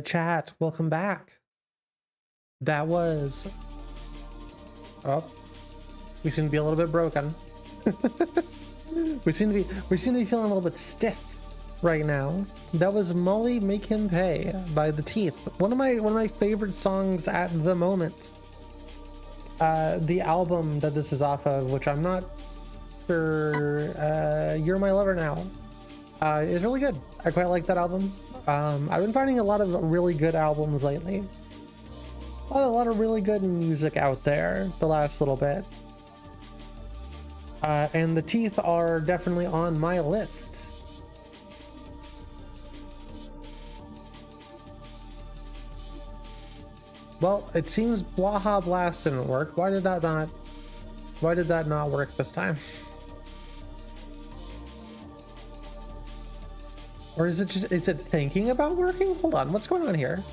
Chat, welcome back. That was... Oh, we seem to be a little bit broken. we seem to be feeling a little bit stiff right now. That was Molly Make Him Pay by The Teeth. One of my favorite songs at the moment. The album that this is off of, which I'm not sure, You're My Lover Now, is really good. I quite like that album. I've been finding a lot of really good albums lately. A lot of really good music out there the last little bit. And The Teeth are definitely on my list. Well, it seems Blaha Blast didn't work. Why did that not work this time? Or is it thinking about working? Hold on, what's going on here?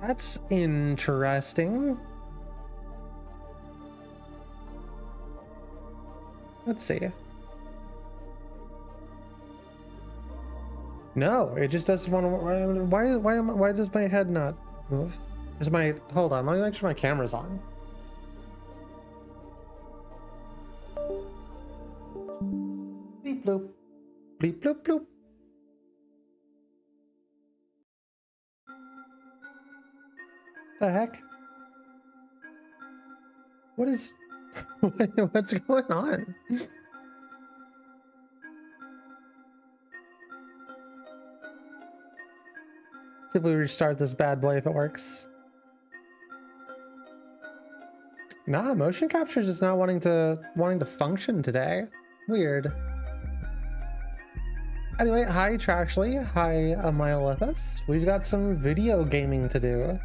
That's interesting. Let's see. No, it just doesn't want to. Why does my head not move? Hold on, let me make sure my camera's on. Bleep bloop. Bleep bloop bloop. The heck? What's going on? See if we restart this bad boy if it works. Nah, motion capture is just not wanting to function today. Weird. Anyway, hi Trashly, hi Amylithus. We've got some video gaming to do.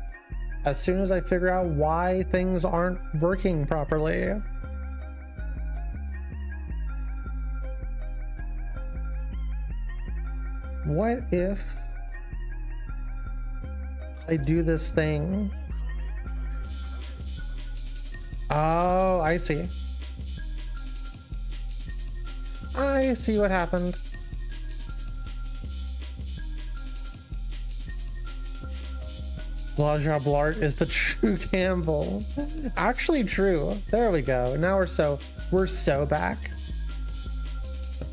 As soon as I figure out why things aren't working properly. What if I do this thing? Oh, I see. I see what happened. Blaja Blart is the true Campbell. Actually true. There we go. Now we're so back.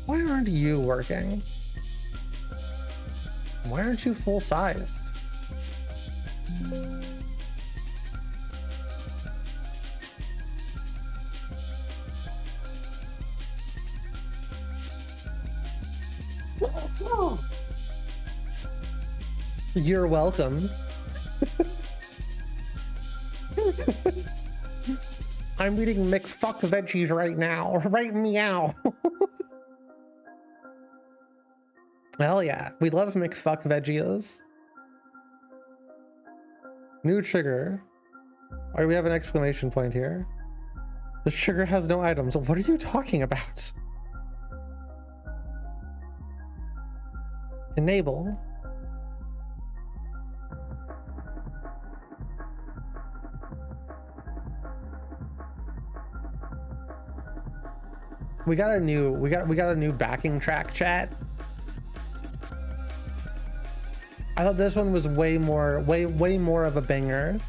Why aren't you working? Why aren't you full-sized? You're welcome. I'm eating McFuck veggies right now. Right meow. Hell yeah. We love McFuck veggies. New trigger. Or we have an exclamation point here. The trigger has no items. What are you talking about? Enable. We got a new backing track, chat. I thought this one was way more of a banger.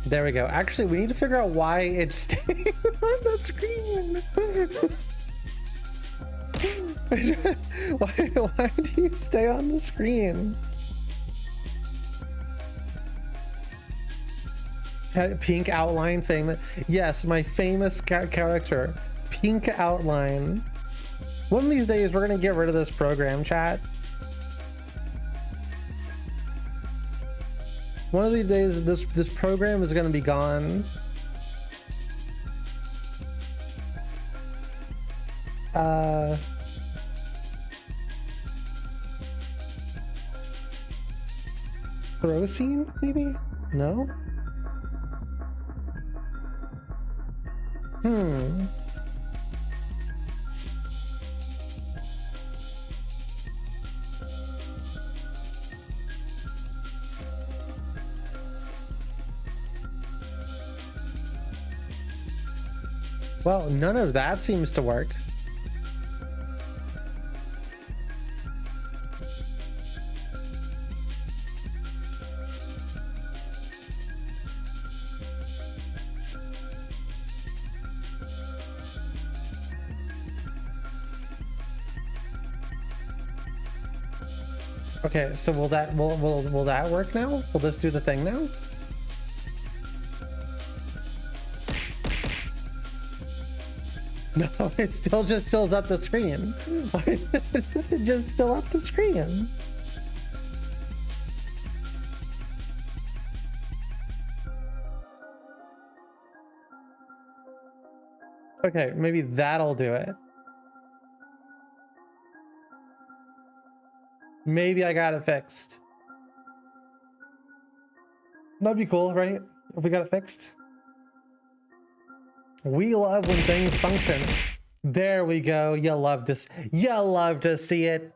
There we go. Actually, we need to figure out why it's staying on the screen. Why do you stay on the screen? Pink outline famous. Yes, my famous character. Pink outline. One of these days we're gonna get rid of this program, chat. One of these days this program is gonna be gone. Throw scene, maybe? No? Well, none of that seems to work. Okay, so will that work now? Will this do the thing now? No, it still just fills up the screen. It just fill up the screen. Okay, maybe that'll do it. Maybe I got it fixed. That'd be cool, right? If we got it fixed. We love when things function. There we go. You love to see it.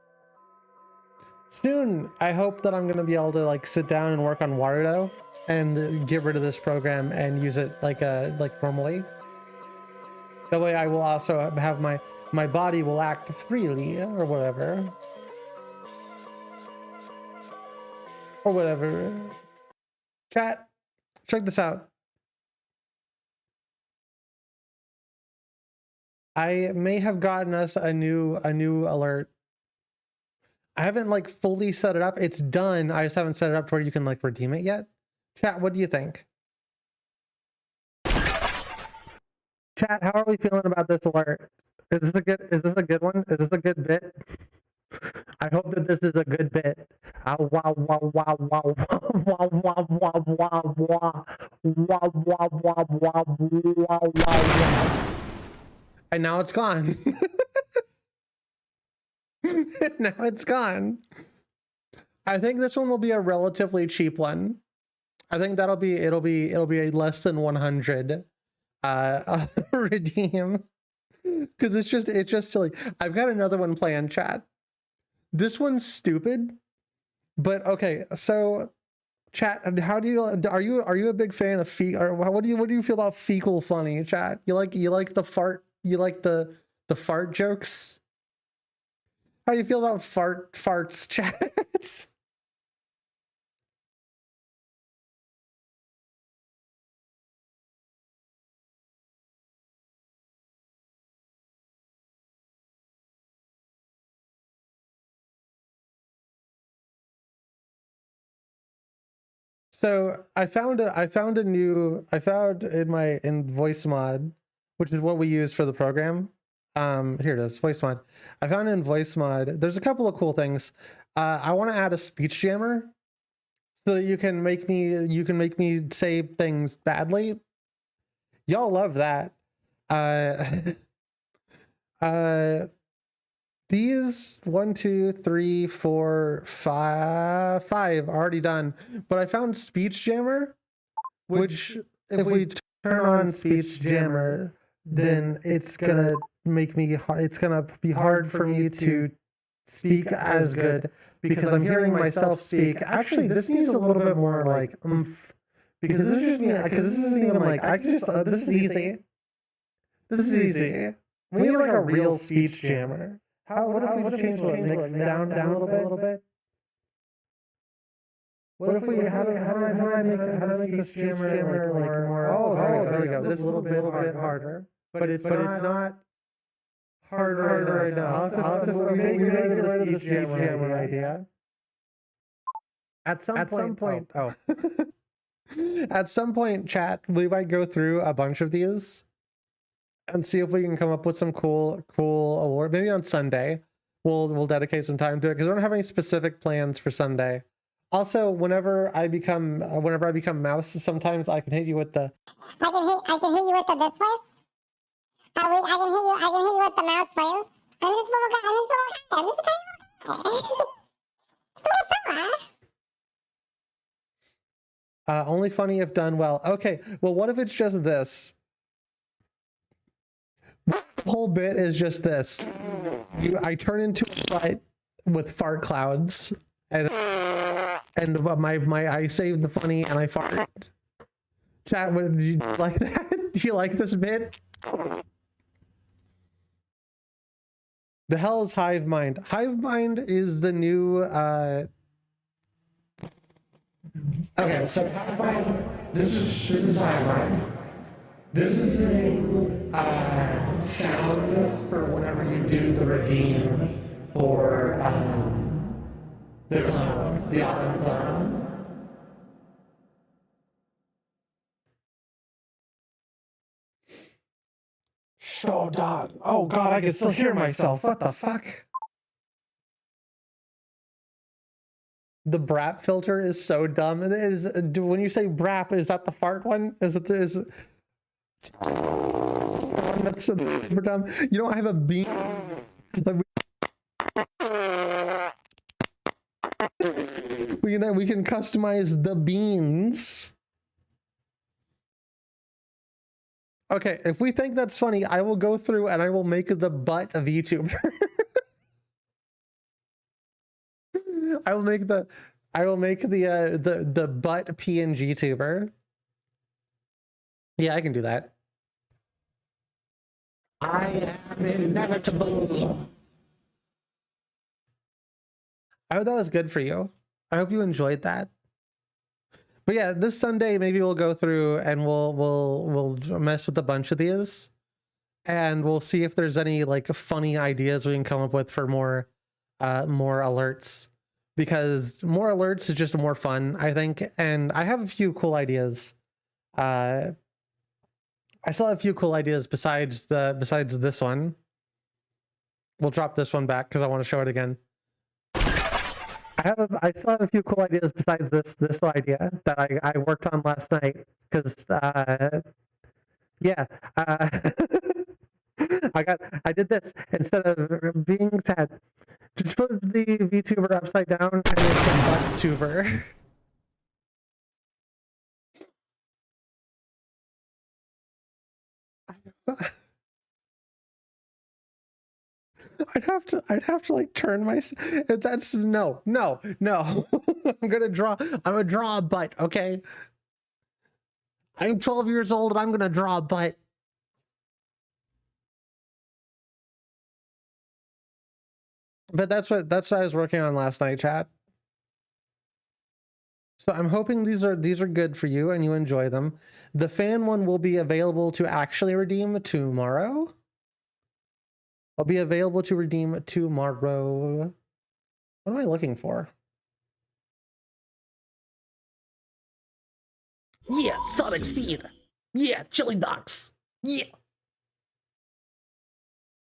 Soon, I hope that I'm gonna be able to like sit down and work on Waterdo and get rid of this program and use it like normally. That way I will also have my body will act freely or whatever. Or whatever. Chat, check this out. I may have gotten us a new alert. I haven't like fully set it up. It's done. I just haven't set it up to where you can like redeem it yet. Chat, what do you think? Chat, how are we feeling about this alert? Is this a good one? Is this a good bit? I hope that this is a good bit. Wow, wow, wow, wow, wow, wow, wow, wow, wow, wow, wow, wow, wow, wow, wow. And now it's gone. Now it's gone. I think this one will be a relatively cheap one. I think it'll be a less than 100 redeem, because it's just silly. I've got another one planned, chat. This one's stupid, but okay. So, chat, how do you are you a big fan of or what do you feel about fecal funny, chat? You like the fart? You like the fart jokes? How do you feel about farts, chat? So I found in voice mod, which is what we use for the program. Here it is, voice mod. I found in voice mod, there's a couple of cool things. I want to add a speech jammer so that you can make me say things badly. Y'all love that. These 1, 2, 3, 4, 5 already done, but I found speech jammer, which if we turn on speech jammer, then it's gonna be hard for me to speak as good because I'm hearing myself speak. Actually, this needs a little bit more like oomph, because this is just me. Because this isn't even like I can just this is easy. This is easy. We need like a real speech jammer. What if we change the mix down a little bit? What if we how do I make this jammer like more? Oh, there we go. This is a little bit harder, but it's not harder right now. I'll have to maybe get this jammer idea. At some point, at some point, chat, we might go through a bunch of these and see if we can come up with some cool award. Maybe on Sunday we'll dedicate some time to it, because I don't have any specific plans for Sunday. Also, whenever I become mouse, sometimes I can hit you with the I can hit you with the this place. I can hit you with the mouse place. I'm just a little guy. I'm just a tiny little guy. Just a little fella. only funny if done well. Okay, well, what if it's just this? The whole bit is just this. I turn into a butt with fart clouds, and I save the funny and I fart. Chat, do you like that? Do you like this bit? The hell is Hive Mind? Hive Mind is the new okay, so Hive Mind, this is Hive Mind. This is the new sound for whenever you do the redeem for the clone, the autumn clone. So done. Oh god, I can still hear myself. What the fuck? The brap filter is so dumb. It is. When you say brap, is that the fart one? Is it? That's super dumb. You don't have a bean. Like we can customize the beans. Okay, if we think that's funny, I will go through and I will make the butt of YouTuber. I will make the butt PNG tuber. Yeah, I can do that. I am inevitable. I hope that was good for you. I hope you enjoyed that. But yeah, this Sunday maybe we'll go through and we'll mess with a bunch of these, and we'll see if there's any like funny ideas we can come up with for more alerts, because more alerts is just more fun, I think. And I have a few cool ideas. I still have a few cool ideas besides this one. We'll drop this one back because I want to show it again. I still have a few cool ideas besides this idea that I worked on last night, because yeah, I did this. Instead of being sad, just put the VTuber upside down and it's a butt-tuber. I'd have to like turn my, that's no. I'm gonna draw a butt, okay? I'm 12 years old and I'm gonna draw a butt. But that's what I was working on last night, chat. So I'm hoping these are good for you and you enjoy them. The fan one will be available to actually redeem tomorrow. I'll be available to redeem tomorrow. What am I looking for? Yeah, Sonic Speed. Yeah, chili dogs. Yeah.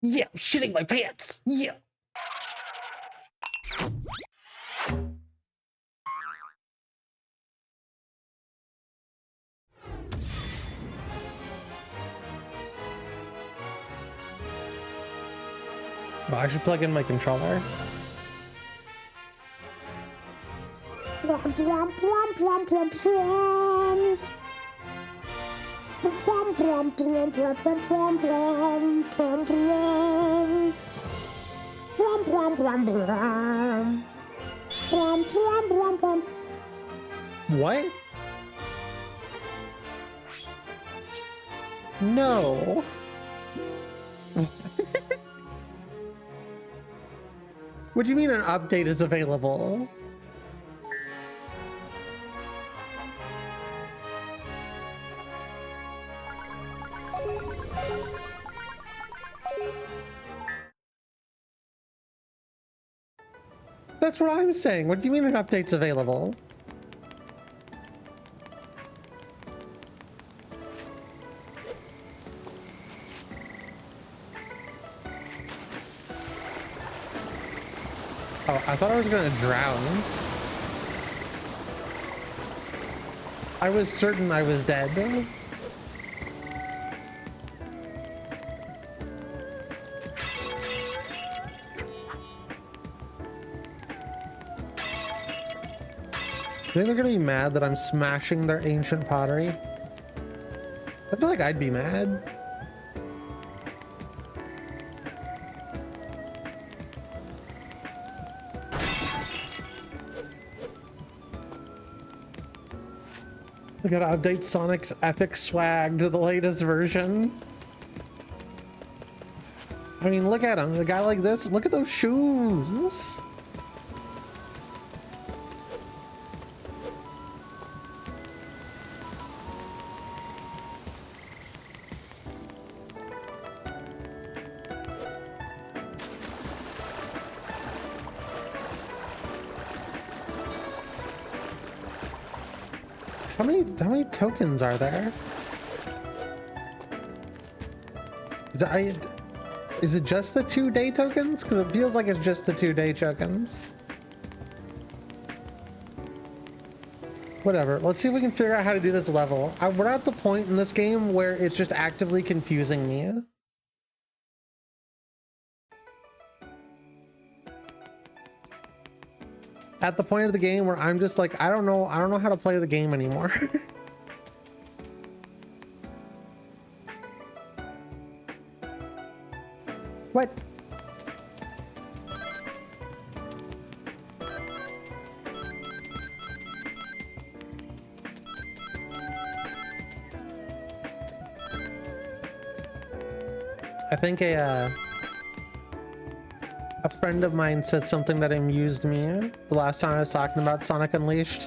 Yeah, I'm shitting my pants. Yeah. Oh, I should plug in my controller. What? No. What do you mean an update is available? That's what I'm saying. What do you mean an update's available? Oh, I thought I was gonna drown. I was certain I was dead. I think they're gonna be mad that I'm smashing their ancient pottery. I feel like I'd be mad. I gotta update Sonic's epic swag to the latest version. I mean, look at him. A guy like this. Look at those shoes. How many tokens are there? Is it just the 2-day tokens? Because it feels like it's just the 2-day tokens. Whatever. Let's see if we can figure out how to do this level. We're at the point in this game where it's just actively confusing me. At the point of the game where I'm just like, I don't know how to play the game anymore. What? I think a friend of mine said something that amused me the last time I was talking about Sonic Unleashed,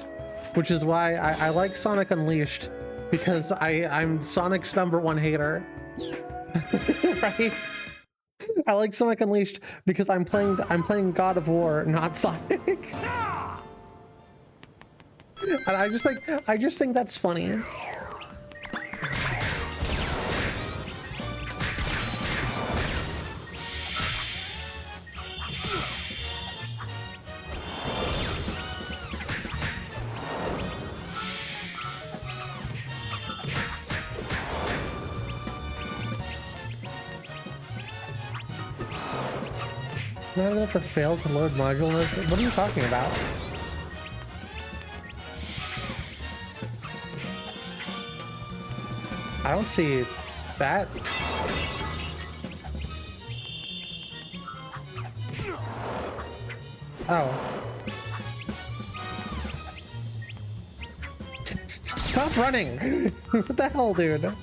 which is why I like Sonic Unleashed, because I'm Sonic's #1 hater. Right? I like Sonic Unleashed because I'm playing God of War, not Sonic. And I just think that's funny. Now that the failed to load module, what are you talking about? I don't see that. Oh. Stop running! What the hell, dude?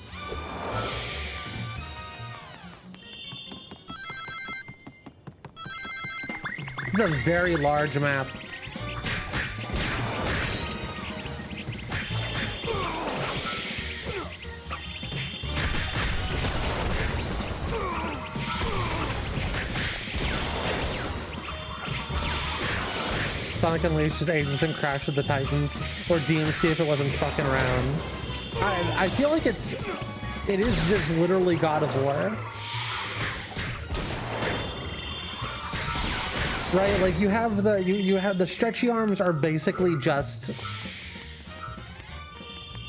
It's a very large map. Sonic Unleashed is Agents and Crash with the Titans, or DMC if it wasn't fucking around. I feel like it is just literally God of War. Right, like you have the stretchy arms are basically just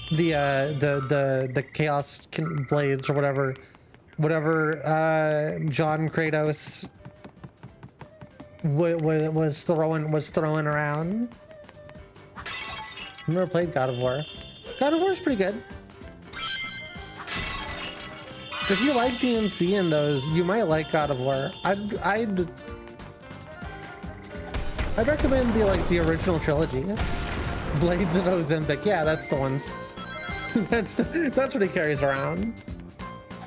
the chaos blades or whatever John Kratos was throwing around. I've never played God of War. God of War is pretty good. If you like DMC and those, you might like God of War. I'd recommend the original trilogy. Blades of Ozempic. Yeah, that's the ones. that's what he carries around.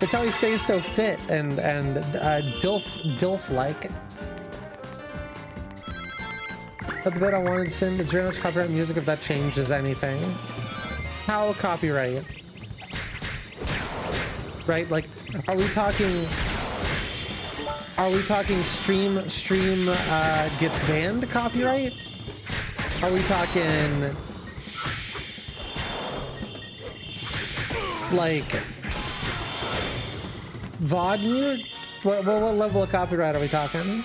It's how he stays so fit and dilf like. That's the bit I wanted to send. It's very much copyright music if that changes anything. How copyright? Right? Like, are we talking stream gets banned copyright? Are we talking like VOD mute? What level of copyright are we talking?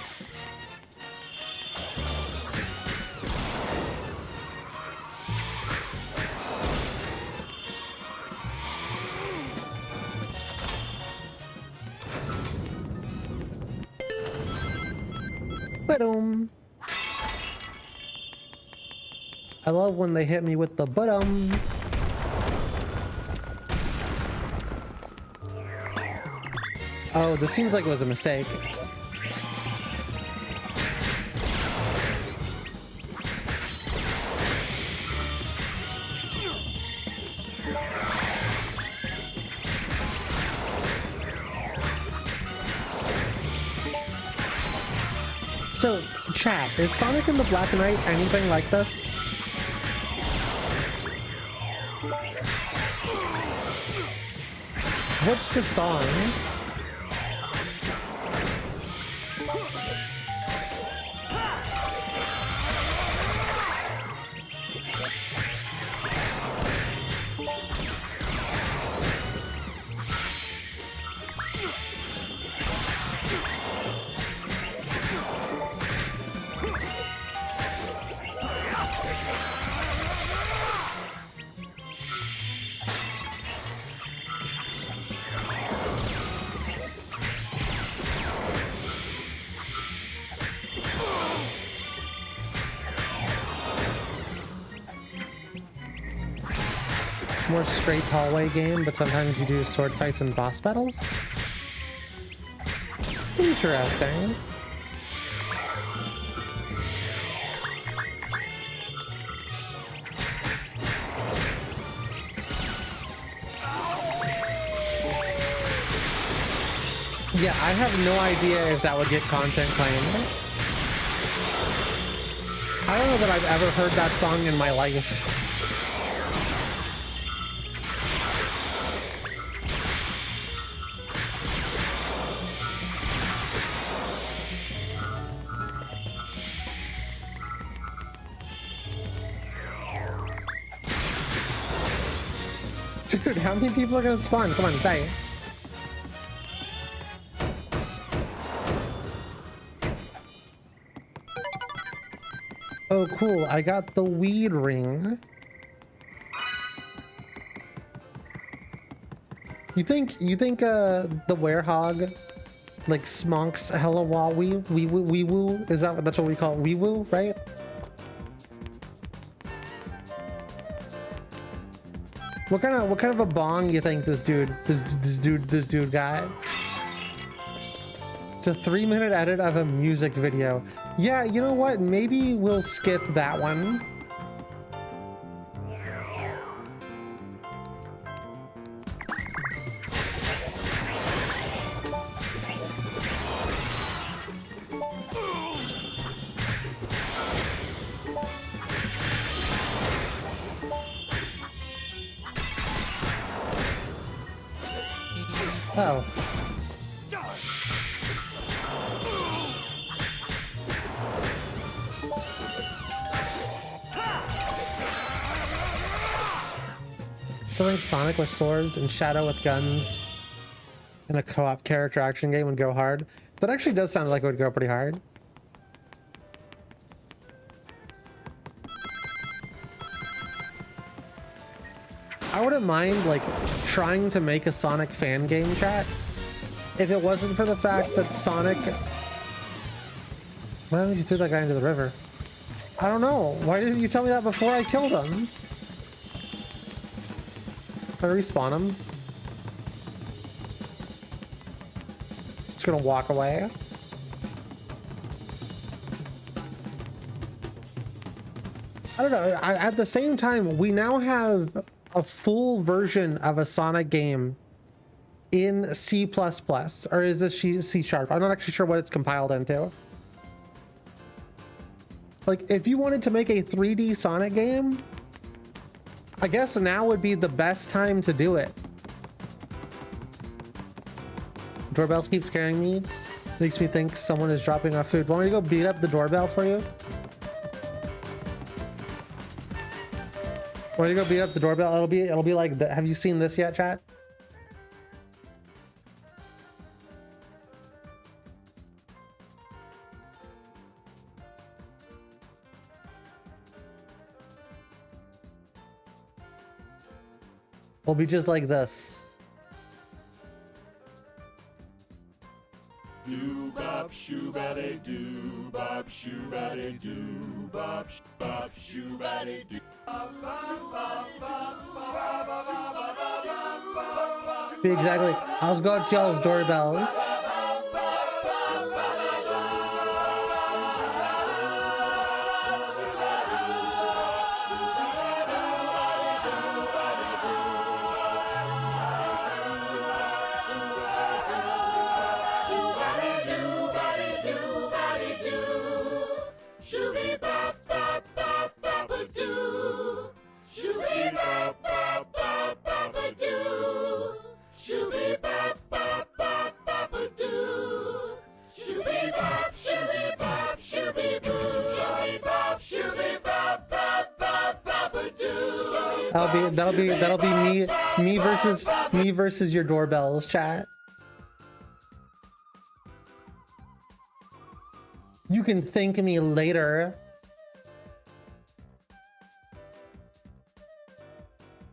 Ba-dum. I love when they hit me with the ba-dum. Oh, this seems like it was a mistake. So, chat, is Sonic in the Black Knight anything like this? What's the song? More straight hallway game, but sometimes you do sword fights and boss battles. Interesting. Yeah, I have no idea if that would get content claimed. I don't know that I've ever heard that song in my life. Dude, how many people are gonna spawn? Come on, die. Oh, cool. I got the weed ring. You think the werehog like smonks hella wee woo? Is that's what we call wee woo, right? What kind of a bong you think this dude got? It's a 3-minute edit of a music video. Yeah, you know what? Maybe we'll skip that one. Oh. Something Sonic with swords and Shadow with guns in a co-op character action game would go hard. That actually does sound like it would go pretty hard. I wouldn't mind like trying to make a Sonic fan game, chat, if it wasn't for the fact that Sonic... Why didn't you throw that guy into the river? I don't know. Why didn't you tell me that before I killed him? Can I respawn him? Just gonna walk away. I don't know. At the same time, we now have a full version of a Sonic game in C++, or is this C#? I'm not actually sure what it's compiled into. Like, if you wanted to make a 3D Sonic game, I guess now would be the best time to do it. Doorbells keep scaring me. Makes me think someone is dropping off food. Want me to go beat up the doorbell for you? Want me to go beat up the doorbell? It'll be like have you seen this yet, chat? It'll be just like this. Doo-bop, shoo-ba-de-doo, bop, shoo-ba-de-doo, bop, bop, shoo-ba-de-doo. Exactly. I'll go to y'all's doorbells. That'll be me versus your doorbells, chat. You can thank me later.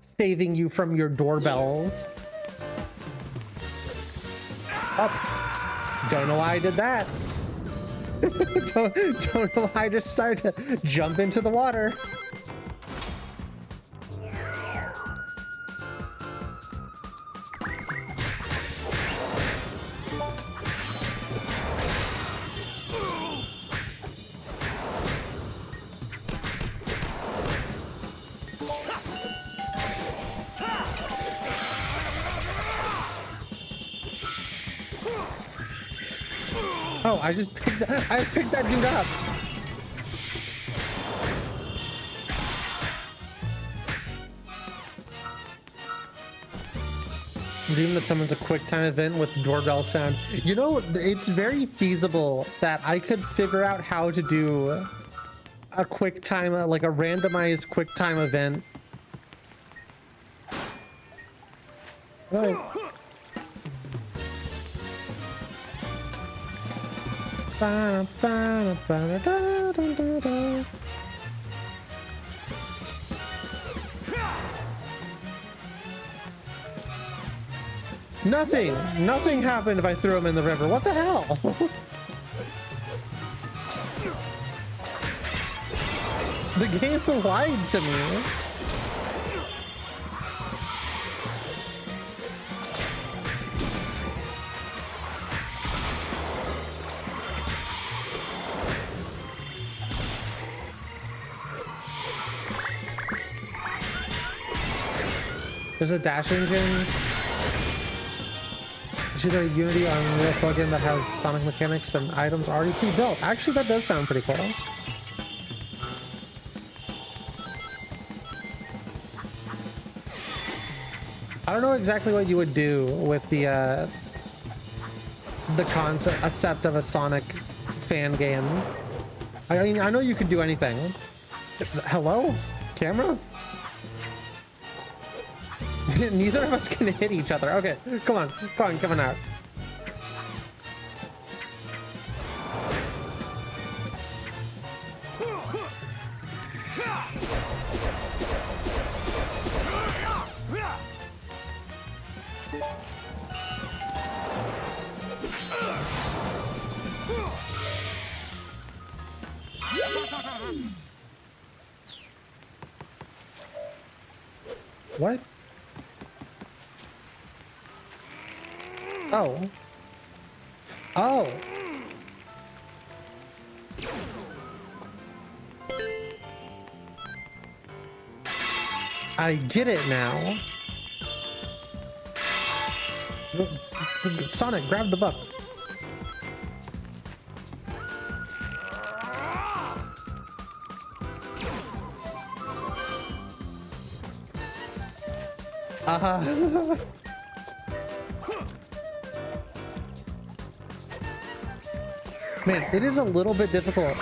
Saving you from your doorbells. Oh, don't know why I did that. don't know why I just started to jump into the water. Oh, I just picked that dude up. Dream that someone's a quick time event with doorbell sound. You know, it's very feasible that I could figure out how to do a quick time, like a randomized quick time event. Right. Nothing happened if I threw him in the river. What the hell? The game lied to me. There's a dash engine. It's either a Unity or Unreal plugin that has Sonic mechanics and items already pre-built. Actually, that does sound pretty cool. I don't know exactly what you would do with the concept of a Sonic fan game. I mean, I know you could do anything. Hello? Camera? Neither of us can hit each other. Okay, come on, coming out. What? Oh. Oh. I get it now. Sonic, grab the book. Man, it is a little bit difficult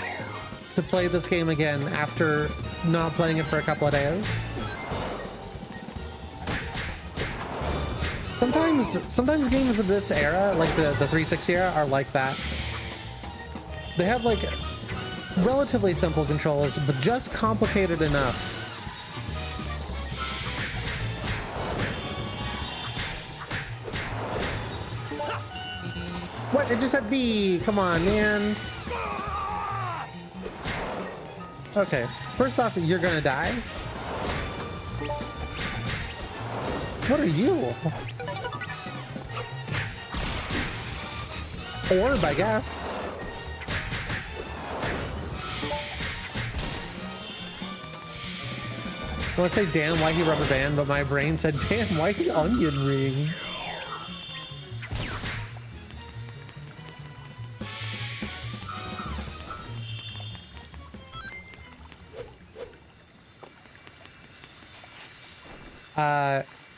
to play this game again after not playing it for a couple of days. Sometimes games of this era, like the 360 era, are like that. They have like relatively simple controls, but just complicated enough. What? It just said B. Come on, man. Okay. First off, you're gonna die. What are you? Orb, I guess. I want to say damn whitey rubber band, but my brain said damn whitey onion ring.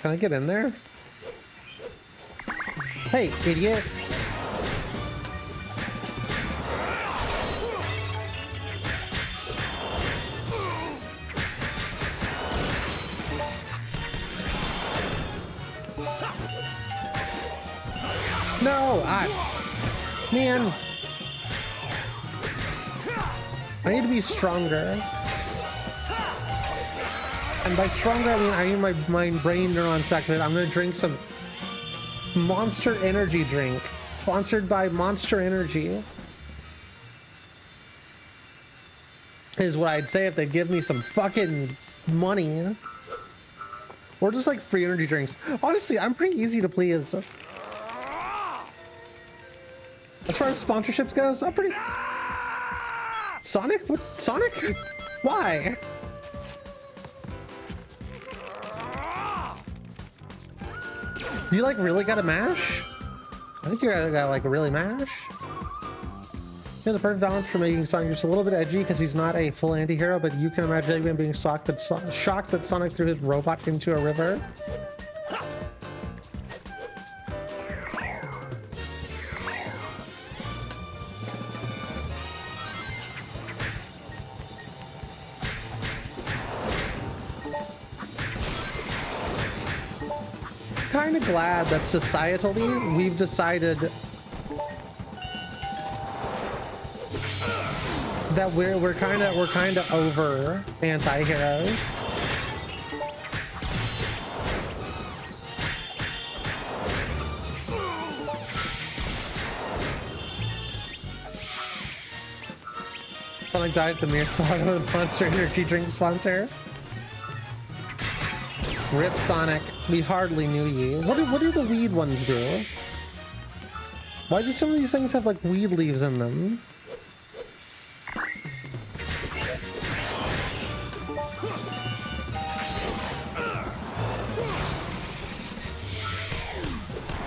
Can I get in there? Hey, idiot. No, man. I need to be stronger. And by stronger, I mean my brain neurons activated. I'm gonna drink some Monster Energy drink, sponsored by Monster Energy. Is what I'd say if they give me some fucking money. Or just like free energy drinks. Honestly, I'm pretty easy to please. As far as sponsorships goes, I'm pretty... Sonic? What? Sonic? Why? You like really gotta mash? I think you gotta like really mash. He has a perfect balance for making Sonic just a little bit edgy because he's not a full anti-hero, but you can imagine him being shocked that Sonic threw his robot into a river. Kind of glad that societally we've decided that we're kind of over anti-heroes. Sonic died at the mere thought of the Monster Energy drink sponsor. Rip Sonic, we hardly knew you. What do the weed ones do? Why do some of these things have like weed leaves in them?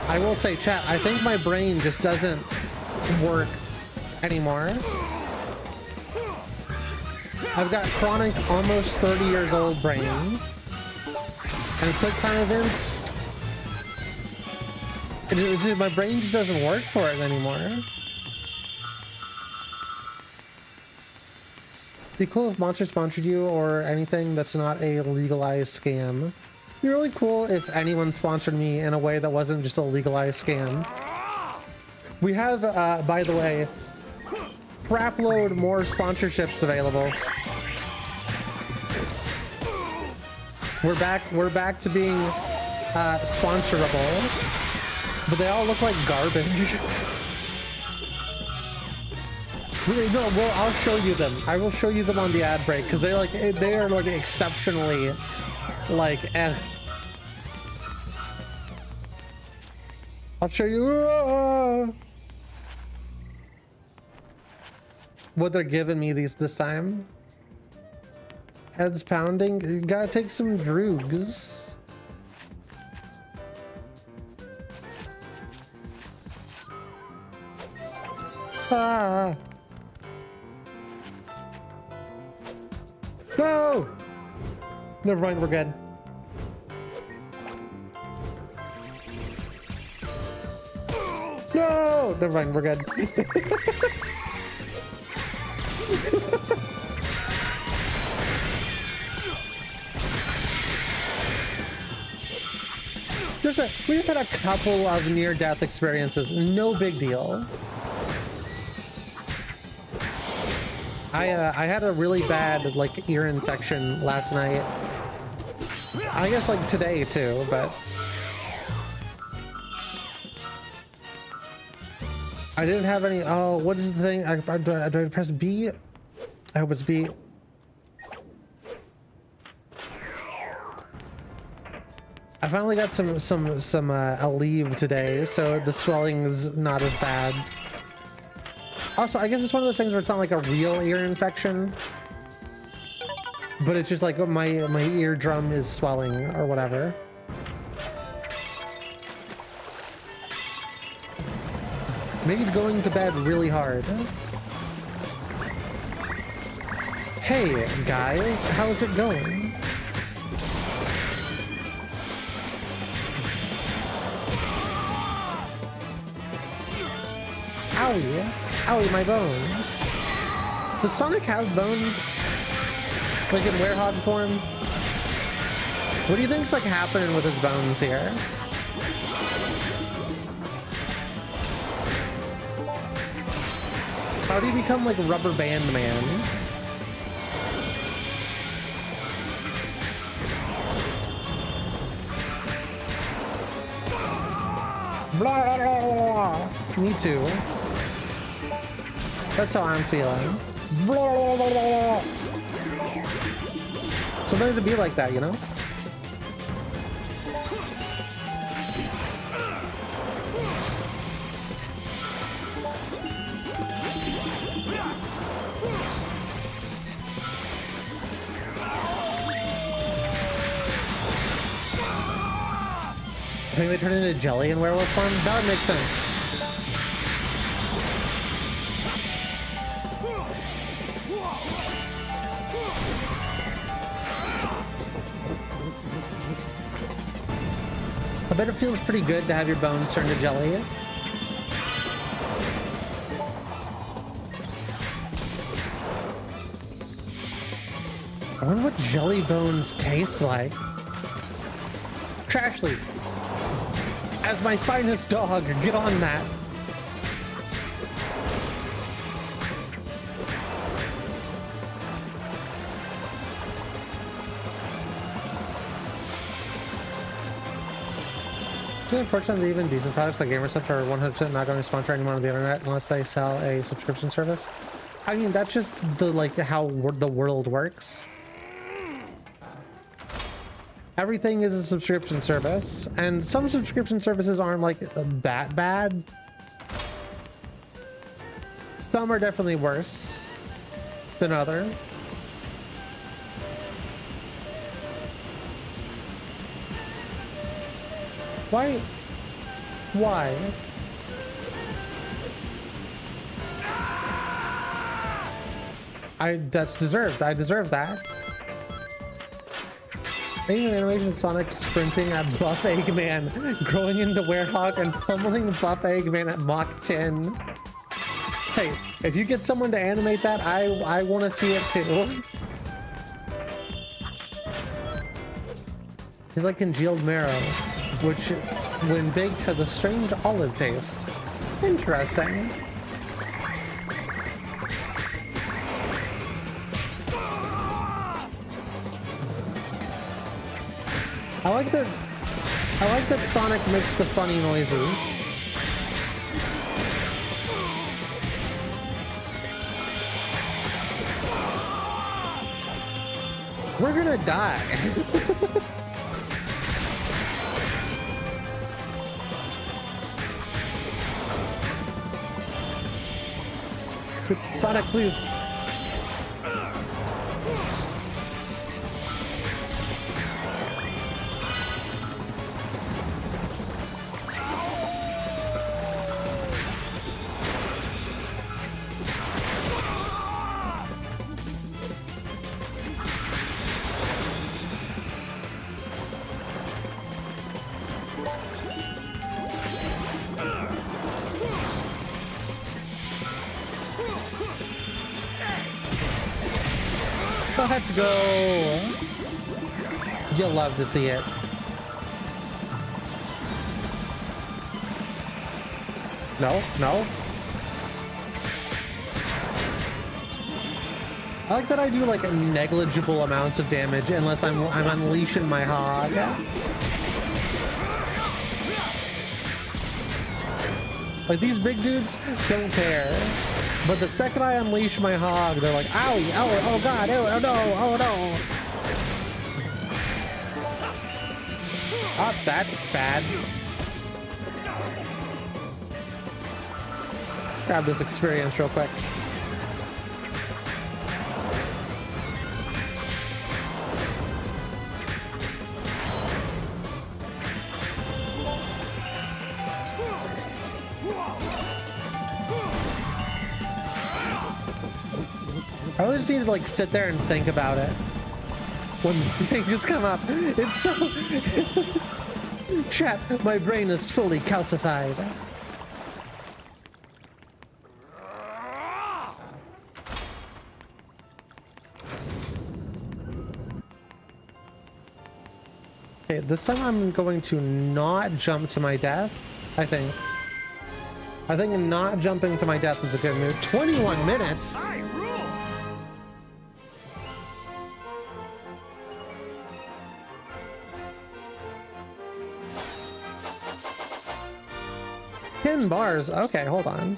I will say, chat, I think my brain just doesn't work anymore. I've got chronic, almost 30 years old brain. And quick time events, my brain just doesn't work for it anymore. It'd be cool if Monster sponsored you or anything that's not a legalized scam. It'd be really cool if anyone sponsored me in a way that wasn't just a legalized scam. We have, by the way, crapload more sponsorships available. We're back to being sponsorable, but they all look like garbage. No, well, I'll show you them. I will show you them on the ad break because they are like exceptionally like eh. I'll show you what they're giving me this time. Heads pounding. You gotta take some droogs. Ah. No! Never mind, we're good. No! Never mind, we're good. We just had a couple of near-death experiences. No big deal. I had a really bad like ear infection last night. I guess like today too, but I didn't have any. Oh, what is the thing? Do I press B? I hope it's B. I finally got some Aleve today, so the swelling's not as bad. Also, I guess it's one of those things where it's not like a real ear infection, but it's just like my eardrum is swelling or whatever. Maybe going to bed really hard. Hey guys, how's it going? Owie. Owie, my bones. Does Sonic have bones? Like in werehog form? What do you think's like happening with his bones here? How do you become like Rubber Band Man? Blah, blah, blah, blah. Me too. That's how I'm feeling. Blah, blah, blah, blah. Sometimes it be like that, you know? I think they turn into jelly in werewolf form? That would make sense. I bet it feels pretty good to have your bones turn to jelly. I wonder what jelly bones taste like. Trashly, as my finest dog, get on that. It's unfortunate that even decent products like GamerSup are 100% not going to sponsor anyone on the internet unless they sell a subscription service. I mean, that's just the like how the world works. Everything is a subscription service, and some subscription services aren't like that bad. Some are definitely worse than other. Why? Why? That's deserved. I deserve that. Making an animation of Sonic sprinting at Buff Eggman, growing into Werehog, and pummeling Buff Eggman at Mach 10. Hey, if you get someone to animate that, I want to see it too. He's like congealed marrow, which, when baked, has a strange olive taste. Interesting. I like that Sonic makes the funny noises. We're gonna die. Sonic, please. Let's go. You'll love to see it. No, no. I like that I do like negligible amounts of damage unless I'm unleashing my hog. Like these big dudes don't care. But the second I unleash my hog, they're like, owie, oh god, oh no, oh no. Oh, that's bad. Grab this experience real quick. I really just need to like sit there and think about it when things come up. It's so chat, my brain is fully calcified. Okay, this time I'm going to not jump to my death, I think. I think not jumping to my death is a good move. 21 minutes? I rule. 10 bars. Okay, hold on.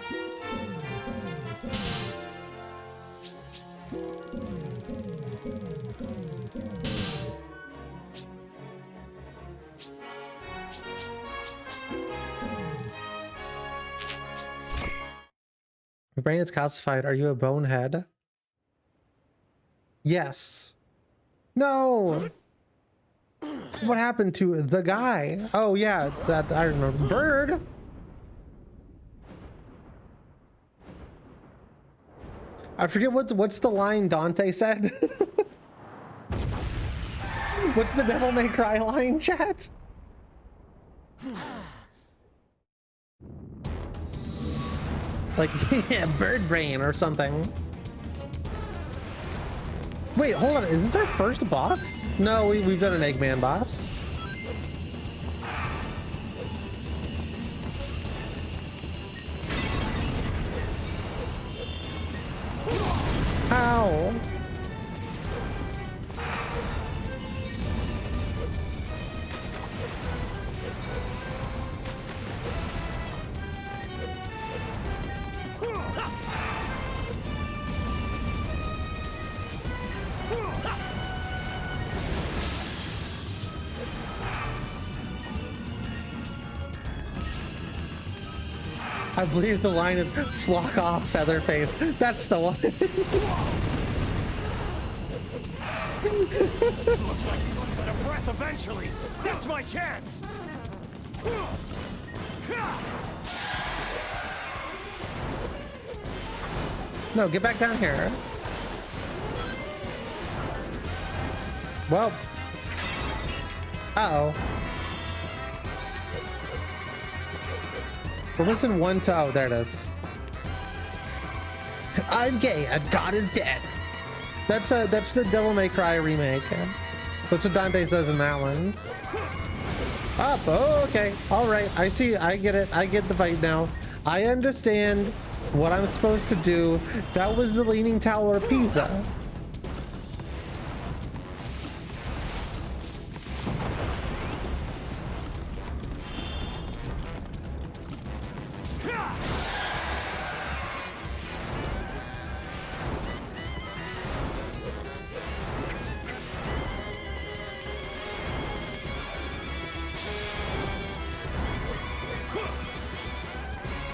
Your brain is calcified. Are you a bonehead? Yes. No. What happened to the guy? Oh yeah, that I remember. Bird. I forget what's the line Dante said. What's the Devil May Cry line, chat? Like, yeah, bird brain or something. Wait, hold on. Is this our first boss? No, we've done an Eggman boss. Ow. I believe the line is flock off, Featherface. That's the one. Looks like he runs out of breath eventually. That's my chance. No, get back down here. Well. Uh-oh. We're missing one toe. There it is. I'm gay and God is dead. That's the Devil May Cry remake. That's what Dante says in that one. Up. Oh, okay. All right. I see. I get it. I get the fight now. I understand what I'm supposed to do. That was the Leaning Tower of Pisa.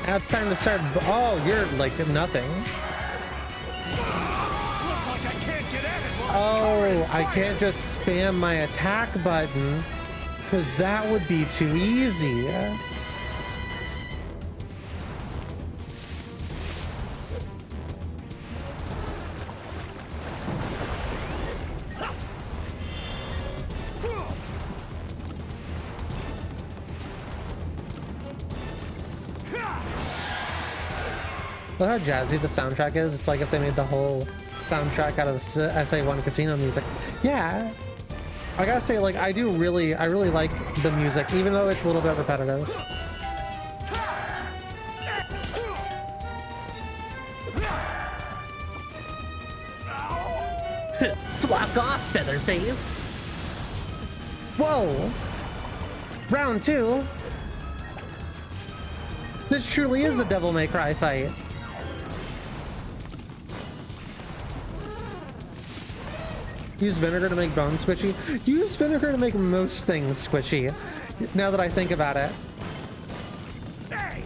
Now it's time to start. Oh, you're like nothing. Looks like I can't get at it. Oh, I can't just spam my attack button because that would be too easy. Look how jazzy the soundtrack is. It's like if they made the whole soundtrack out of SA1 casino music. Yeah, I gotta say, like, I really like the music, even though it's a little bit repetitive. Flock off, Featherface. Whoa. Round 2. This truly is a Devil May Cry fight. Use vinegar to make bones squishy. Use vinegar to make most things squishy, now that I think about it. Hey.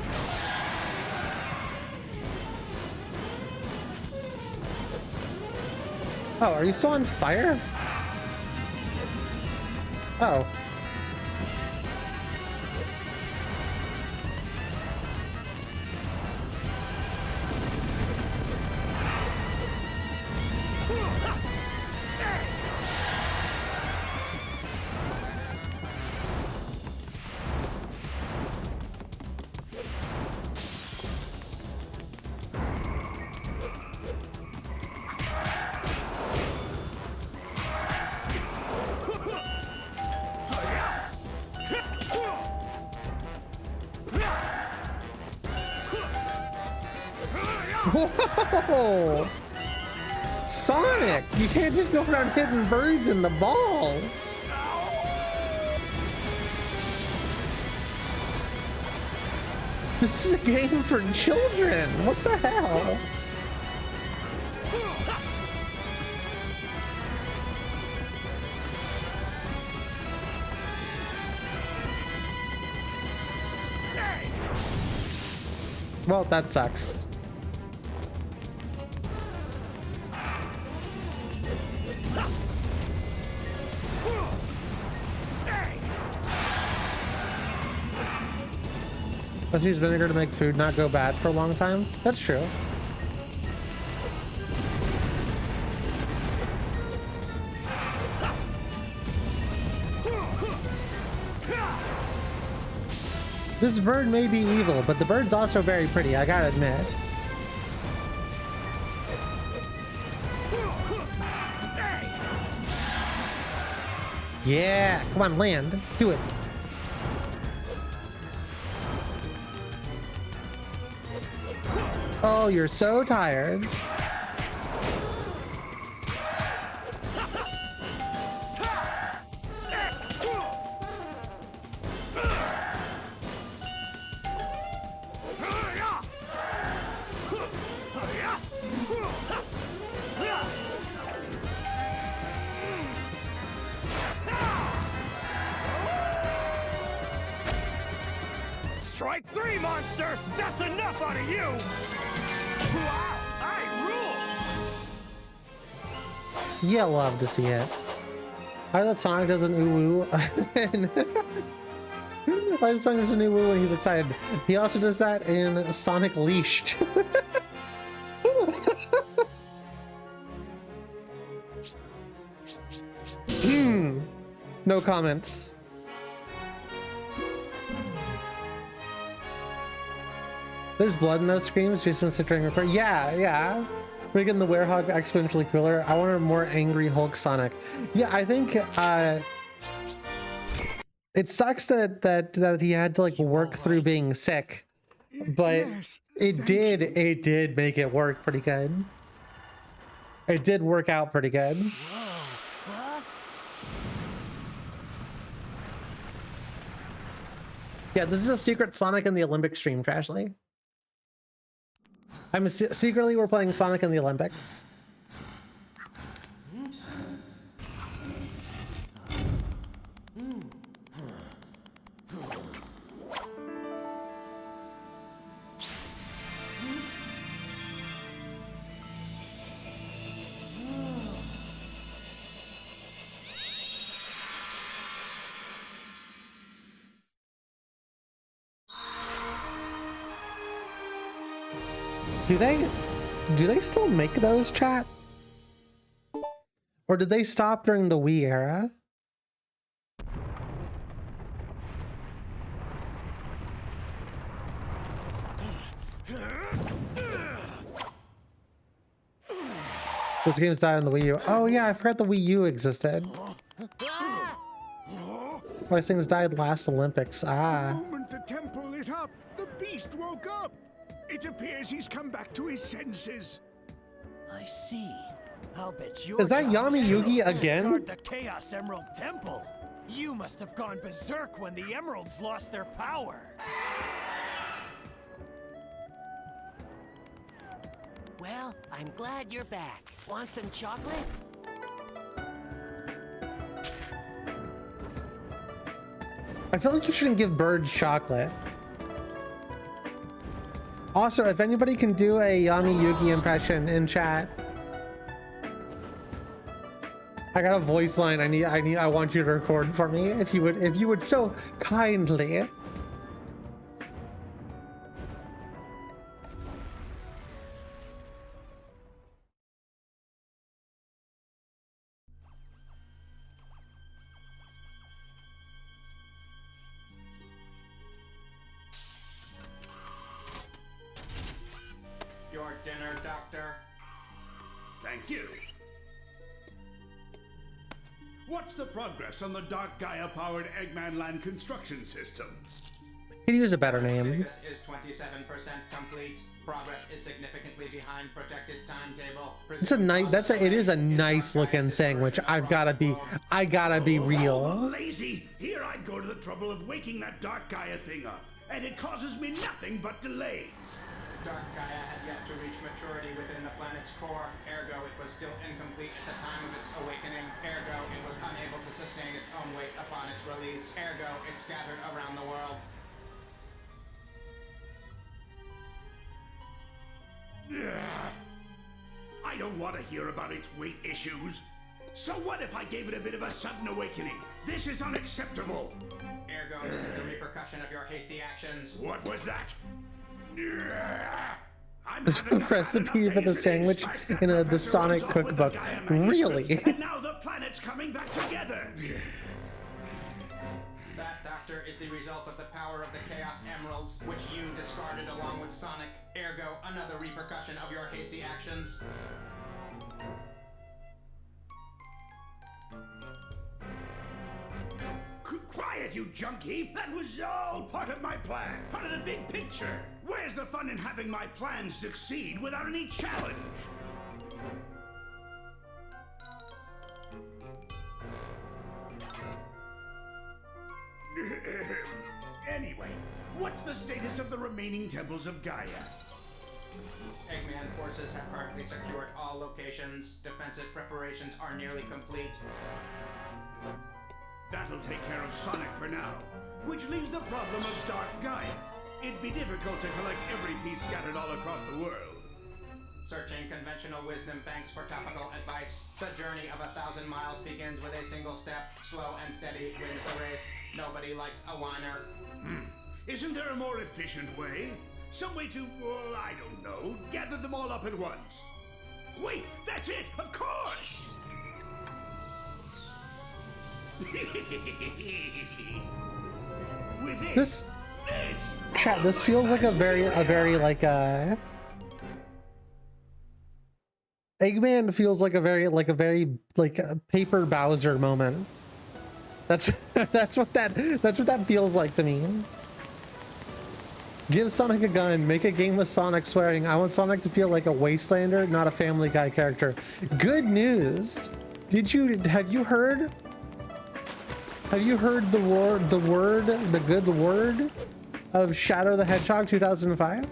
Oh, are you still on fire? Oh. Whoa! Sonic! You can't just go around hitting birds in the balls! This is a game for children! What the hell? Well, that sucks. Let's use vinegar to make food not go bad for a long time. That's true. This bird may be evil, but the bird's also very pretty, I gotta admit. Yeah, come on, land. Do it. Oh, you're so tired. Strike three, monster! That's enough out of you! Wow, I rule! Yeah, love to see it. I thought Sonic does an ooh-woo. I like Sonic does an ooh-woo when he's excited. He also does that in Sonic Leashed. No comments. There's blood in those screams. Jason was during record. Yeah. Making the werehog exponentially cooler. I want a more angry Hulk Sonic. Yeah, I think it sucks that he had to like work through being sick, but it did make it work pretty good. It did work out pretty good. Yeah, this is a secret Sonic in the Olympic stream, Trashly. Secretly we're playing Sonic in the Olympics. Do they still make those, chat? Or did they stop during the Wii era? Those games died on the Wii U. Oh yeah, I forgot the Wii U existed. Why things died last Olympics. Ah. The moment the temple lit up, the beast woke up. It appears he's come back to his senses. I see. I'll bet you. Is that Yami Yugi again? Guard the Chaos Emerald Temple. You must have gone berserk when the emeralds lost their power. Well, I'm glad you're back. Want some chocolate? I feel like you shouldn't give birds chocolate. Also, if anybody can do a Yami Yugi impression in chat, I got a voice line. I want you to record for me if you would so kindly. Your dinner, Doctor. Thank you. What's the progress on the Dark Gaia-powered Eggman Land construction system? Could use a better name. Status is 27% complete. Progress is significantly behind projected timetable. It's a nice. It is a nice looking sandwich. I gotta be real. Lazy! Here I go to the trouble of waking that Dark Gaia thing up, and it causes me nothing but delays. Dark Gaia had yet to reach maturity within the planet's core, ergo it was still incomplete at the time of its awakening, ergo it was unable to sustain its own weight upon its release, ergo it scattered around the world. I don't want to hear about its weight issues. So what if I gave it a bit of a sudden awakening? This is unacceptable. Ergo, this is the repercussion of your hasty actions. What was that? I'm There's a recipe for the sandwich in the Sonic cookbook. Really? And now the planet's coming back together. That, Doctor, is the result of the power of the Chaos Emeralds, which you discarded along with Sonic. Ergo, another repercussion of your hasty actions. Quiet, you junkie! That was all part of my plan, part of the big picture. Where's the fun in having my plans succeed without any challenge? Anyway, what's the status of the remaining temples of Gaia? Eggman forces have currently secured all locations. Defensive preparations are nearly complete. That'll take care of Sonic for now, which leaves the problem of Dark Gaia. It'd be difficult to collect every piece scattered all across the world. Searching conventional wisdom banks for topical advice. The journey of 1,000 miles begins with a single step. Slow and steady wins the race. Nobody likes a whiner. Isn't there a more efficient way? Some way to, well, I don't know, gather them all up at once. Wait, that's it, of course! With this Chat, this feels like a very like Eggman feels like a very a Paper Bowser moment. That's what that feels like to me. Give Sonic a gun, make a game with Sonic swearing. I want Sonic to feel like a Wastelander, not a Family Guy character. Good news. Have you heard the good word of Shadow the Hedgehog 2005?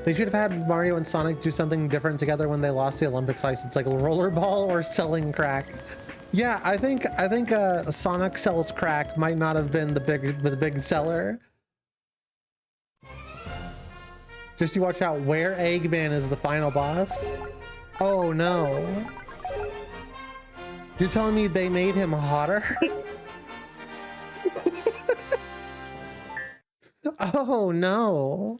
They should have had Mario and Sonic do something different together when they lost the Olympics license, like rollerball or selling crack. Yeah, I think Sonic sells crack might not have been the big seller. Just you watch out where Eggman is the final boss. Oh no. You're telling me they made him hotter? Oh no.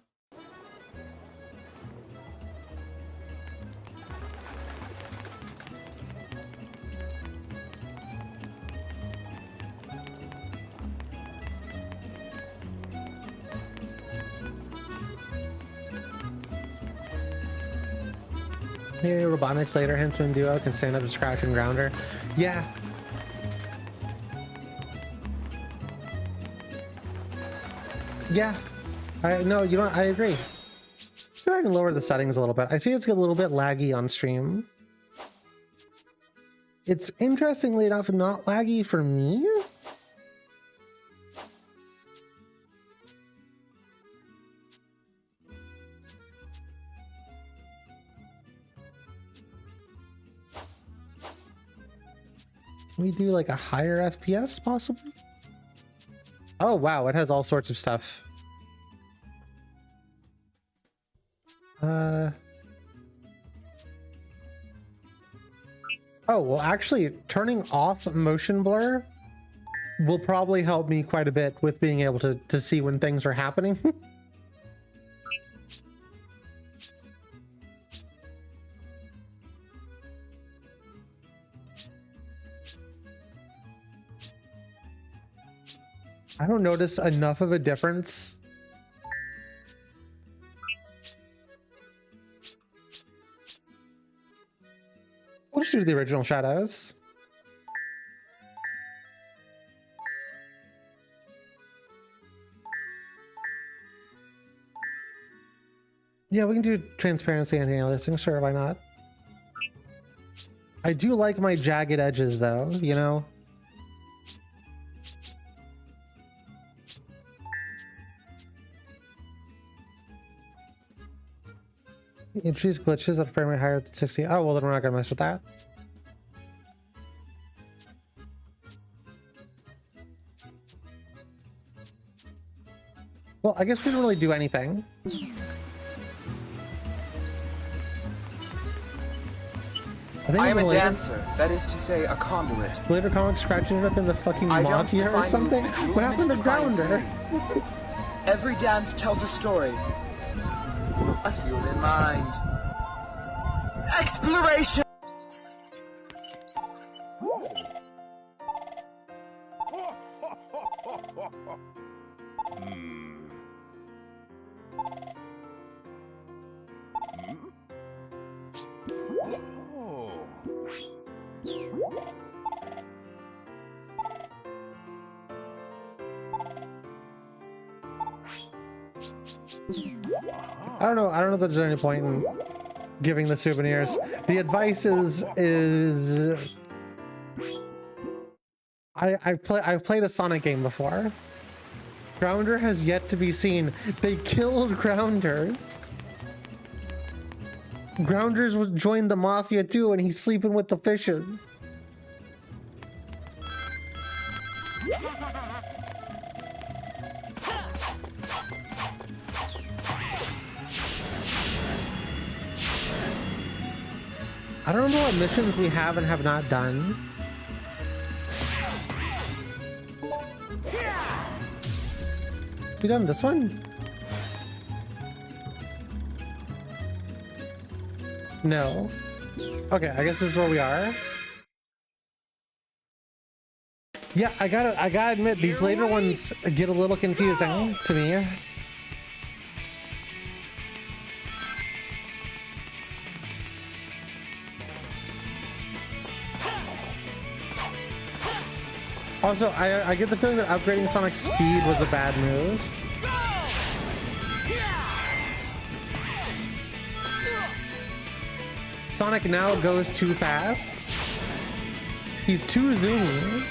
Maybe Robotnik's later henchman duo can stand up to Scratch and Grounder. Yeah. Yeah. I agree. I can lower the settings a little bit. I see it's a little bit laggy on stream. It's interestingly enough not laggy for me. Can we do like a higher FPS possibly? Oh wow, it has all sorts of stuff. Oh, well actually turning off motion blur will probably help me quite a bit with being able to see when things are happening. I don't notice enough of a difference. We'll just do the original shadows. Yeah, we can do transparency and anti-aliasing. Sure, why not? I do like my jagged edges, though, you know? Introduce glitches at a frame rate higher than 60. Oh, well, then we're not gonna mess with that. Well, I guess we didn't really do anything. I am a dancer, that is to say, a conduit. Later comics scratching it up in the fucking I don't mafia or define something? movement, What happened to movement defines Grounder? me. Every dance tells a story. A human mind. Exploration! I don't know if there's any point in giving the souvenirs. The advice is I've played a Sonic game before. Grounder has yet to be seen. They killed Grounder. Grounders joined the mafia too, and he's sleeping with the fishes. I don't know what missions we have and have not done. We done this one? No. Okay, I guess this is where we are. Yeah, I gotta admit, these later ones get a little confusing to me. Also, I get the feeling that upgrading Sonic's speed was a bad move. Sonic now goes too fast. He's too zoomy.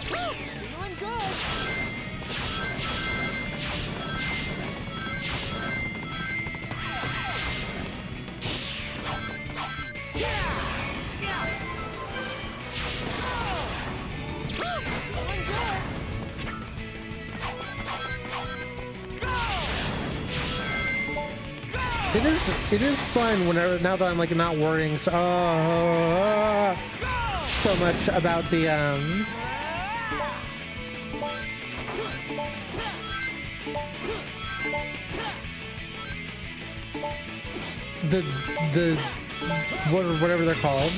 Feeling good. It is fun whenever, now that I'm like not worrying so much about the whatever they're called,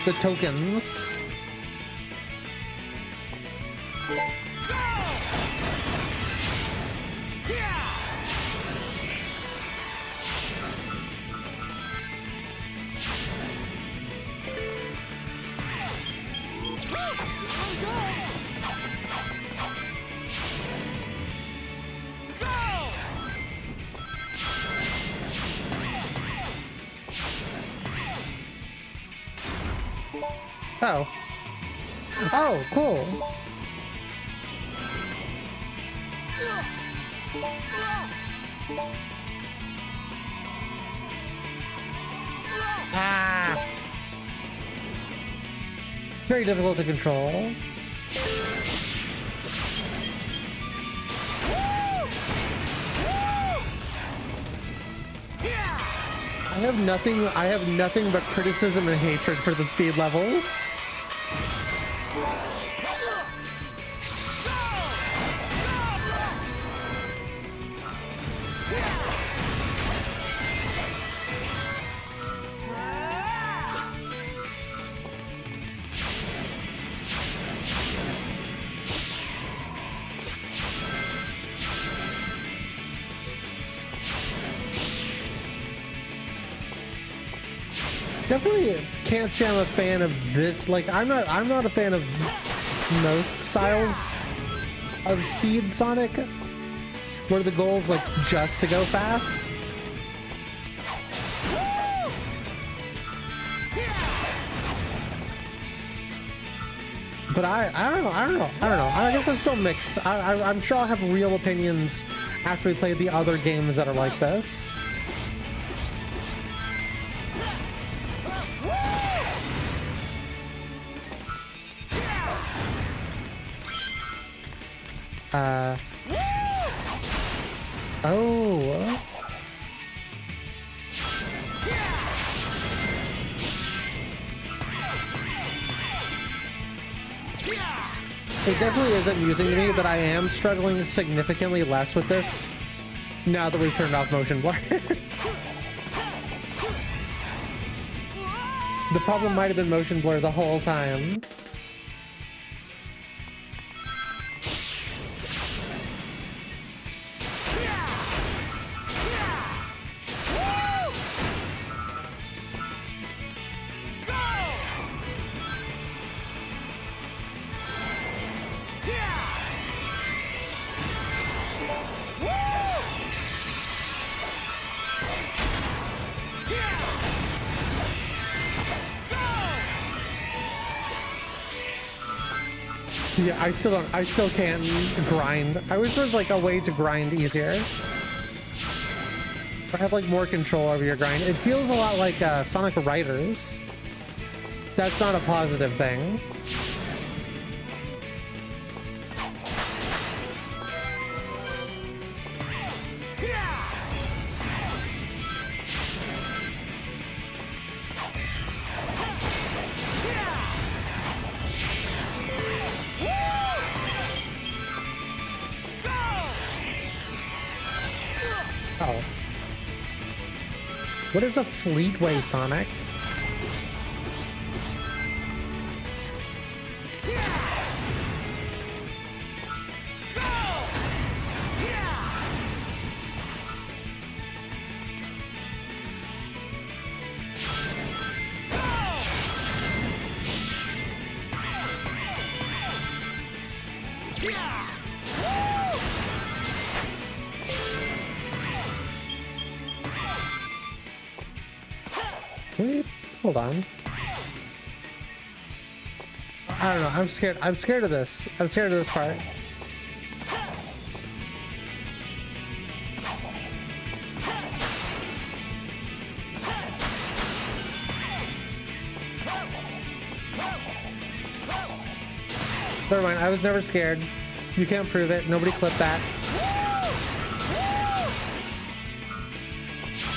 the tokens. Oh. Oh, cool. Ah. Very difficult to control. I have nothing but criticism and hatred for the speed levels. Definitely can't say I'm a fan of this. Like, I'm not a fan of most styles. of Speed Sonic, where the goal is like just to go fast. But I don't know. I guess I'm still mixed. I'm sure I'll have real opinions after we play the other games that are like this. Oh. It definitely is amusing to me that I am struggling significantly less with this now that we've turned off motion blur. The problem might have been motion blur the whole time. Yeah, I still can't grind. I wish there was like a way to grind easier. Or have like more control over your grind. It feels a lot like Sonic Riders. That's not a positive thing. Oh. What is a Fleetway Sonic? Wait, hold on. I don't know. I'm scared. I'm scared of this. I'm scared of this part. Never mind. I was never scared. You can't prove it. Nobody clipped that.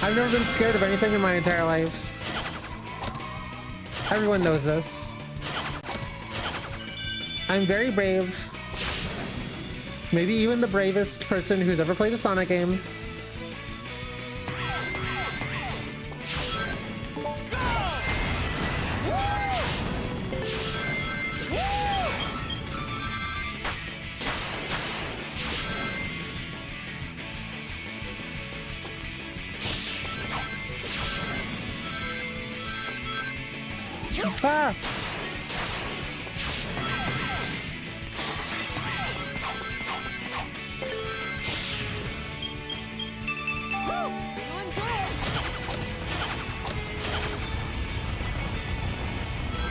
I've never been scared of anything in my entire life. Everyone knows this. I'm very brave. Maybe even the bravest person who's ever played a Sonic game. Ah!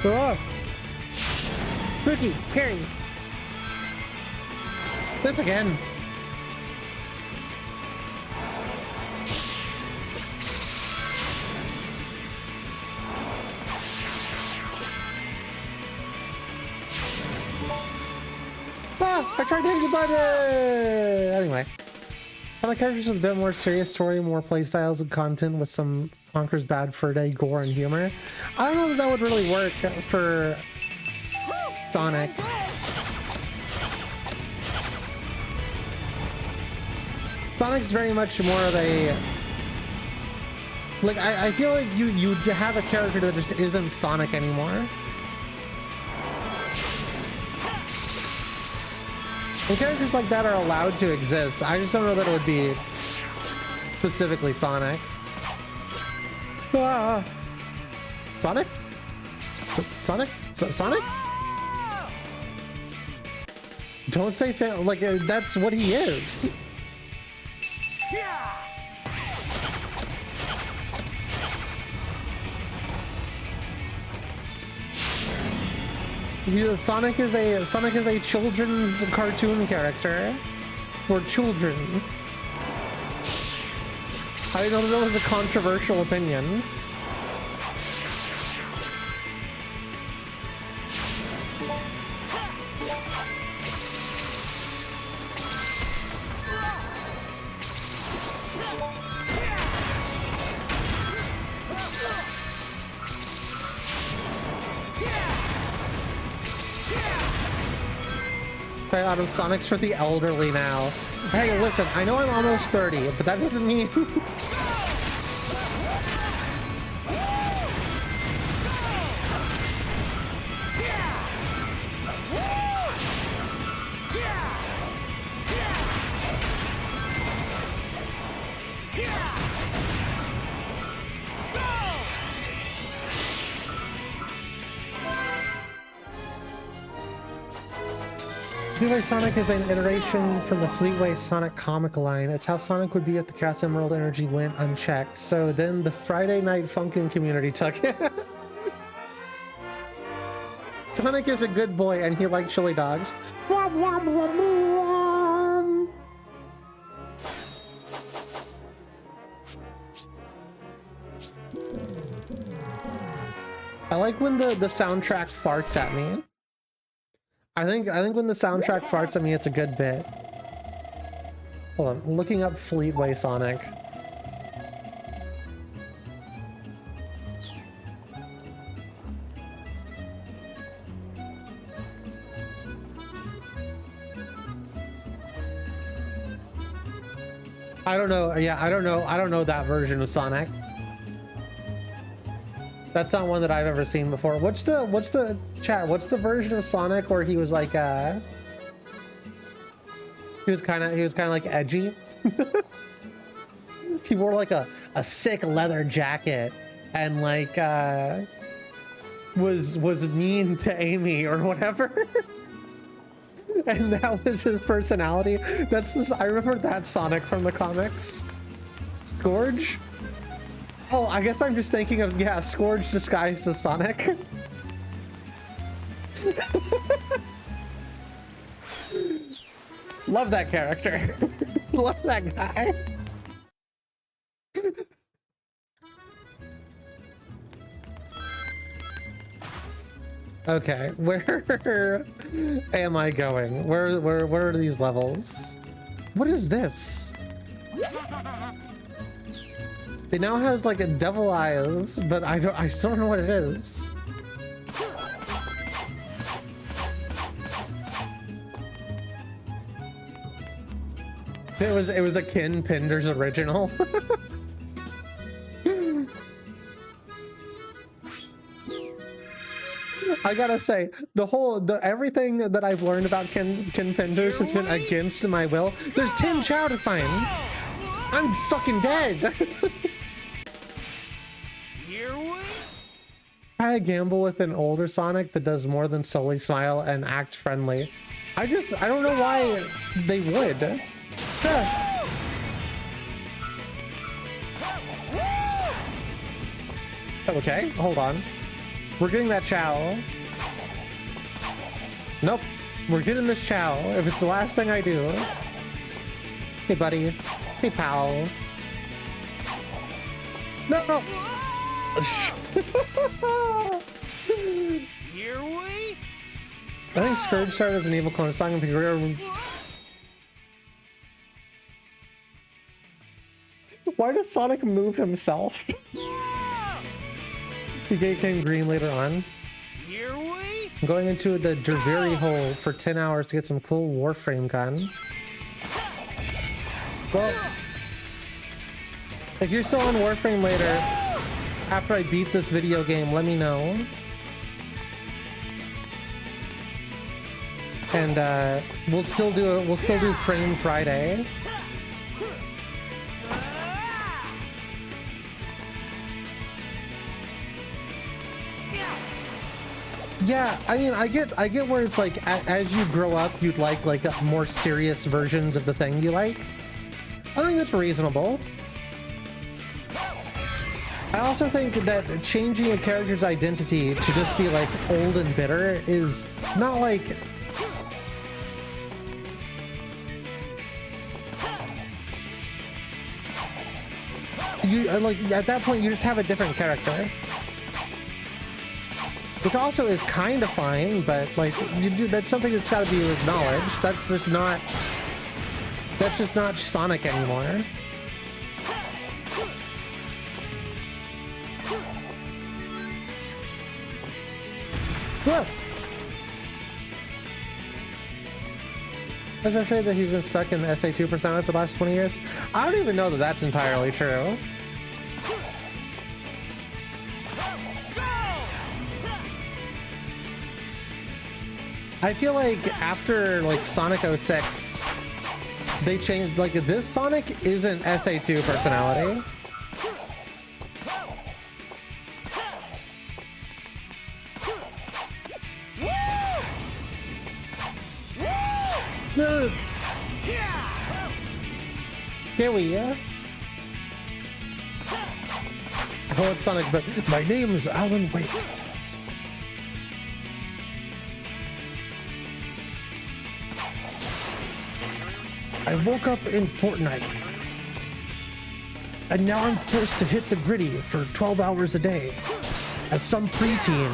Oh! Spooky! Scary! This again! I tried to hit the button! Anyway. I like characters with a bit more serious story, more playstyles and content with some Conker's Bad Fur Day gore and humor. I don't know if that would really work for Sonic. Sonic's very much more of a... Like, I feel like you have a character that just isn't Sonic anymore. And characters like that are allowed to exist. I just don't know that it would be specifically Sonic. Ah. Sonic? Sonic? Sonic? Don't say like that's what he is. Sonic is a children's cartoon character for children. I know that was a controversial opinion. Stay out of Sonics for the elderly now. Hey, listen, I know I'm almost 30, but that doesn't mean... Fleetway Sonic is an iteration from the Fleetway Sonic comic line. It's how Sonic would be if the Cat's Emerald energy went unchecked. So then the Friday Night Funkin' community took it. Sonic is a good boy and he liked chili dogs. I like when the soundtrack farts at me. I think when the soundtrack farts at me, it's a good bit. Hold on, looking up Fleetway Sonic. I don't know. Yeah, I don't know that version of Sonic. That's not one that I've ever seen before. What's the chat? What's the version of Sonic where he was like he was kind of like edgy? He wore like a sick leather jacket and like was mean to Amy or whatever. And that was his personality. That's this. I remember that Sonic from the comics. Scourge? Oh, I guess I'm just thinking of, yeah, Scourge disguised as Sonic. Love that character. Love that guy. Okay, where am I going? Where are these levels? What is this? It now has like a devil eyes, but I still don't know what it is. It was a Ken Penders original. I gotta say, everything that I've learned about Ken Penders has been against my will. There's Tin Chow to find. I'm fucking dead. Try a gamble with an older Sonic that does more than solely smile and act friendly. I don't know why they would. Huh. Okay, hold on. We're getting that Chow. Nope. We're getting this Chow. If it's the last thing I do. Hey, buddy. Hey, pal. No! Here we... I think Scourge started as an evil clone of Sonic and Figure. Why does Sonic move himself? He became green later on. Here we... I'm going into the Derviri hole for 10 hours to get some cool Warframe gun. Well, if you're still on Warframe later, after I beat this video game, let me know. And we'll still do Frame Friday. Yeah, I mean, I get where it's like as you grow up, you'd like more serious versions of the thing you like. I think that's reasonable. I also think that changing a character's identity to just be like old and bitter is not like... You like at that point you just have a different character. Which also is kind of fine, but like that's something that's got to be acknowledged. That's just not Sonic anymore. Whoa. As I say that he's been stuck in the SA2 persona for the last 20 years. I don't even know that that's entirely true. I feel like after like Sonic 06, they changed, like this Sonic isn't SA2 personality. Scary, yeah? Oh, it's Sonic, but my name is Alan Wake. I woke up in Fortnite, and now I'm forced to hit the gritty for 12 hours a day, as some preteen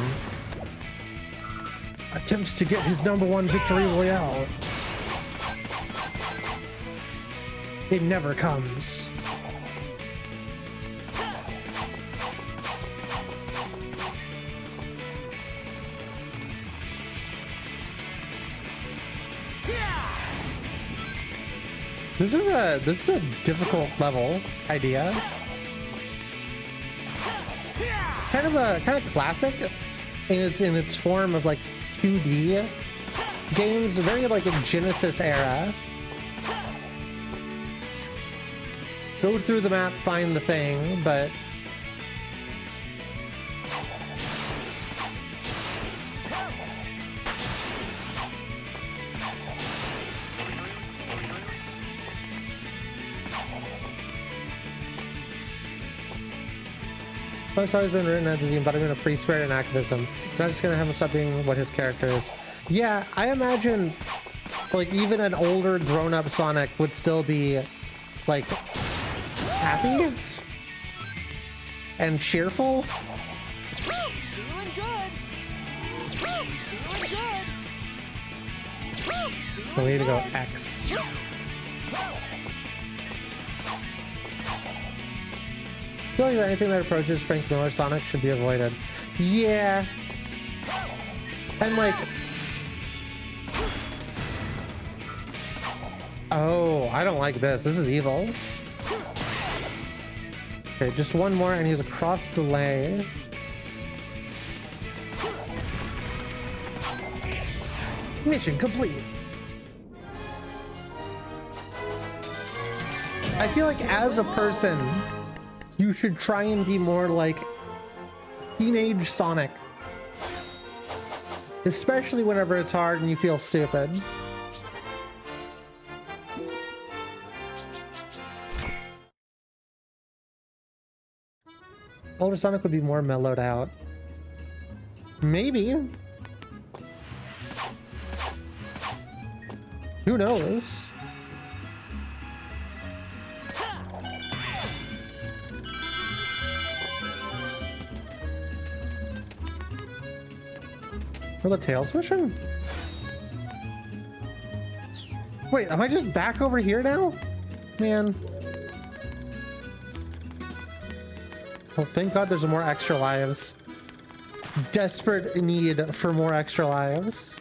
attempts to get his #1 victory royale. It never comes. This is a difficult level idea. Kind of classic in its form of like 2D games, very like a Genesis era. Go through the map, find the thing, but Sonic's always been written as the embodiment of free spirit and activism. We're not just gonna have him stop being what his character is. Yeah, I imagine like even an older grown-up Sonic would still be like happy and cheerful. Feeling good. Feeling good. Way to go, X. I feel like anything that approaches Frank Miller Sonic should be avoided. Yeah. And like... Oh, I don't like this. This is evil. Okay, just one more and he's across the lane. Mission complete. I feel like as a person, you should try and be more like teenage Sonic. Especially whenever it's hard and you feel stupid. Older Sonic would be more mellowed out. Maybe. Who knows? For the Tails mission? Wait, am I just back over here now? Man. Oh, thank God there's more extra lives. Desperate need for more extra lives.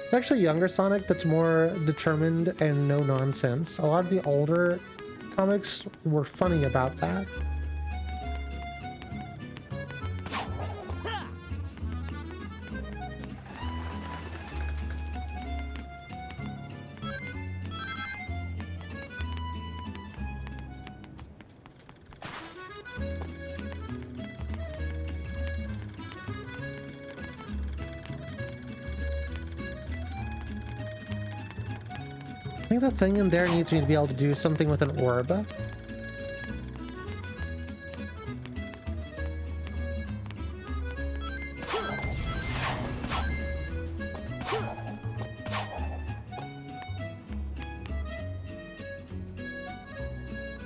It's actually younger Sonic that's more determined and no nonsense. A lot of the older comics were funny about that. think the thing in there needs me to be able to do something with an orb. Does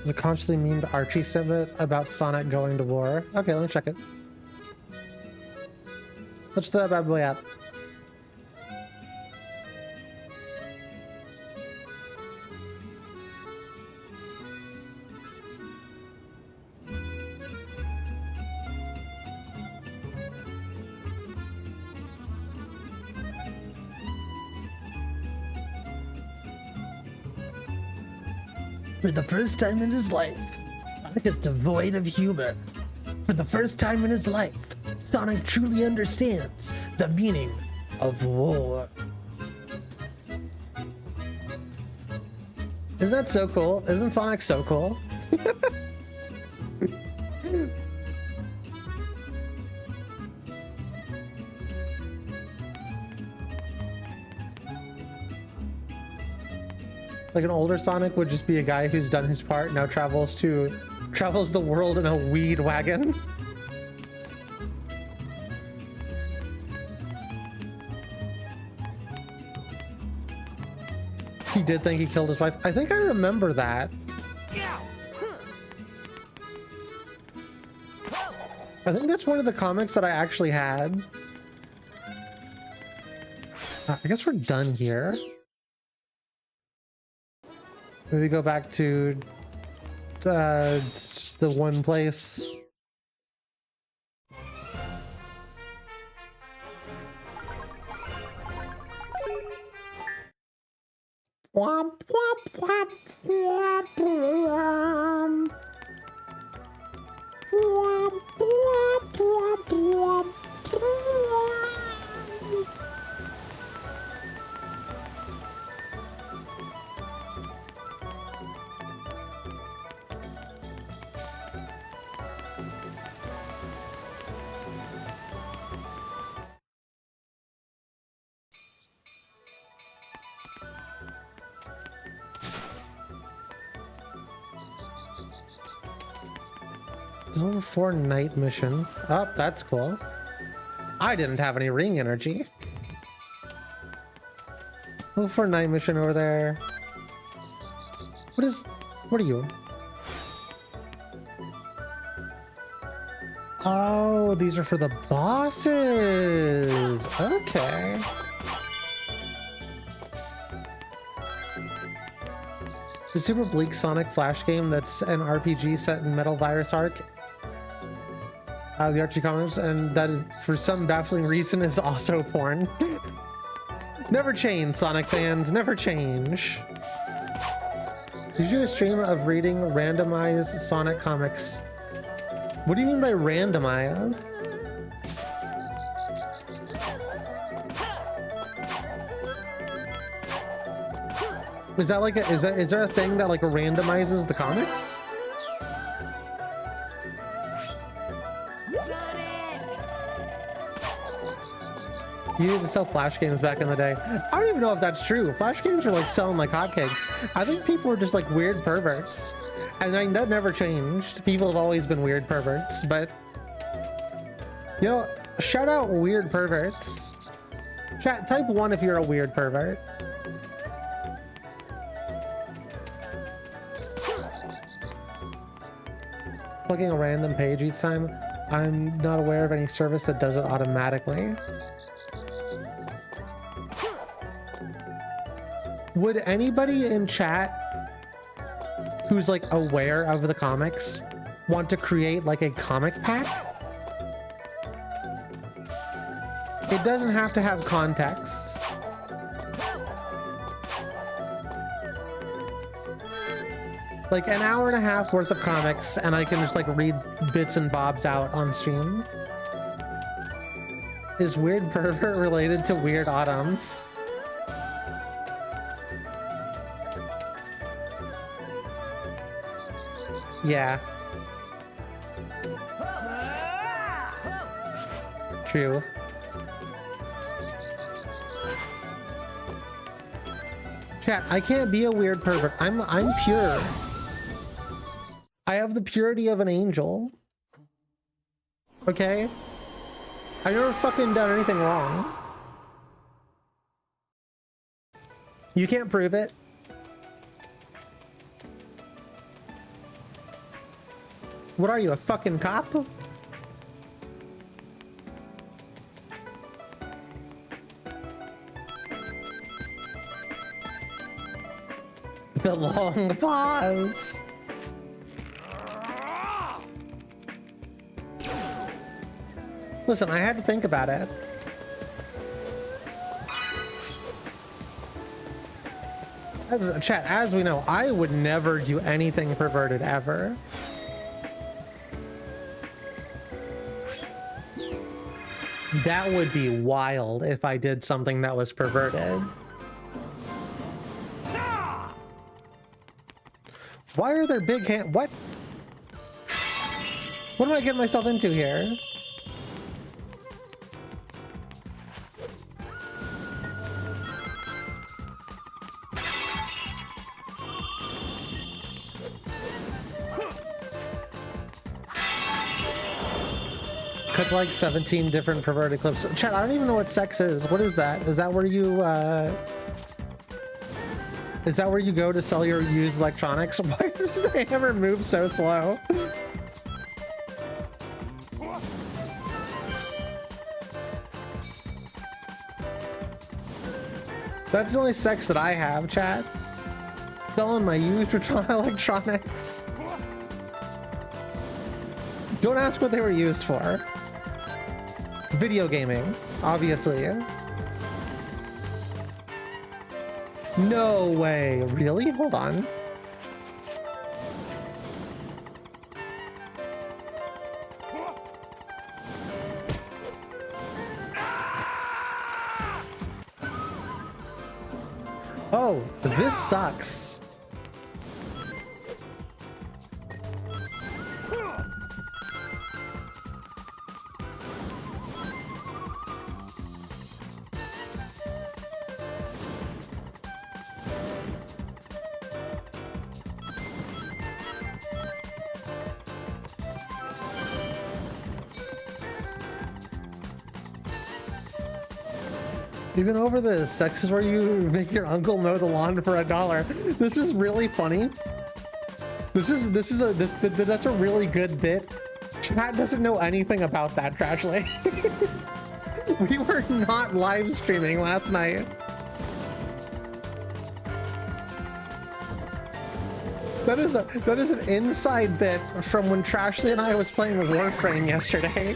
it consciously mean to Archie Summit about Sonic going to war? Okay, let me check it. Let's do that bad boy out. For the first time in his life, Sonic is devoid of humor. For the first time in his life, Sonic truly understands the meaning of war. Isn't that so cool? Isn't Sonic so cool? Like an older Sonic would just be a guy who's done his part, now travels the world in a weed wagon. He did think he killed his wife. I think I remember that. I think that's one of the comics that I actually had. I guess we're done here. Maybe go back to the one place. Womp, womp, womp, womp, womp. Womp, womp, womp, womp, womp. Level 4 night mission. Oh, that's cool. I didn't have any ring energy. Level 4 night mission over there. What are you? Oh, these are for the bosses. Okay. The super bleak Sonic Flash game that's an RPG set in Metal Virus Arc. The Archie comics, and that is, for some baffling reason, is also porn. Never change, Sonic fans, never change. Did you do a stream of reading randomized Sonic comics? What do you mean by randomized? Is that like is there a thing that like randomizes the comics? You used to sell Flash games back in the day. I don't even know if that's true. Flash games were like selling like hotcakes. I think people were just like weird perverts. And I mean, that never changed. People have always been weird perverts, but you know, shout out weird perverts. Chat, type 1 if you're a weird pervert. Clicking a random page each time. I'm not aware of any service that does it automatically. Would anybody in chat who's like aware of the comics want to create like a comic pack? It doesn't have to have context. Like an hour and a half worth of comics and I can just like read bits and bobs out on stream. Is Weird Pervert related to Weird Autumn? Yeah. True. Chat, I can't be a weird pervert. I'm pure. I have the purity of an angel. Okay? I've never fucking done anything wrong. You can't prove it. What are you, a fucking cop? The long pause. Listen, I had to think about it. Chat, as we know, I would never do anything perverted ever. That would be wild if I did something that was perverted. Why are there big hand? What? What am I getting myself into here? Cut like 17 different perverted clips. Chat, I don't even know what sex is. What is that? Is that where you go to sell your used electronics? Why does the hammer move so slow? That's the only sex that I have, chat. Selling my used electronics. Don't ask what they were used for. Video gaming, obviously. No way. Really? Hold on. Oh, this sucks. Even over the sexes where you make your uncle mow the lawn for $1. This is really funny. That's a really good bit. Chat doesn't know anything about that, Trashly. We were not live streaming last night. That is an inside bit from when Trashly and I was playing Warframe yesterday.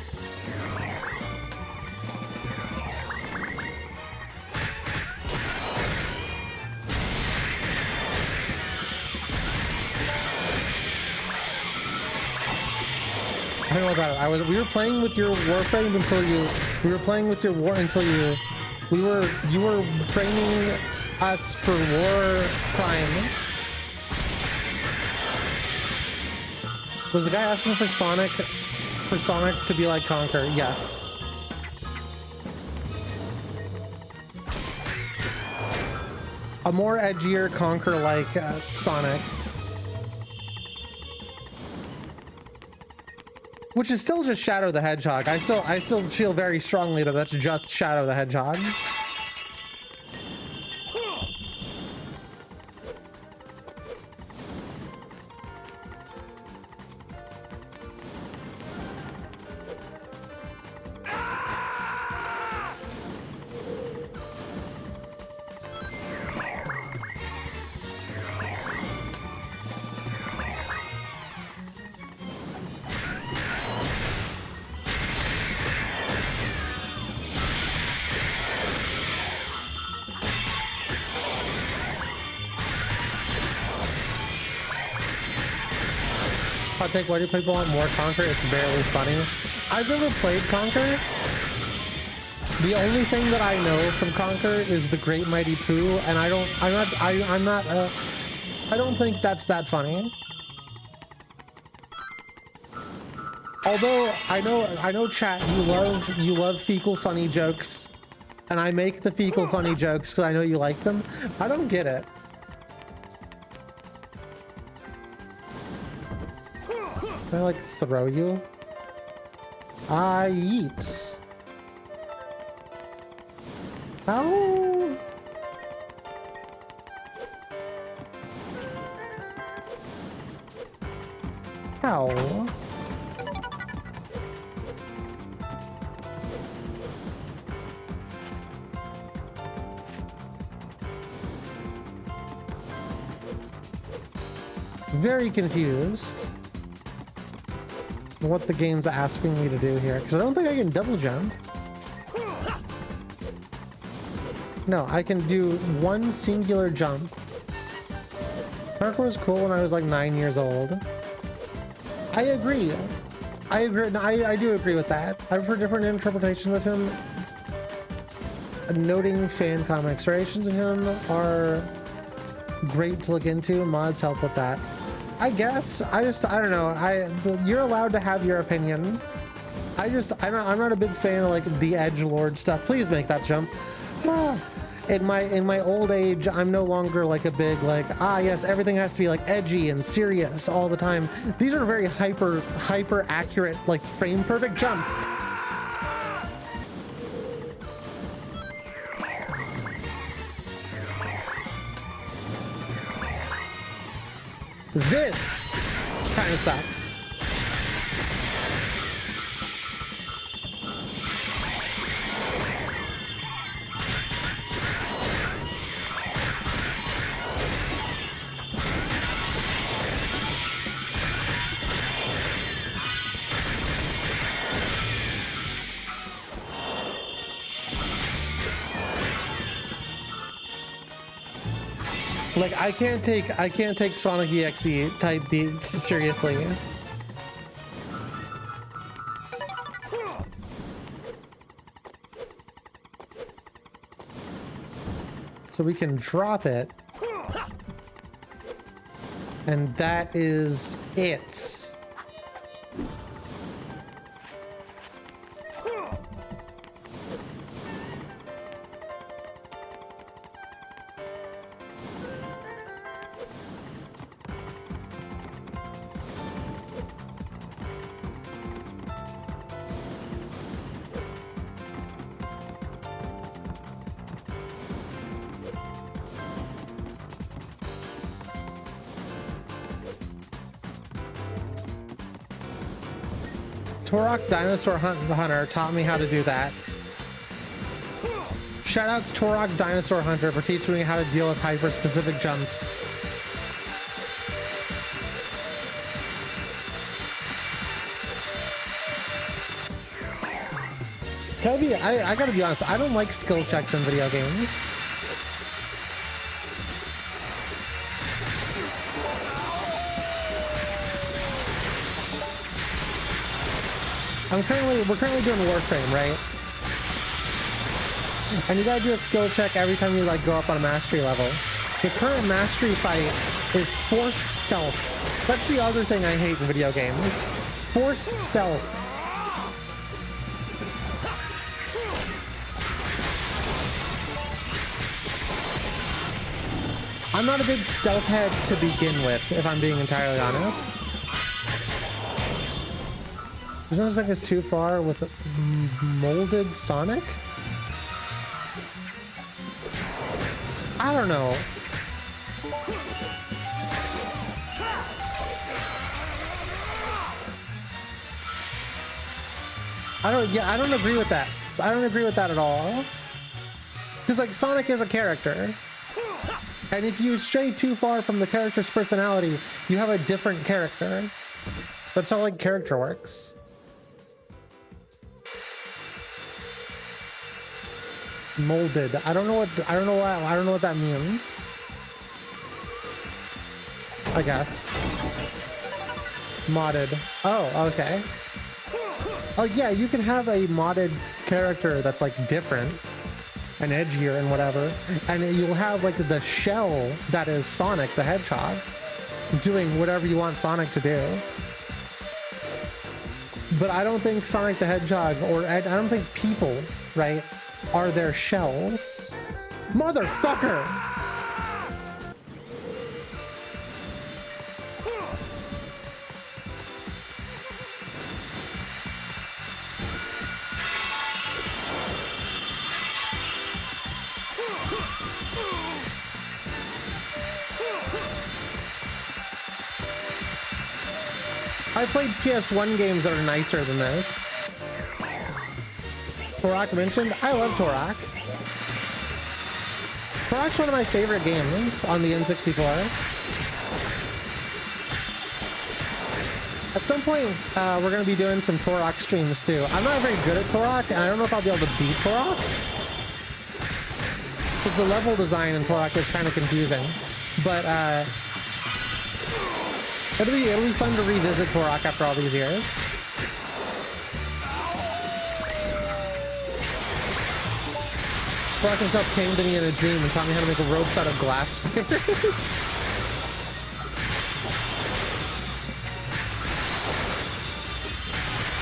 I know about it. We were playing with your Warframe until you. We were playing with your war until you. You were framing us for war crimes. Was the guy asking for Sonic to be like Conker? Yes. A more edgier Conker like Sonic. Which is still just Shadow the Hedgehog. I still feel very strongly that that's just Shadow the Hedgehog. Hot take, why do people want more Conker? It's barely funny. I've never played Conker. The only thing that I know from Conker is the Great Mighty Pooh, and I don't think that's that funny. Although I know chat, you love fecal funny jokes, and I make the fecal funny jokes because I know you like them. I don't get it. Can I like throw you? I eat. How? How? Very confused what the game's asking me to do here, because I don't think I can double jump. No, I can do one singular jump. Parkour was cool when I was like 9 years old. I agree. I agree. No, I do agree with that. I've heard different interpretations of him. Noting fan comics. Variations of him are great to look into. Mods help with that. I guess. I don't know. You're allowed to have your opinion. I'm not a big fan of like the edgelord stuff. Please make that jump. In my old age, I'm no longer like a big like, yes, everything has to be like edgy and serious all the time. These are very hyper accurate, like frame perfect jumps. This kind of sucks. Like I can't take Sonic EXE type beats seriously. So we can drop it. And that is it. Turok Dinosaur Hunter taught me how to do that. Shoutouts Turok Dinosaur Hunter for teaching me how to deal with hyper-specific jumps. I gotta be honest, I don't like skill checks in video games. We're currently doing Warframe, right? And you gotta do a skill check every time you like go up on a mastery level. The current mastery fight is forced stealth. That's the other thing I hate in video games. Forced stealth. I'm not a big stealth head to begin with, if I'm being entirely honest. Does that think it's too far with molded Sonic? I don't know. I don't agree with that. I don't agree with that at all. Because like Sonic is a character. And if you stray too far from the character's personality, you have a different character. That's how like character works. Molded. I don't know what that means. I guess. Modded. Oh, okay. Oh yeah, you can have a modded character that's like different and edgier and whatever, and you'll have like the shell that is Sonic the Hedgehog doing whatever you want Sonic to do. But I don't think Sonic the Hedgehog, or I don't think people, right, are their shells. Motherfucker! I played PS1 games that are nicer than this. Turok mentioned. I love Turok. Turok's one of my favorite games on the N64. At some point, we're going to be doing some Turok streams too. I'm not very good at Turok, and I don't know if I'll be able to beat Turok. Because the level design in Turok is kind of confusing. But it'll be fun to revisit Turok after all these years. Turok himself came to me in a dream and taught me how to make ropes out of glass spheres.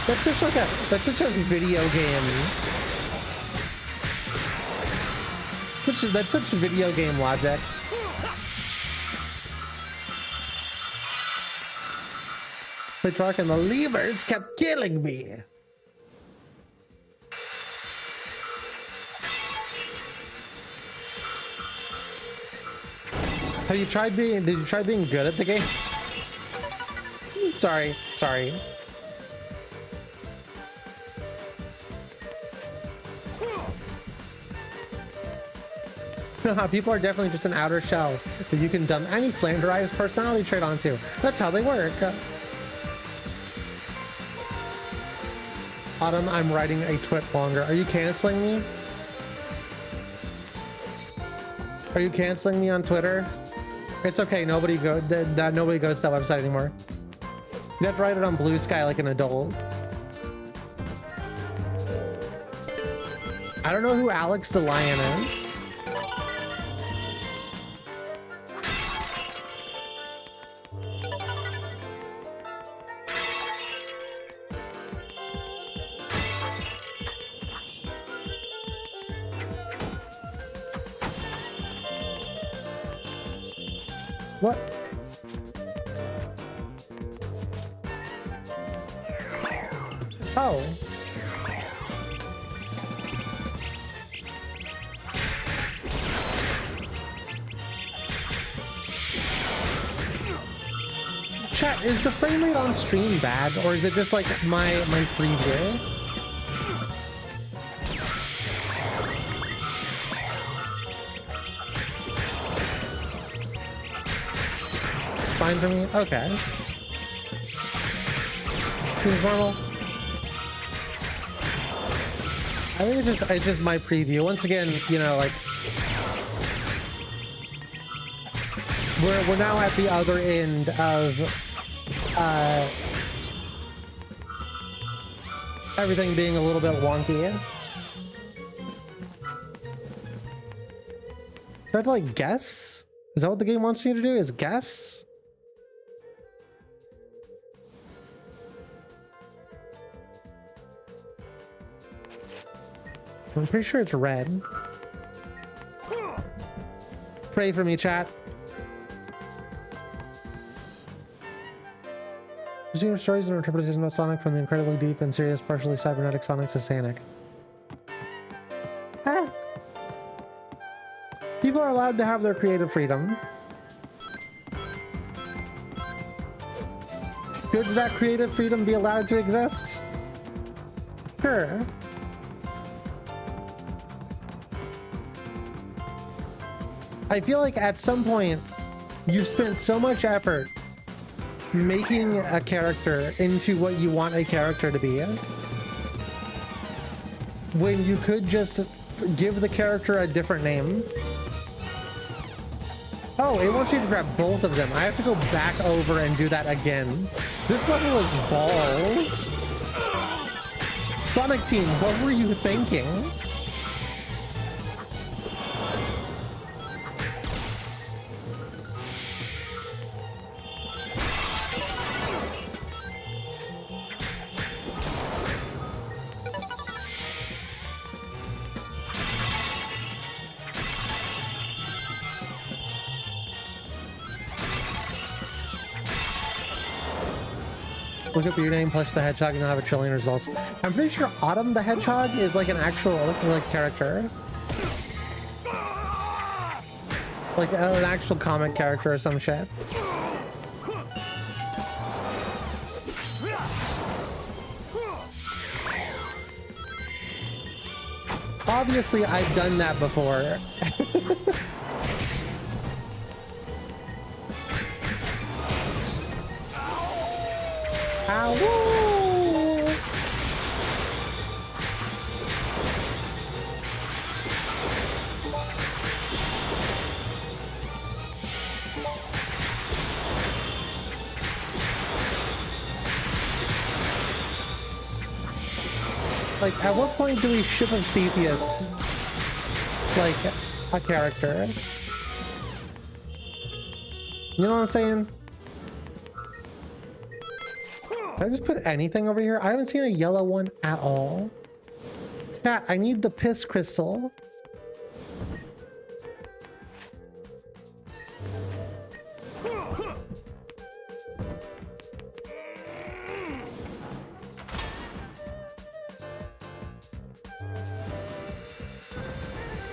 That's such a video game. That's such video game logic. We're talking the levers kept killing me. Did you try being good at the game? Sorry. People are definitely just an outer shell that you can dump any flanderized personality trait onto. That's how they work. Autumn, I'm writing a twit longer. Are you canceling me? Are you canceling me on Twitter? It's okay. Nobody goes to that website anymore. You have to write it on Blue Sky like an adult. I don't know who Alex the Lion is. What? Oh. Chat, is the frame rate on stream bad, or is it just like my preview? Fine for me? Okay. Seems normal. I think it's just my preview. Once again, you know, like we're now at the other end of everything being a little bit wonky. Do I have to like guess? Is that what the game wants me to do? Is guess? I'm pretty sure it's red. Pray for me, chat. Your stories and interpretations about Sonic, from the incredibly deep and serious, partially cybernetic Sonic to Sanic. Ah. People are allowed to have their creative freedom. Should that creative freedom be allowed to exist? Sure. I feel like at some point you've spent so much effort making a character into what you want a character to be when you could just give the character a different name. Oh, it wants you to grab both of them. I have to go back over and do that again. This level is balls. Sonic Team, what were you thinking? Look up your name, Plush the Hedgehog, and you'll have a trillion results. I'm pretty sure Autumn the Hedgehog is like an actual like character. Like an actual comic character or some shit. obviously I've done that before. Ow! Like, at what point do we ship a Theseus like a character? You know what I'm saying? Did I just put anything over here? I haven't seen a yellow one at all. Chat, I need the piss crystal.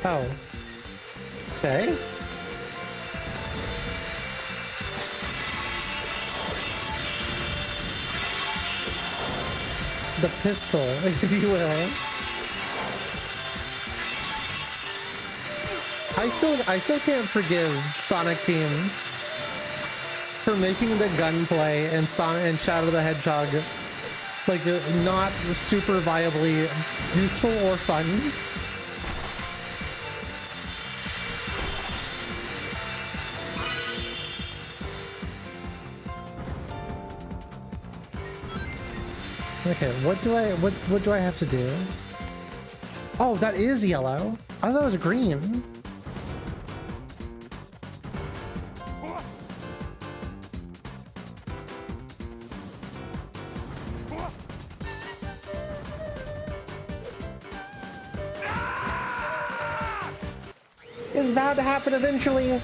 Oh. Okay. The pistol, if you will. I still can't forgive Sonic Team for making the gunplay and Sonic and Shadow the Hedgehog like not super viably useful or fun. Okay, what do I have to do? Oh, that is yellow. I thought it was green. It's bound to happen eventually.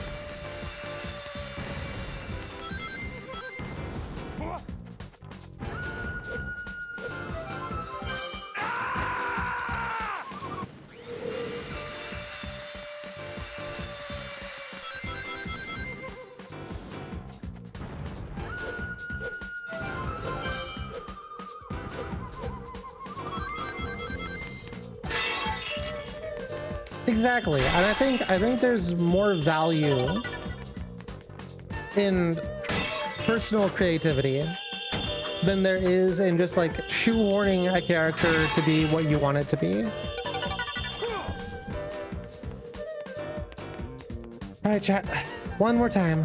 Exactly, and I think there's more value in personal creativity than there is in just like shoehorning a character to be what you want it to be. All right, chat, one more time.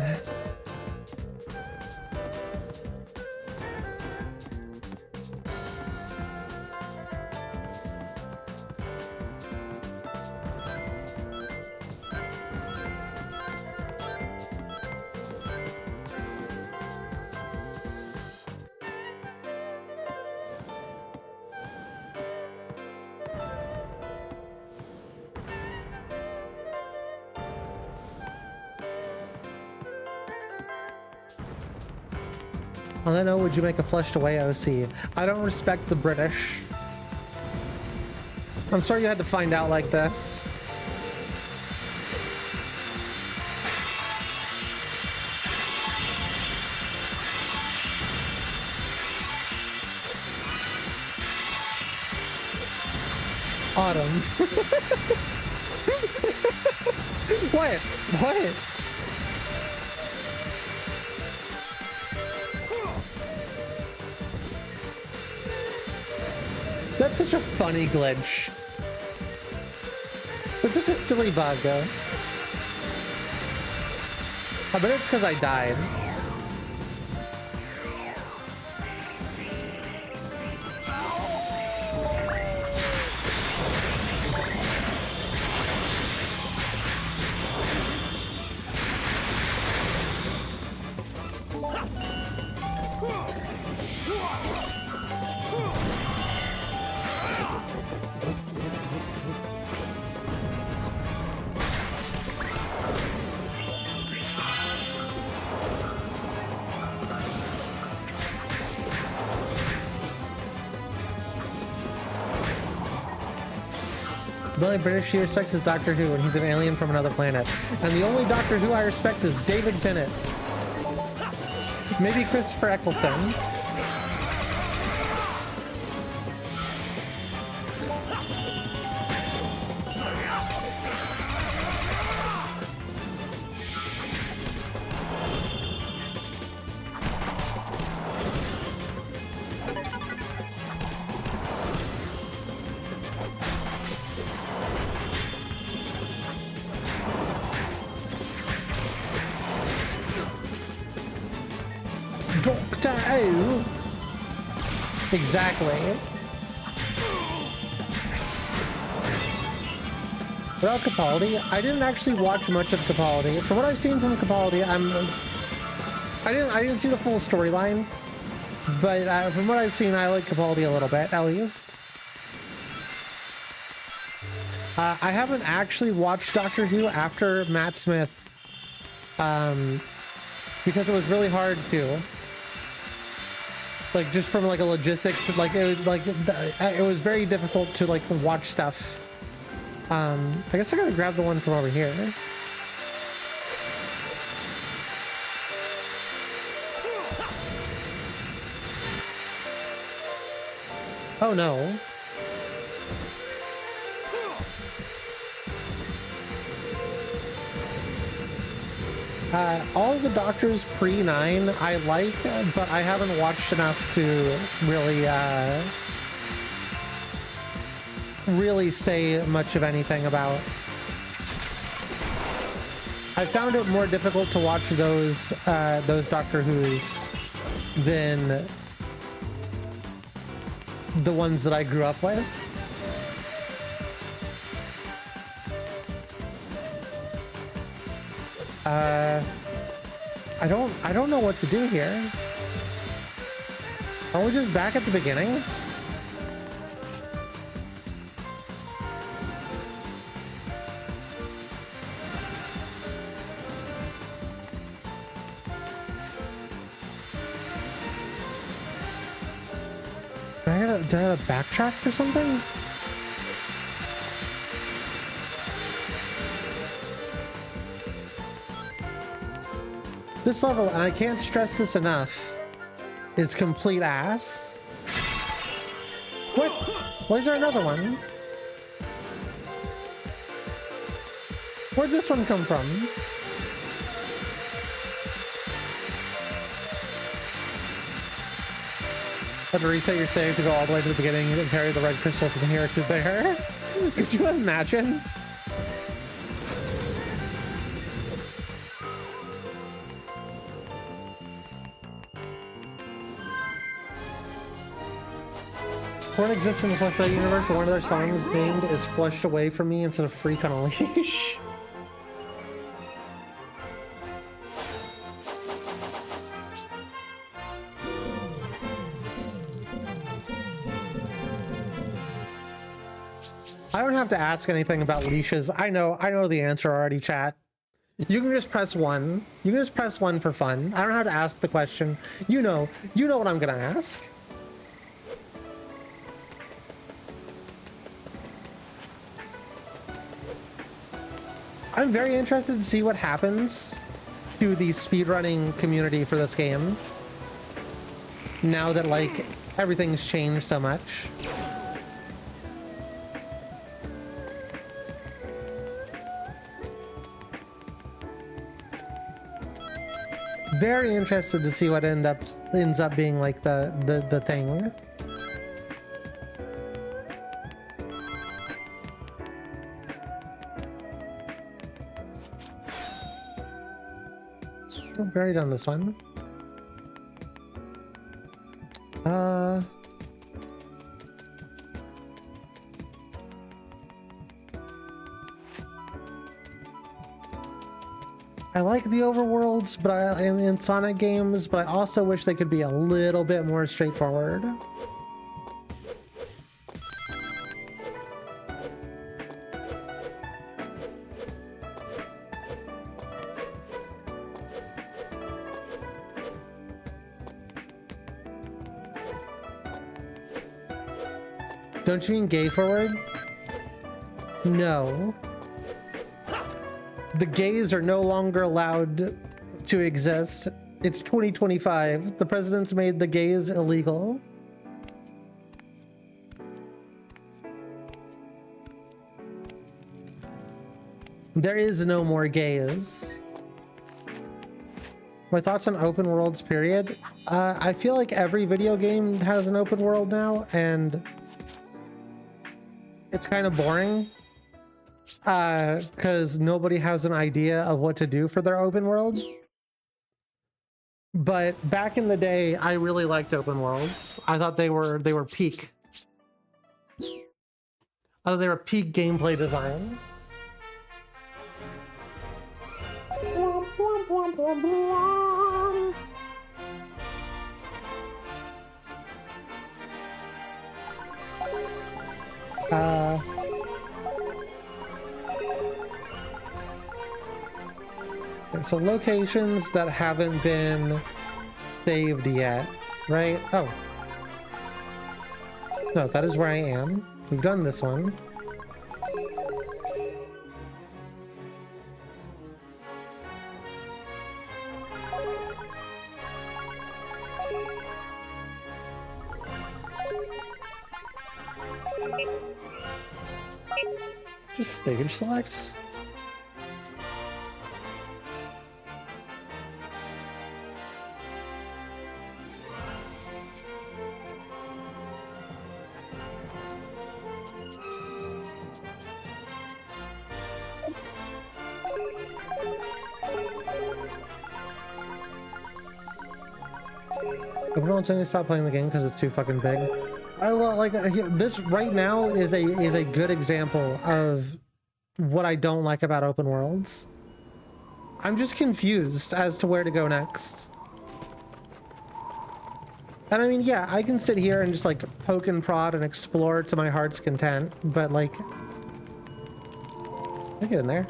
On that note, would you make a flushed away OC? I don't respect the British. I'm sorry you had to find out like this. Autumn. What? What? That's such a funny glitch. It's such a silly bug. I bet it's because I died. The only British she respects is Doctor Who, and he's an alien from another planet. And the only Doctor Who I respect is David Tennant. Maybe Christopher Eccleston. Doctor Who. Exactly. About Capaldi, I didn't actually watch much of Capaldi. From what I've seen from Capaldi, I didn't see the full storyline, but from what I've seen, I like Capaldi a little bit, at least. I haven't actually watched Doctor Who after Matt Smith, because it was really hard to, like, just from like a logistics, like it was very difficult to like watch stuff. I guess I gotta grab the one from over here. Oh no. All the Doctors pre-9 I like, but I haven't watched enough to really say much of anything about. I found it more difficult to watch those Doctor Who's than the ones that I grew up with. I don't know what to do here. Are we just back at the beginning? Do I have to backtrack for something? This level, and I can't stress this enough, is complete ass. What? Why is there another one? Where'd this one come from? Had to reset your save to go all the way to the beginning and carry the red crystal from here to there. Could you imagine? Porn exists in the Flush Away universe, but one of their songs named is Flushed Away From Me instead of Freak on a Leash. I don't have to ask anything about leashes. I know the answer already, chat. You can just press 1. You can just press 1 for fun. I don't have to ask the question. You know what I'm gonna ask. I'm very interested to see what happens to the speedrunning community for this game. Now that, like, everything's changed so much. Very interested to see what ends up being like the thing. I'm buried on this one. I like the overworlds, but in Sonic games, but I also wish they could be a little bit more straightforward. Don't you mean gay forward? No. The gays are no longer allowed to exist. It's 2025. The president's made the gays illegal. There is no more gays. My thoughts on open worlds, period. I feel like every video game has an open world now, and it's kind of boring. Because nobody has an idea of what to do for their open world. But back in the day, I really liked open worlds. I thought they were peak. I thought they were peak gameplay design. So locations that haven't been saved yet, right? Oh. No, that is where I am. We've done this one. Just stage selects. Everyone's saying to stop playing the game because it's too fucking big. Well, like this right now is a good example of what I don't like about open worlds. I'm just confused as to where to go next. And I mean, yeah, I can sit here and just like poke and prod and explore to my heart's content, but like, I get in there.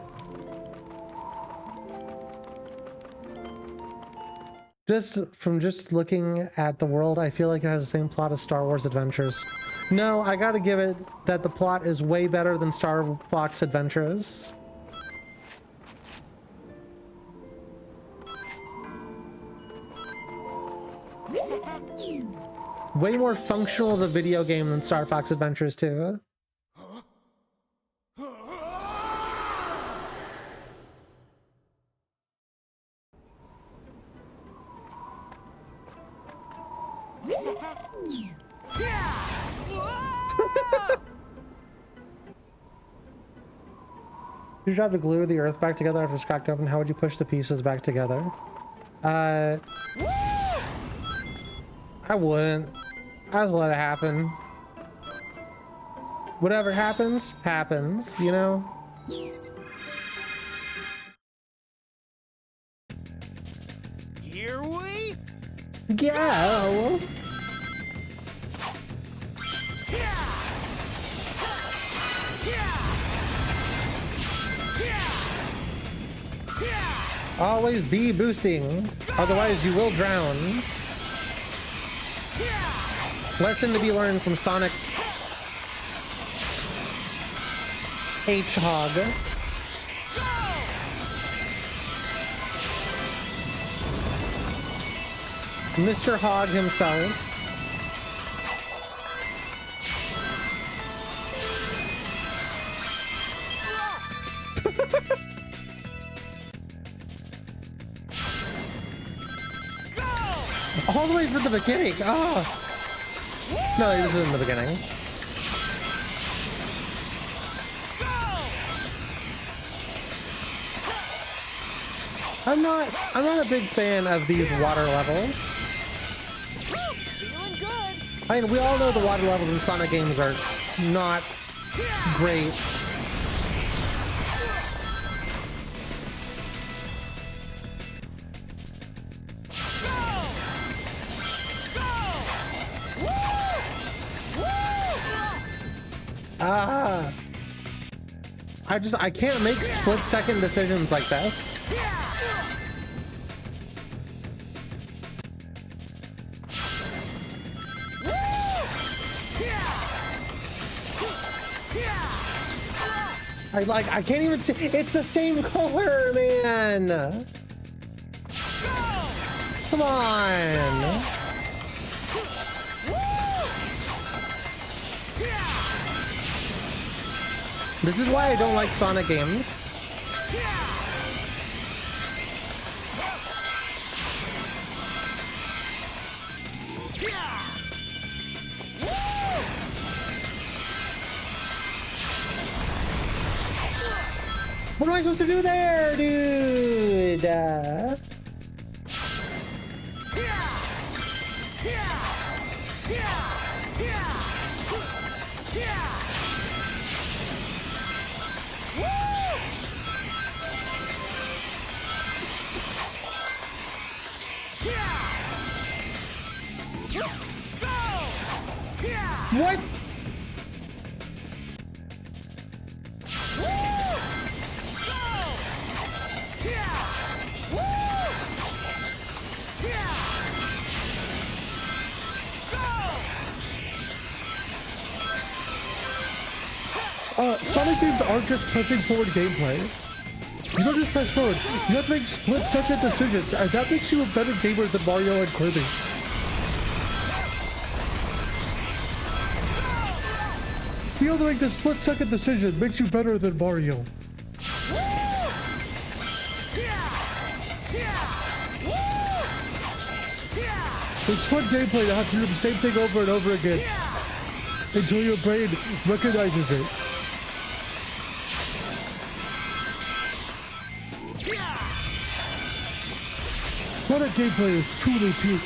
From just looking at the world, I feel like it has the same plot as Star Wars Adventures. No, I gotta give it that the plot is way better than Star Fox Adventures. Way more functional of a video game than Star Fox Adventures 2. Your job to glue the earth back together after it's cracked open. How would you push the pieces back together? I wouldn't. I just let it happen. Whatever happens, happens, you know? Here we Go! Always be boosting, otherwise you will drown. Lesson to be learned from Sonic H-Hog. Mr. Hog himself. All the way from the beginning. Oh. No, this isn't the beginning. I'm not a big fan of these water levels. Feeling good. I mean, we all know the water levels in Sonic games are not great. I can't make split-second decisions like this. I can't even see. It's the same color, man. Come on. This is why I don't like Sonic games. What am I supposed to do there, dude? What? Sonic games aren't just pressing forward gameplay. You don't just press forward, you have to make split-second decisions, and that makes you a better gamer than Mario and Kirby. Being able to make the split-second decision makes you better than Mario. It's fun gameplay to have to do the same thing over and over again until your brain recognizes it. Sonic gameplay is truly peak.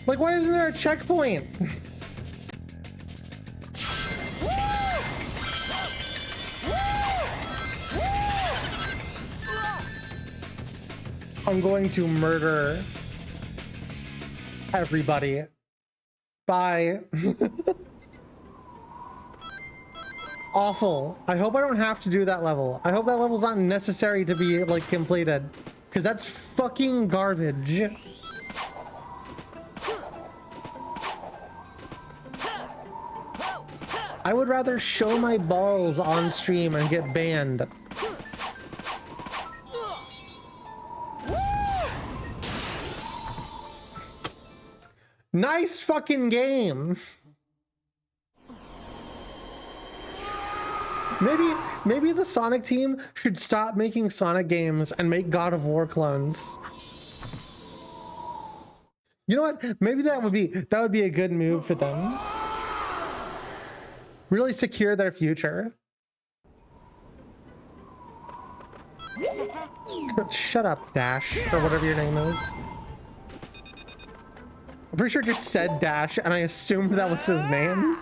Like, why isn't there a checkpoint? I'm going to murder everybody. Bye. Awful. I hope I don't have to do that level. I hope that level's not necessary to be, like, completed. Because that's fucking garbage. I would rather show my balls on stream and get banned. Nice fucking game. Maybe the Sonic team should stop making Sonic games and make God of War clones. You know what? Maybe that would be a good move for them. Really secure their future. Shut up, Dash, or whatever your name is. I'm pretty sure it just said Dash, and I assumed that was his name.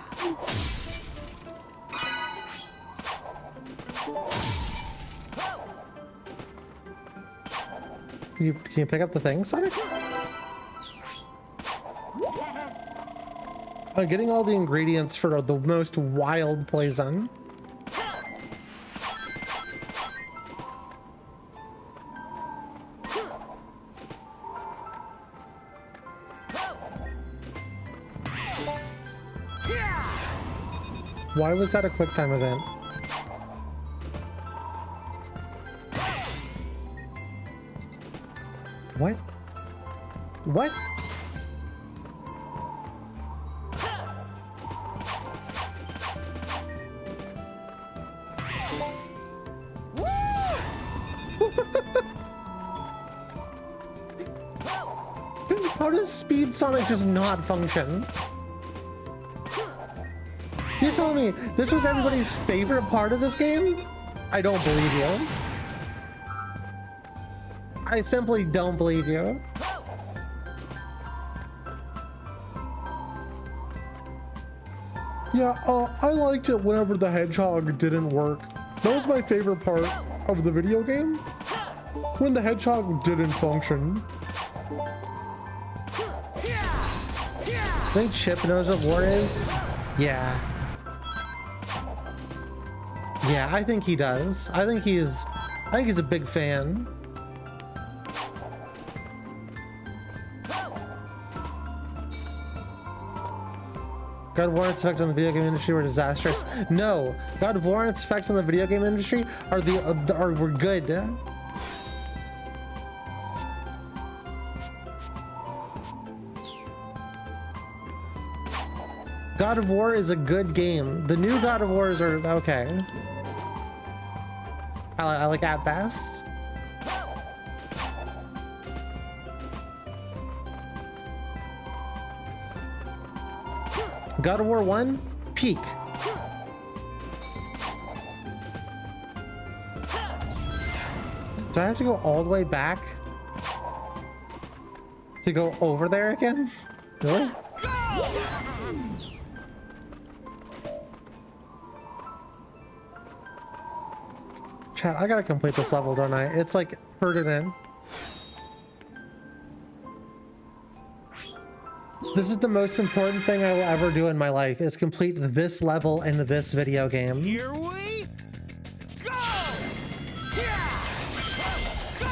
Can you pick up the thing, Sonic? I'm getting all the ingredients for the most wild poison. Why was that a quick time event? What? What? How does Speed Sonic just not function? You're telling me this was everybody's favorite part of this game? I don't believe you. I simply don't believe you. Yeah, I liked it whenever the hedgehog didn't work. That was my favorite part of the video game. When the hedgehog didn't function. I think Chip knows what war is. Yeah. Yeah, I think he does. I think he's a big fan. God of War and its effect on the video game industry were disastrous. No, God of War and its effect on the video game industry were good. God of War is a good game. The new God of Wars are okay. I like at best. God of War 1, peak. Do I have to go all the way back to go over there again? Really? Chat, I gotta complete this level, don't I? It's like pertinent. This is the most important thing I will ever do in my life, is complete this level in this video game. Here we go! Yeah! Go!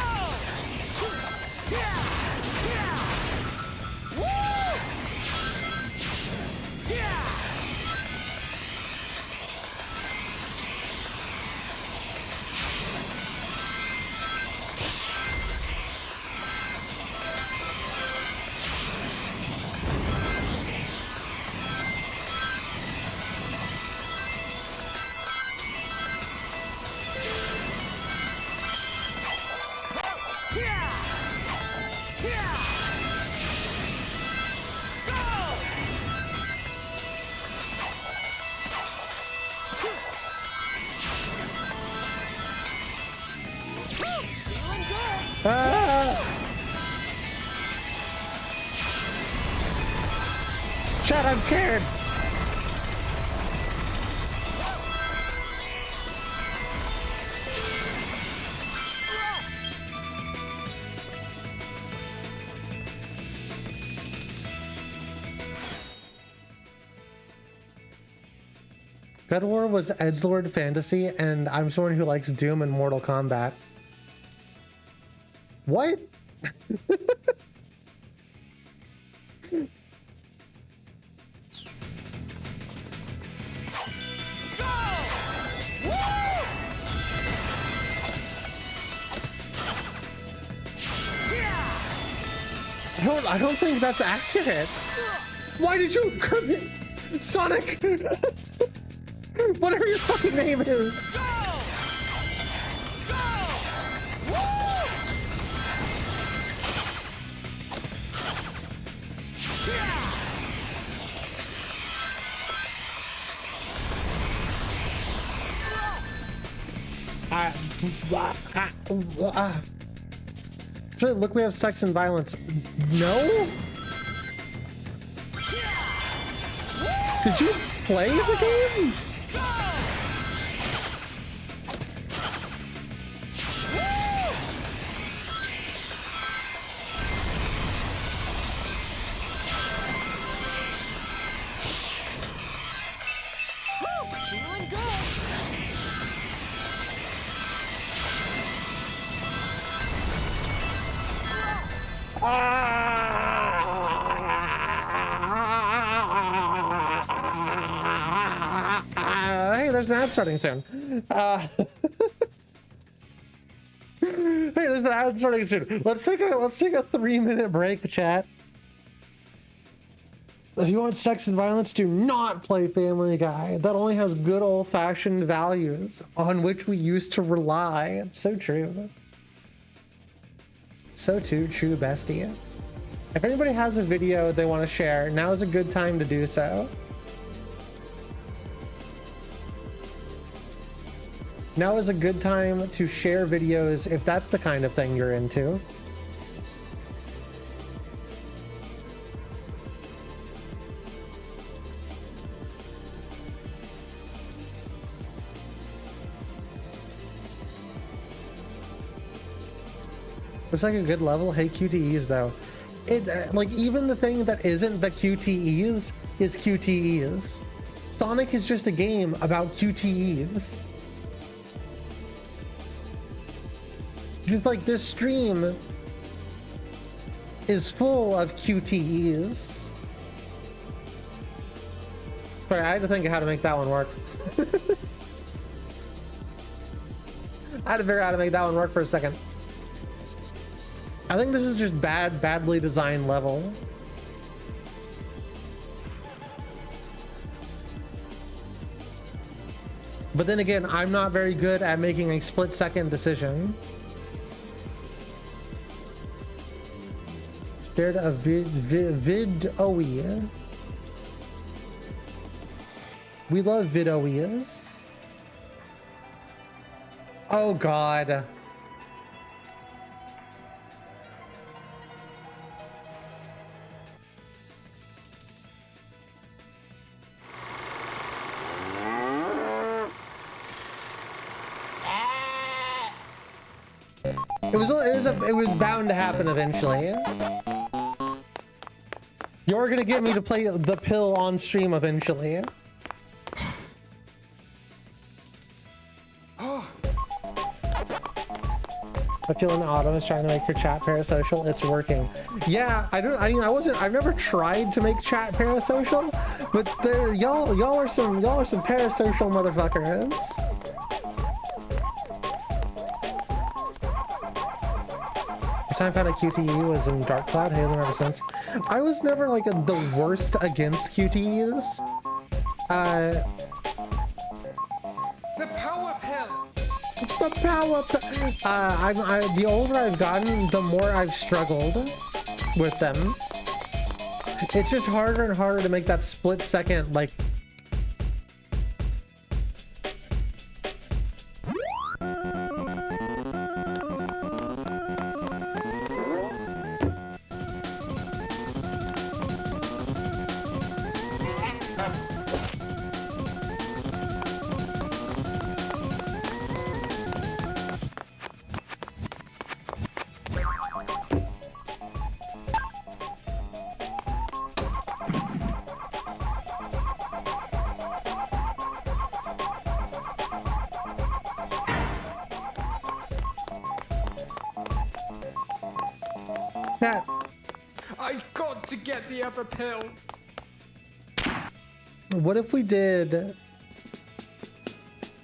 Yeah! Yeah! Woo! Yeah! Chat, I'm scared. God of War was edgelord fantasy, and I'm someone who likes Doom and Mortal Kombat. What? I don't think that's accurate. Why did you Sonic? Whatever your fucking name is. Look, we have sex and violence. No? Did you play the game? Feeling good. Hey, there's an ad starting soon. Hey, there's an ad starting soon. Let's take a 3-minute break, chat. If you want sex and violence, do not play Family Guy. That only has good old-fashioned values on which we used to rely. So true. So true, bestie. If anybody has a video they want to share, now is a good time to do so. Now is a good time to share videos if that's the kind of thing you're into. Looks like a good level. Hey, QTEs though. It like even the thing that isn't the QTEs is QTEs. Sonic is just a game about QTEs. Just like this stream is full of QTEs. Sorry, I had to think of how to make that one work. I had to figure out how to make that one work for a second. I think this is just badly designed level. But then again, I'm not very good at making a split-second decision. Shared a vid OE. We love videos. Oh God. It was bound to happen eventually. You're gonna get me to play the pill on stream eventually. I feel an Autumn is trying to make her chat parasocial. It's working. Yeah, I've never tried to make chat parasocial, but y'all are some parasocial motherfuckers. First time I found a QTE was in Dark Cloud. Hated them ever since. I was never like the worst against QTEs. The power pill. The power. The older I've gotten, the more I've struggled with them. It's just harder and harder to make that split second, like. I've got to get the other pill. What if we did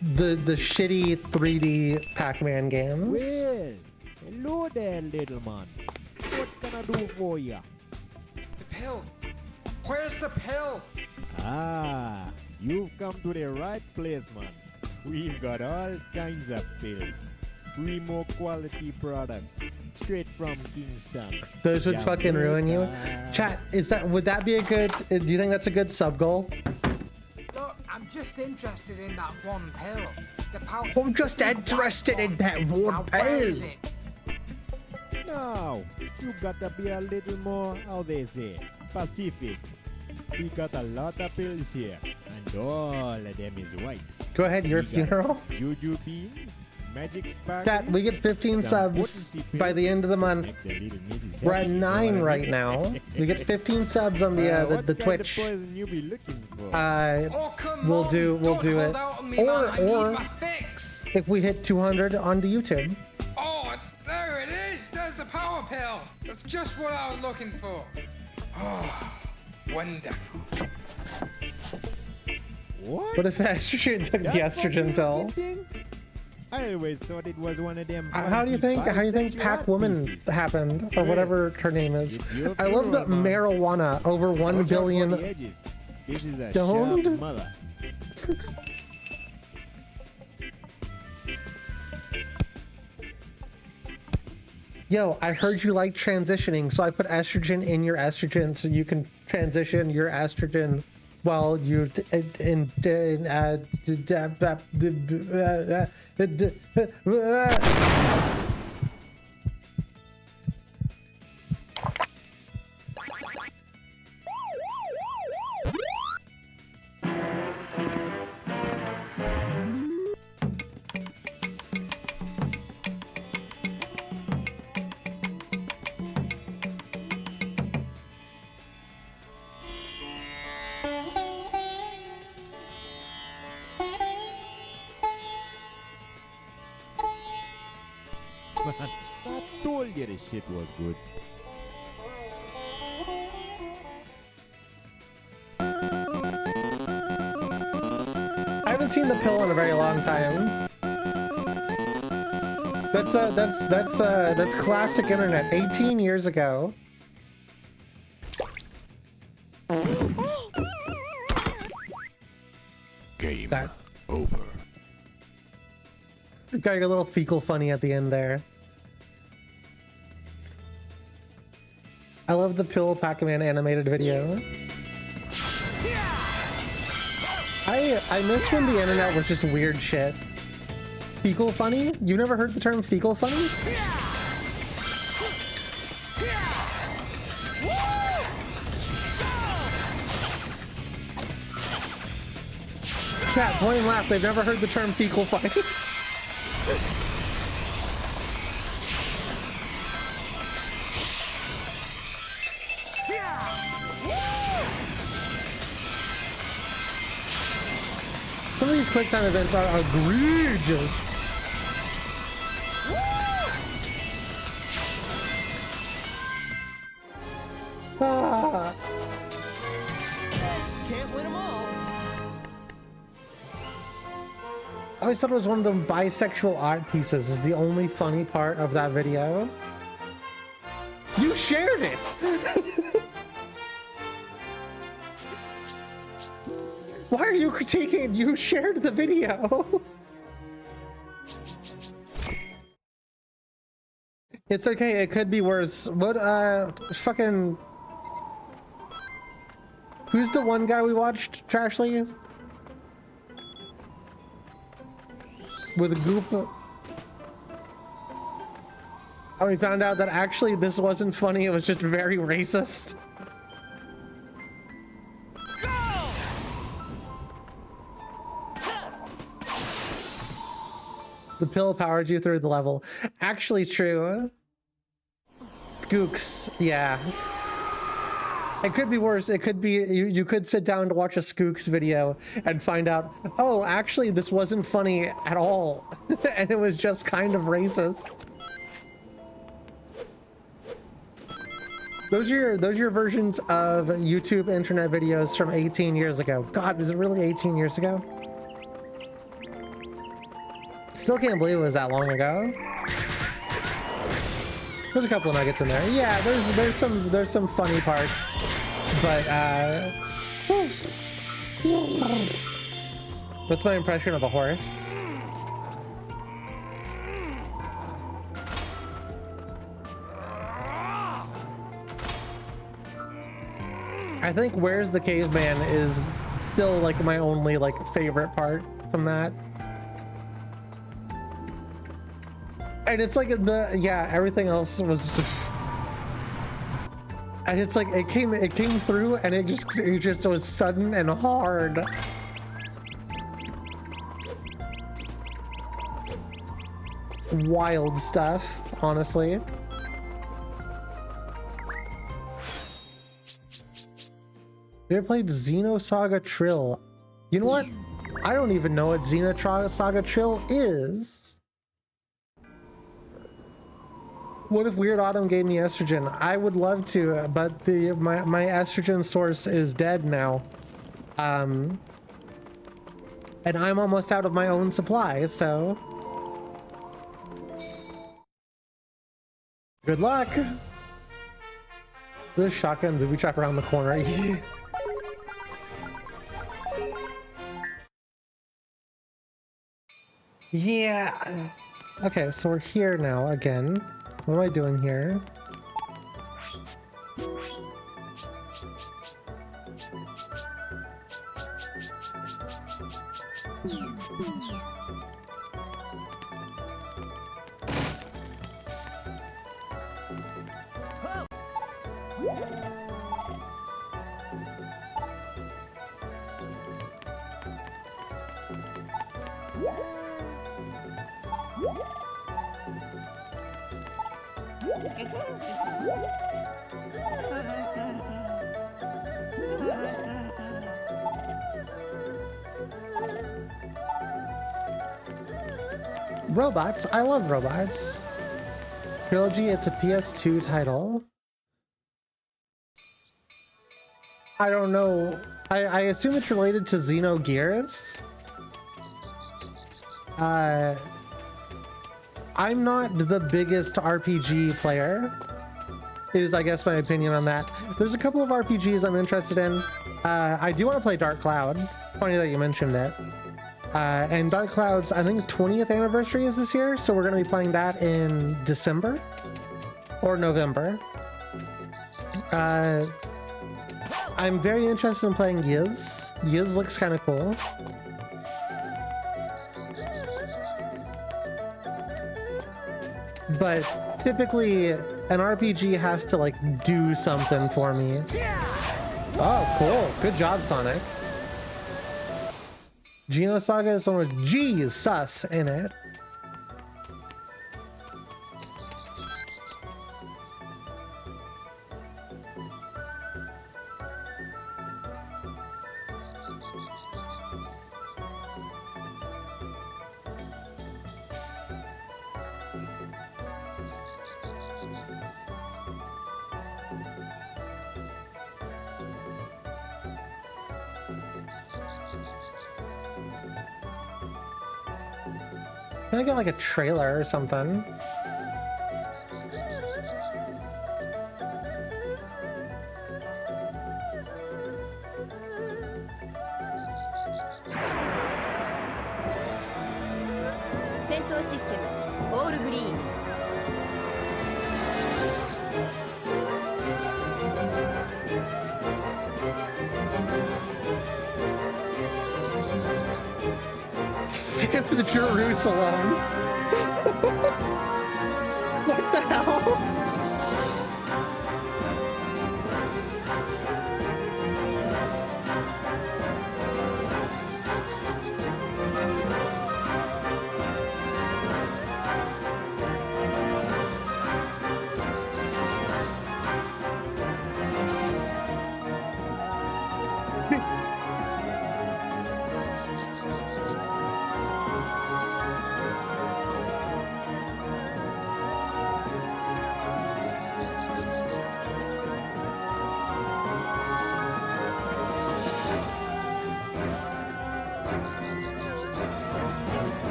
the shitty 3D Pac-Man games? Well, hello there, little man. What can I do for ya? The pill. Where's the pill? Ah, you've come to the right place, man. We've got all kinds of pills. Primo quality products. Straight from Kingston. Those would fucking ruin you. Chat, would that be a good, do you think that's a good sub goal? Look, I'm just interested in that one pill. The power. I'm just interested in that one Now, where pill. is it? Now, you gotta be a little more, how they say, Pacific. We got a lot of pills here, and all of them is white. Go ahead, your funeral. Juju beans, magic sparkles. Chat, we get 15 subs by the end of the month. We're at 9 right now. We get 15 subs on the Twitch. You be looking for? Oh, come We'll on. do Don't it. hold out on me, man. I need my fix. If we hit 200 on the YouTube. Oh, there it is. There's the power pill. That's just what I was looking for. Oh, wonderful. What if estrogen took the estrogen pill? I always thought it was one of them. How do you think Pac Woman happened, or whatever her name is? I love that marijuana over 1 billion This is a stoned. sharp mother. Yo, I heard you like transitioning, so I put estrogen in your estrogen so you can transition your estrogen while you Man, I told you this shit was good. I haven't seen the pill in a very long time. That's classic internet. 18 years ago. Game over. Got your little fecal funny at the end there. I love the pill Pac-Man animated video. I miss when the internet was just weird shit. Fecal funny? You never heard the term fecal funny? Chat, point and laugh. They've never heard the term fecal funny. Some of these QuickTime events are egregious. Ah. Can't win them all. I always thought it was one of the bisexual art pieces is the only funny part of that video. You shared it! Why are you critiquing it? You shared the video! It's okay, it could be worse. What, fucking... Who's the one guy we watched, Trashly? With a group of... And we found out that actually this wasn't funny, it was just very racist. The pill powered you through the level. Actually true. Gooks, yeah. It could be worse. It could be you could sit down to watch a Skooks video and find out, oh, actually this wasn't funny at all. And it was just kind of racist. Those are your versions of YouTube internet videos from 18 years ago. God, was it really 18 years ago? Still can't believe it was that long ago. There's a couple of nuggets in there. Yeah, there's some funny parts, but what's my impression of a horse? I think Where's the Caveman is still like my only like favorite part from that. And it's like everything else was just, and it's like it came through and it just was sudden and hard. Wild stuff, honestly. You ever played Xenosaga Trill? You know what? I don't even know what Xenosaga Trill is. What if Weird Autumn gave me estrogen? I would love to, but my estrogen source is dead now. And I'm almost out of my own supply, so... Good luck! There's shotgun booby trap around the corner. Yeah! Okay, so we're here now again. What am I doing here? Robots? I love robots. Trilogy, it's a PS2 title. I don't know. I assume it's related to Xenogears. I'm not the biggest RPG player, is I guess my opinion on that. There's a couple of RPGs I'm interested in. I do want to play Dark Cloud. Funny that you mentioned it. And Dark Cloud's, I think, 20th anniversary is this year, so we're going to be playing that in December or November. I'm very interested in playing Yiz. Yiz looks kind of cool. But typically an RPG has to like do something for me. Oh, cool. Good job, Sonic. Xenosaga is one with G's sus in it. Can I get like a trailer or something? For the Jerusalem. What the hell?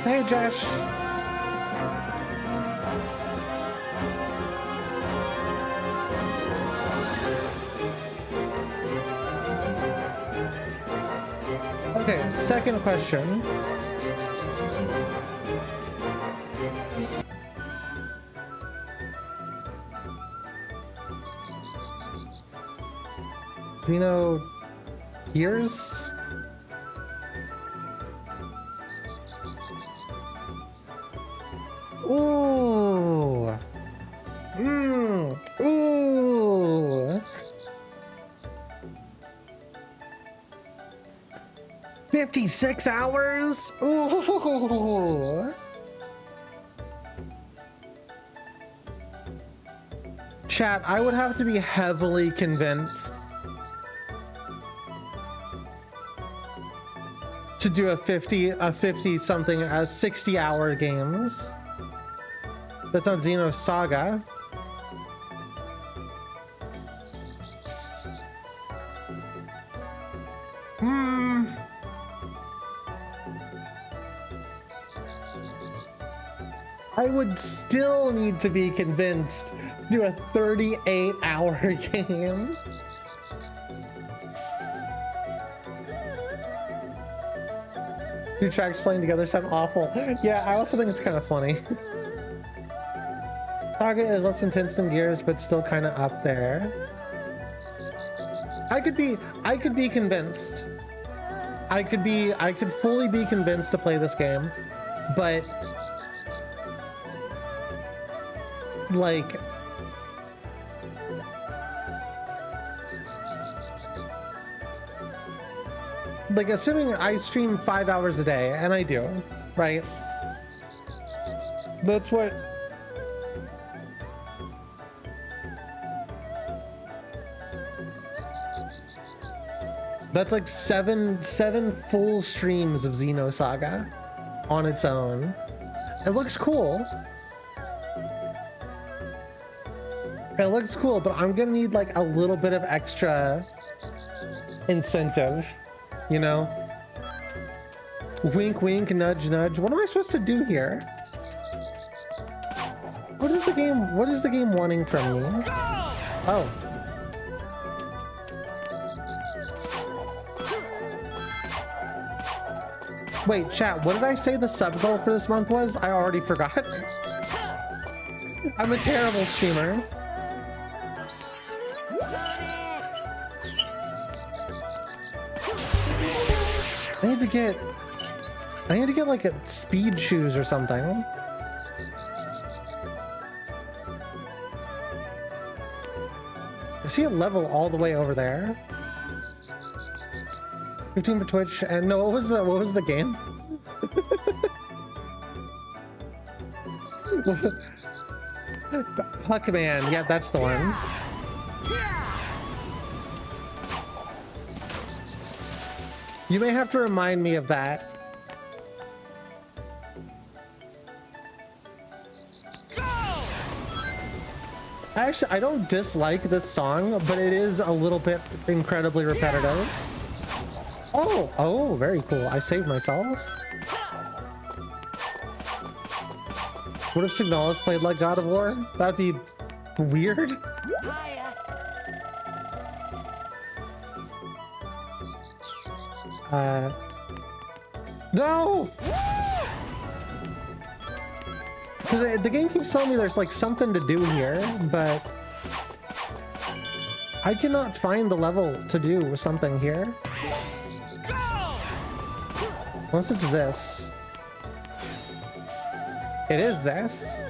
Hey, Josh. Okay, second question. Do you know Gears? Ooh. Ooh. 56 hours? Ooh. Chat, I would have to be heavily convinced to do a 60 hour games. That's not Xenosaga. I would still need to be convinced to do a 38-hour game. Two tracks playing together sound awful. Yeah, I also think it's kind of funny. Saga is less intense than Gears, but still kind of up there. I could be convinced. I could fully be convinced to play this game, but like assuming I stream 5 hours a day, and I do, right? That's what that's like seven full streams of Xenosaga on its own. It looks cool. It looks cool, but I'm gonna need like a little bit of extra incentive, you know? Wink, wink, nudge, nudge. What am I supposed to do here? What is the game wanting from me? Oh. Wait, chat, what did I say the sub goal for this month was? I already forgot. I'm a terrible streamer. I need to get like a speed shoes or something. I see a level all the way over there. 15 for Twitch, and no, what was the game? Puckman, yeah, that's the one. You may have to remind me of that. Actually, I don't dislike this song, but it is a little bit incredibly repetitive. Oh, very cool. I saved myself. What if Signalis played like God of War? That'd be weird. No! Because the game keeps telling me there's like something to do here, but I cannot find the level to do something here. Unless it's this. It is this.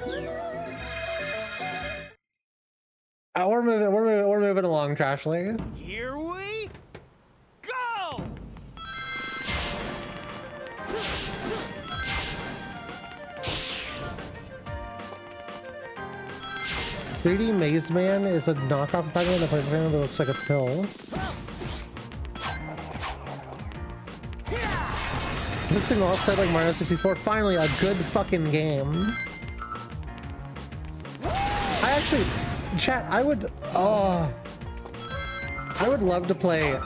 Oh, we're moving along, Trashly. Here we go! 3D Maze Man is a knockoff of Pac-Man that looks like a pill. This thing all played like Mario 64. Finally, a good fucking game. I actually, chat, I would love to play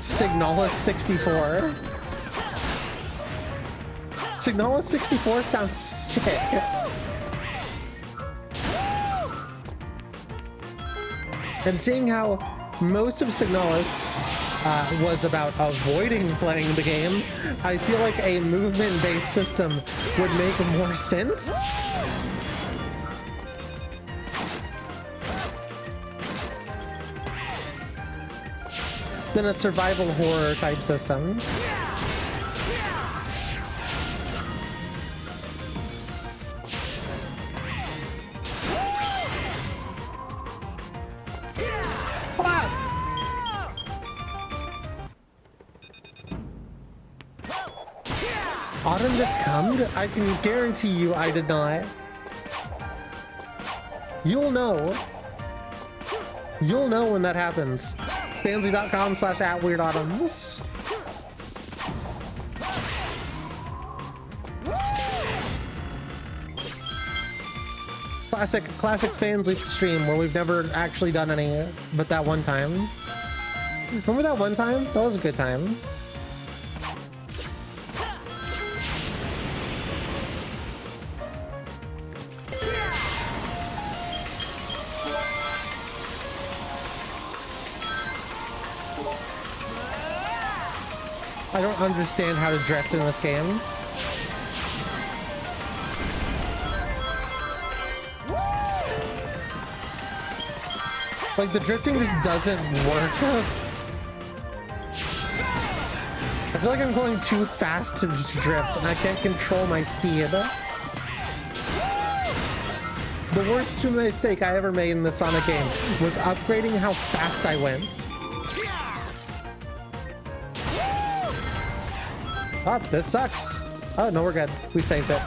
Signalis 64. Signalis 64 sounds sick. And seeing how most of Signalis was about avoiding playing the game, I feel like a movement-based system would make more sense. Than a survival horror type system. Autumn just come? I can guarantee you I did not. You'll know. You'll know when that happens. Fansly.com/@weirdautumns. Classic Fansly stream where we've never actually done any but that one time. Remember that one time? That was a good time. I don't understand how to drift in this game. Like, the drifting just doesn't work. I feel like I'm going too fast to drift, and I can't control my speed. The worst mistake I ever made in the Sonic game was upgrading how fast I went. Oh, this sucks. Oh, no, we're good. We saved it.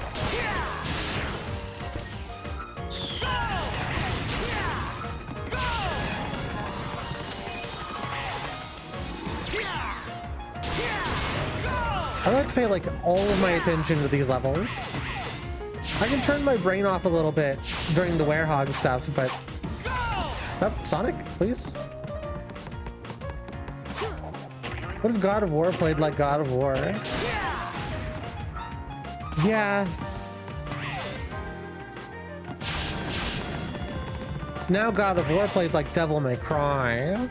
I like to pay like all of my attention to these levels. I can turn my brain off a little bit during the werehog stuff, but... Oh, Sonic, please. What if God of War played like God of War? Yeah. Now God of War plays like Devil May Cry.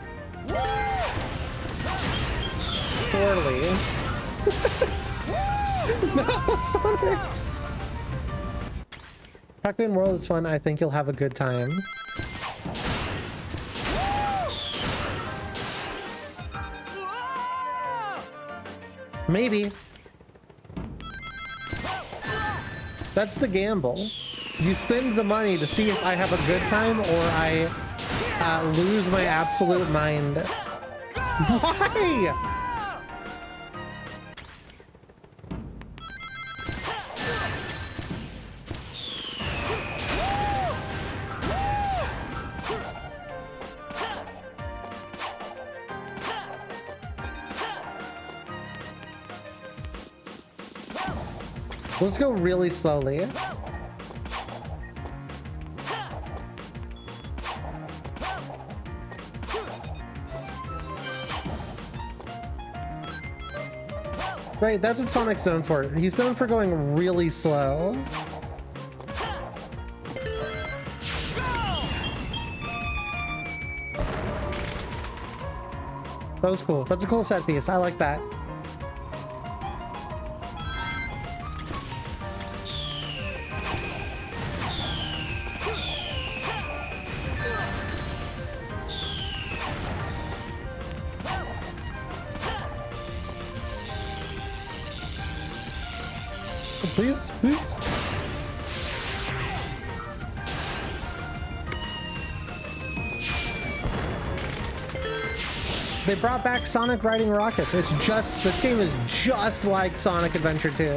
Poorly. No, Sonic! Pac-Man World is fun. I think you'll have a good time. Maybe. That's the gamble. You spend the money to see if I have a good time or I lose my absolute mind. Why? Let's go really slowly. Right, that's what Sonic's known for. He's known for going really slow. That was cool. That's a cool set piece. I like that. Please, please. They brought back Sonic riding rockets. It's just, this game is just like Sonic Adventure 2.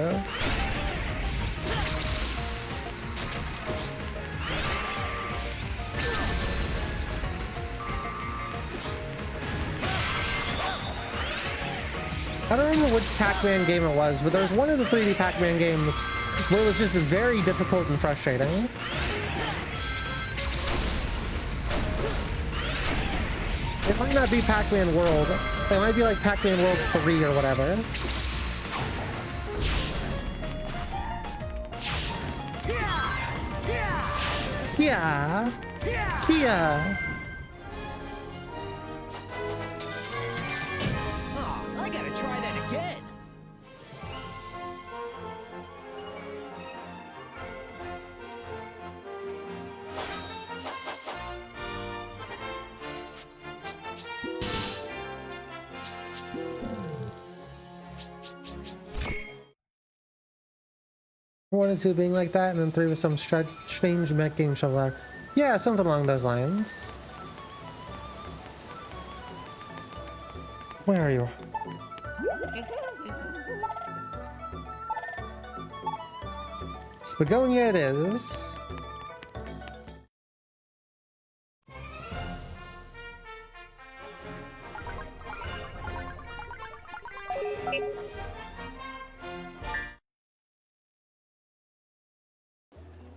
I don't remember which Pac-Man game it was, but there was one of the 3D Pac-Man games where it was just very difficult and frustrating. It might not be Pac-Man World. It might be like Pac-Man World 3 or whatever. Yeah. Yeah. I gotta try that again. One and two being like that, and then three with some strange mech game shoveler. Yeah, something along those lines. Where are you? Spagonia it is.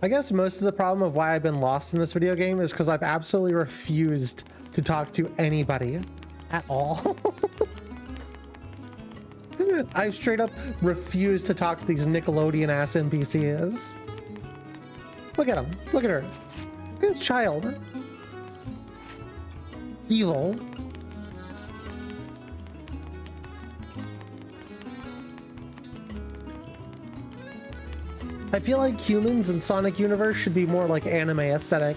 I guess most of the problem of why I've been lost in this video game is because I've absolutely refused to talk to anybody at all. I straight up refuse to talk to these Nickelodeon ass NPCs. Look at him. Look at her. Look at this child. Evil. I feel like humans in Sonic Universe should be more like anime aesthetic.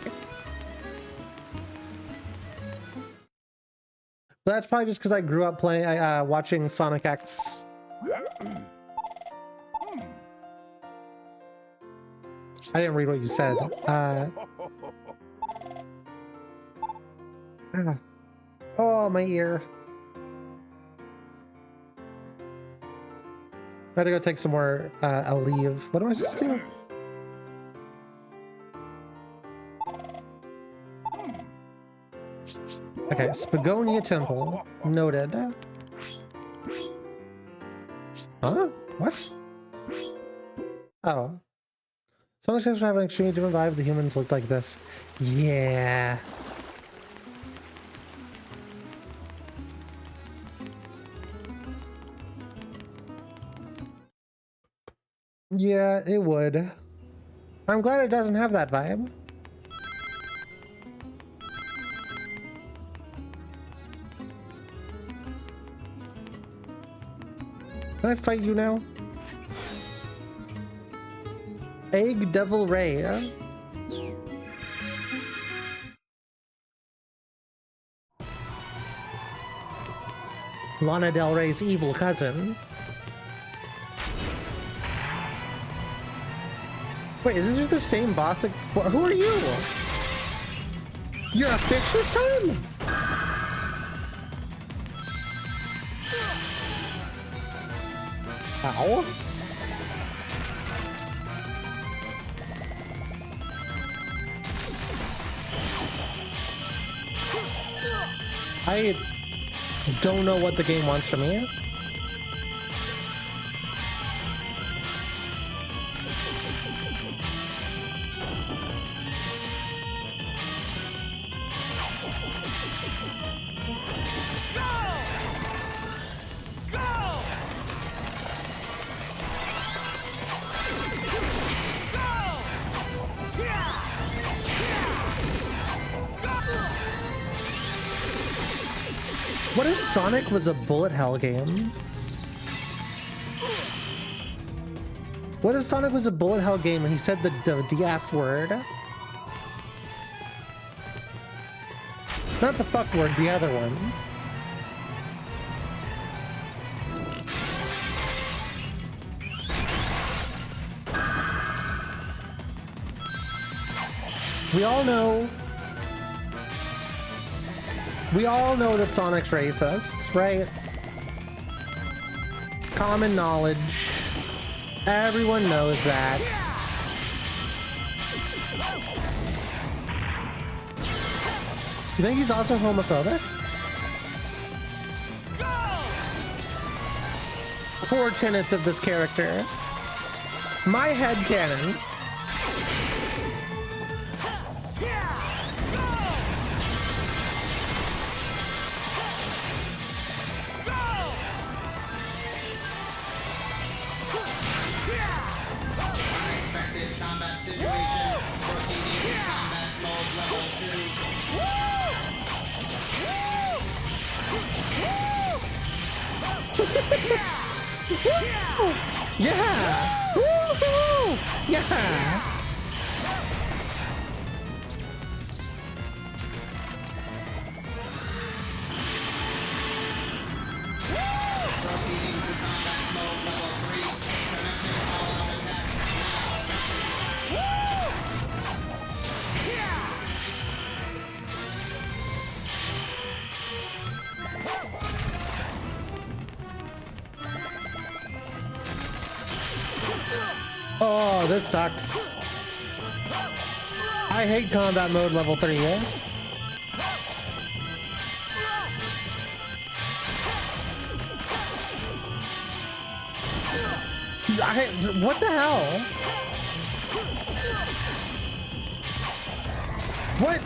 But that's probably just because I grew up playing, watching Sonic X. I didn't read what you said. Oh, my ear. I gotta go take some more, I'll leave. What am I supposed to do? Okay, Spagonia Temple. Noted. Huh? What? Oh. Sonic X have an extremely different vibe. The humans looked like this. Yeah. Yeah, it would. I'm glad it doesn't have that vibe. Can I fight you now? Egg Devil Ray. Lana Del Rey's evil cousin. Wait, isn't it the same boss? Who are you? You're a fish this time? Ow. I don't know what the game wants from me. What if Sonic was a bullet hell game? What if Sonic was a bullet hell game and he said the F word? Not the fuck word, the other one. We all know that Sonic's racist, right? Common knowledge. Everyone knows that. You think he's also homophobic? Poor tenets of this character. My headcanon. Yeah! Woo-hoo! Yeah! Oh, this sucks. I hate combat mode level 3, yeah? What the hell? What?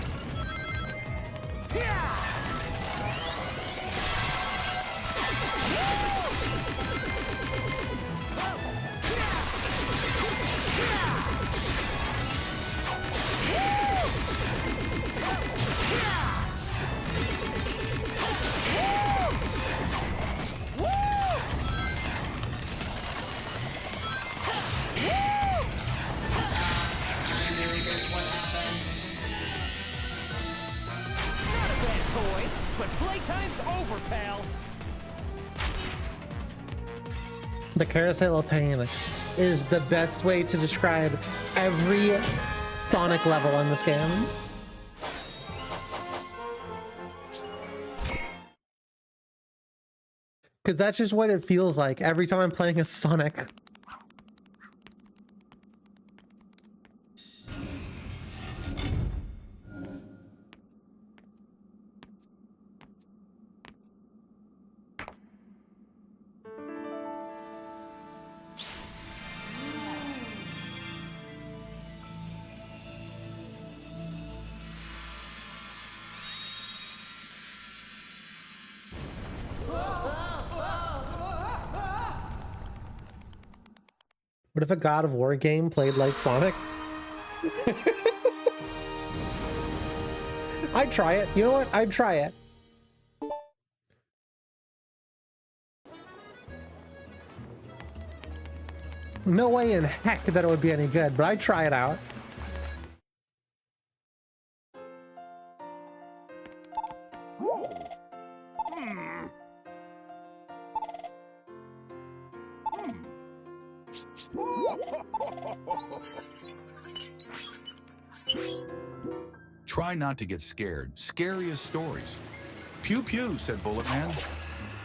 The carousel of pain is the best way to describe every Sonic level in this game. Because that's just what it feels like every time I'm playing a Sonic. What if a God of War game played like Sonic? I'd try it. You know what? I'd try it. No way in heck that it would be any good, but I'd try it out. Try not to get scared. Scariest stories. Pew pew, said Bullet Man.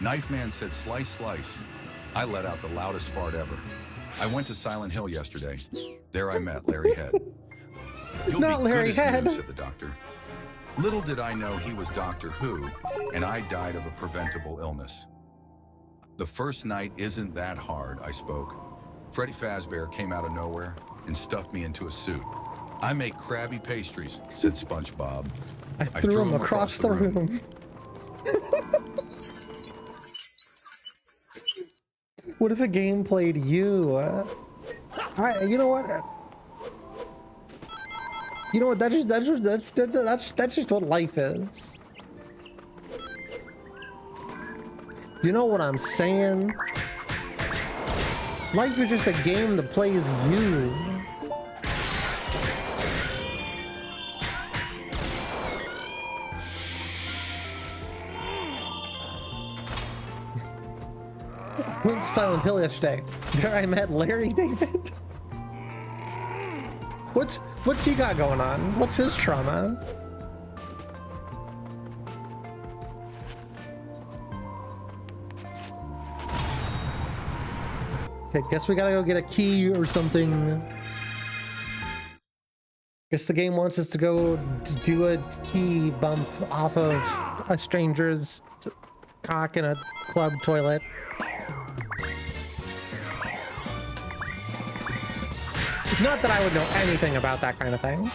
Knife Man said slice slice. I let out the loudest fart ever. I went to Silent Hill yesterday. There I met Larry Head. You'll Not be Larry good as Head, new, said the doctor. Little did I know he was Doctor Who, and I died of a preventable illness. The first night isn't that hard, I spoke. Freddy Fazbear came out of nowhere and stuffed me into a suit. I make Krabby pastries, said SpongeBob. I threw him across the room. What if a game played you? You know what? You know what? That's just what life is. You know what I'm saying? Life is just a game that plays you. Went to Silent Hill yesterday. There I met Larry David. What's he got going on? What's his trauma? Okay, guess we gotta go get a key or something. Guess the game wants us to go do a key bump off of a stranger's cock in a club toilet. Not that I would know anything about that kind of thing.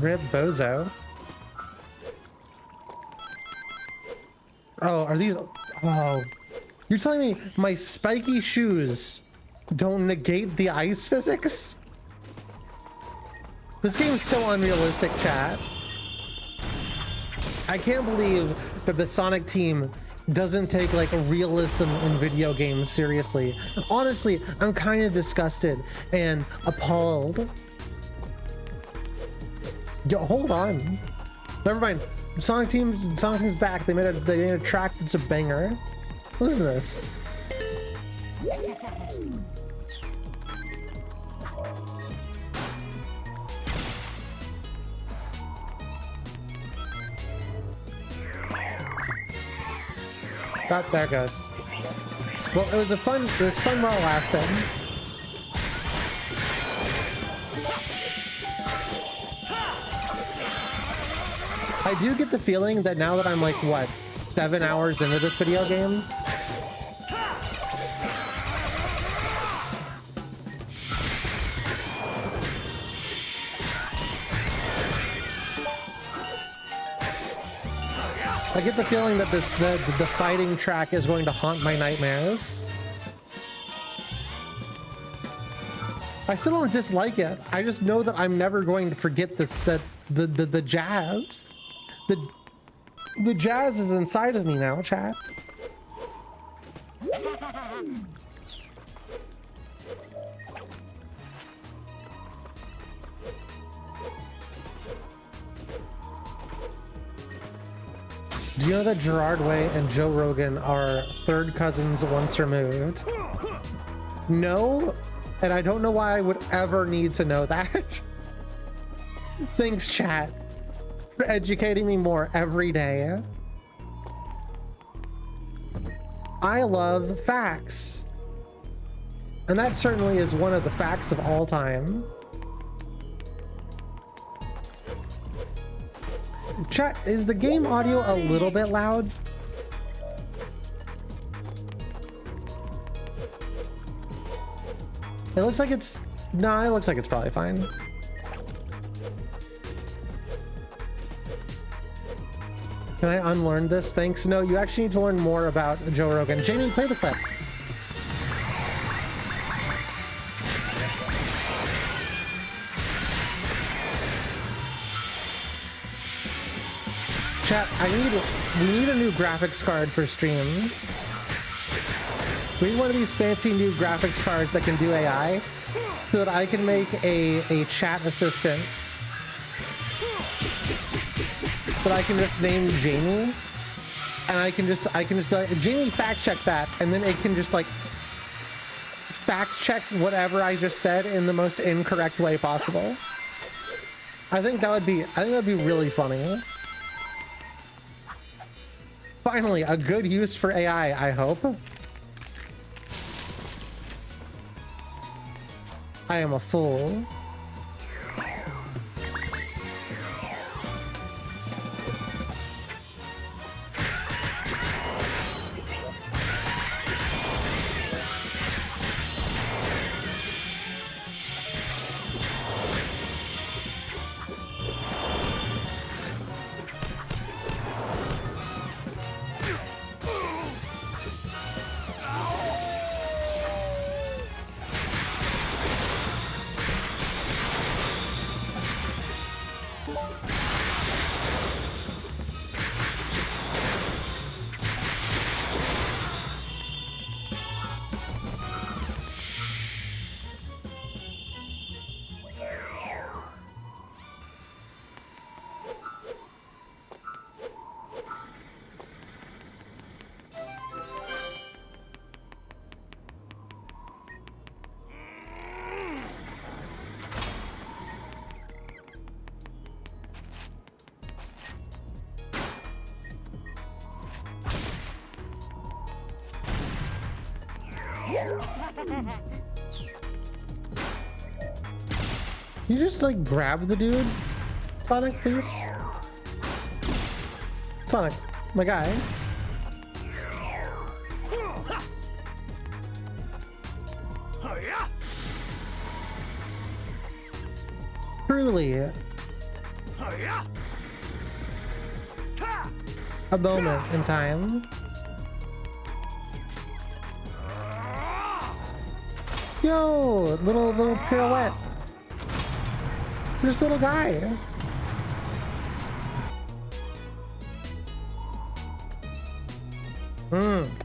Rib Bozo. Oh, are these... Oh. You're telling me my spiky shoes don't negate the ice physics? This game is so unrealistic, chat. I can't believe that the Sonic team doesn't take like realism in video games seriously. Honestly, I'm kind of disgusted and appalled. Yo, hold on. Never mind. Sonic team's back. They made a track that's a banger. Listen to this. There it goes. Well, it was fun while it lasted. I do get the feeling that now that I'm like, what, 7 hours into this video game? I get the feeling that the fighting track is going to haunt my nightmares. I still don't dislike it. I just know that I'm never going to forget this, that the jazz. The jazz is inside of me now, chat. Do you know that Gerard Way and Joe Rogan are third cousins once removed? No, and I don't know why I would ever need to know that. Thanks, chat, for educating me more every day. I love facts. And that certainly is one of the facts of all time. Chat, is the game audio a little bit loud? It looks like it's... Nah, it looks like it's probably fine. Can I unlearn this? Thanks. No, you actually need to learn more about Joe Rogan. Jamie, play the clip. Chat, we need a new graphics card for stream. We need one of these fancy new graphics cards that can do AI so that I can make a chat assistant that I can just name Jamie, and I can just be like, Jamie, fact check that, and then it can just like fact check whatever I just said in the most incorrect way possible. I think that'd be really funny. Finally, a good use for AI, I hope. I am a fool. Can you just like grab the dude? Sonic, please? Sonic, my guy. Truly a moment in time. Yo, little pirouette. This little guy.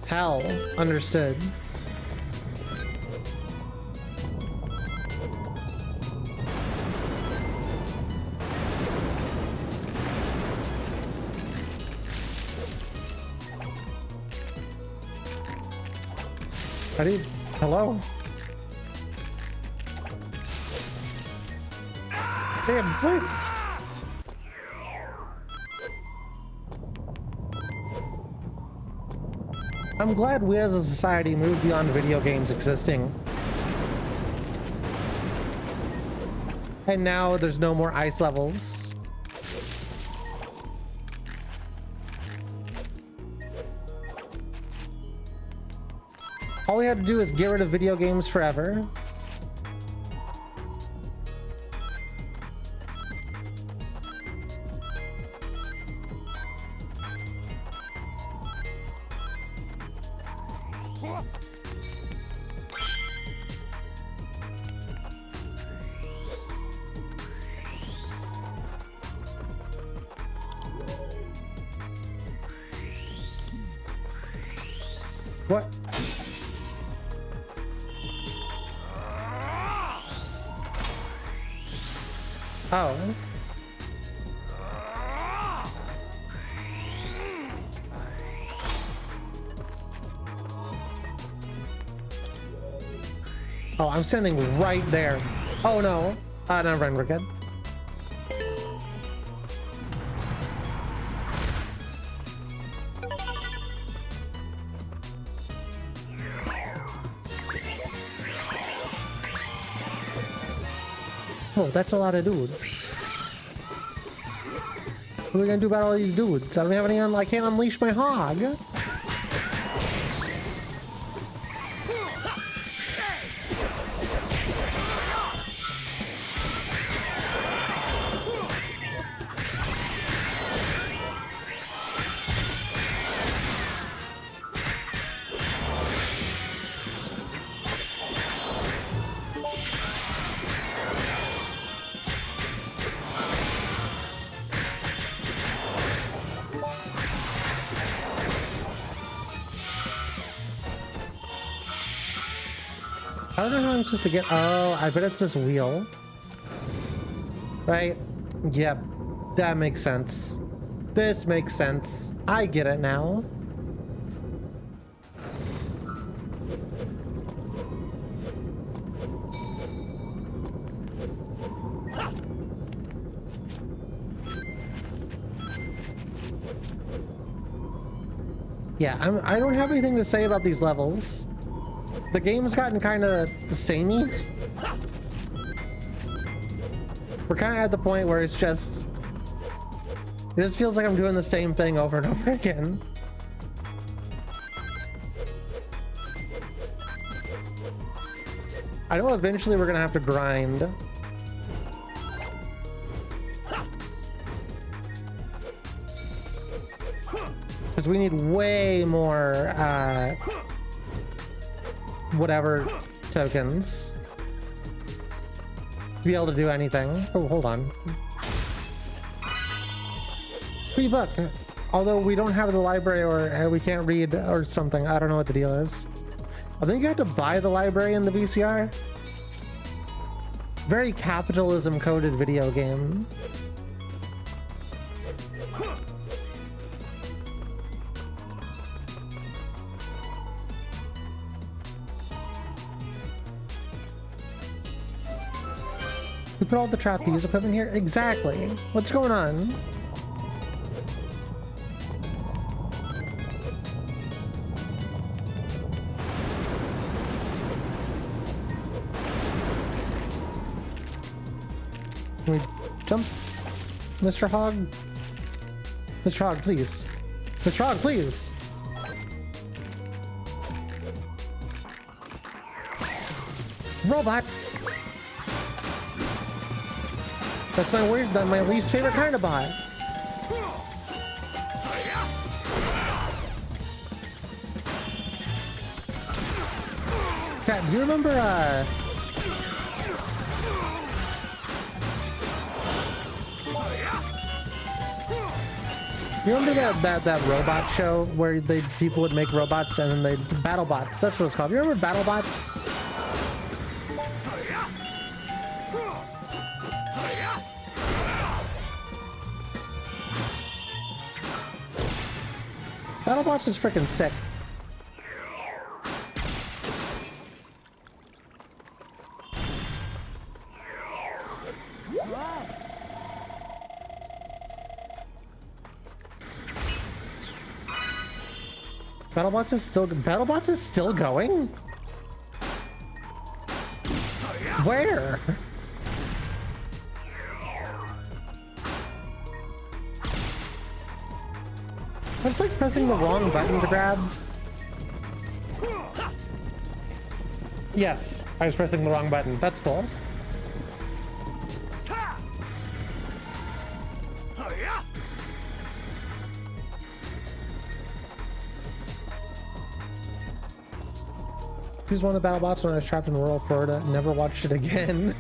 Hell, understood. Ready? Hello? Damn, Blitz! I'm glad we as a society moved beyond video games existing. And now there's no more ice levels. All we had to do is get rid of video games forever. What? Oh. Oh, I'm standing right there. Oh no. Never mind, we're good. Oh, that's a lot of dudes. What are we gonna do about all these dudes? I don't have any I can't unleash my hog. I don't know how I'm supposed to get... Oh, I bet it's this wheel. Right? Yep. That makes sense. This makes sense. I get it now. Yeah, I don't have anything to say about these levels. The game's gotten kind of samey. We're kind of at the point where it's just... It just feels like I'm doing the same thing over and over again. I know eventually we're gonna have to grind. Because we need way more, whatever tokens to be able to do anything. Oh, hold on. Free book. Although we don't have the library or we can't read or something. I don't know what the deal is. I think you have to buy the library in the VCR. Very capitalism coded video game. We put all the trapeze equipment here? Exactly. What's going on? Can we jump? Mr. Hog? Mr. Hog, please. Mr. Hog, please! Robots! That's my least favorite kind of bot. Chat, do you remember you remember that robot show where people would make robots and then they BattleBots? That's what it's called. You remember BattleBots? BattleBots is freaking sick. BattleBots is still going? Where? I'm just like pressing the wrong button to grab. Yes, I was pressing the wrong button. That's cool. He's one of the BattleBots when I was trapped in rural Florida. Never watched it again.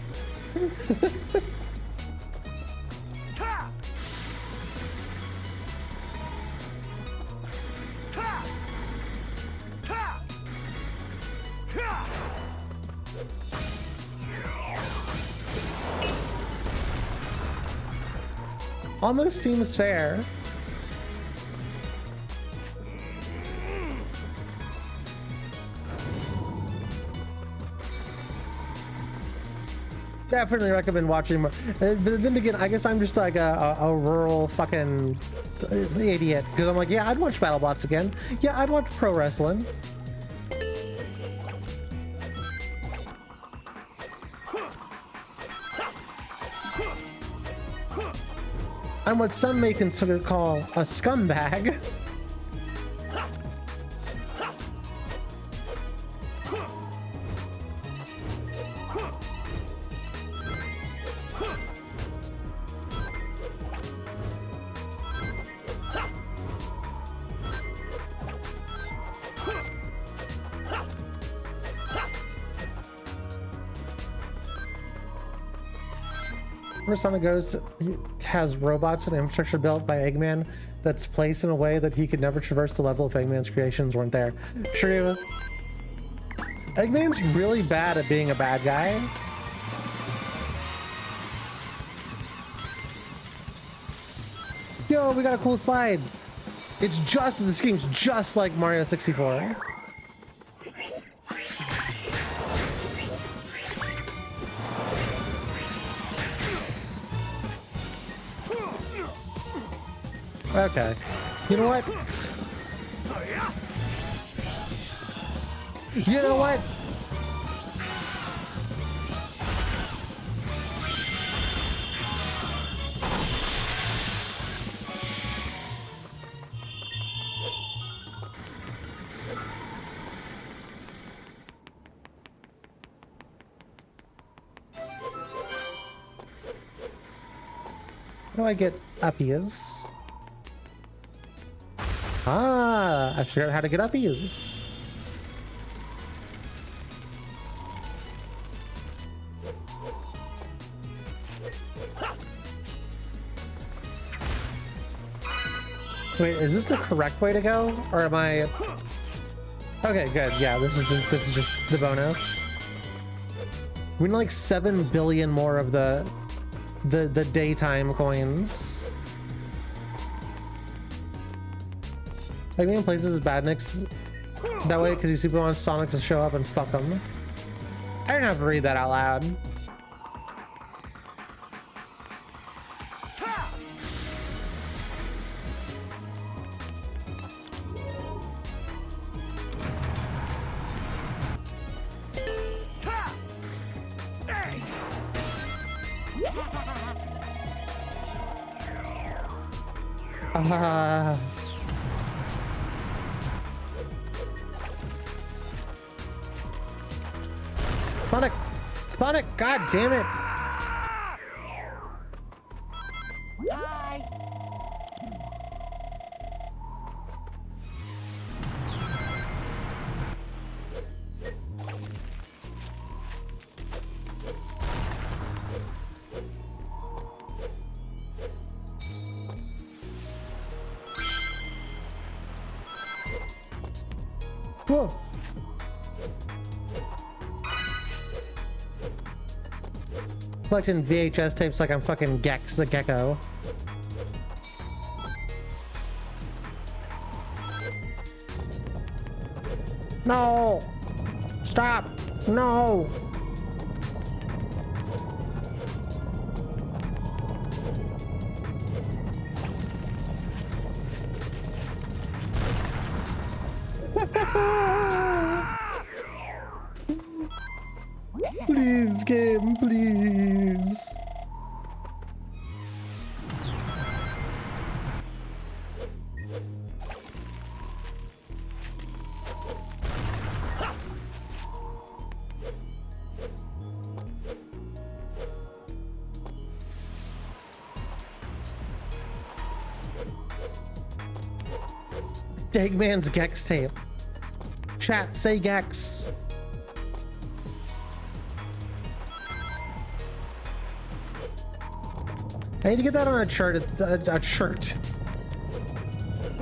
Almost seems fair. Definitely recommend watching more. But then again, I guess I'm just like a rural fucking idiot because I'm like, yeah, I'd watch BattleBots again. Yeah, I'd watch pro wrestling. I'm what some may call a scumbag. Where Sonic goes, he has robots and infrastructure built by Eggman that's placed in a way that he could never traverse the level if Eggman's creations weren't there. True. Eggman's really bad at being a bad guy. Yo, we got a cool slide. It's just, this game's just like Mario 64. Okay. You know what? You know what? How do I get uppies? Ah, I figured out how to get uppies. Wait, is this the correct way to go, or am I? Okay, good. Yeah, this is just the bonus. We need like 7 billion more of the daytime coins. Like making places is bad nicks that way because you super want Sonic to show up and fuck them. I didn't have to read that out loud. Sonic! Sonic! God damn it! Whoa! Collecting VHS tapes like I'm fucking Gex the Gecko. No! Stop! No! Please, game, please. Eggman's Gex tape. Chat, say Gex. I need to get that on a shirt. A shirt.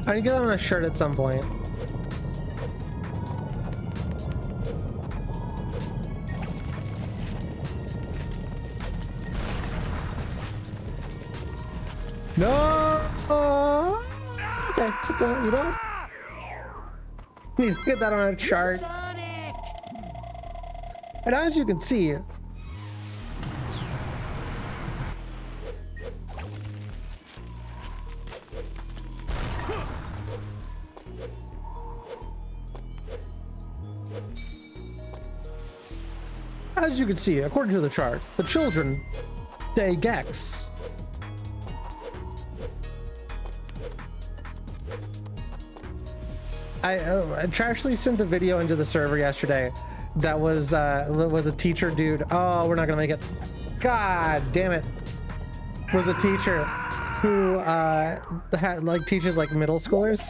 I need to get that on a shirt at some point. No. Okay. You know what? Need to get that on a chart. Sonic! And as you can see, according to the chart, the children say Gex. I Trashly sent a video into the server yesterday that was a teacher dude. Oh, we're not gonna make it. God damn it. Was a teacher who had like teaches like middle schoolers.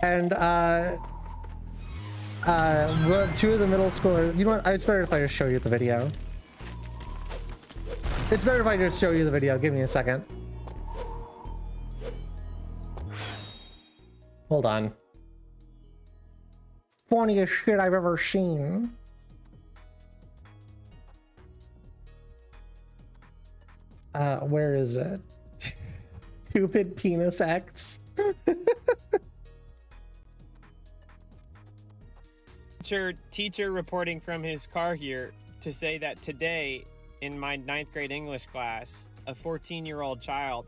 And two of the middle schoolers, you know what? It's better if I just show you the video. It's better if I just show you the video. Give me a second. Hold on. funniest shit I've ever seen. Where is it? Stupid penis X. Teacher reporting from his car here to say that today in my 9th grade English class, a 14-year-old child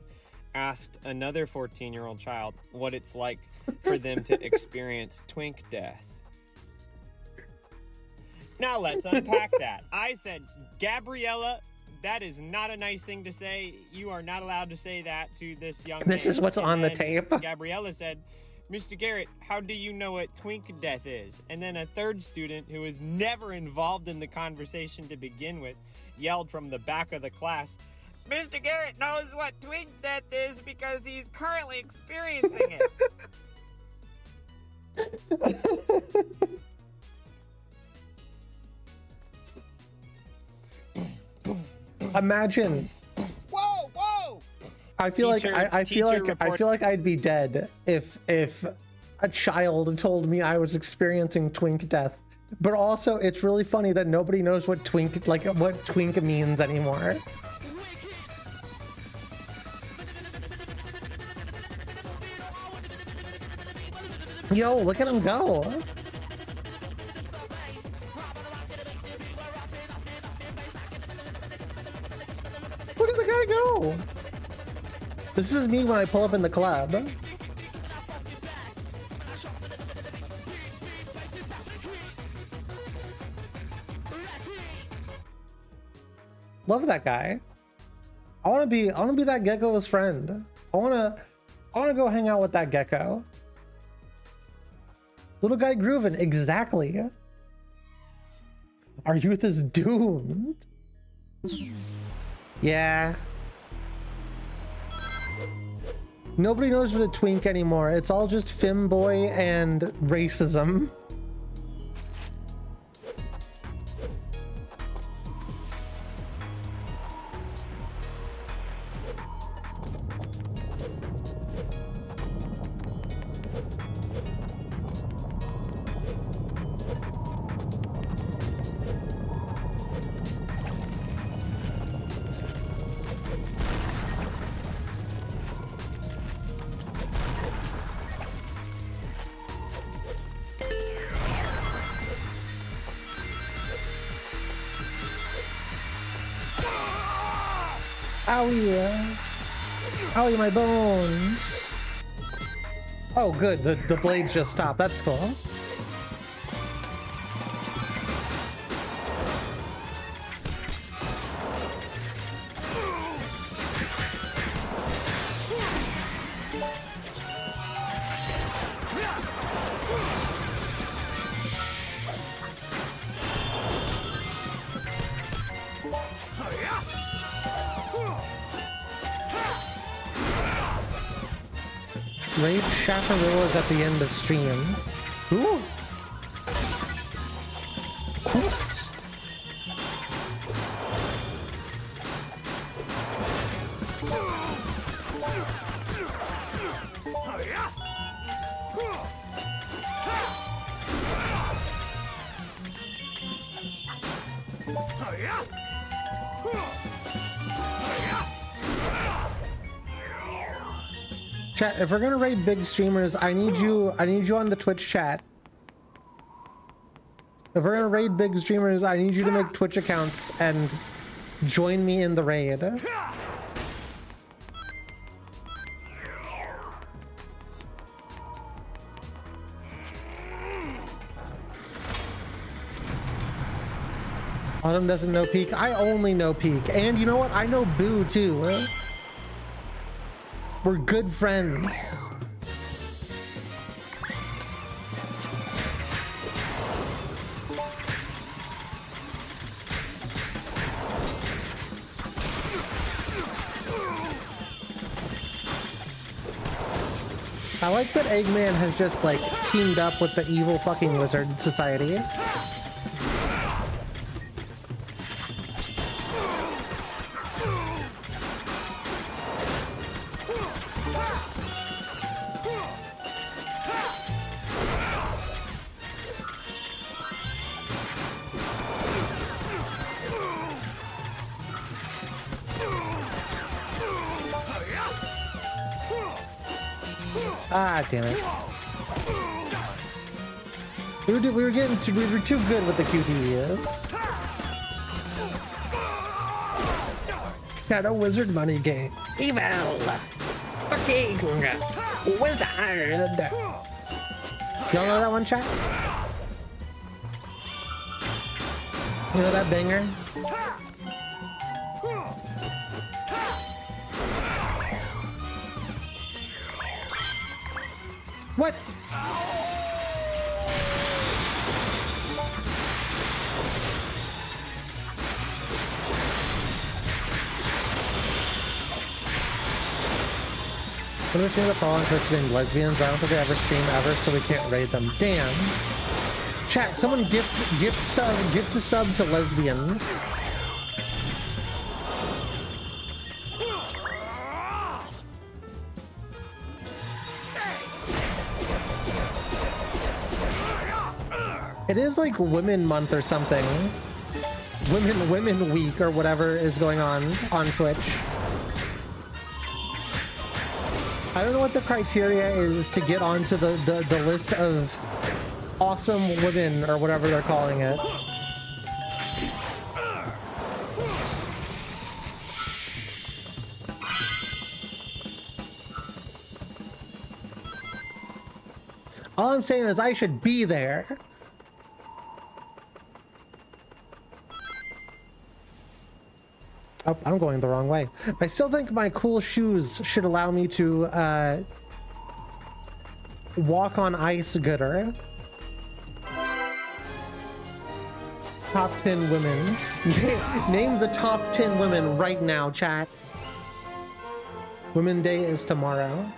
asked another 14-year-old child what it's like for them to experience twink death. Now let's unpack that. I said, Gabriella, that is not a nice thing to say. You are not allowed to say that to this young man. This is what's on the tape. Gabriella said, Mr. Garrett, how do you know what twink death is? And then a third student who was never involved in the conversation to begin with yelled from the back of the class, Mr. Garrett knows what twink death is because he's currently experiencing it. Imagine. Whoa, whoa! I feel like I'd be dead if a child told me I was experiencing twink death. But also, it's really funny that nobody knows what twink means anymore. Yo, look at him go. Look at the guy go. This is me when I pull up in the club. Love that guy. I want to be that gecko's friend. I want to go hang out with that gecko. Little guy grooving, exactly. Our youth is doomed. Yeah. Nobody knows what a twink anymore. It's all just femboy and racism. Owie. Owie, my bones. Oh, good. The blades just stopped. That's cool. Raid chaperillas at the end of stream. Ooh. Quests. Chat, if we're gonna raid big streamers, I need you on the Twitch chat. If we're gonna raid big streamers, I need you to make Twitch accounts and join me in the raid. Autumn doesn't know Peak. I only know Peak. And you know what? I know Boo too. We're good friends. I like that Eggman has just like teamed up with the evil fucking Wizard Society. Ah, damn it. We were too good with the QTEs. Got a wizard money game. Evil! Fucking wizard! Y'all know that one, chat? You know that banger? What? I'm just gonna follow on Twitch named lesbians, but I don't think they ever stream ever, so we can't raid them. Damn. Chat, someone gift a sub to lesbians. It is like Women Month or something. Women Week or whatever is going on Twitch. I don't know what the criteria is to get onto the list of awesome women or whatever they're calling it. All I'm saying is I should be there. Oh, I'm going the wrong way. I still think my cool shoes should allow me to walk on ice gooder. Top 10 women. Name the top 10 women right now, chat. Women's Day is tomorrow.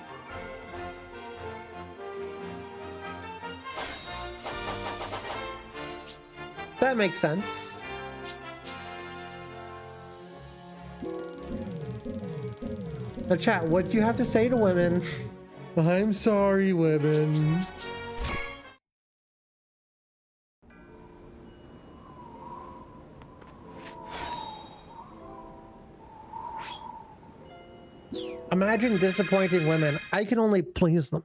That makes sense. Now chat, what do you have to say to women? I'm sorry, women. Imagine disappointing women. I can only please them.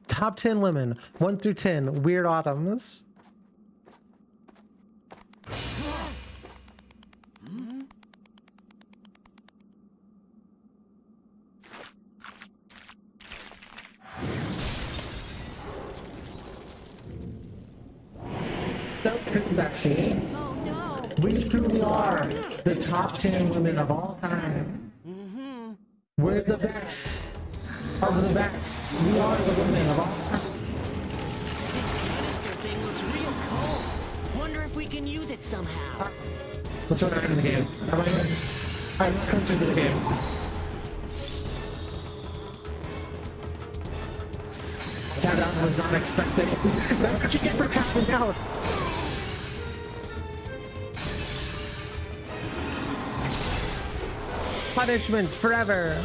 Top 10 women, 1 through 10, Weird Autumns. Betsy. Oh, no. We truly are the top 10 women of all time. Mm-hmm. We're the best of the best. We are the women of all time. This canister thing looks real cool. Wonder if we can use it somehow. What's going on in the game? I'm not coming to the game. That was unexpected. That's what you get for passing out. Punishment forever.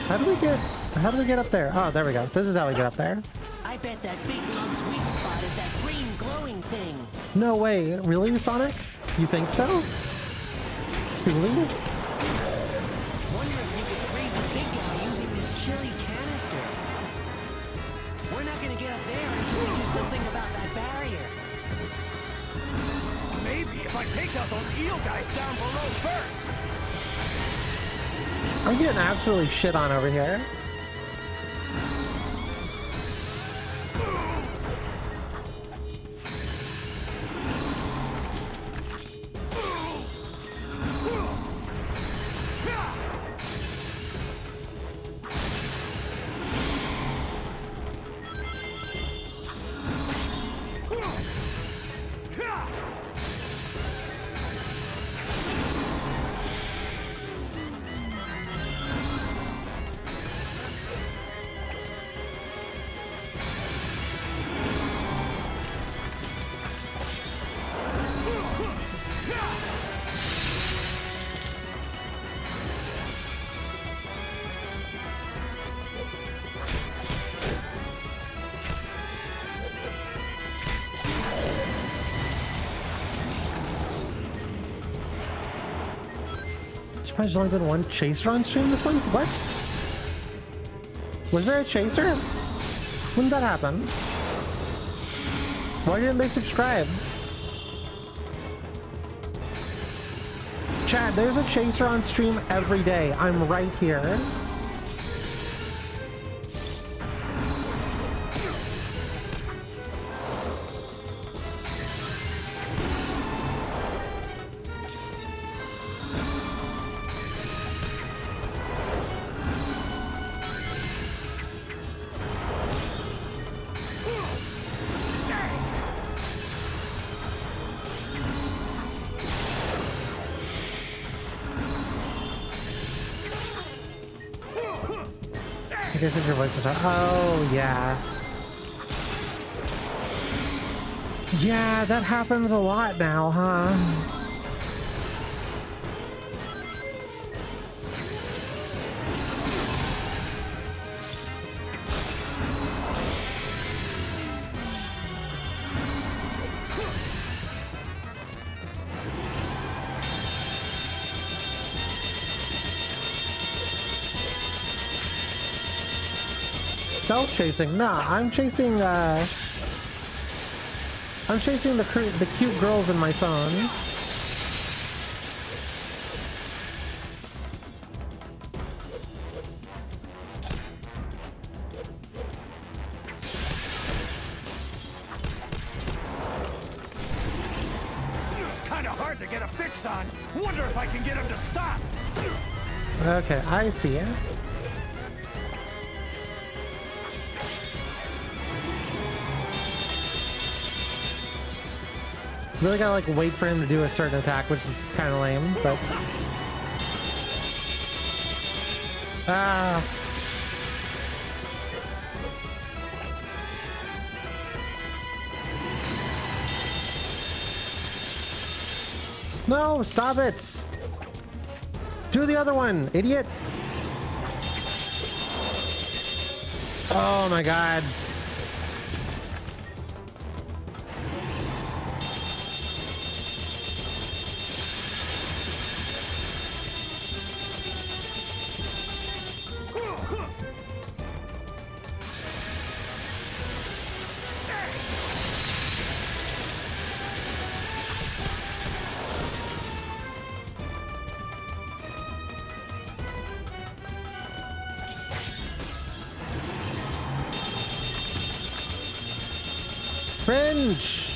How do we get up there? Oh, there we go. This is how we get up there. I bet that big lug's weak spot is that green glowing thing. No way. Really, Sonic? You think so? Truly? Wonder if you could freeze the big guy using this chilly canister. We're not gonna get up there until we do something about that barrier. Maybe if I take out those eel guys down below first. I'm getting absolutely shit on over here. surprised there's only been one chaser on stream this month. What? Was there a chaser? When did that happen? Why didn't they subscribe? Chat, there's a chaser on stream every day. I'm right here. I guess if your voice is... Oh, yeah. Yeah, that happens a lot now, huh? Self-chasing? Nah, I'm chasing the cute girls in my phone. It's kind of hard to get a fix on. Wonder if I can get him to stop. Okay, I see it. Really gotta like wait for him to do a certain attack, which is kind of lame, but no, stop it! Do the other one, idiot! Oh my god. Fringe!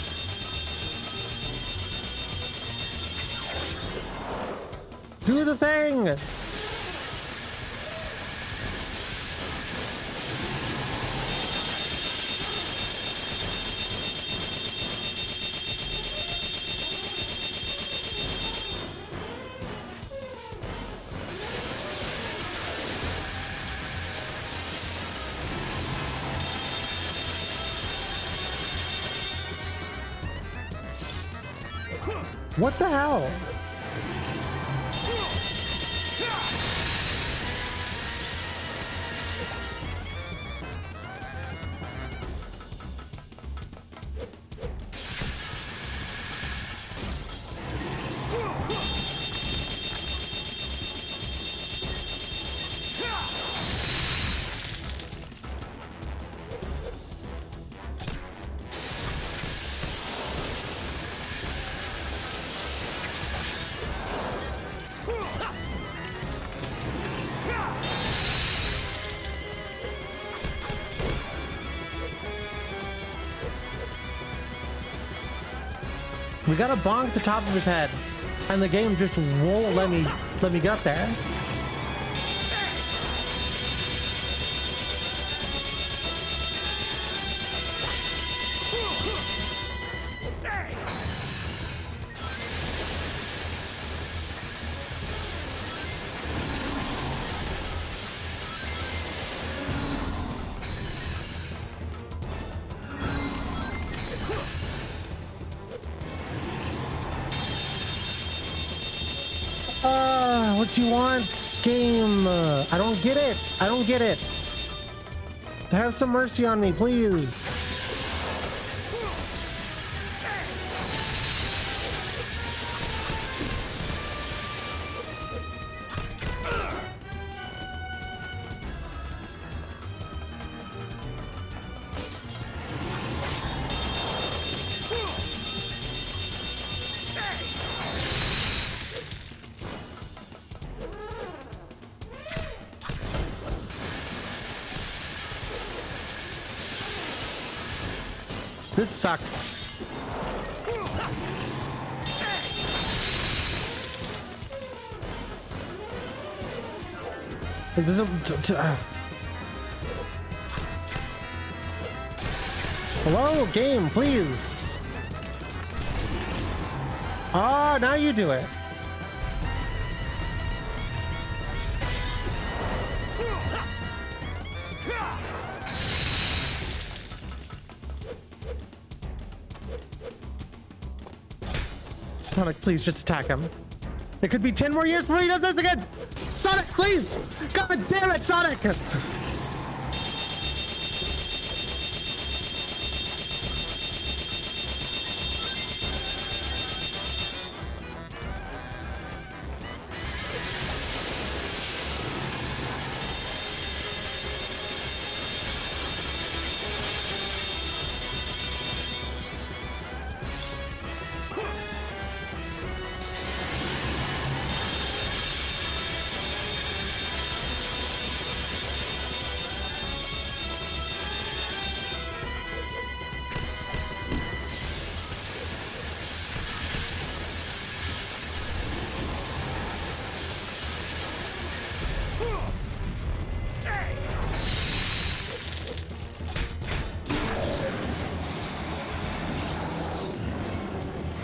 Do the thing! What the hell? We gotta bonk the top of his head, and the game just won't let me get up there. What do you want, game? I don't get it. I don't get it. Have some mercy on me, please. This sucks. Like, hello, game, please. Oh, now you do it. Sonic, please just attack him. It could be 10 more years before he does this again. Sonic, please! God damn it, Sonic!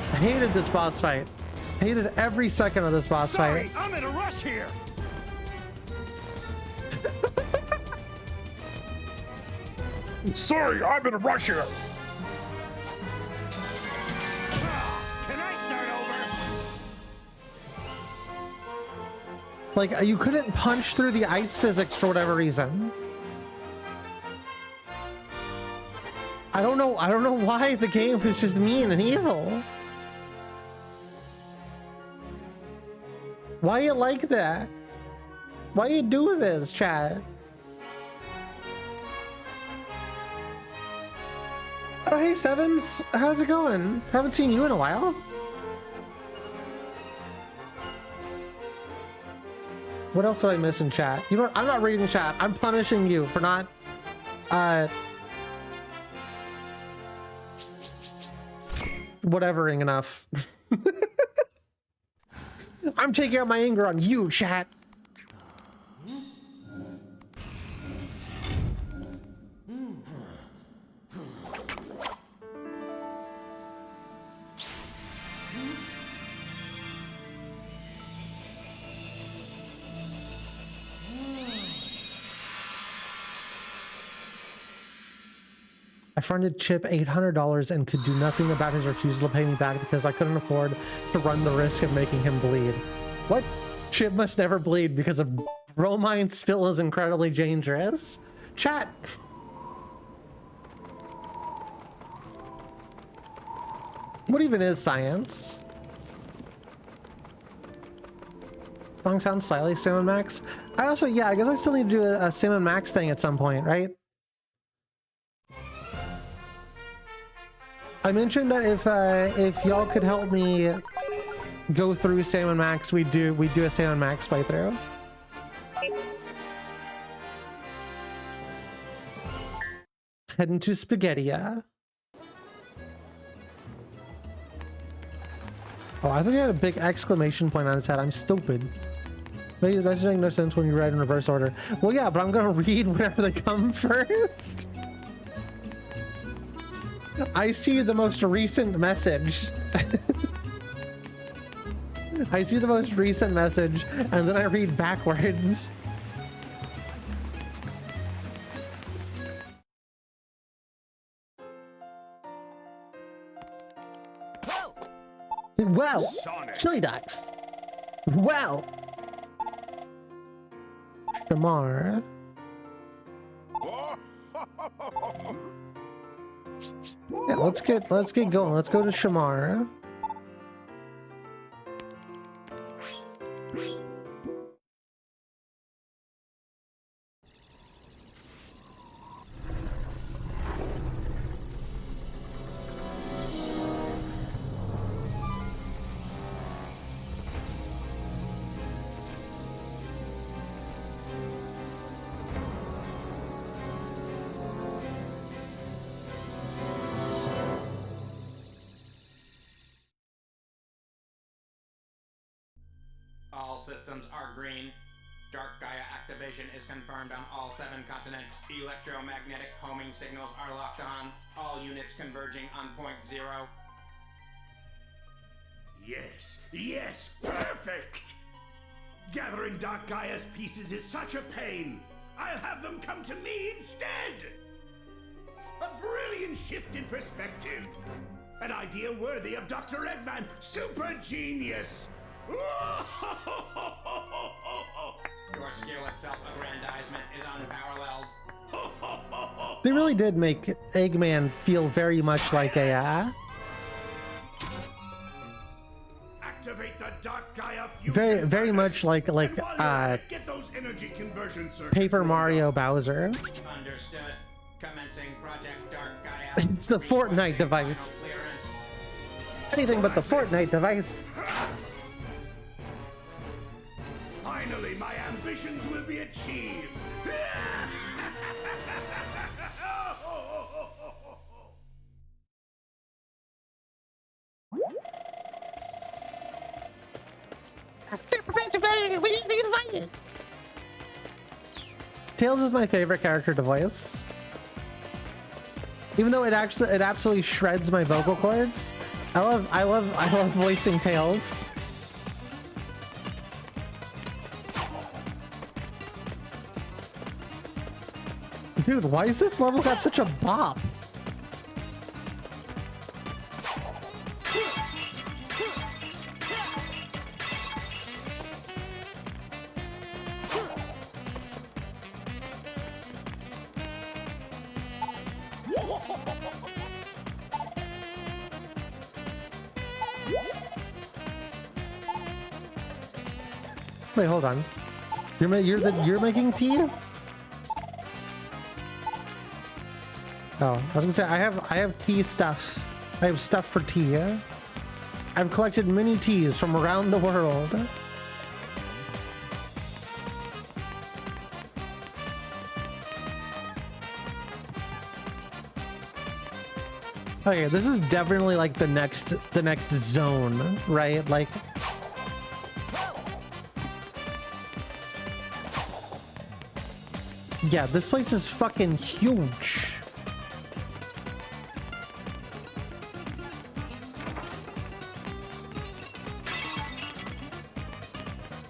I hated this boss fight. Hated every second of this boss fight. I'm in a rush here. Sorry, I'm in a rush here. Can I start over? Like, you couldn't punch through the ice physics for whatever reason. I don't know why the game is just mean and evil. Why you like that? Why you do this, chat? Oh, hey, Sevens. How's it going? Haven't seen you in a while. What else did I miss in chat? You know what? I'm not reading chat. I'm punishing you for not, whatevering enough. I'm taking out my anger on you, chat. I fronted Chip $800 and could do nothing about his refusal to pay me back because I couldn't afford to run the risk of making him bleed. What? Chip must never bleed because a bromine spill is incredibly dangerous. Chat. What even is science? Song sounds slightly Sam and Max. I also, yeah, I guess I still need to do a Sam and Max thing at some point, right? I mentioned that if y'all could help me go through Sam and Max, we do a Sam and Max playthrough. Heading to Spaghettia. Oh, I think he had a big exclamation point on his head. I'm stupid. But he's messaging no sense when you write in reverse order. Well, yeah, but I'm gonna read whenever they come first. I see the most recent message. I see the most recent message, and then I read backwards. Wow! Chili ducks! Wow! Shamar. Yeah, let's get going. Let's go to Shamar. systems are green. Dark Gaia activation is confirmed on all 7 continents. Electromagnetic homing signals are locked on. All units converging on point 0. Yes, yes, perfect! Gathering Dark Gaia's pieces is such a pain. I'll have them come to me instead! A brilliant shift in perspective. An idea worthy of Dr. Eggman. Super genius! Your skill at self-aggrandizement is unparalleled. They really did make Eggman feel very much like a Activate the Dark Gaia fusion very much like get those energy conversion circuits Paper rolled Mario out. Bowser. Understood. Commencing Project Dark Gaia. It's the Fortnite device. Clearance. Anything but the Fortnite device. Finally, my ambitions will be achieved. Tails is my favorite character to voice. Even though it absolutely shreds my vocal cords. I love voicing Tails. Dude, why is this level got such a bop? Wait, hold on. You're making tea? Oh, I was gonna say I have tea stuff. I have stuff for tea. I've collected many teas from around the world. Okay, this is definitely like the next zone, right? Like yeah, this place is fucking huge.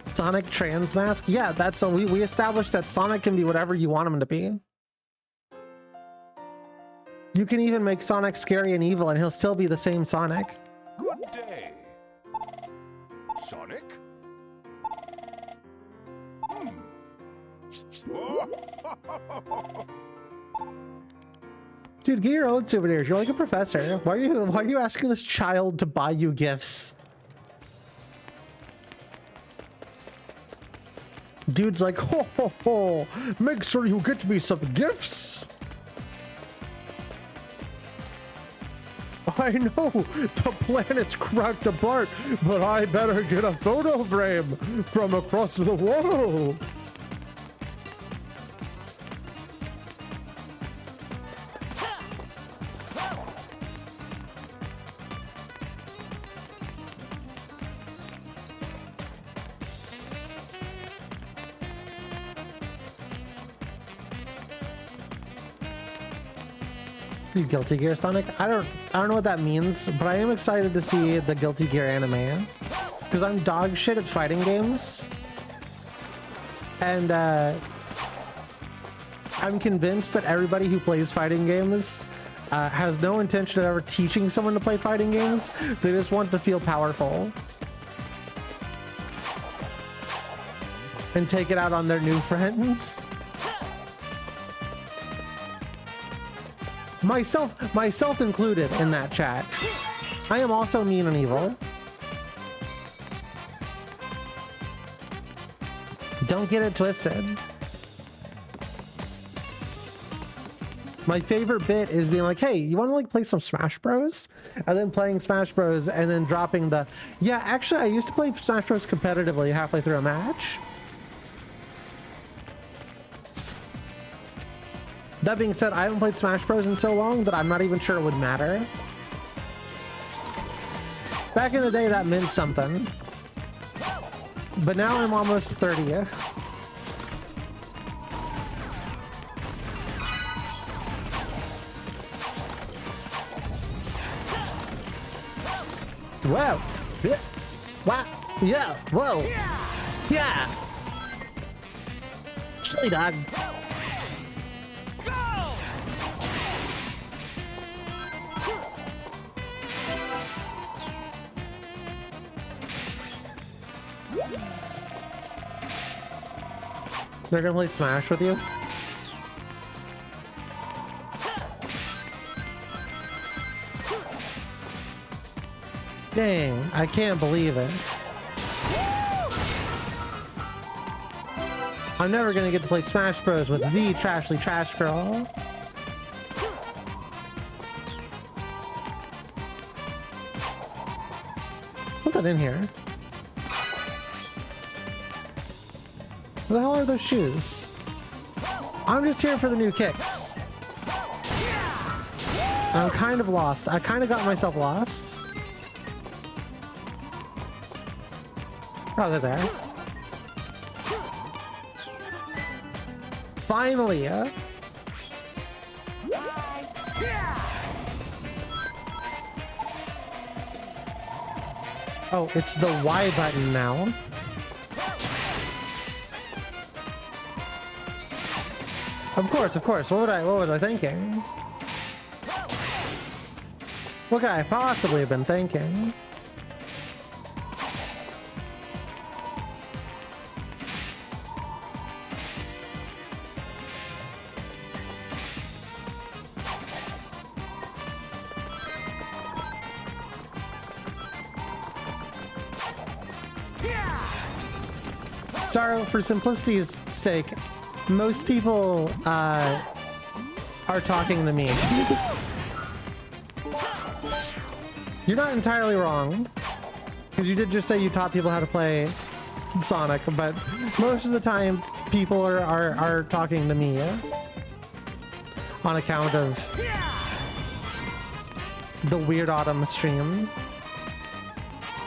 Sonic Transmask? Yeah, that's so we established that Sonic can be whatever you want him to be. You can even make Sonic scary and evil and he'll still be the same Sonic. Good day. Sonic? Dude, get your own souvenirs. You're like a professor. Why are you asking this child to buy you gifts? Dude's like, ho ho ho, make sure you get me some gifts. I know the planet's cracked apart, but I better get a photo frame from across the world. Guilty Gear Sonic? I don't know what that means, but I am excited to see the Guilty Gear anime because I'm dog shit at fighting games, and I'm convinced that everybody who plays fighting games has no intention of ever teaching someone to play fighting games. They just want to feel powerful and take it out on their new friends. Myself included in that chat. I am also mean and evil. Don't get it twisted. My favorite bit is being like, hey, you want to like play some Smash Bros? And then playing Smash Bros and then dropping the, yeah, actually I used to play Smash Bros competitively halfway through a match. That being said, I haven't played Smash Bros in so long that I'm not even sure it would matter. Back in the day, that meant something. But now I'm almost 30. Whoa. Yeah. Wow. Yeah. Whoa. Yeah. Chili dog. They're gonna play Smash with you? Dang, I can't believe it. I'm never gonna get to play Smash Bros with the Trashly Trash Girl. Put that in here. What the hell are those shoes? I'm just here for the new kicks. I'm kind of lost. I kind of got myself lost. Oh, they're there. Finally, Oh, it's the Y button now. Of course, of course. What was I thinking? What could I possibly have been thinking? Sorry, for simplicity's sake, most people are talking to me. You're not entirely wrong, because you did just say you taught people how to play Sonic, but most of the time people are talking to me on account of the Weird Autumn stream.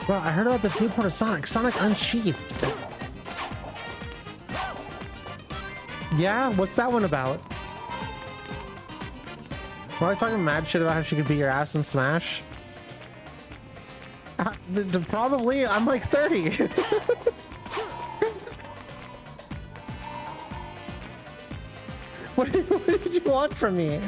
Well, I heard about this new part of Sonic Unsheathed. Yeah, what's that one about? Were I talking mad shit about how she could beat your ass in Smash? Probably. I'm like 30. What did you want from me?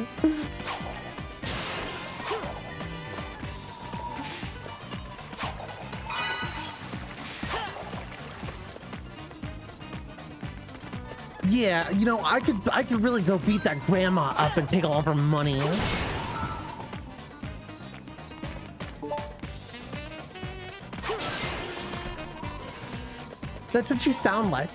Yeah, you know, I could really go beat that grandma up and take all of her money. That's what you sound like.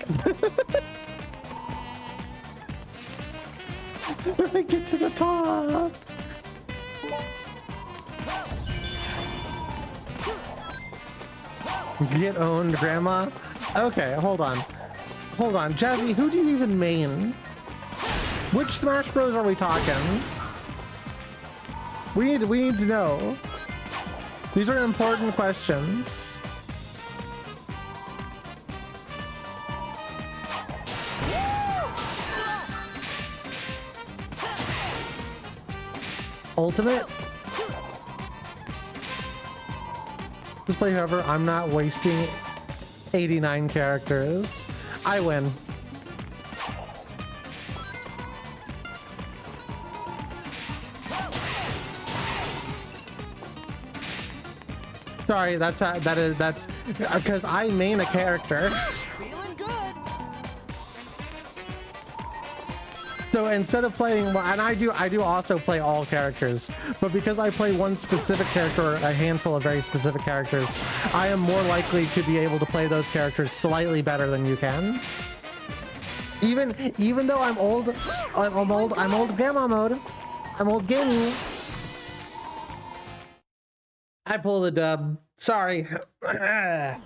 When I get to the top. Get owned, grandma. Okay, hold on. Hold on, Jazzy, who do you even main? Which Smash Bros are we talking? We need to know. These are important questions. Ultimate? Just play whoever. I'm not wasting 89 characters. I win. Sorry, that's because I main a character. Feeling good. So instead of playing, and I do also play all characters, but because I play one specific character or a handful of very specific characters, I am more likely to be able to play those characters slightly better than you can. Even though I'm old grandma mode. I'm old gaming. I pull the dub. Sorry. I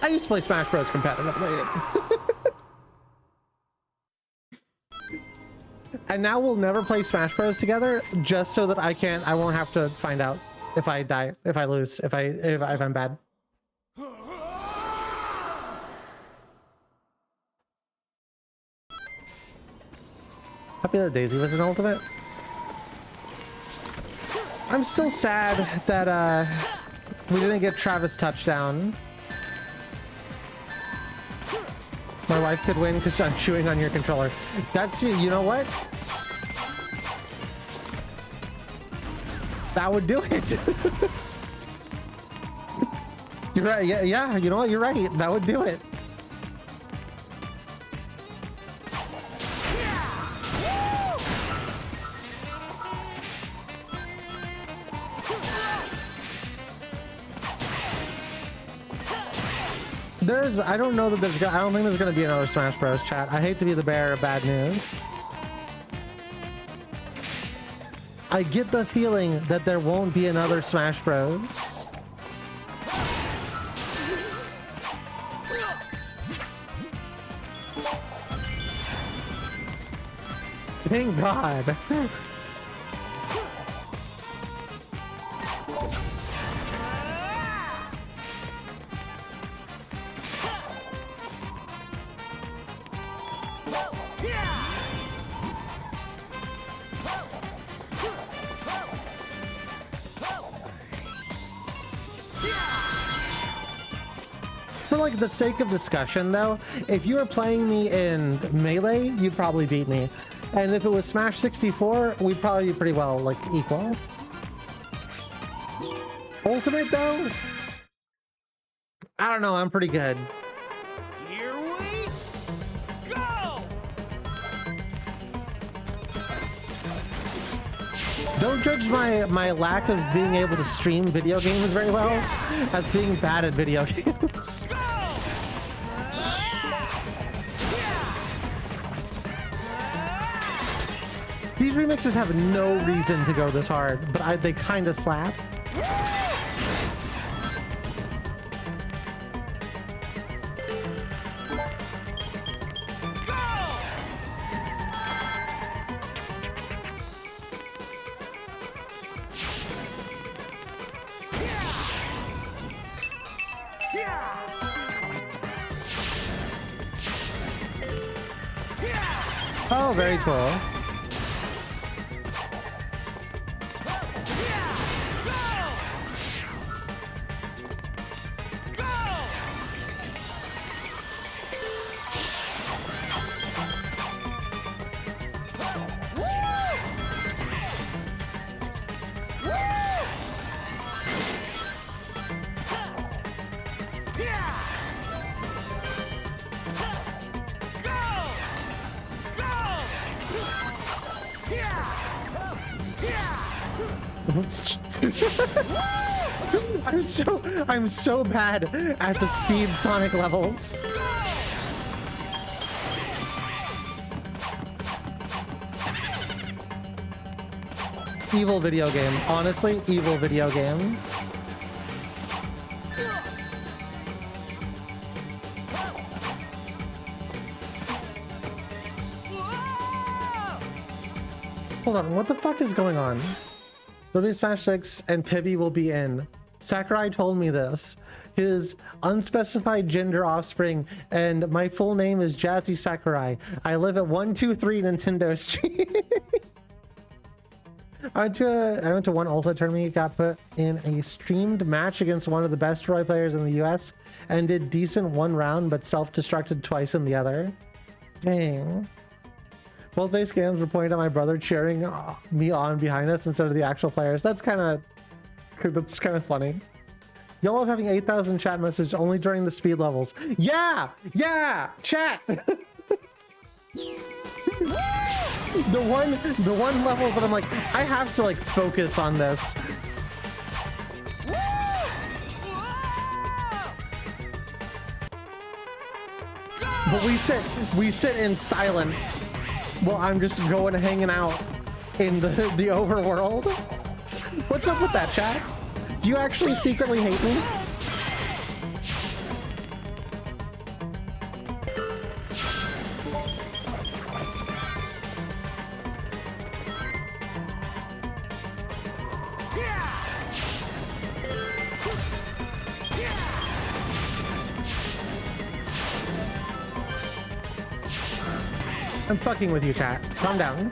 used to play Smash Bros competitively. And now we'll never play Smash Bros together, just so that I won't have to find out if I die, if I lose, if I'm bad. Happy that Daisy was an ultimate. I'm still sad that we didn't get Travis touchdown. My wife could win because I'm chewing on your controller. That's you know what? That would do it. You're right. Yeah, you know what? You're right. That would do it. I don't know that I don't think there's gonna be another Smash Bros. Chat. I hate to be the bearer of bad news. I get the feeling that there won't be another Smash Bros. Thank God. For like the sake of discussion though, if you were playing me in Melee, you'd probably beat me. And if it was Smash 64, we'd probably be pretty well like equal. Ultimate though? I don't know, I'm pretty good. Here we go! Don't judge my lack of being able to stream video games very well as being bad at video games. These remixes have no reason to go this hard, but they kind of slap. Oh, very cool. I'm so bad at the speed Sonic levels. Evil video game. Honestly, evil video game. Hold on, what the fuck is going on? There'll be Smash 6 and Pibby will be in. Sakurai told me this. His unspecified gender offspring, and my full name is Jazzy Sakurai. I live at 123 Nintendo Street. I went to one Ultra tournament, got put in a streamed match against one of the best Roy players in the US, and did decent one round, but self-destructed twice in the other. Dang. Both base games were pointed at my brother cheering me on behind us instead of the actual players. That's kind of funny. Y'all love having 8,000 chat messages only during the speed levels. Yeah, chat. the one level that I'm like, I have to like focus on this. But we sit in silence. Well, I'm just going and hanging out in the overworld. What's up with that, chat? Do you actually secretly hate me? I'm fucking with you, chat. Calm down.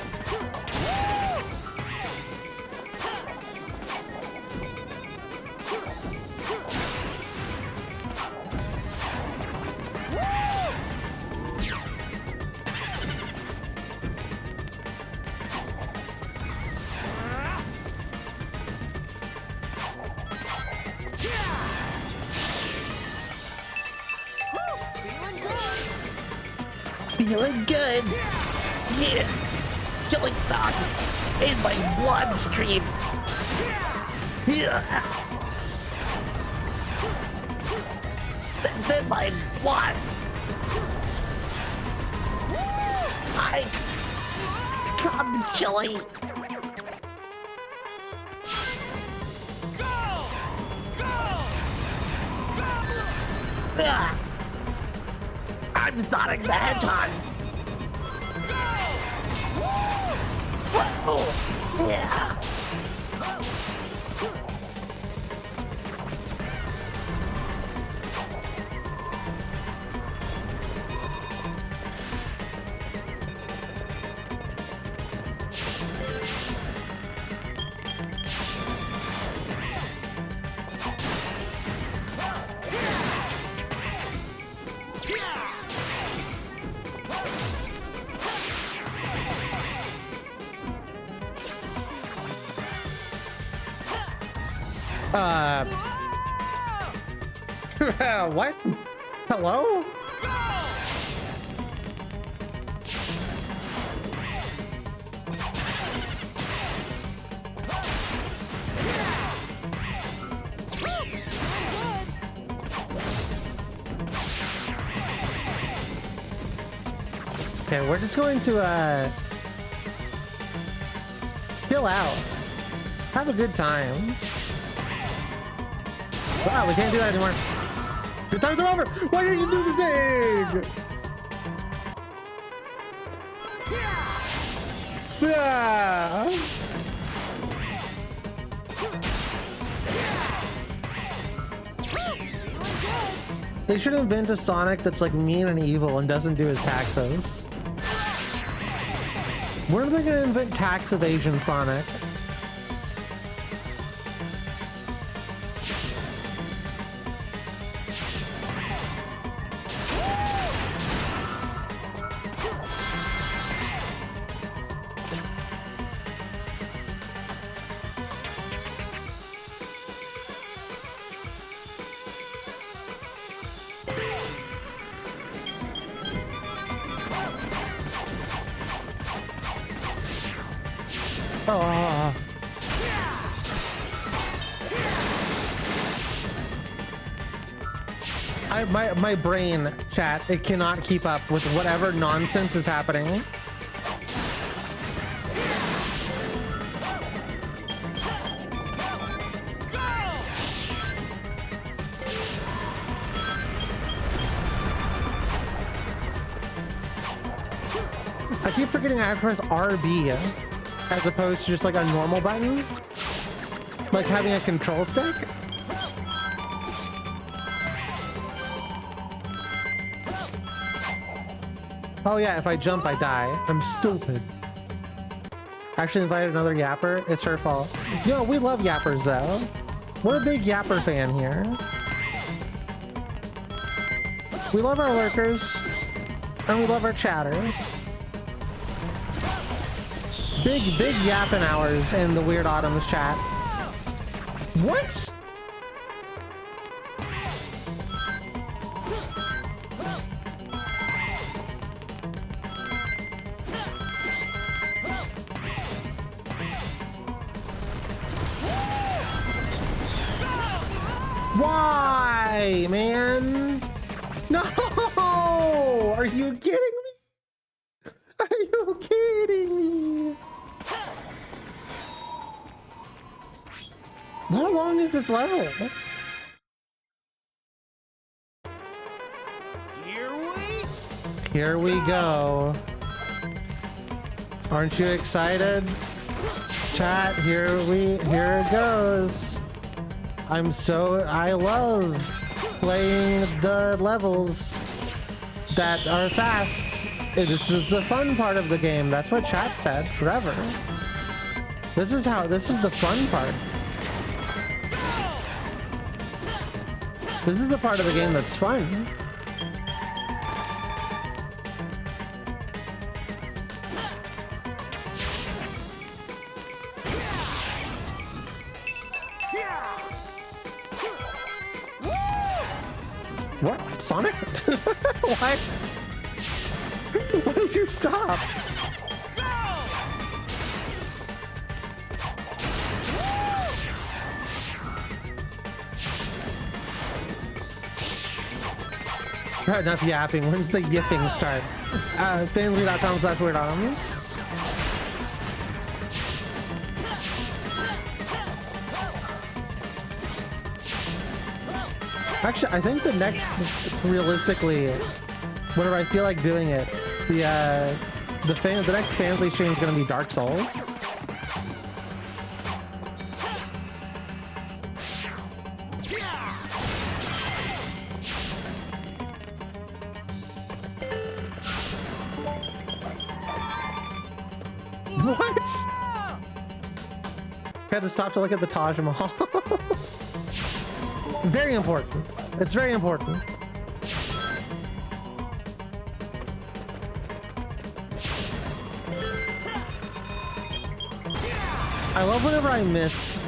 Feeling good. Yeah. Killing thugs in my bloodstream. Yeah. That's in my blood. I come chilly. Ah. I'm Sonic the Hedgehog. Whoa. Yeah. What? Hello? Okay, we're just going to chill out. Have a good time. Wow, we can't do that anymore. Good times are over! Why did you do the thing? Yeah. They should invent a Sonic that's like mean and evil and doesn't do his taxes. When are they gonna invent tax evasion Sonic? My brain, chat, it cannot keep up with whatever nonsense is happening. I keep forgetting I have to press RB as opposed to just like a normal button, like having a control stick. Oh yeah, if I jump, I die. I'm stupid. Actually invited another yapper. It's her fault. Yo, we love yappers though. We're a big yapper fan here. We love our lurkers, and we love our chatters. Big yapping hours in the Weird Autumns chat. What? Why, man? No! Are you kidding me? Are you kidding me? How long is this level? Here we go. Aren't you excited? Chat, here it goes. I love playing the levels that are fast. This is the fun part of the game. That's what chat said forever. This is the fun part. This is the part of the game that's fun. What? Sonic? Why? Why did you stop? Enough yapping. When's the yipping start? Family.com/weirdoms. Actually, I think the next, realistically, whenever I feel like doing it, the next Fansly stream is gonna be Dark Souls. What? I had to stop to look at the Taj Mahal. Very important. It's very important. I love whenever I miss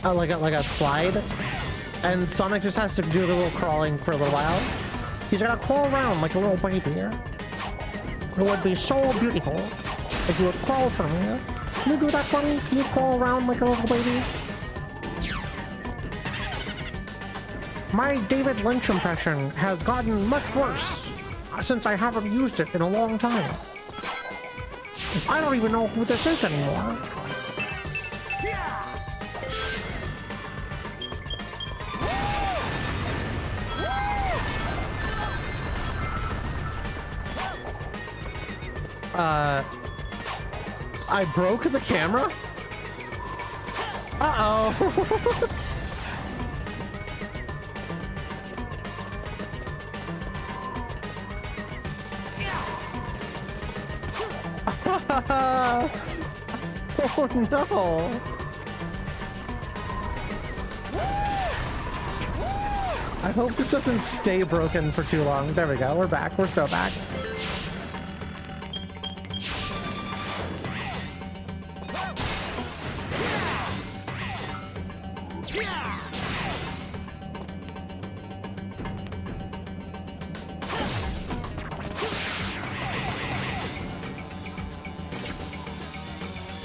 like a slide, and Sonic just has to do a little crawling for a little while. He's gonna crawl around like a little baby here. It would be so beautiful if you would crawl for me. Can you do that for me? Can you crawl around like a little baby? My David Lynch impression has gotten much worse since I haven't used it in a long time. I don't even know who this is anymore. I broke the camera? Uh-oh. Oh no! I hope this doesn't stay broken for too long. There we go. We're back. We're so back.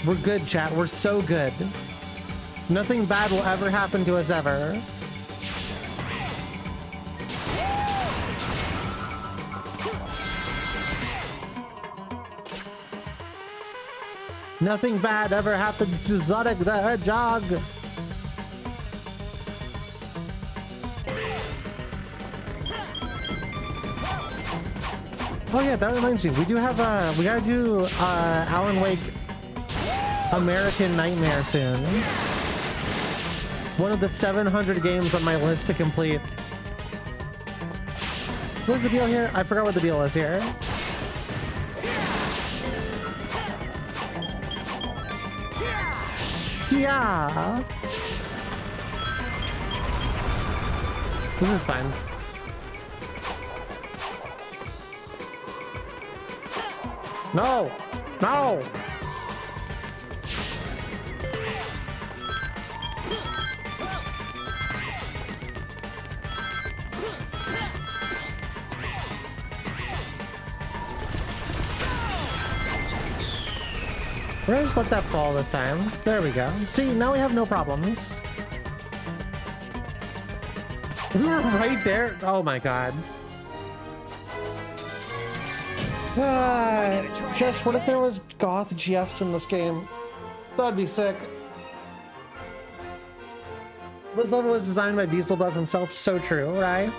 We're good, chat. We're so good. Nothing bad will ever happen to us ever. Nothing bad ever happens to Sonic the Hedgehog. Oh yeah, that reminds me. We do have we gotta do Alan Wake American Nightmare soon. One of the 700 games on my list to complete. What's the deal here? I forgot what the deal is here. Yeah. This is fine. No! No! We're gonna just let that fall this time. There we go. See, now we have no problems. We were right there. Oh my god. Just what if there was goth GFs in this game? That'd be sick. This level was designed by Beelzebub himself. So true, right?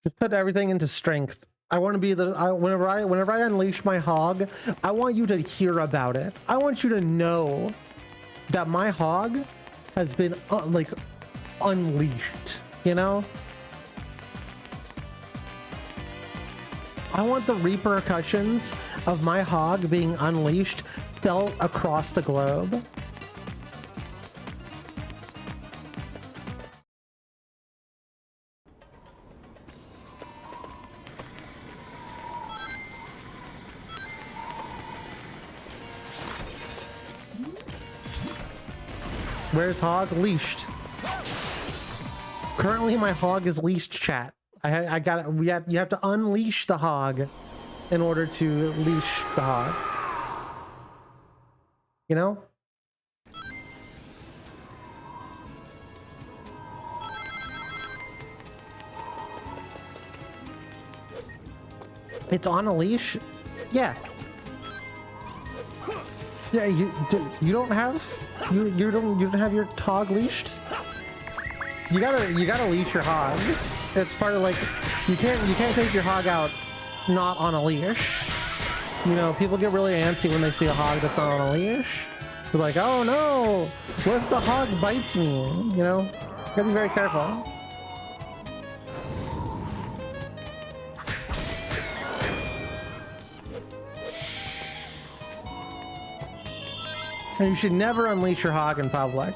Just put everything into strength. I want to be whenever I unleash my hog, I want you to hear about it. I want you to know that my hog has been like unleashed, you know? I want the repercussions of my hog being unleashed felt across the globe. Where's hog? Leashed. Currently my hog is leashed, chat. I got it. You have to unleash the hog in order to leash the hog. You know? It's on a leash? Yeah. Yeah, you don't have you don't have your hog leashed? You gotta leash your hogs. It's part of like you can't take your hog out not on a leash. You know, people get really antsy when they see a hog that's not on a leash. They're like, oh no, what if the hog bites me? You know, you gotta be very careful. And you should never unleash your hog in public.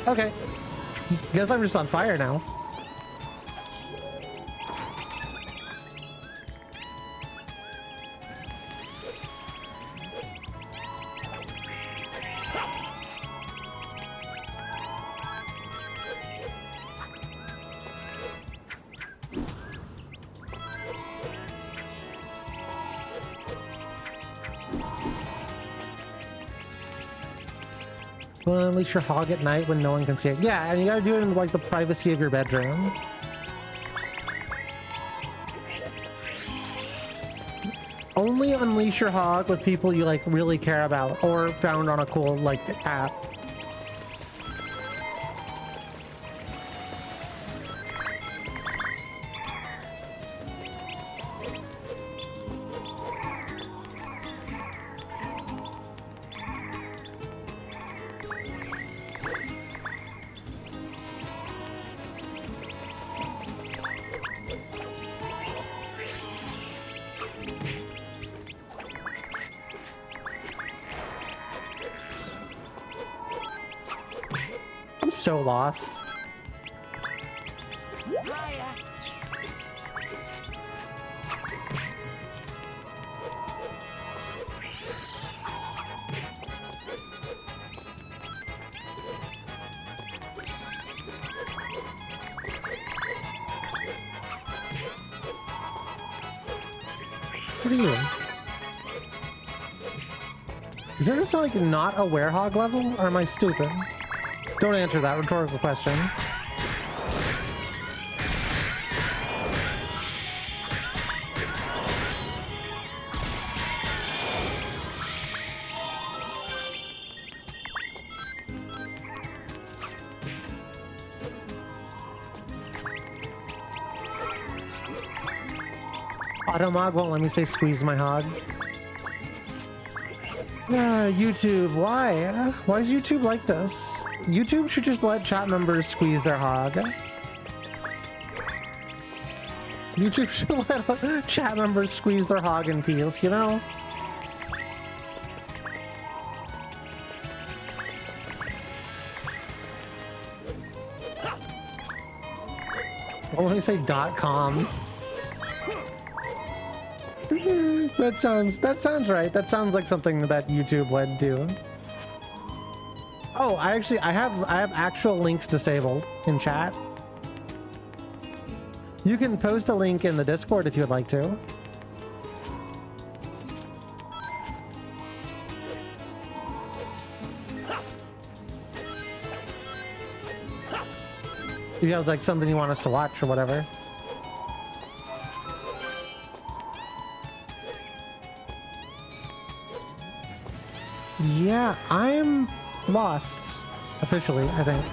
Okay. Guess I'm just on fire now. Well, unleash your hog at night when no one can see it. Yeah, and you gotta do it in like the privacy of your bedroom. Only unleash your hog with people you like really care about or found on a cool like app. So lost. What are you? Is there just like not a werehog level, or am I stupid? Don't answer that rhetorical question. Automog won't let me say squeeze my hog. YouTube, why? Why is YouTube like this? YouTube should just let chat members squeeze their hog. YouTube should let chat members squeeze their hog in peace, you know? Well, let me say .com. That sounds right. That sounds like something that YouTube would do. Oh, I have actual links disabled in chat. You can post a link in the Discord if you would like to. If you have like something you want us to watch or whatever. Yeah, I'm lost. Officially, I think.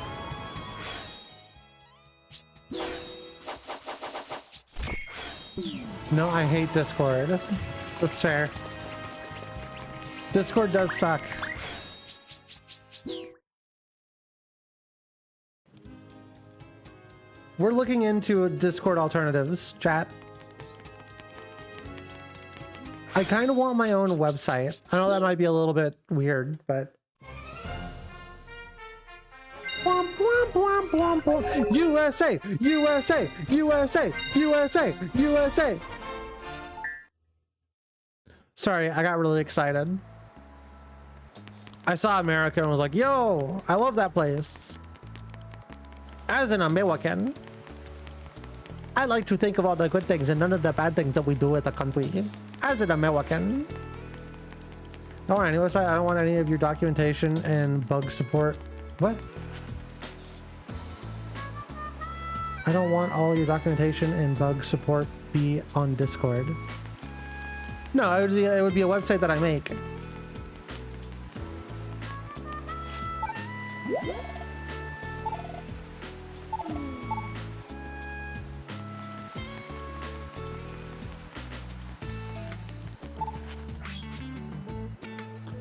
No, I hate Discord. That's fair. Discord does suck. We're looking into Discord alternatives, chat. I kind of want my own website. I know that might be a little bit weird, but... Womp, womp, womp, womp, womp. USA! USA! USA! USA! USA! Sorry, I got really excited. I saw America and was like, yo, I love that place. As an American, I like to think of all the good things and none of the bad things that we do at the country. As an American. Don't want any website. I don't want any of your documentation and bug support. What? I don't want all your documentation and bug support be on Discord. No, it would be a website that I make.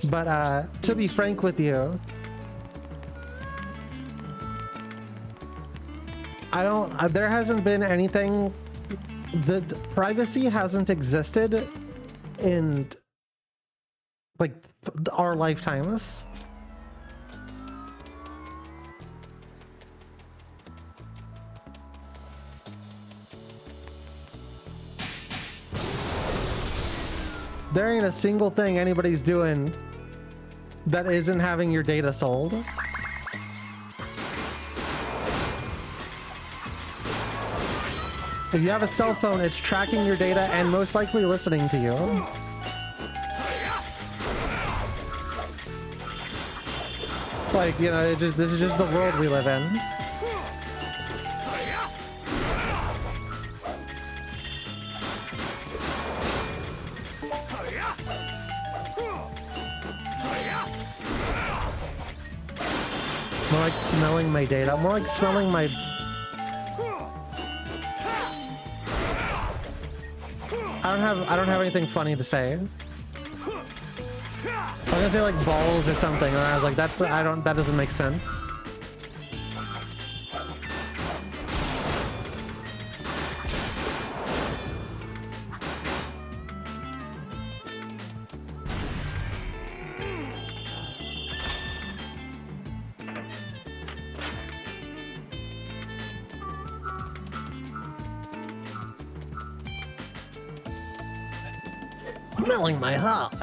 But to be frank with you, there hasn't been anything, the privacy hasn't existed in like our lifetimes. There ain't a single thing anybody's doing that isn't having your data sold. If you have a cell phone, it's tracking your data and most likely listening to you. Like, you know, this is just the world we live in. More like smelling my data. More like smelling my... I don't have anything funny to say. I was gonna say like balls or something, and I was like, that doesn't make sense. Smelling my hog.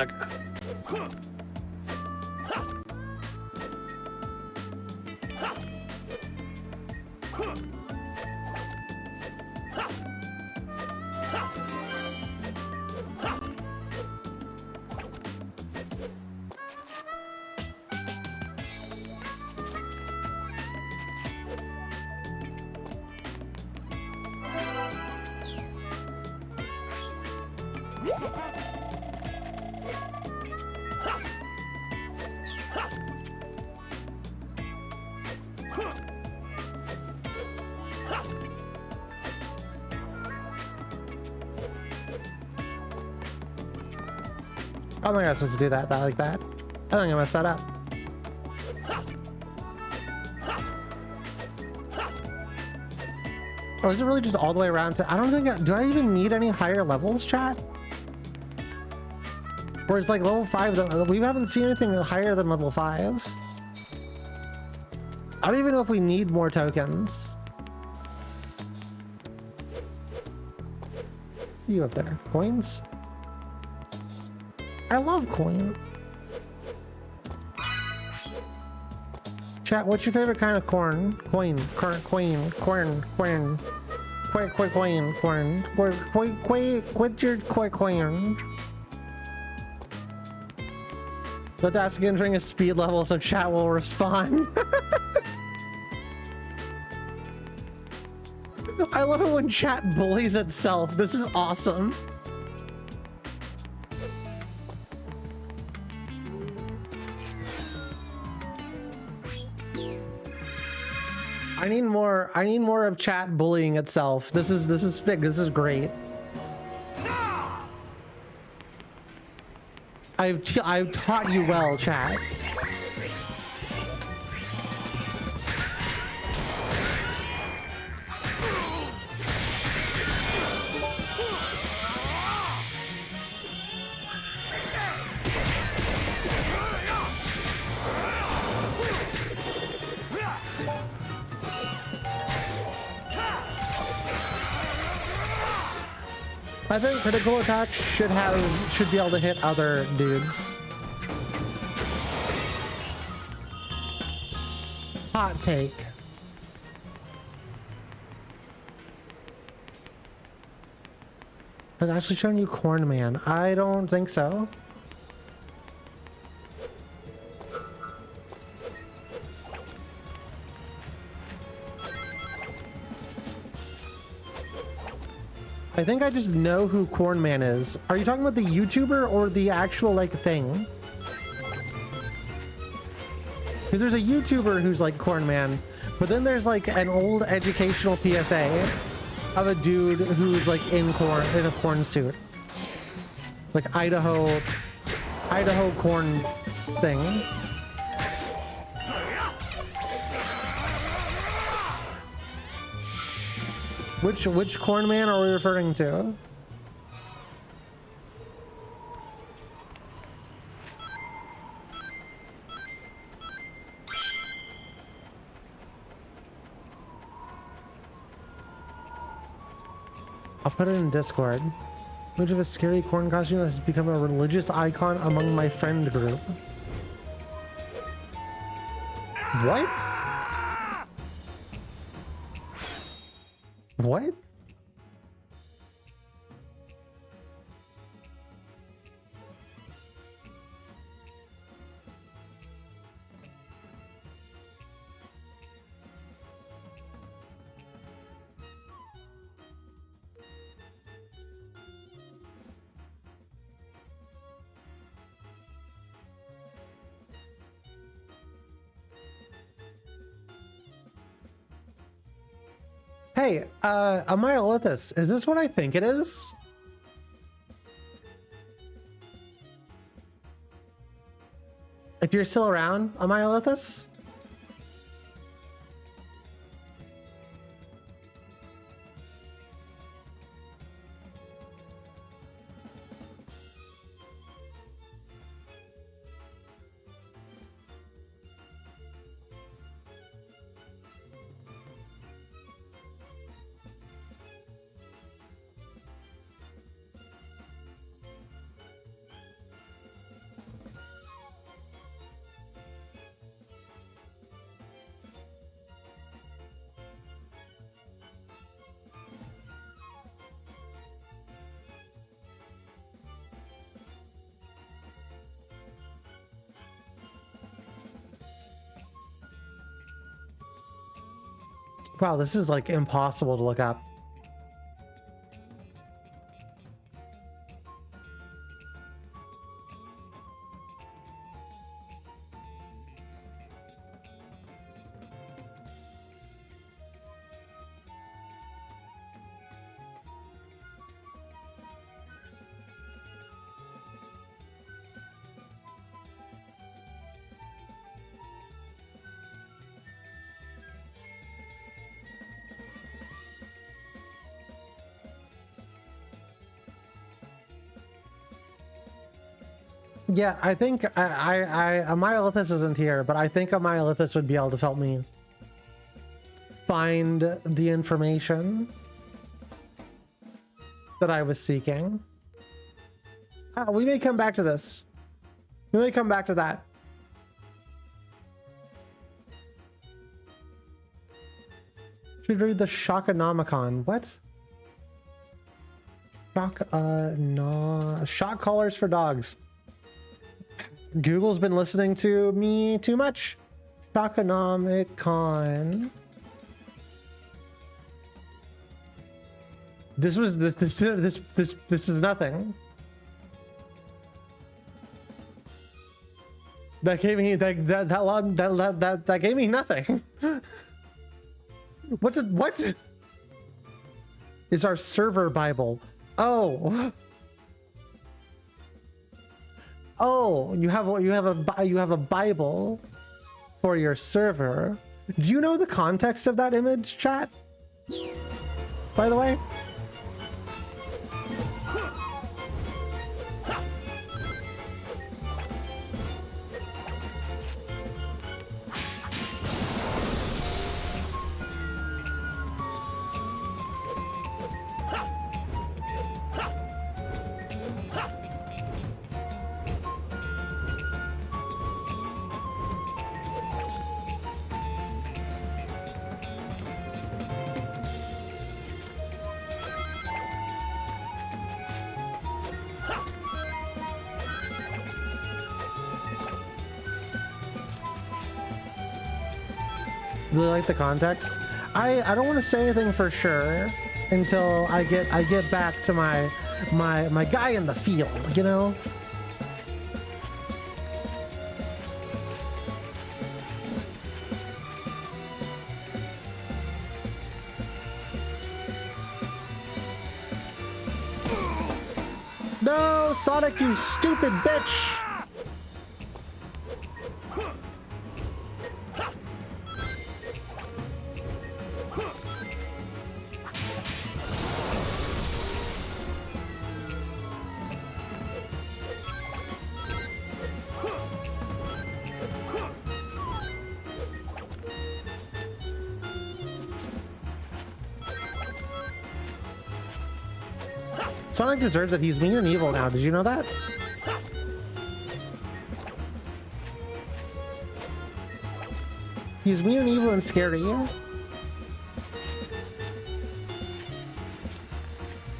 I don't think I was supposed to do that like that. I think I messed that up. Oh, is it really just all the way around to... I don't think... do I even need any higher levels, chat? Or is like level 5... We haven't seen anything higher than level 5. I don't even know if we need more tokens. You up there? Coins? I love coins. Chat, what's your favorite kind of corn? Coin. What's your coin? Let's ask entering a speed level so chat will respond. I love it when chat bullies itself. This is awesome. I need more of chat bullying itself. This is big. This is great. I've taught you well, chat. I think critical attack should be able to hit other dudes. Hot take. Has it actually shown you Corn Man? I don't think so. I think I just know who Corn Man is. Are you talking about the YouTuber or the actual, like, thing? Because there's a YouTuber who's like Corn Man, but then there's like an old educational PSA of a dude who's like in a corn suit. Like Idaho corn thing. Which Corn Man are we referring to? I'll put it in Discord. Which of a scary corn costume has become a religious icon among my friend group? What? What? Hey, Amyolithus, is this what I think it is? If you're still around, Amyolithus? Wow, this is like impossible to look up. Yeah, I think Amyolithus isn't here, but I think Amyolithus would be able to help me find the information that I was seeking. We may come back to this. We may come back to that. Should read the Shockonomicon. What? Shock collars for dogs. Google's been listening to me too much. Shockonomicon. This is nothing. That gave me that gave me nothing. What is our server Bible? Oh. Oh, you have a Bible for your server. Do you know the context of that image, chat? By the way? Really like the context. I don't want to say anything for sure until I get back to my guy in the field, you know? No, Sonic, you stupid bitch! Sonic deserves it. He's mean and evil now. Did you know that? He's mean and evil and scary.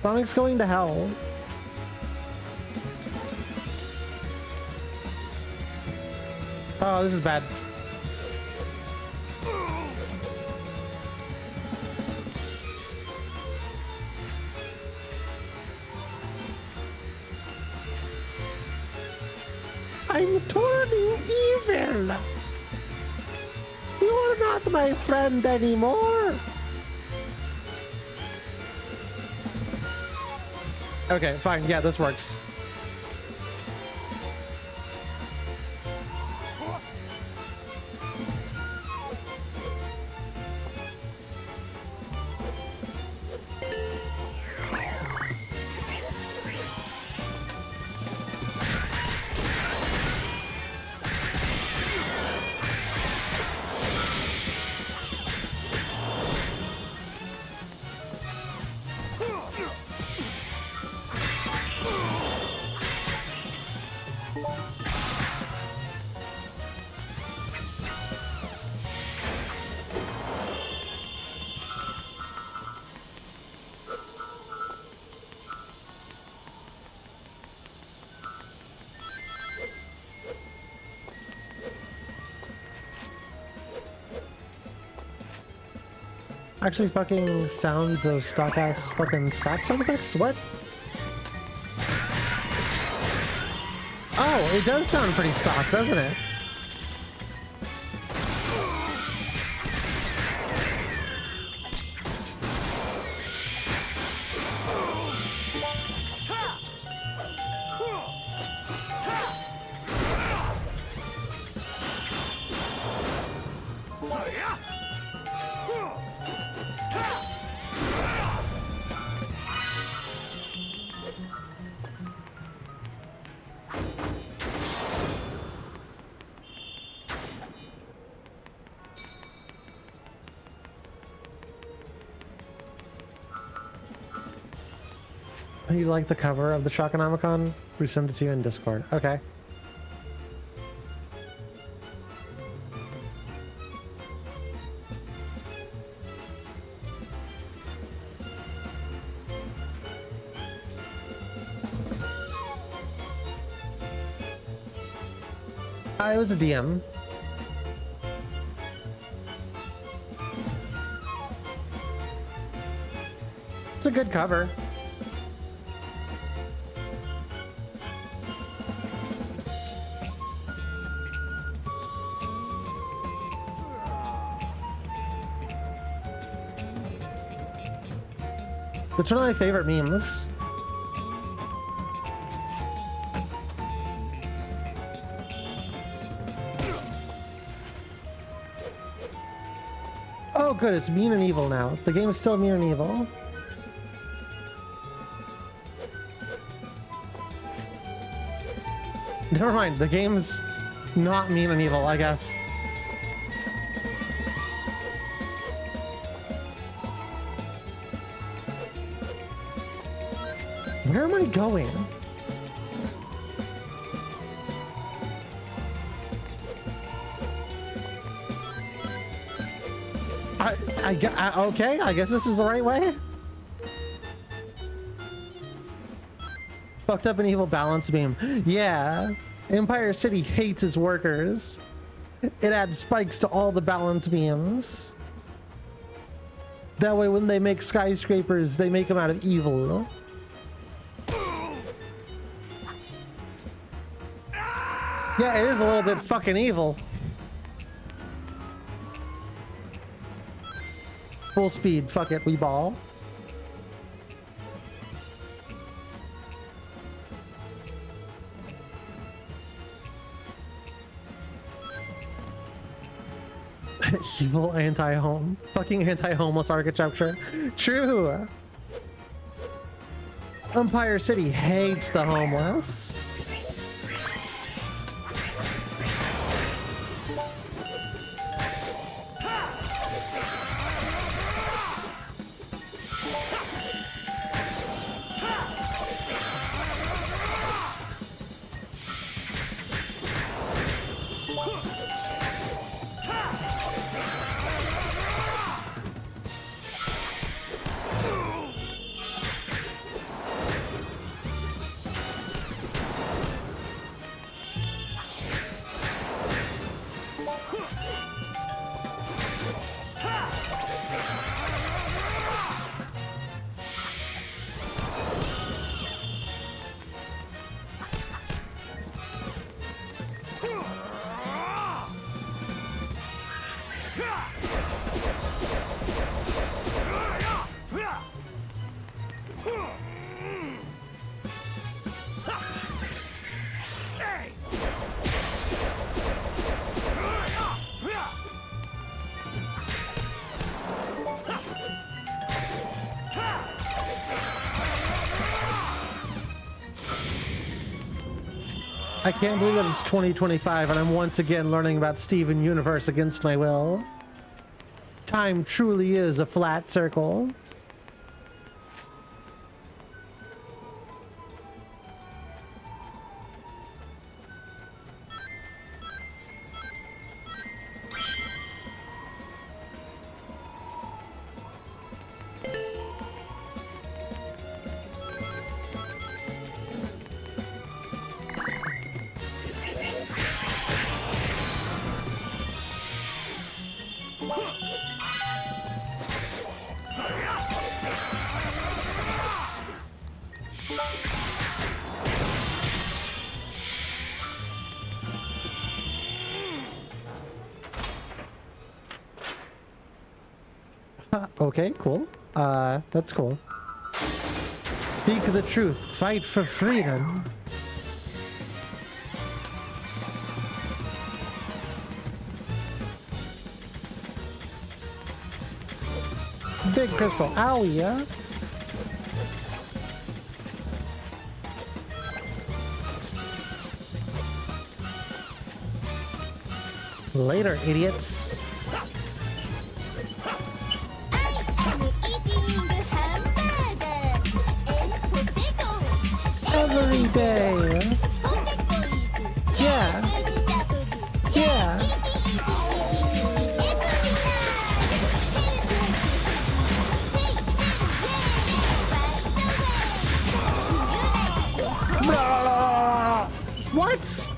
Sonic's going to hell. Oh, this is bad. I'm turning evil. You're not my friend anymore. Okay, fine. Yeah, this works. Actually fucking sounds those stock ass fucking slap sound effects? What? Oh, it does sound pretty stock, doesn't it? You like the cover of the Shakanomicon? We sent it to you in Discord. Okay. It was a DM. It's a good cover. That's one of my favorite memes. Oh, good. It's mean and evil now. The game is still mean and evil. Never mind. The game's not mean and evil, I guess. Where am I going? Okay, I guess this is the right way. Fucked up and evil balance beam. Yeah, Empire City hates its workers. It adds spikes to all the balance beams. That way when they make skyscrapers, they make them out of evil. Yeah, it is a little bit fucking evil. Full speed, fuck it, we ball. Evil anti-home. Fucking anti-homeless architecture. True! Empire City hates the homeless. I can't believe that it's 2025 and I'm once again learning about Steven Universe against my will. Time truly is a flat circle. Okay, cool. That's cool. Speak the truth. Fight for freedom. Big crystal. Ow, yeah. Later, idiots. Every day. Yeah. Yeah. What?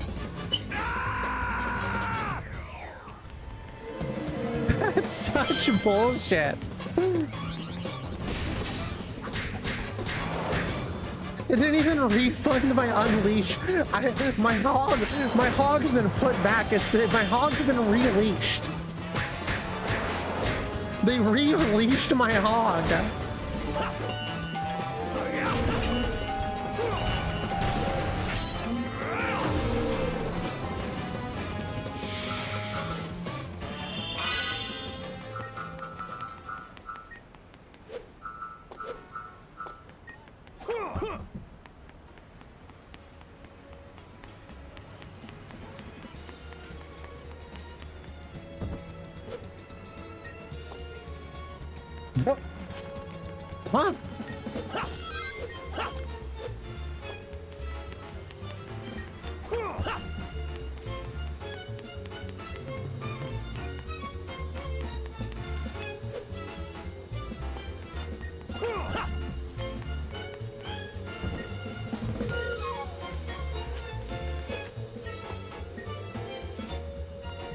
That's such bullshit. It didn't even refund my unleash. My hog's been put back. My hog's been releashed. They re-released my hog. Oh. Come on.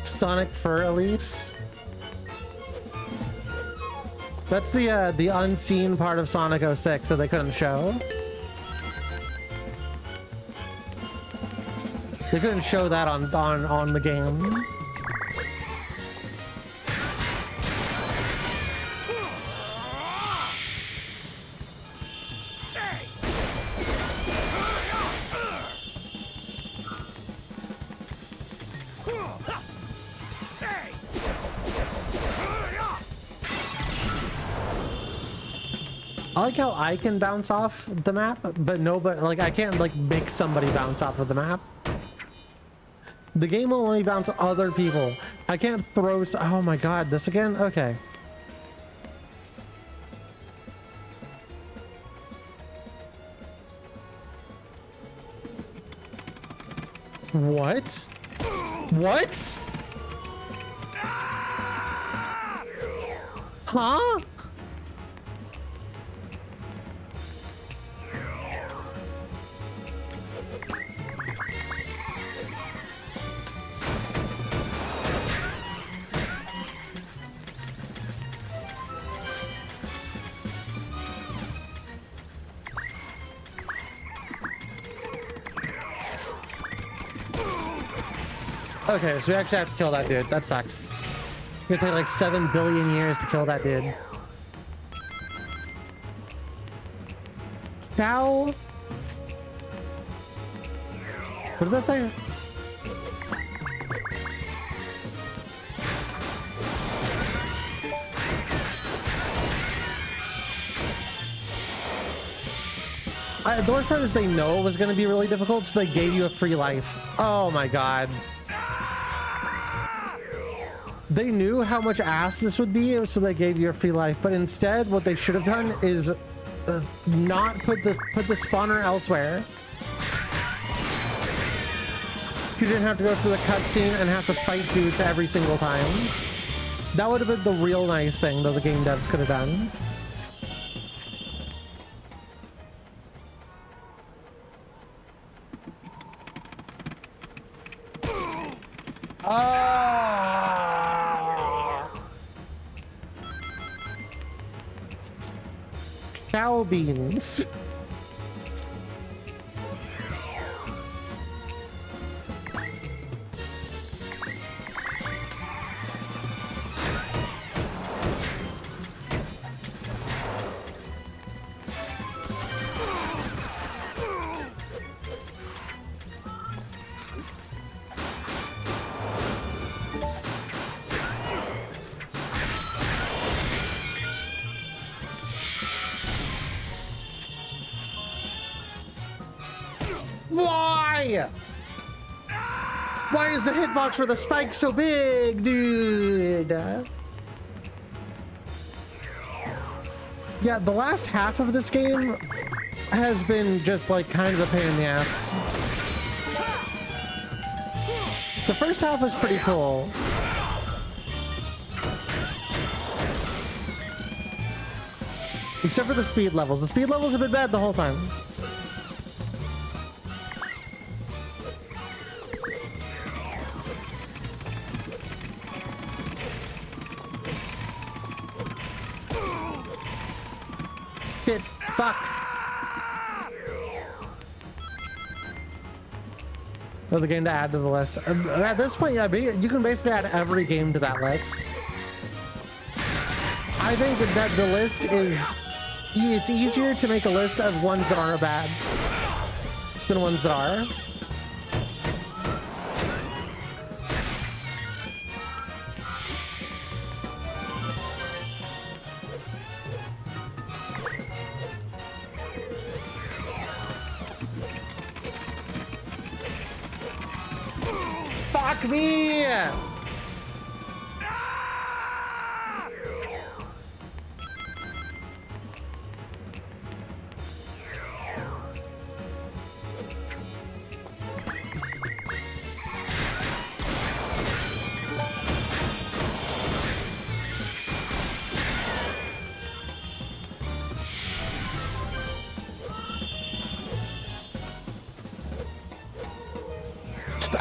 Sonic Fur Elise. That's the unseen part of Sonic 06 that they couldn't show. They couldn't show that on the game. I like how I can bounce off the map, but like I can't like make somebody bounce off of the map. The game will only bounce other people. I can't throw. Oh my god, this again? Okay. What? What? Huh? Okay, so we actually have to kill that dude. That sucks. It's gonna take like 7 billion years to kill that dude. Cow? What did that say? The worst part is they know it was going to be really difficult, so they gave you a free life. Oh my god. They knew how much ass this would be, so they gave you a free life. But instead, what they should have done is not put the spawner elsewhere. You didn't have to go through the cutscene and have to fight dudes every single time. That would have been the real nice thing that the game devs could have done. Cow beans. Why? Why is the hitbox for the spike so big, dude? Yeah, the last half of this game has been just like kind of a pain in the ass. The first half was pretty cool. Except for the speed levels. The speed levels have been bad the whole time. Shit, fuck. Another game to add to the list. At this point, yeah, you can basically add every game to that list. I think that the list is... It's easier to make a list of ones that aren't bad than ones that are. Fuck me!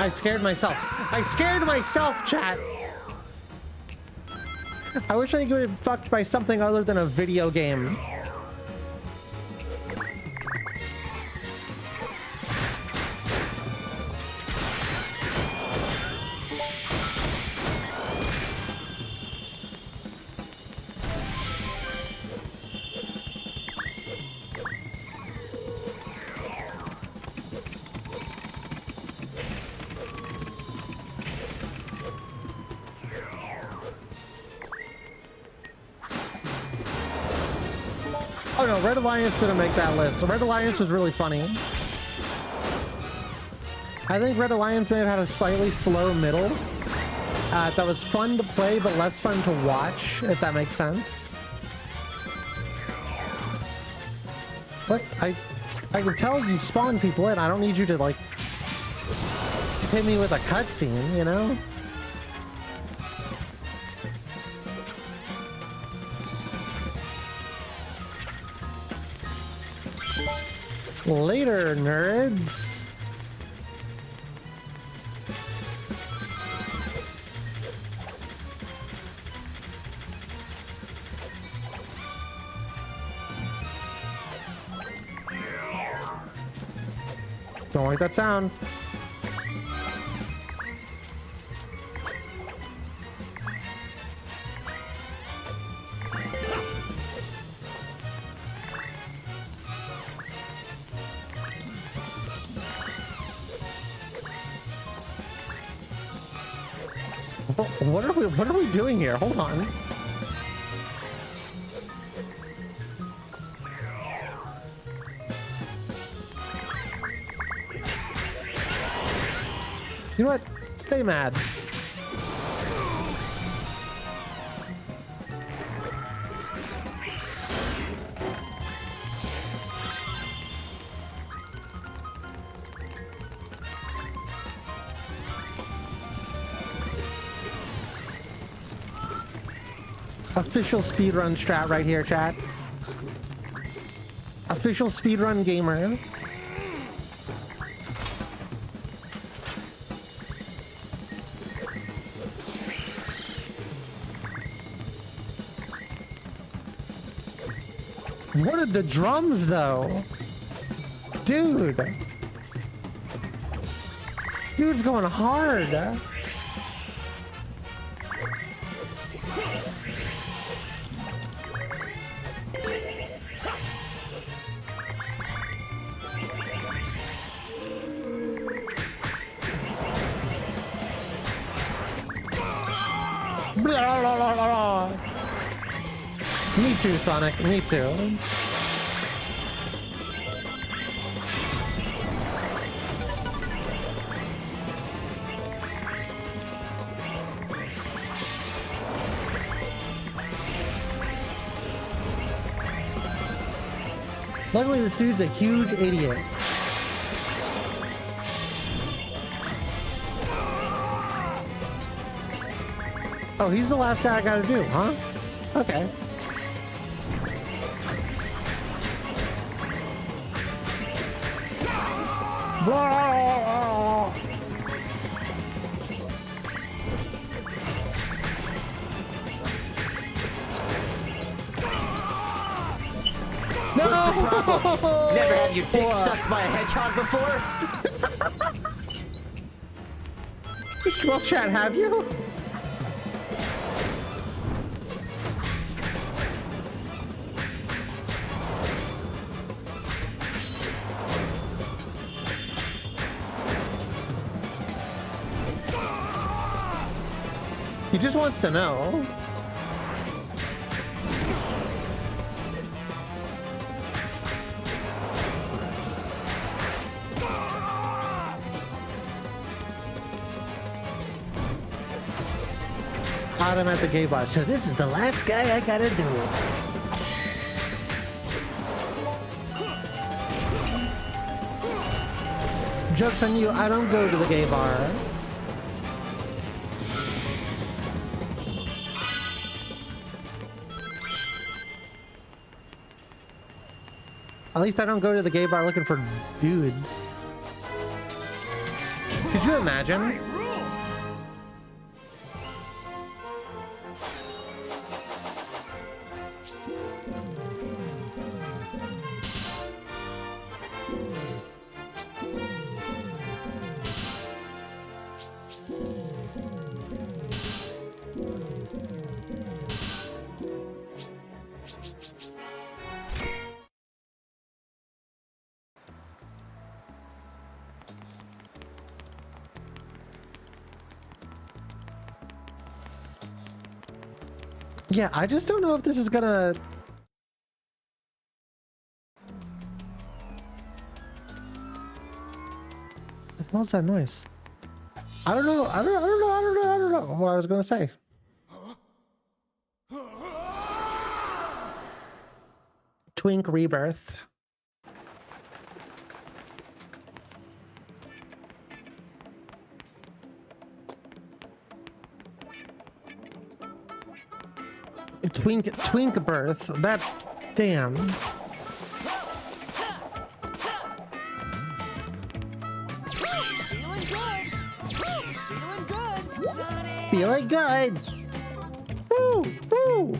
I scared myself. I scared myself, chat. I wish I could get fucked by something other than a video game. Oh no, Red Alliance didn't make that list. Red Alliance was really funny. I think Red Alliance may have had a slightly slow middle. That was fun to play, but less fun to watch, if that makes sense. But I can tell you spawn people in. I don't need you to, like, hit me with a cutscene, you know? Later, nerds. Don't like that sound. What are we doing here? Hold on. You know what? Stay mad. Official speedrun strat right here, chat. Official speedrun gamer. What are the drums, though? Dude. Dude's going hard. Me too, Sonic. Me too. Luckily, this dude's a huge idiot. Oh, he's the last guy I gotta do, huh? Okay. Blah. No! What's the problem? Never had your dick sucked by a hedgehog before? Well, chat, have you? He just wants to know. I'm at the gay bar, so this is the last guy I gotta do. Joke's on you, I don't go to the gay bar. At least I don't go to the gay bar looking for dudes. Could you imagine? I rule. Yeah, I just don't know if this is gonna... What was that noise? I don't know. I don't know what I was gonna say. Twink Rebirth. Twink birth. That's damn. Feeling good. Woo, woo.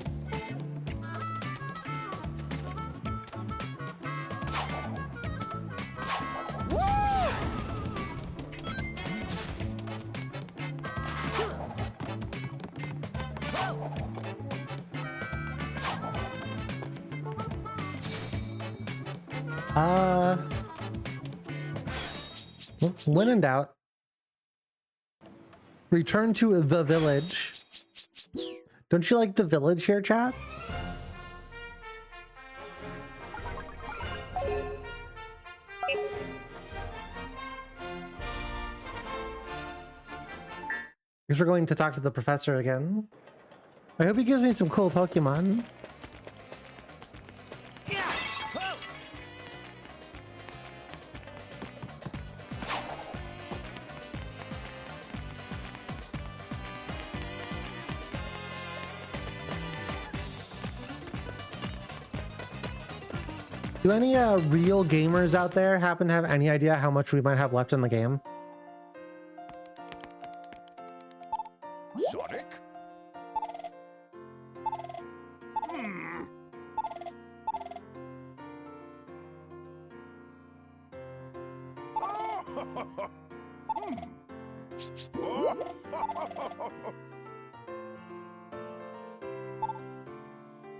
When in doubt, return to the village. Don't you like the village here, chat? Guess we're going to talk to the professor again. I hope he gives me some cool Pokemon. Do any real gamers out there happen to have any idea how much we might have left in the game? Sonic? Hmm.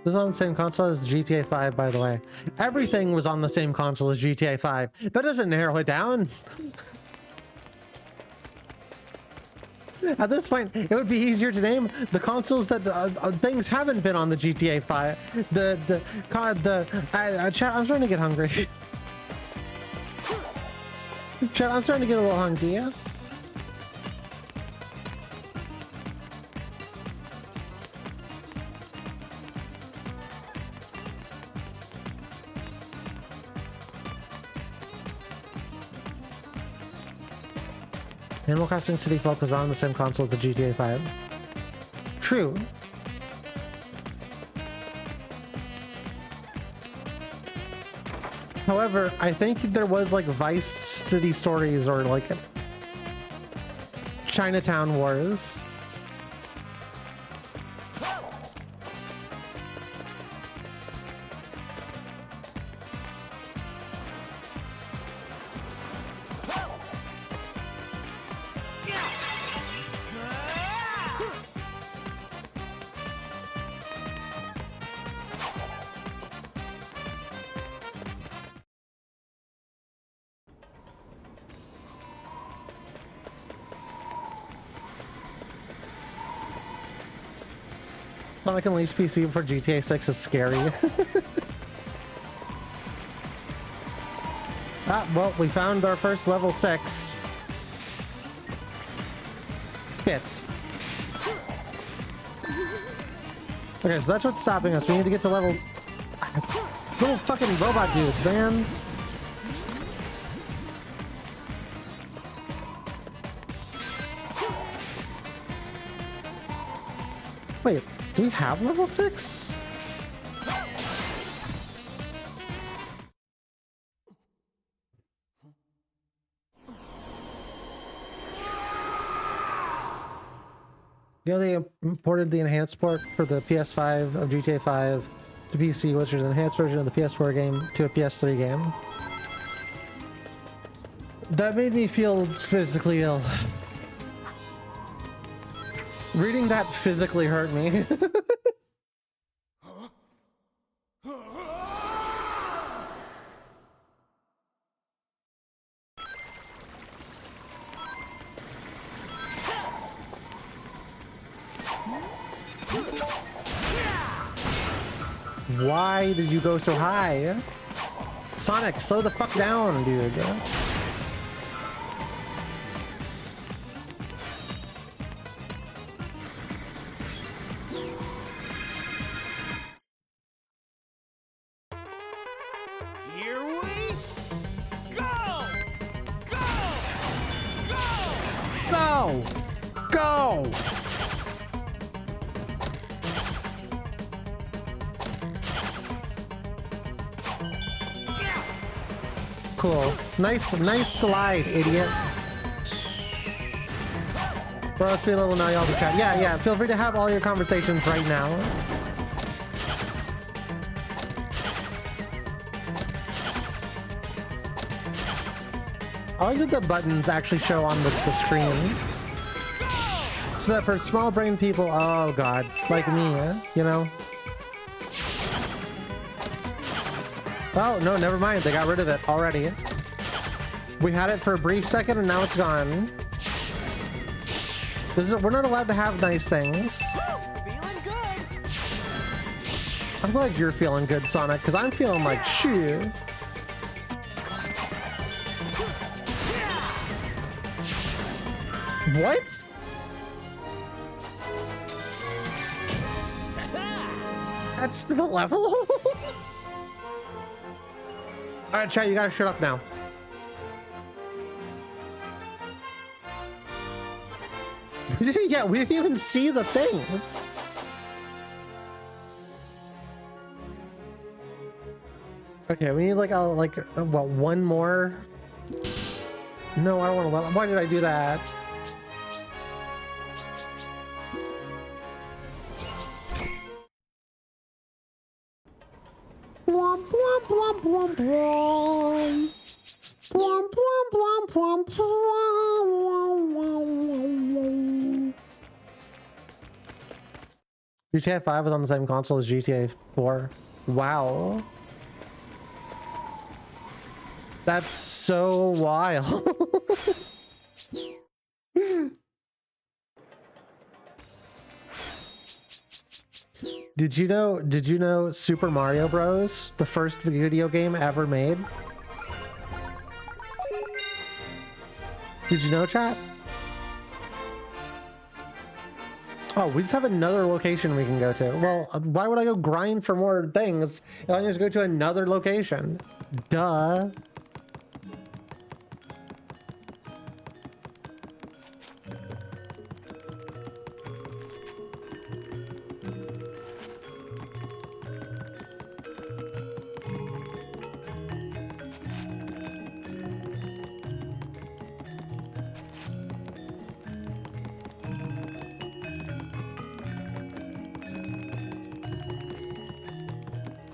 This is on the same console as GTA 5, by the way. Everything was on the same console as GTA 5. That doesn't narrow it down. At this point, it would be easier to name the consoles that things haven't been on the GTA 5. Chat, I'm starting to get hungry. Chat, I'm starting to get a little hungry, yeah? Animal Crossing City Folk was on the same console as the GTA 5. True. However, I think there was like Vice City Stories or like Chinatown Wars. Sonic Unleashed PC for GTA 6 is scary. Well, we found our first level 6. Hits. Okay, so that's what's stopping us. We need to get to level... Little fucking robot dudes, man. Wait, do we have level 6? You know, they imported the enhanced port for the PS5 of GTA 5 to PC, which is an enhanced version of the PS4 game to a PS3 game. That made me feel physically ill. Reading that physically hurt me. Why did you go so high? Sonic, slow the fuck down, dude. Here we go! Go! Go! Cool. Nice slide, idiot. Bro, let's be a little naughty all the chat. Yeah, feel free to have all your conversations right now. I like that the buttons actually show on the screen. So that for small brain people, oh god, like me, you know? Oh, no, never mind. They got rid of it already. We had it for a brief second and now it's gone. We're not allowed to have nice things. Feeling good. I'm glad you're feeling good, Sonic, because I'm feeling like shit. What? That's the level? Alright, chat, you gotta shut up now. We didn't even see the things. Okay, we need like what, one more? No, I don't want to let. Why did I do that? Blom, blom, blom, blom, blom. Blom, blom, blom, blom, blom. GTA 5 was on the same console as GTA 4. Wow. That's so wild. Did you know Super Mario Bros, the first video game ever made? Did you know, chat? Oh, we just have another location we can go to. Well, why would I go grind for more things if I can just go to another location? Duh.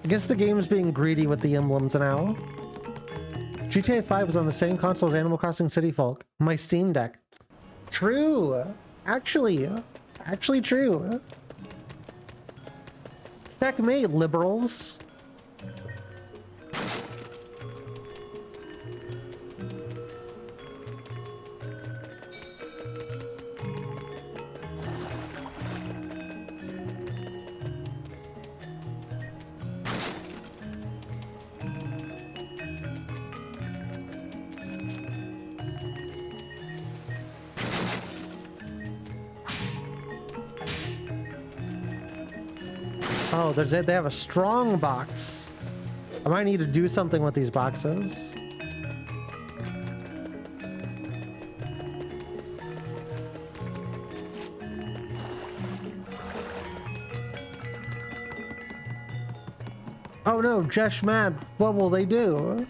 I guess the game's being greedy with the emblems now. GTA 5 was on the same console as Animal Crossing City Folk. My Steam Deck. True. Actually true. Checkmate, liberals. Oh, they have a strong box. I might need to do something with these boxes. Oh no, Jesh mad. What will they do?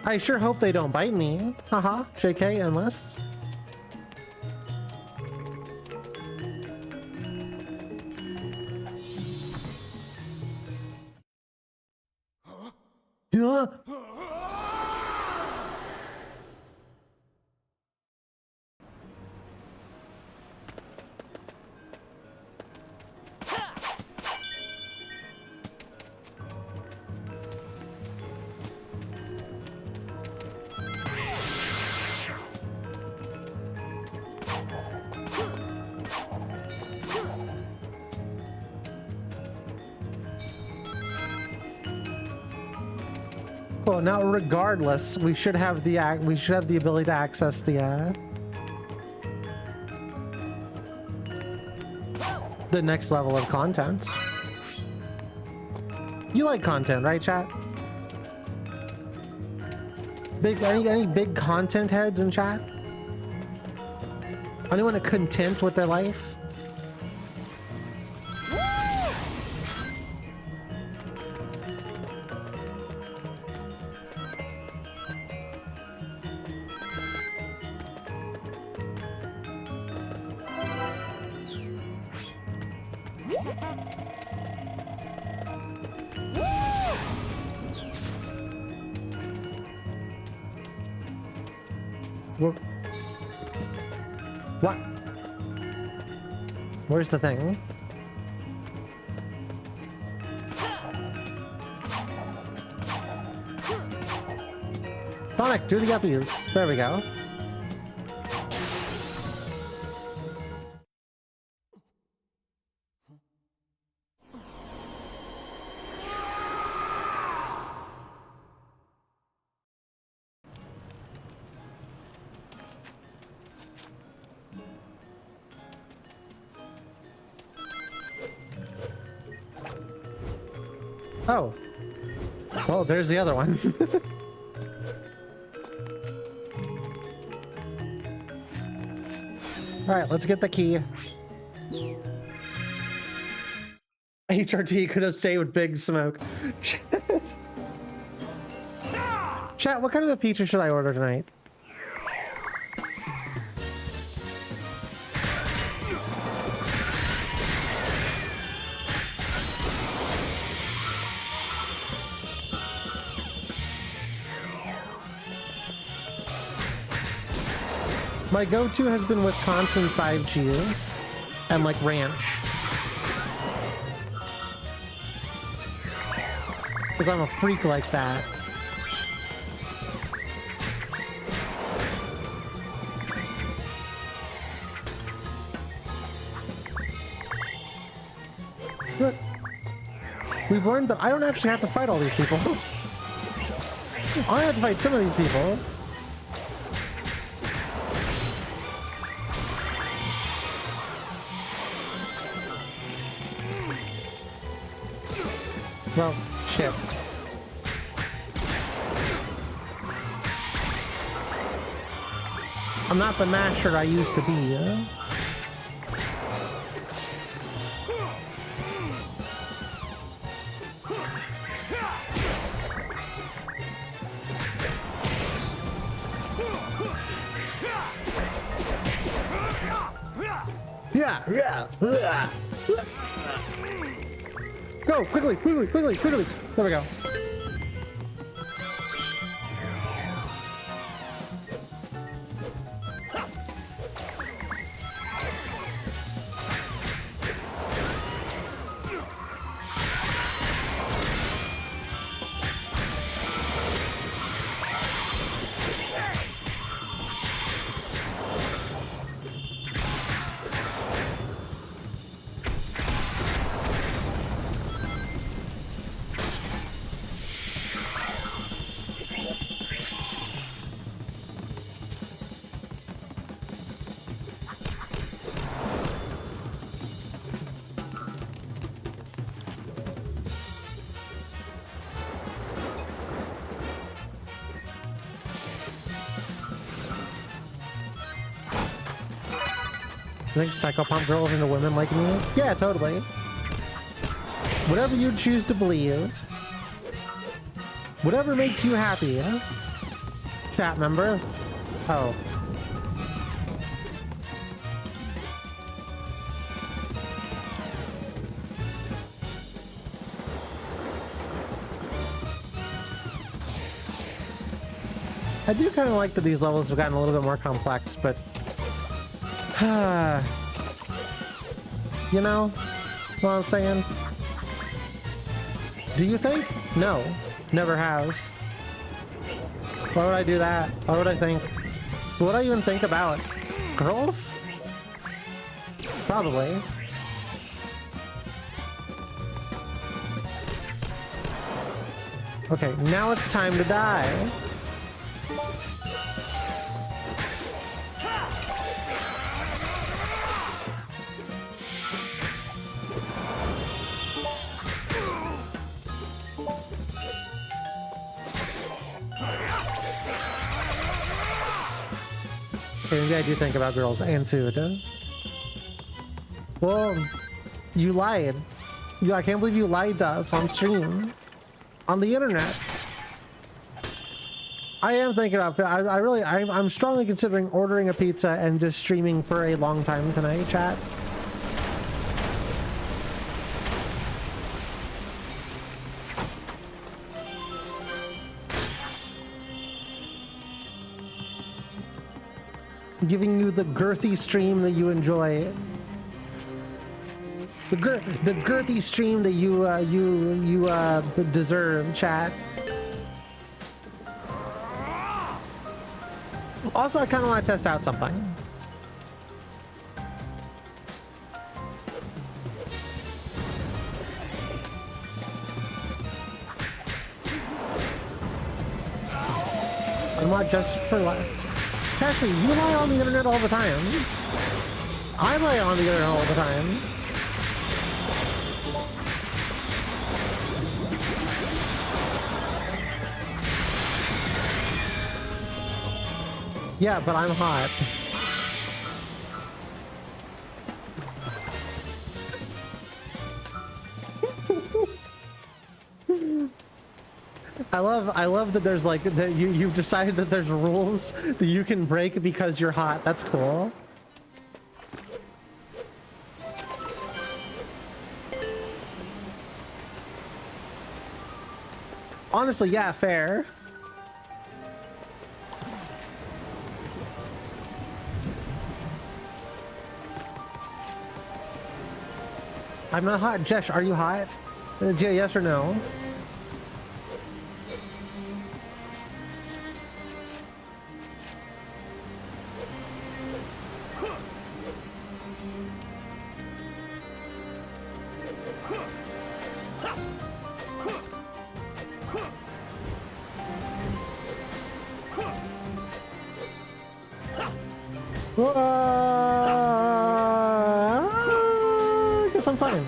I sure hope they don't bite me. Haha, JK, endless. Well, now regardless, we should have the ability to access the next level of content. You like content, right, chat? Any big content heads in chat? Anyone content with their life? What? Where's the thing? Sonic, do the uppies. There we go. Oh. Well, there's the other one. Alright, let's get the key. HRT could have saved Big Smoke. Chat, what kind of a pizza should I order tonight? My go-to has been Wisconsin 5 cheese and like ranch. Because I'm a freak like that. But we've learned that I don't actually have to fight all these people. I have to fight some of these people. Well, shit. I'm not the masher I used to be, huh? Yeah. Go, quickly. There we go. You think psychopomp girls into women like me? Yeah, totally. Whatever you choose to believe. Whatever makes you happy, huh? Chat member? Oh. I do kind of like that these levels have gotten a little bit more complex, but you know what I'm saying? Do you think? No. Never have. Why would I do that? Why would I think? What would I even think about? Girls? Probably. Okay, now it's time to die. Okay, maybe I do think about girls and food. Well, you lied. I can't believe you lied to us on stream. On the internet. I am thinking about food. I'm strongly considering ordering a pizza and just streaming for a long time tonight, chat. Giving you the girthy stream that you enjoy. The girthy stream that you deserve, chat. Also, I kind of want to test out something. I'm not just for life. Actually, you lie on the internet all the time. I lie on the internet all the time. Yeah, but I'm hot. I love that there's like that you've decided that there's rules that you can break because you're hot. That's cool. Honestly, yeah, fair. I'm not hot. Jesh, are you hot? Yes or no? I guess I'm fine.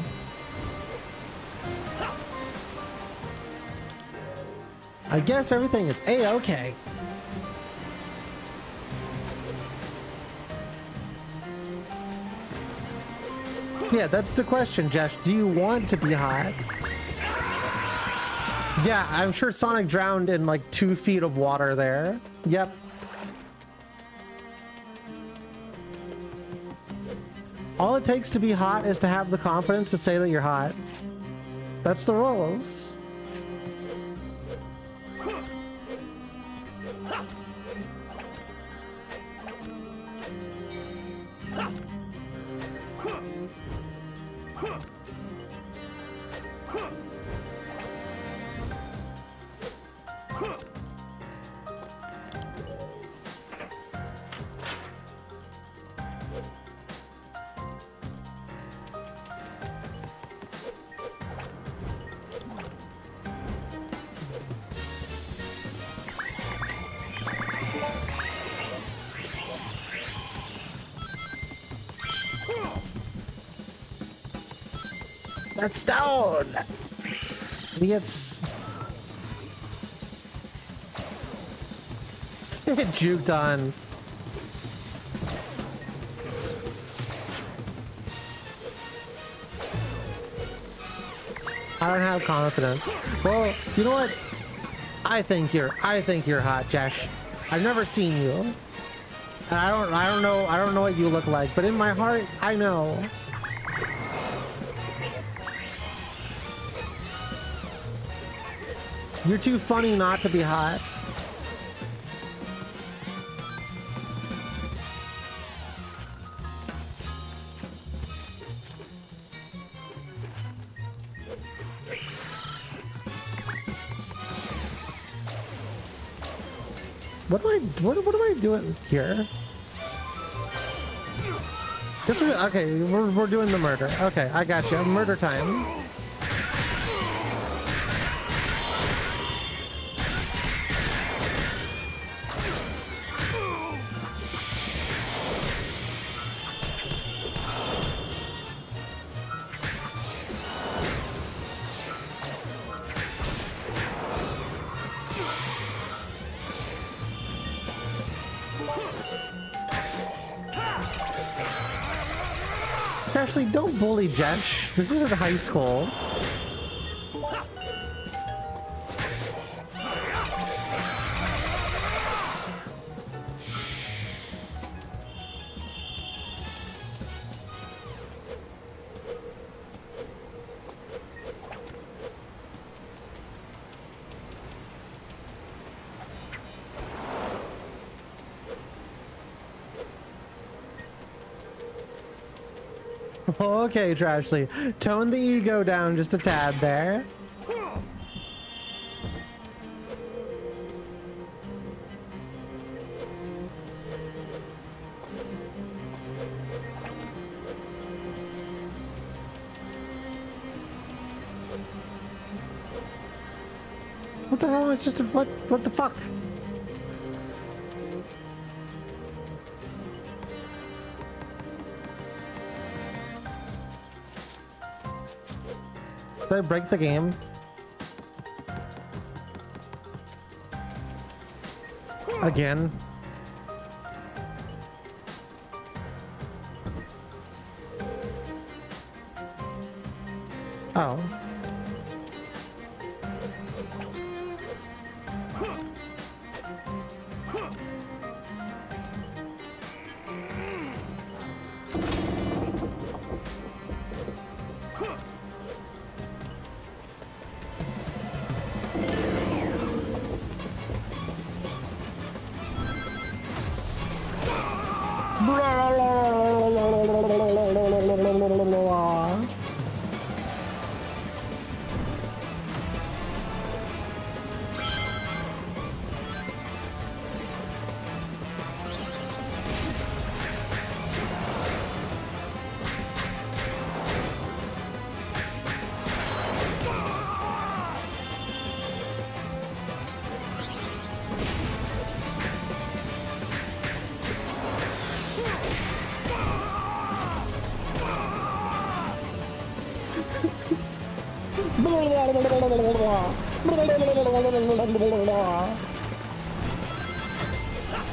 I guess everything is A-okay. Yeah, that's the question, Josh. Do you want to be hot? Yeah, I'm sure Sonic drowned in like 2 feet of water there. Yep. All it takes to be hot is to have the confidence to say that you're hot. That's the rules. That's down. He gets juked on. I don't have confidence. Well, you know what? I think you're hot, Josh. I've never seen you. And I don't know what you look like, but in my heart, I know. You're too funny not to be hot. What am I doing here? Okay, we're doing the murder. Okay, I got you. Murder time. Ashley, don't bully Jesh. This isn't high school. Okay, Trashley. Tone the ego down just a tad there. What the hell? It's just a, what the fuck? Did I break the game? Again? Oh.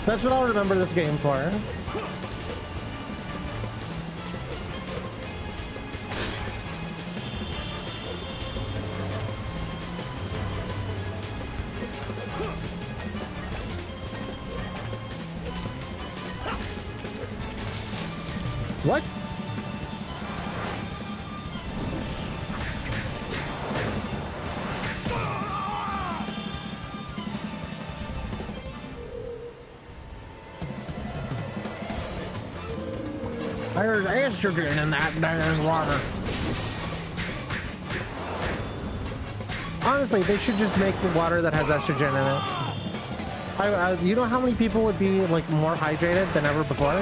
That's what I'll remember this game for. What? There's estrogen in that damn water. Honestly, they should just make water that has estrogen in it. You know how many people would be like more hydrated than ever before?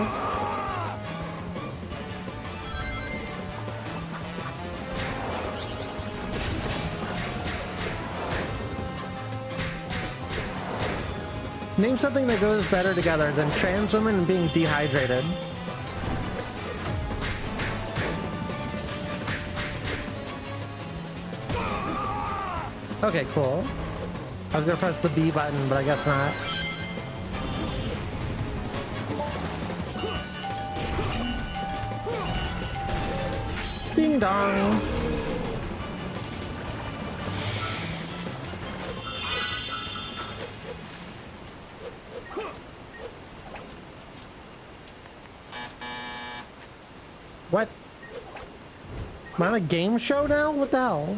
Name something that goes better together than trans women and being dehydrated. Okay, cool. I was gonna press the B button, but I guess not. Ding dong. What? Am I on a game show now? What the hell?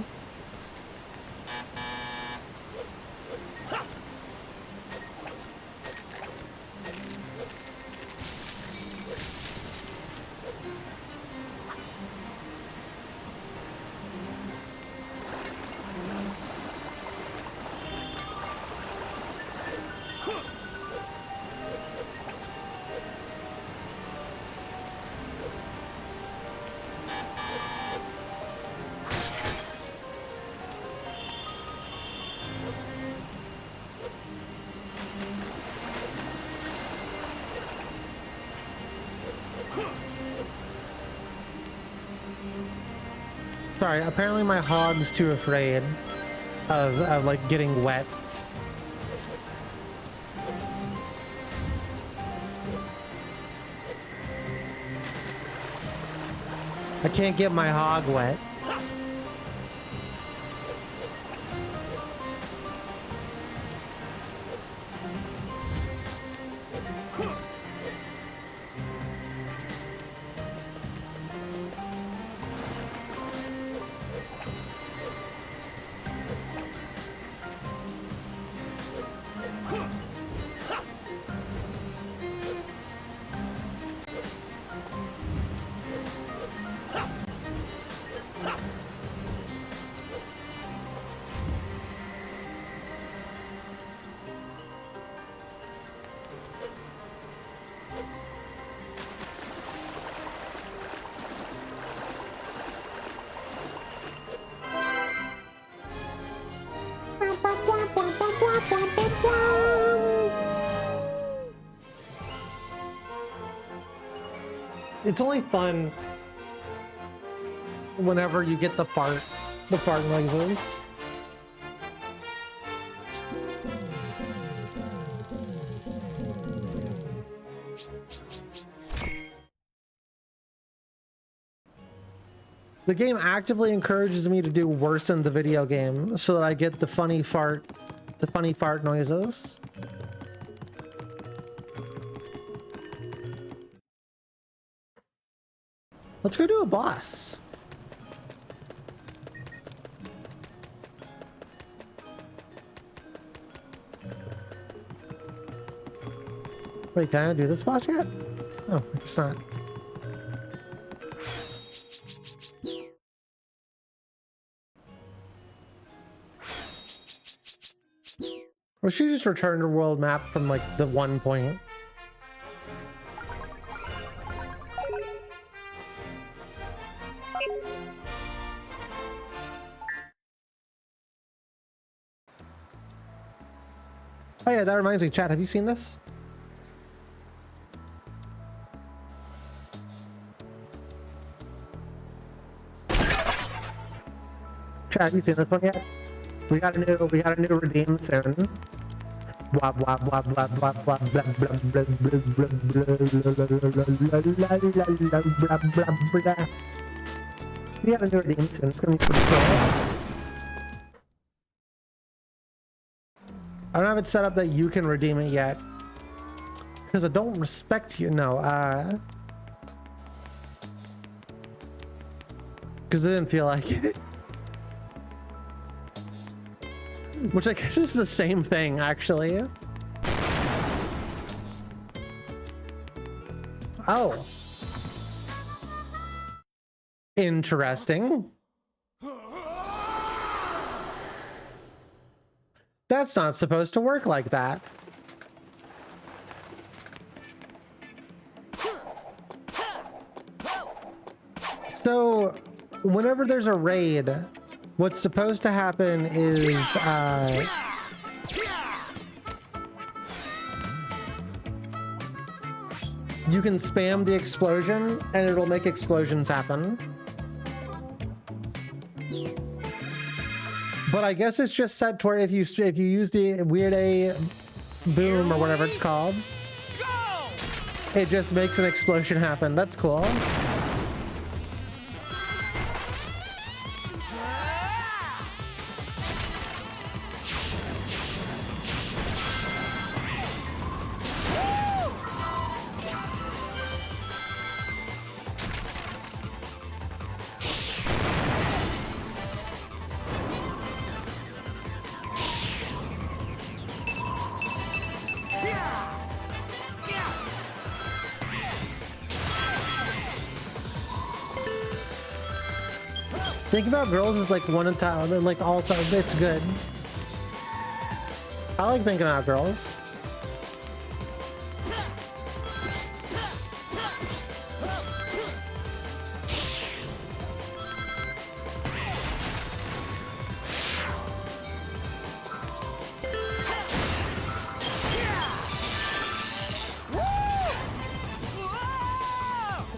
Sorry, apparently my hog's too afraid of like getting wet. I can't get my hog wet. It's only fun whenever you get the fart noises. The game actively encourages me to do worse in the video game so that I get the funny fart noises. Let's go do a boss. Wait, can I do this boss yet? Oh, I guess not. Or should just return to world map from like the one point? Oh yeah, that reminds me, chat, have you seen this? Chat, have you seen this one yet? We got a new redeem soon. Blah blah blah blah blah blah blah blah blah blah blah. We got a new redeem soon. It's gonna be pretty cool. I don't have it set up that you can redeem it yet. Because I don't respect you. No, because I didn't feel like it. Which I guess is the same thing, actually. Oh. Interesting. That's not supposed to work like that. So, whenever there's a raid, what's supposed to happen is, you can spam the explosion and it'll make explosions happen. But I guess it's just set to where if you use the weird A boom or whatever it's called, it just makes an explosion happen. That's cool. Think About Girls is like one of the like all time. It's good. I like Thinking About Girls.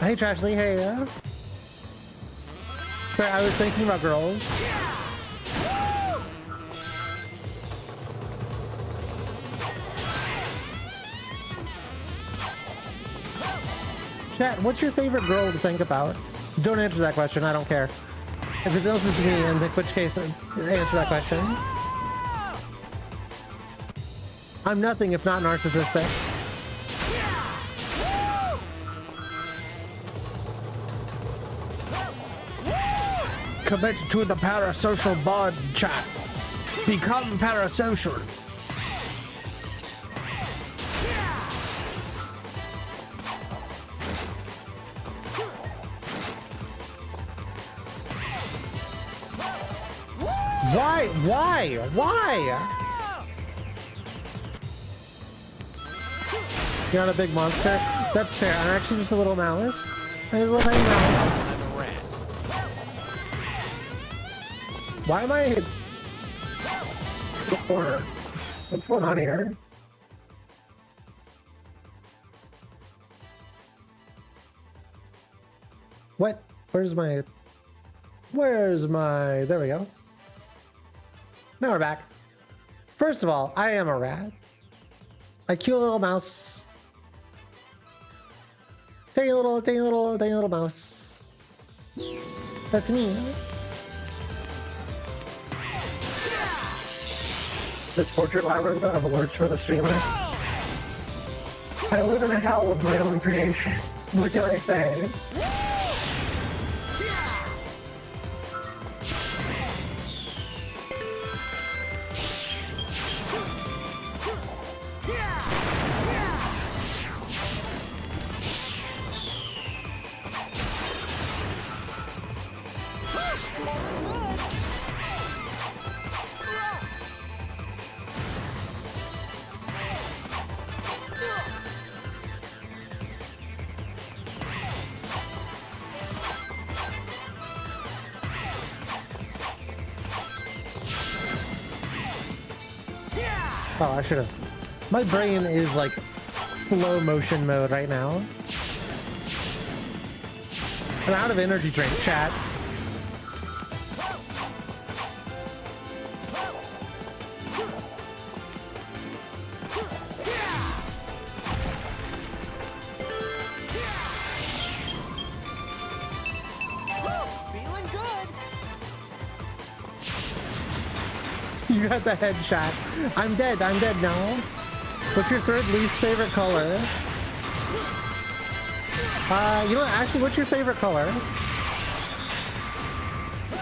Hey Trashley, hey. Sorry, I was thinking about girls. Chat, what's your favorite girl to think about? Don't answer that question. I don't care. If it doesn't to me, in which case, answer that question. I'm nothing if not narcissistic. Commit to the parasocial bond chat. Become parasocial. Why? You're not a big monster? That's fair. I'm actually just a little mouse. I'm a little tiny mouse. Why am I... What's going on here? What? Where's my... There we go. Now we're back. First of all, I am a rat. A cute little mouse. Tiny little mouse. That's me. This portrait labyrinth of alerts for the streamer. I live in a hell of my own creation. What can I say? Oh, I should have. My brain is like slow motion mode right now. I'm out of energy drink, chat. Feeling good. You got the headshot. I'm dead now. What's your third least favorite color? You know what, actually, what's your favorite color?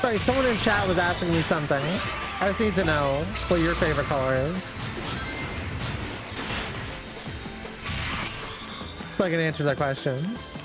Sorry, someone in chat was asking me something. I just need to know what your favorite color is. So I can answer their questions.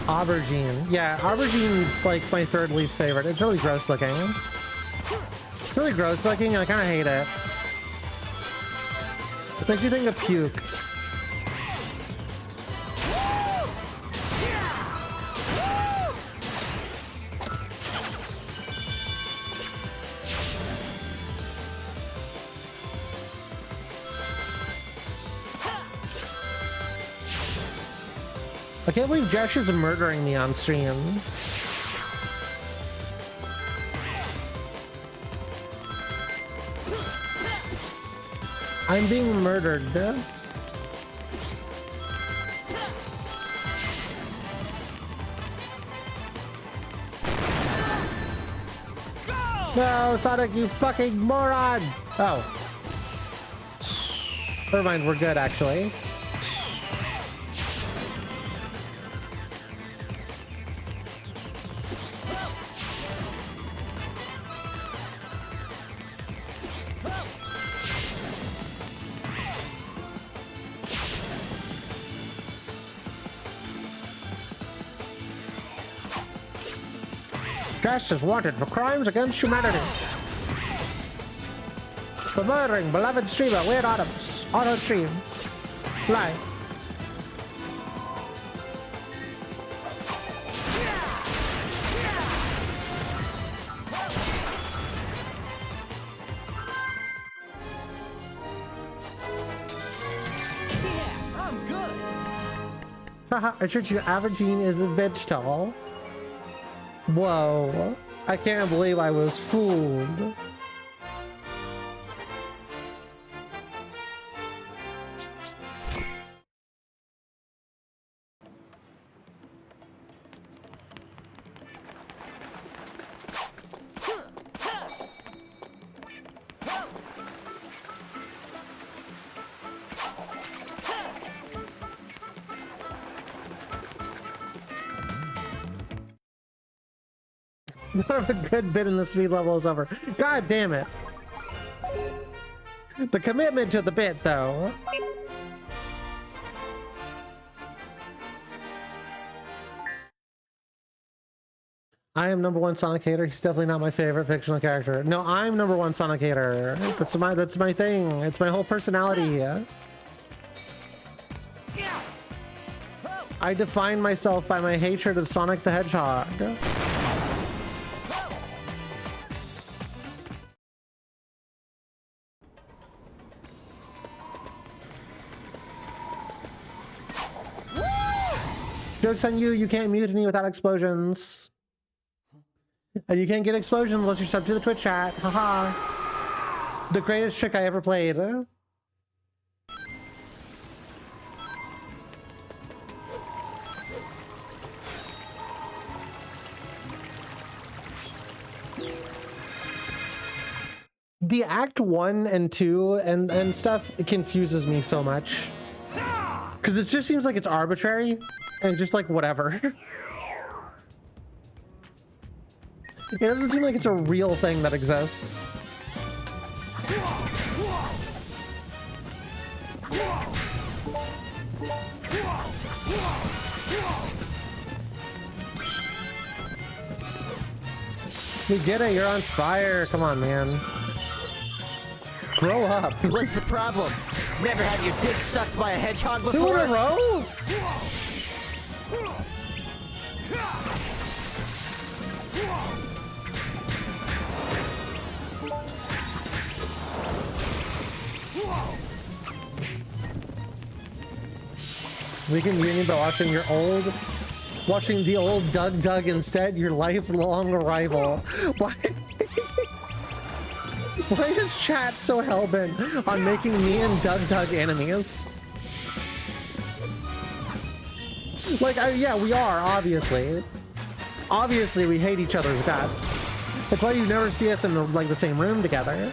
Aubergine. Yeah, aubergine's like my third least favorite. It's really gross looking. It's really gross looking and I kind of hate it. It makes you think of puke. I can't believe Josh is murdering me on stream. I'm being murdered. No, Sonic, you fucking moron! Oh. Never mind, we're good, actually. Josh is wanted for crimes against humanity. For murdering beloved streamer Weird Autumns. Auto stream. Live. Haha, I tricked you. Aberdeen is a vegetable. Whoa. I can't believe I was fooled. Not a good bit in the speed level is over. God damn it. The commitment to the bit, though. I am #1 Sonic hater. He's definitely not my favorite fictional character. No, I'm #1 Sonic hater. That's my thing. It's my whole personality. I define myself by my hatred of Sonic the Hedgehog. Joke's on you, you can't mutiny without explosions. And you can't get explosions unless you're sub to the Twitch chat. Haha. The greatest trick I ever played. The Act 1 and 2 and stuff, it confuses me so much. Because it just seems like it's arbitrary and just like whatever. It doesn't seem like it's a real thing that exists. We get it, you're on fire. Come on, man. Grow up. What's the problem? Never had your dick sucked by a hedgehog before? 2 in a row? We can mutiny by watching the old Doug instead, your lifelong rival. Why? Why is chat so hellbent on making me and Doug enemies? Like, yeah, we are, obviously. Obviously, we hate each other's guts. That's why you never see us in like the same room together.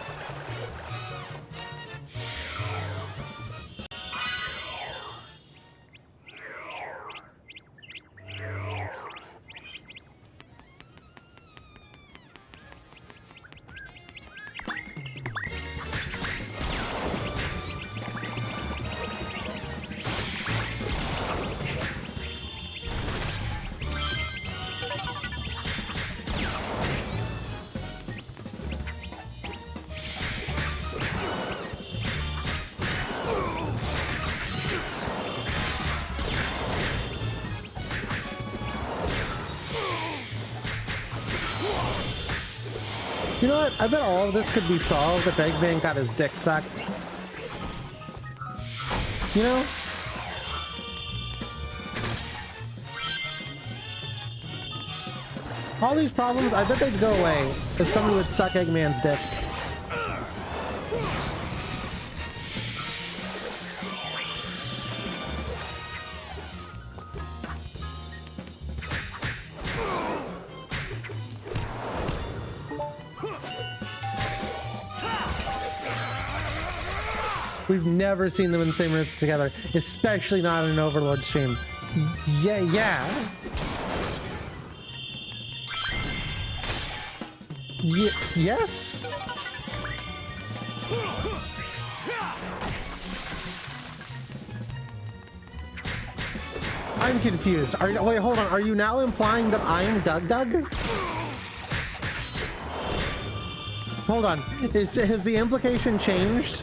You know what? I bet all of this could be solved if Eggman got his dick sucked. You know? All these problems, I bet they'd go away if somebody would suck Eggman's dick. We've never seen them in the same room together, especially not in an Overlord stream. Yeah. Yes? I'm confused. Wait, hold on. Are you now implying that I'm Doug? Hold on. Has the implication changed?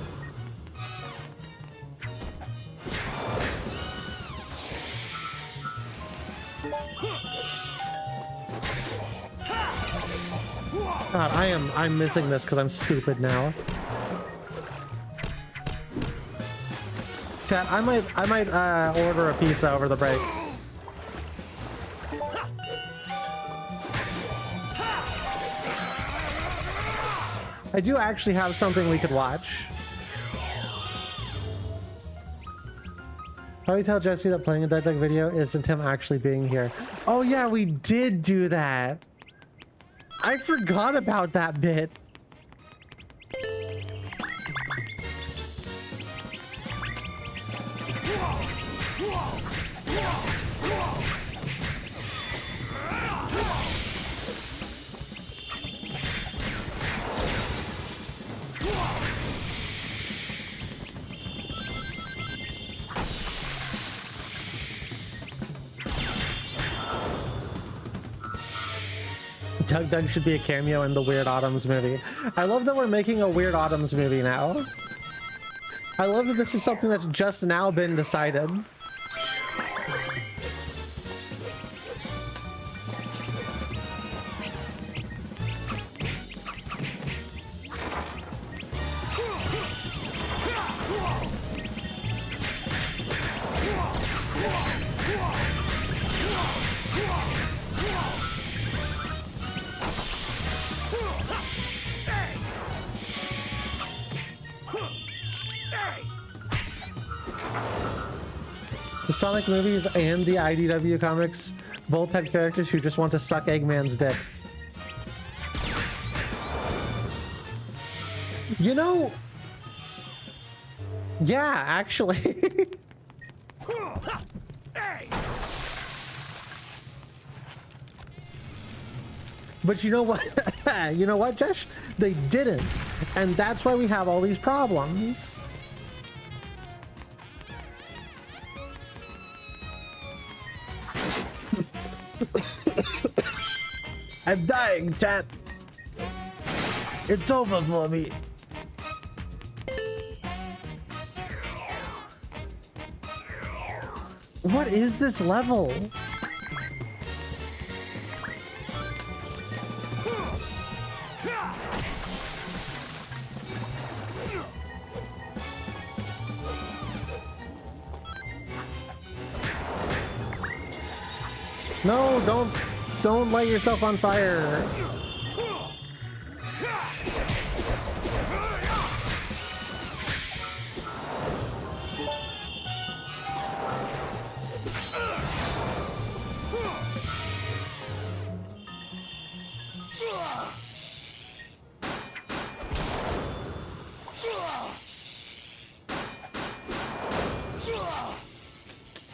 God, I'm missing this because I'm stupid now. Chat, I might order a pizza over the break. I do actually have something we could watch. How do you tell Jesse that playing a deck deck video isn't him actually being here? Oh yeah, we did do that. I forgot about that bit. Doug should be a cameo in the Weird Autumns movie. I love that we're making a Weird Autumns movie now. I love that this is something that's just now been decided. The Sonic movies and the IDW comics both had characters who just want to suck Eggman's dick. You know, yeah, actually. But you know what? You know what, Josh? They didn't. And that's why we have all these problems. I'm dying, chat. It's over for me. What is this level? No, don't light yourself on fire.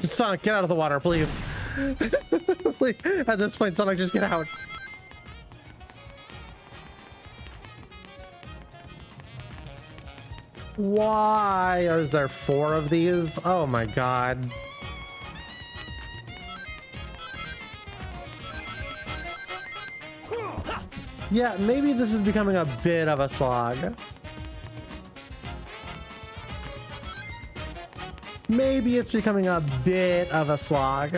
Sonic, get out of the water, please. Please. At this point, Sonic, just get out. Why is there 4 of these? Oh my god. Yeah, maybe this is becoming a bit of a slog. Maybe it's becoming a bit of a slog.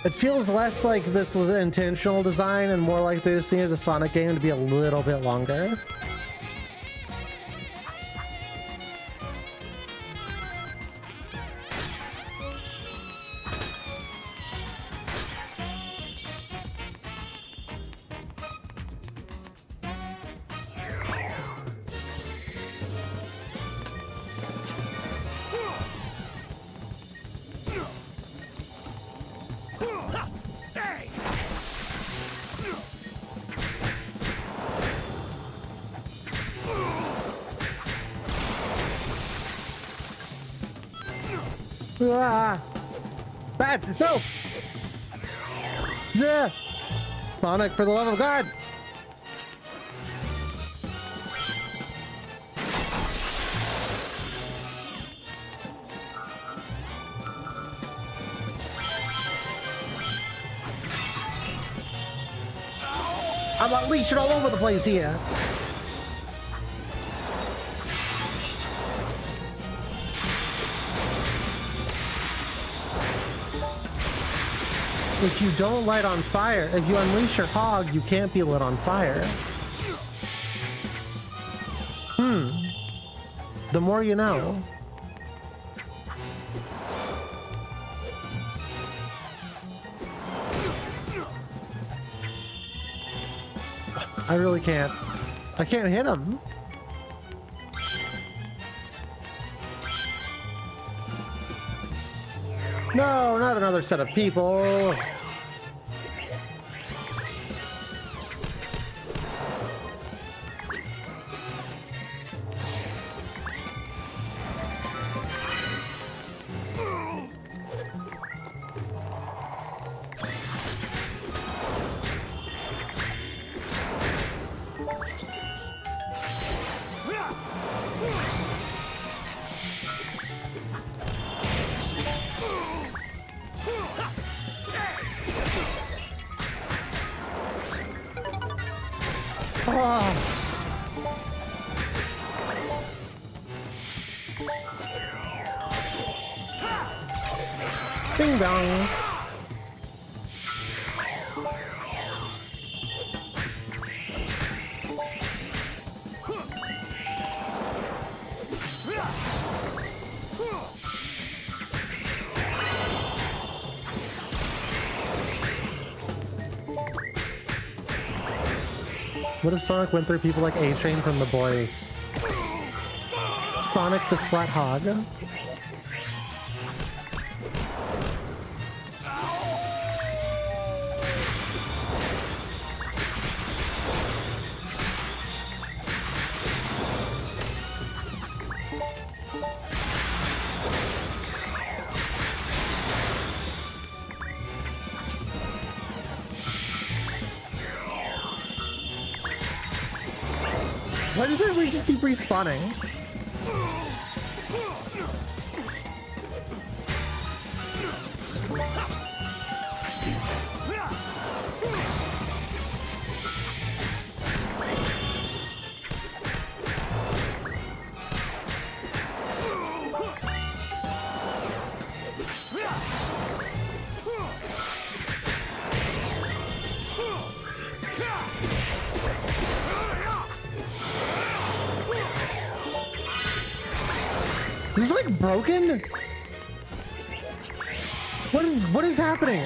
It feels less like this was an intentional design and more like they just needed a Sonic game to be a little bit longer. Ah! Bad! No! Yeah! Sonic, for the love of God! I'm unleashing all over the place here! If you don't light on fire, if you unleash your hog, you can't be lit on fire. The more you know. I really can't. I can't hit him. No, not another set of people. Ding dong. What if Sonic went through people like A-Train from The Boys? Sonic the Slut Hog? Why does everybody just keep respawning? Is this like broken? What is happening?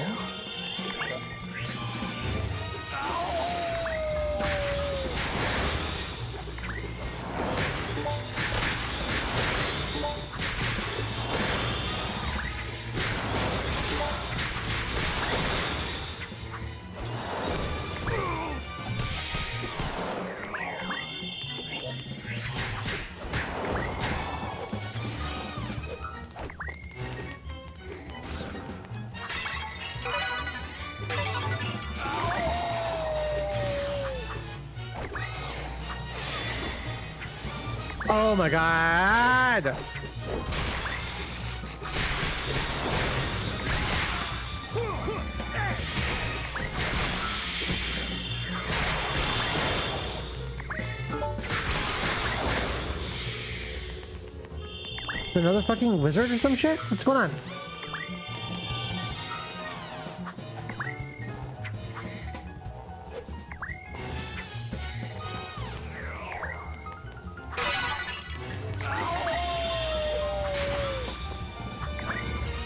Oh my god! Is there another fucking wizard or some shit? What's going on?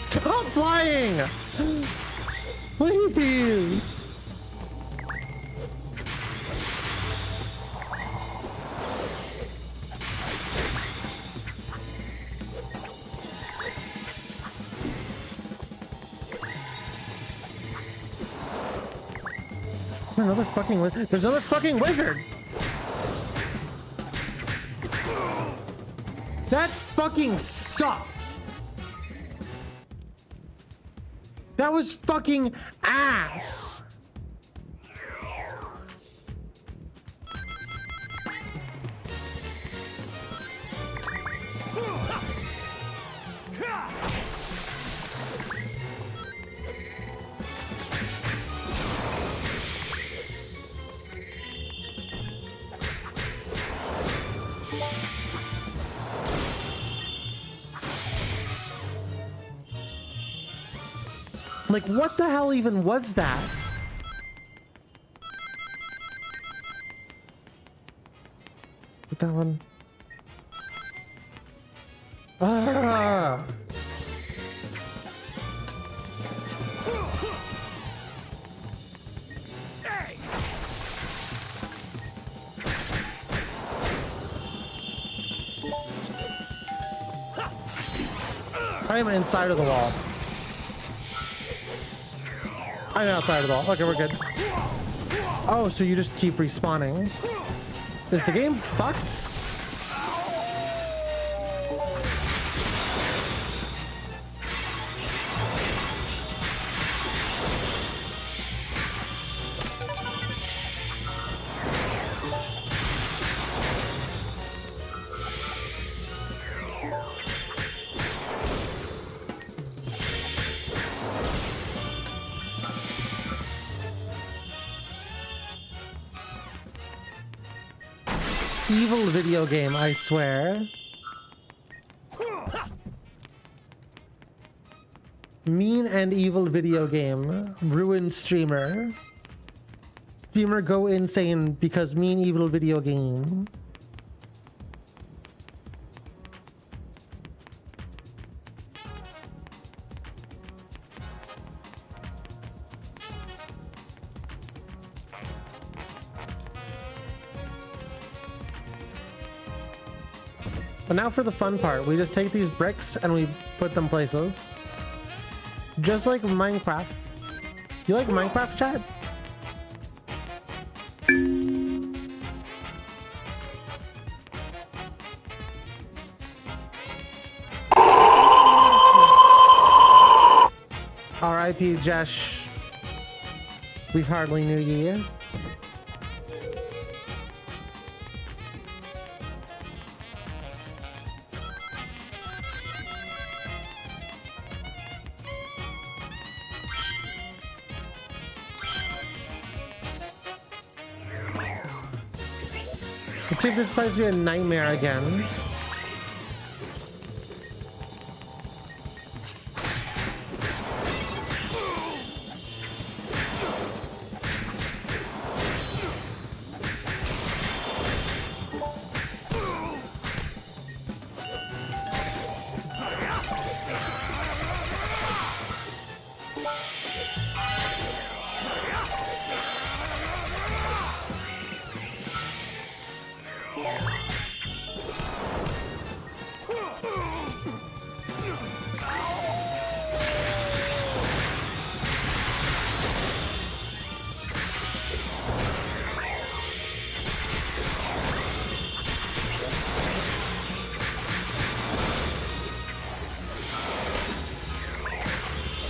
Stop flying! Please! Another fucking wizard. There's another fucking wizard! That fucking sucked! That was fucking ass! Like, what the hell even was that? Put that one. Ah! I am inside of the wall. I'm outside of the wall. Okay, we're good. Oh, so you just keep respawning. Is the game fucked? Evil video game, I swear. Mean and evil video game. Ruined streamer. Streamer go insane because mean evil video game. But now for the fun part, we just take these bricks and we put them places. Just like Minecraft. You like Minecraft, chat? R.I.P. Jesh. We hardly knew ye. Let's see if this decides to be a nightmare again.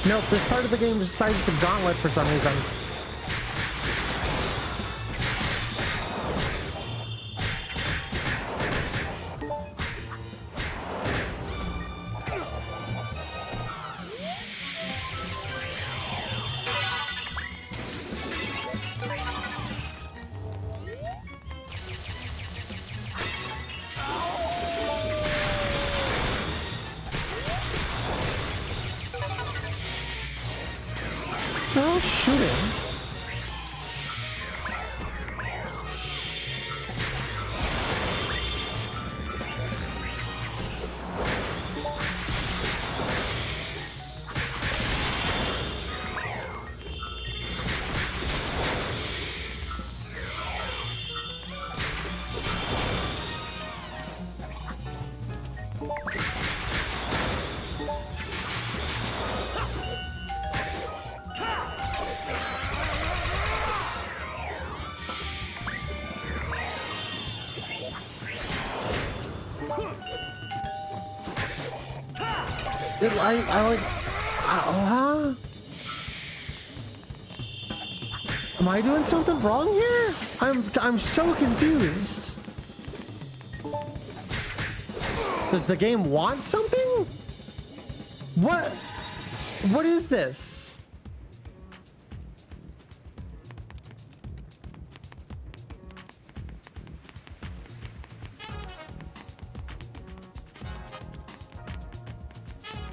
Nope, this part of the game decides to gauntlet for some reason. Oh, shooting. I like, huh? Am I doing something wrong here? I'm so confused. Does the game want something? What is this?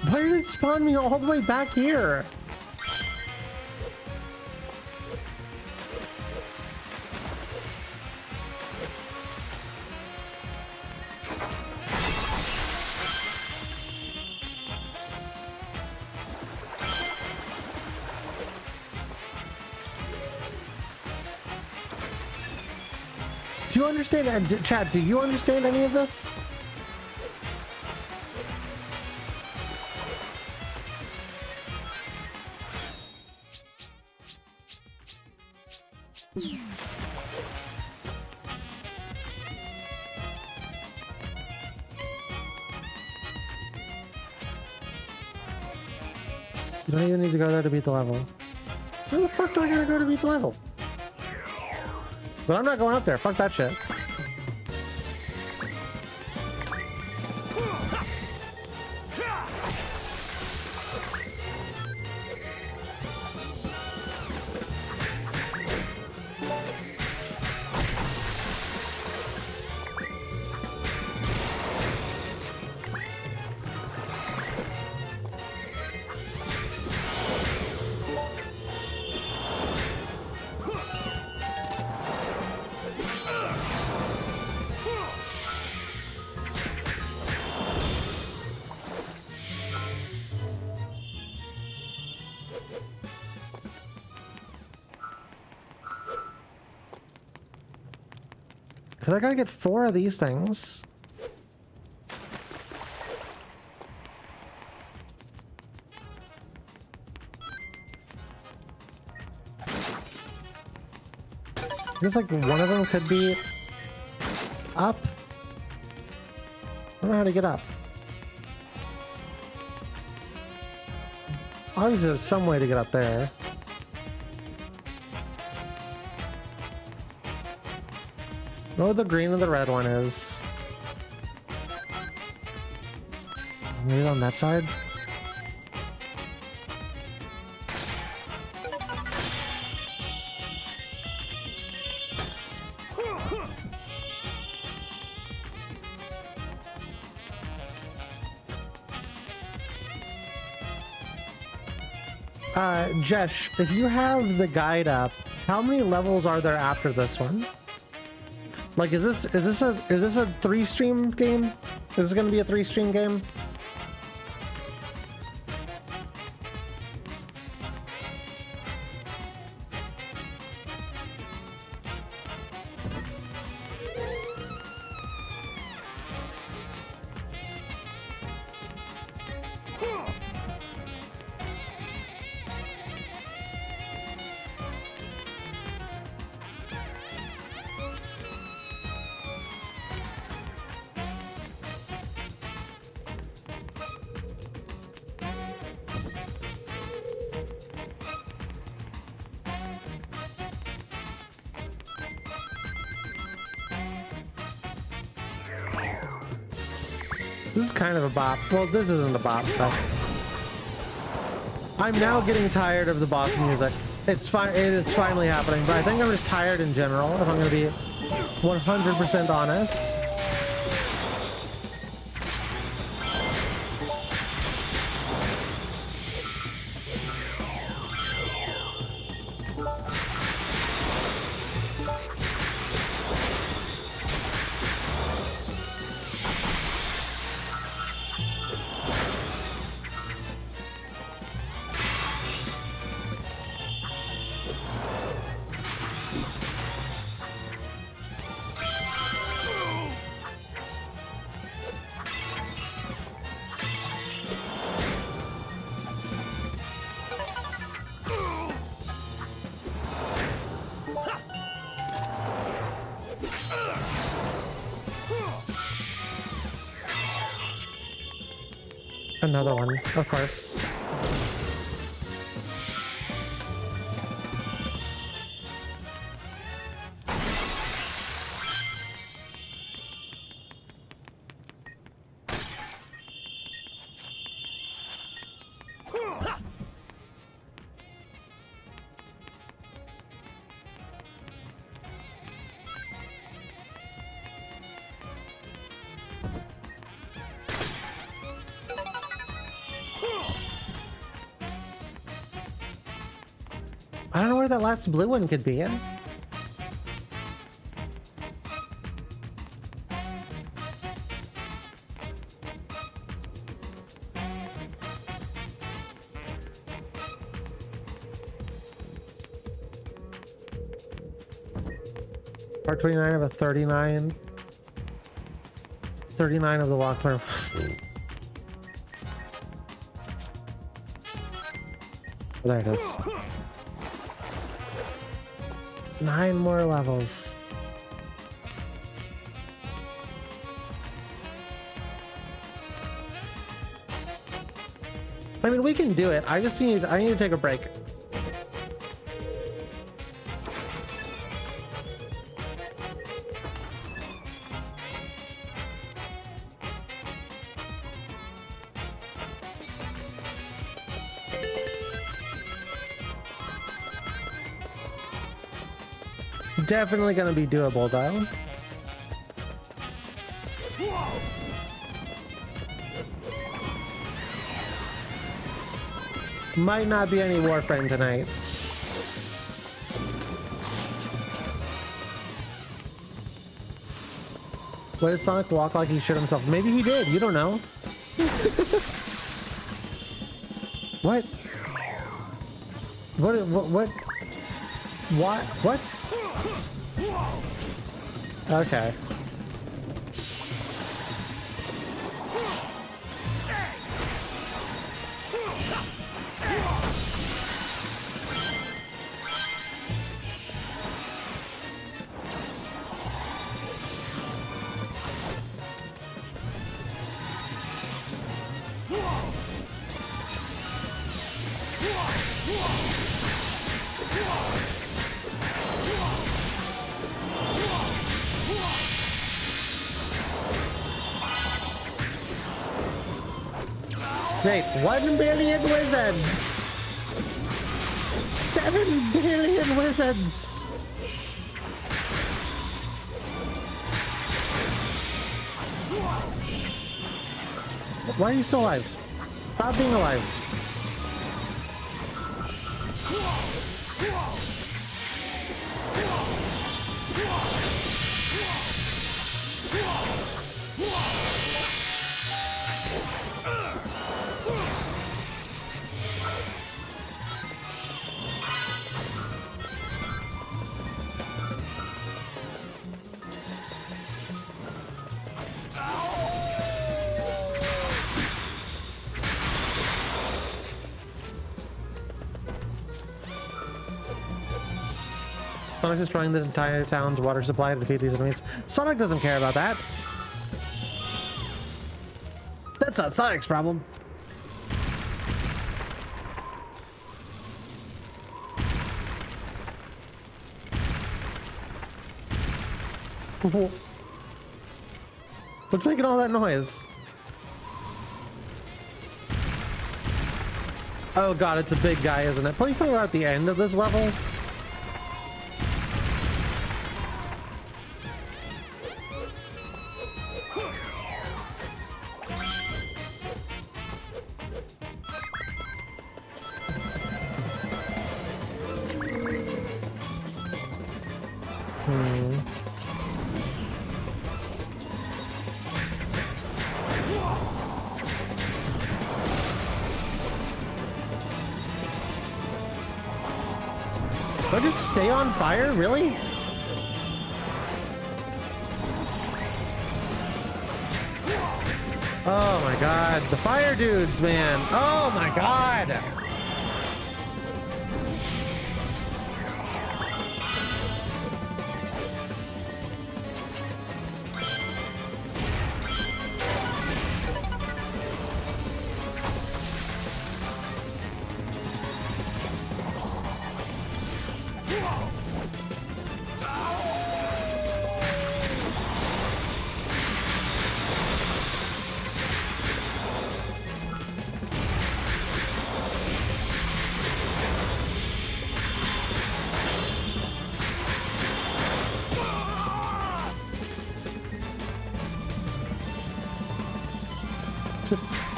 Why did it spawn me all the way back here? Do you understand, chat, do you understand any of this? You don't even need to go there to beat the level. Where the fuck do I gotta go to beat the level? But I'm not going up there. Fuck that shit. Cause I gotta get 4 of these things. Feels like one of them could be up. I don't know how to get up. Obviously there's some way to get up there. I know where the green and the red one is. Maybe on that side? Jesh, if you have the guide up, how many levels are there after this one? Like, is this a 3-stream game? Is this gonna be a 3-stream game? This is kind of a bop. Well, this isn't a bop, but I'm now getting tired of the boss music. It's fine. It is finally happening, but I think I'm just tired in general, if I'm going to be 100% honest. Another one, of course. I don't know where that last blue one could be in. Part 29 of a 39. 39 of the Walkman. There it is. 9 more levels. I mean, we can do it. I need to take a break. Definitely gonna be doable though. Might not be any Warframe tonight. What did Sonic walk like he shit himself? Maybe he did, you don't know. What? What? Okay. Wait, 1 billion wizards! 7 billion wizards! Why are you still alive? Stop being alive. Sonic's destroying this entire town's water supply to defeat these enemies. Sonic doesn't care about that. That's not Sonic's problem. What's making all that noise? Oh god, it's a big guy, isn't it? Please tell me we're at the end of this level. Do I just stay on fire? Really? Oh my god, the fire dudes, man. Oh my god.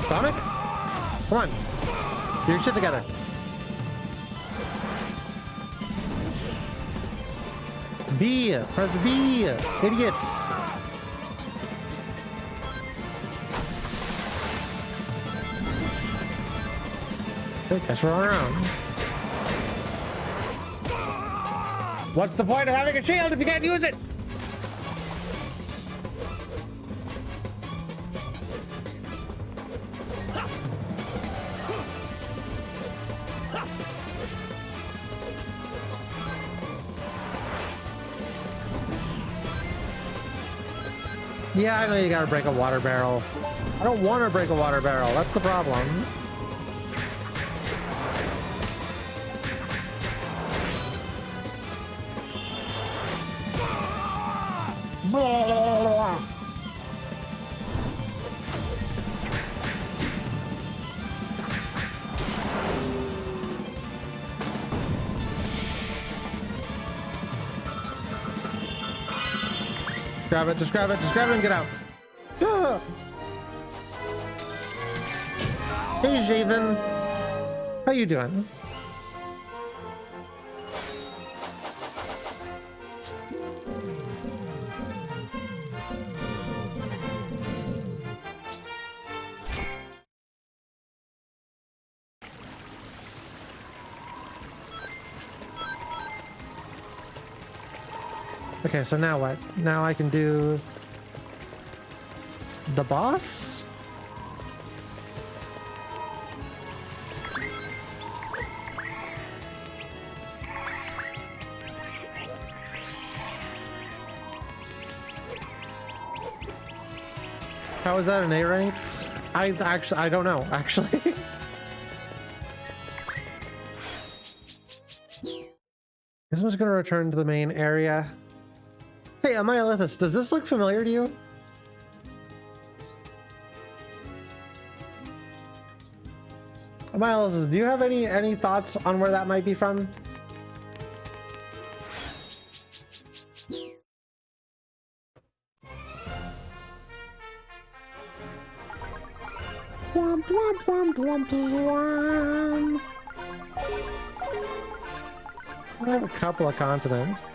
Sonic? Come on. Get your shit together. B. Press B. Idiots. I guess we're on our own. What's the point of having a shield if you can't use it? Yeah, I know you gotta break a water barrel. I don't want to break a water barrel. That's the problem. Grab it, just grab it, just grab it and get out. Ah. Hey, Javen. How you doing? Okay, so now what? Now I can do the boss? How is that an A rank? I don't know, actually. This one's gonna return to the main area. Hey, Amylithus, does this look familiar to you? Amylithus, do you have any thoughts on where that might be from? Blum, blum, blum, blum, blum. I have a couple of continents.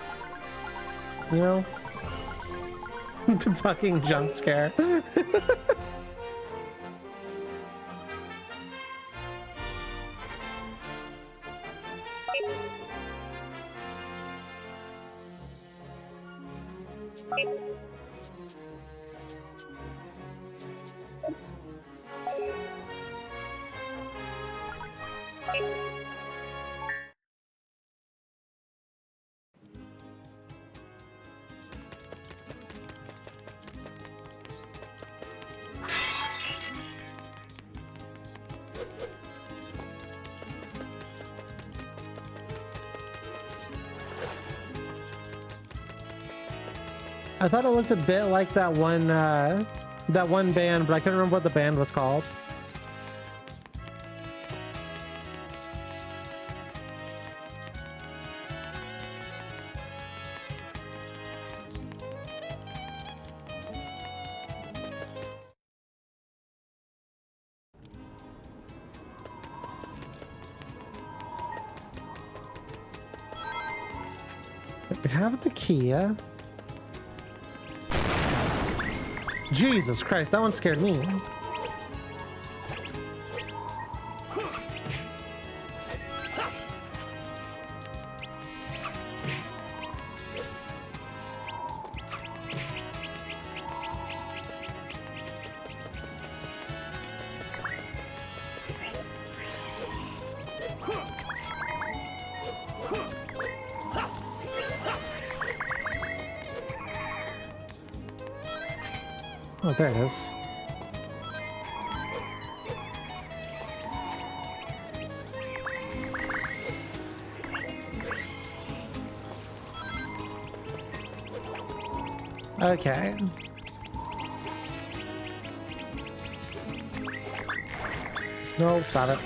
You know? The fucking jump scare. I thought it looked a bit like that one band, but I couldn't remember what the band was called. We have the key. Jesus Christ, that one scared me. Oh, there it is. Okay. No, stop it.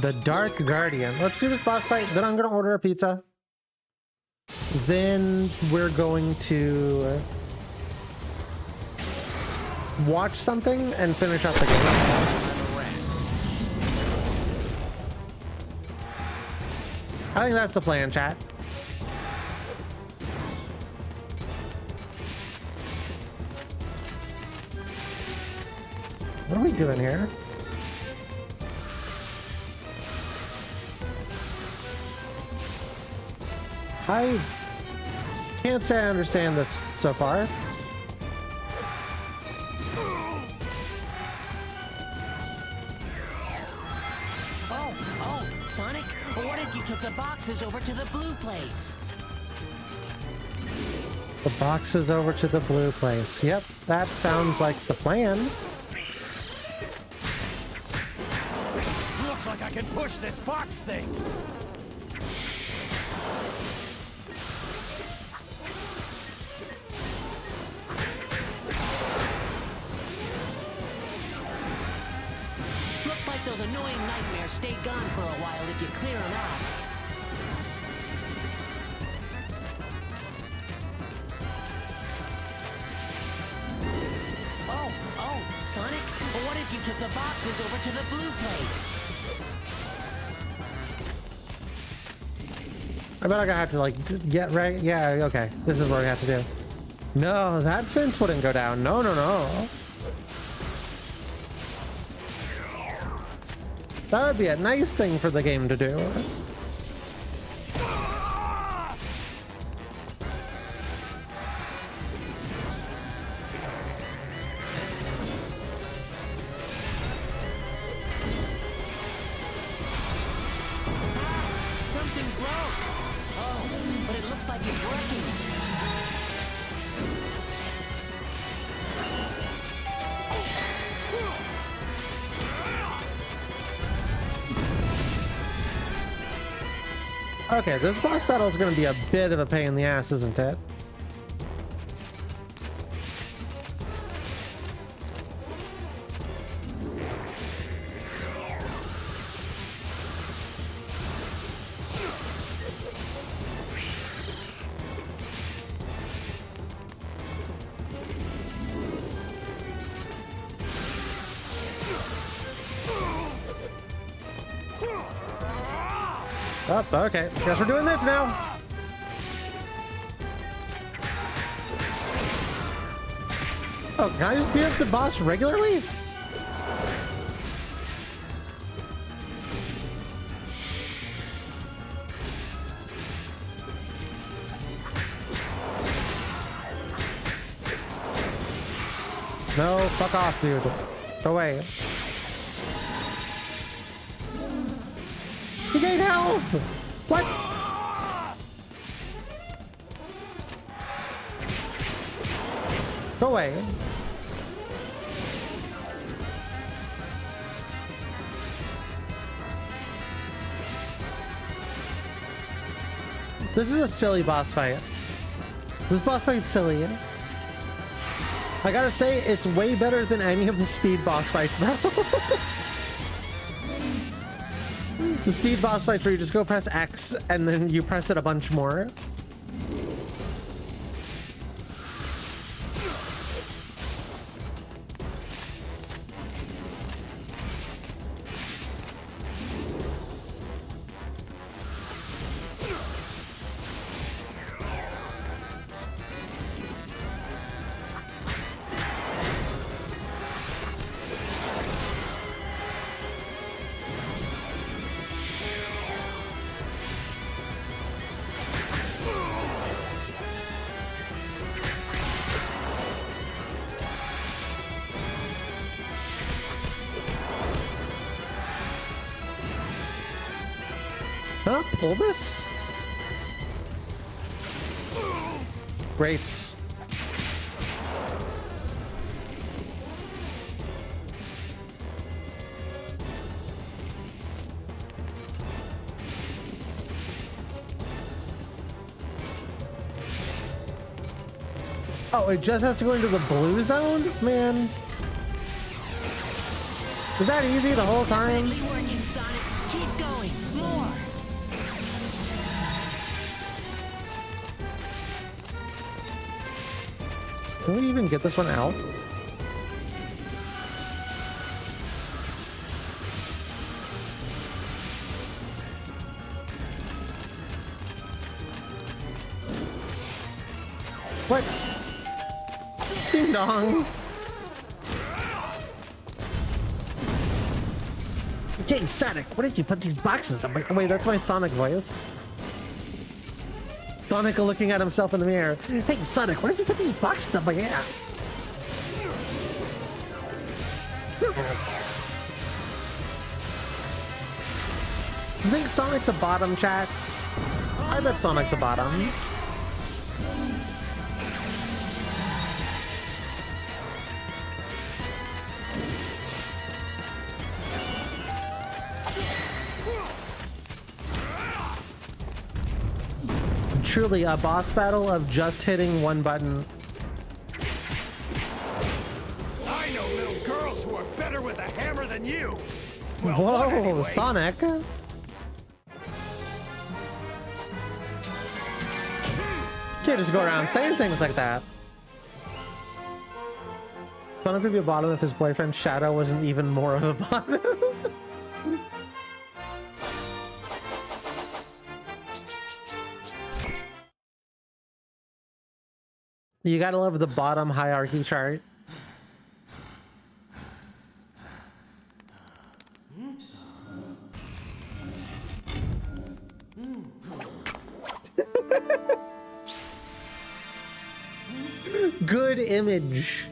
The Dark Guardian. Let's do this boss fight, then I'm gonna order a pizza. Then we're going to watch something and finish up the game. I think that's the plan, chat. What are we doing here? I can't say I understand this so far. Sonic, what if you took the boxes over to the blue place? The boxes over to the blue place. Yep, that sounds like the plan. Looks like I can push this box thing. Looks like those annoying nightmares stay gone for a while if you clear them out. Oh, Sonic, what if you took the boxes over to the blue place? I bet I'm gonna have to like get right. Yeah, okay. This is what we have to do. No, that fence wouldn't go down. No, no, no. That would be a nice thing for the game to do. Something broke. Oh, but it looks like it's working. Okay, this boss battle is going to be a bit of a pain in the ass, isn't it? Oh, okay. Guess we're doing this now. Oh, can I just beat up the boss regularly? No, fuck off, dude. Go away. He gained health! What? Go away. This is a silly boss fight. This boss fight's silly. I gotta say, it's way better than any of the speed boss fights though. The speed boss fights where you just go press X and then you press it a bunch more. Huh? Pull this? Great. Oh, it just has to go into the blue zone? Man. Is that easy the whole time? Nicely working, Sonic. Keep going. More. Can we even get this one out? What? Ding dong. Okay, Sonic, what did you put these boxes up? Wait, that's my Sonic voice. Sonic looking at himself in the mirror. Hey, Sonic, why did you put these boxes up my ass? You think Sonic's a bottom, chat? I bet Sonic's a bottom. Truly a boss battle of just hitting one button. I know little girls who are better with a hammer than you. Well, whoa, anyway. Sonic. Can't just go around saying things like that. Sonic would be a bottom if his boyfriend Shadow wasn't even more of a bottom. You gotta love the bottom hierarchy chart. Good image.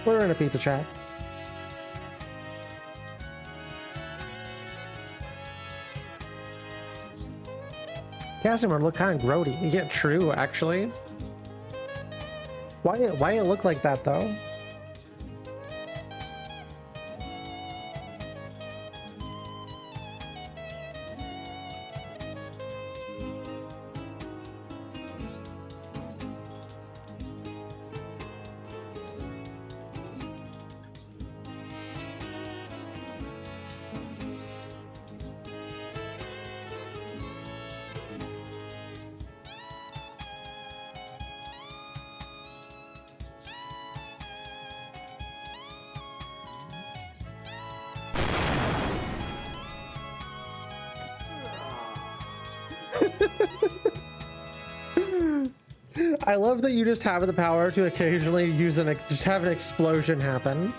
We're in a pizza chat. Casimir look kind of grody. Yeah, true, actually. Why it look like that though? I love that you just have the power to occasionally use just have an explosion happen.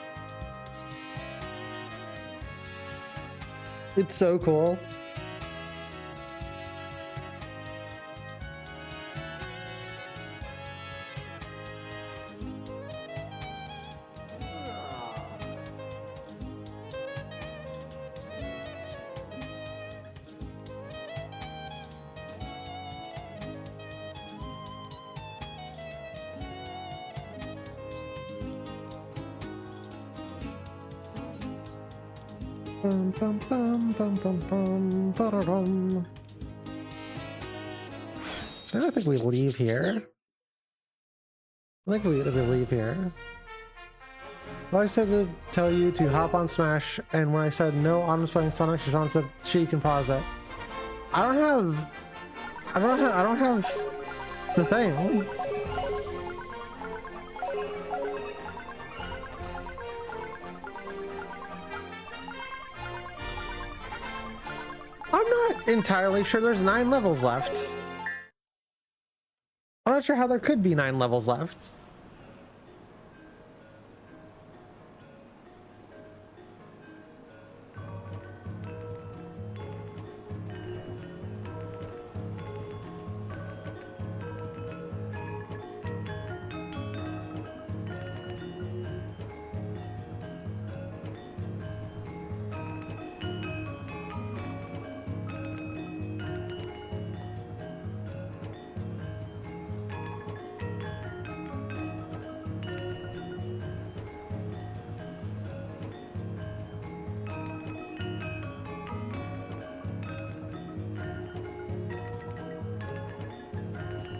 It's so cool. So I think we leave here. I think we leave here. Well, I said to tell you to hop on Smash, and when I said no, Autumn's playing Sonic, she said she can pause it. I don't have the thing. I'm not entirely sure there's 9 levels left. I'm not sure how there could be 9 levels left.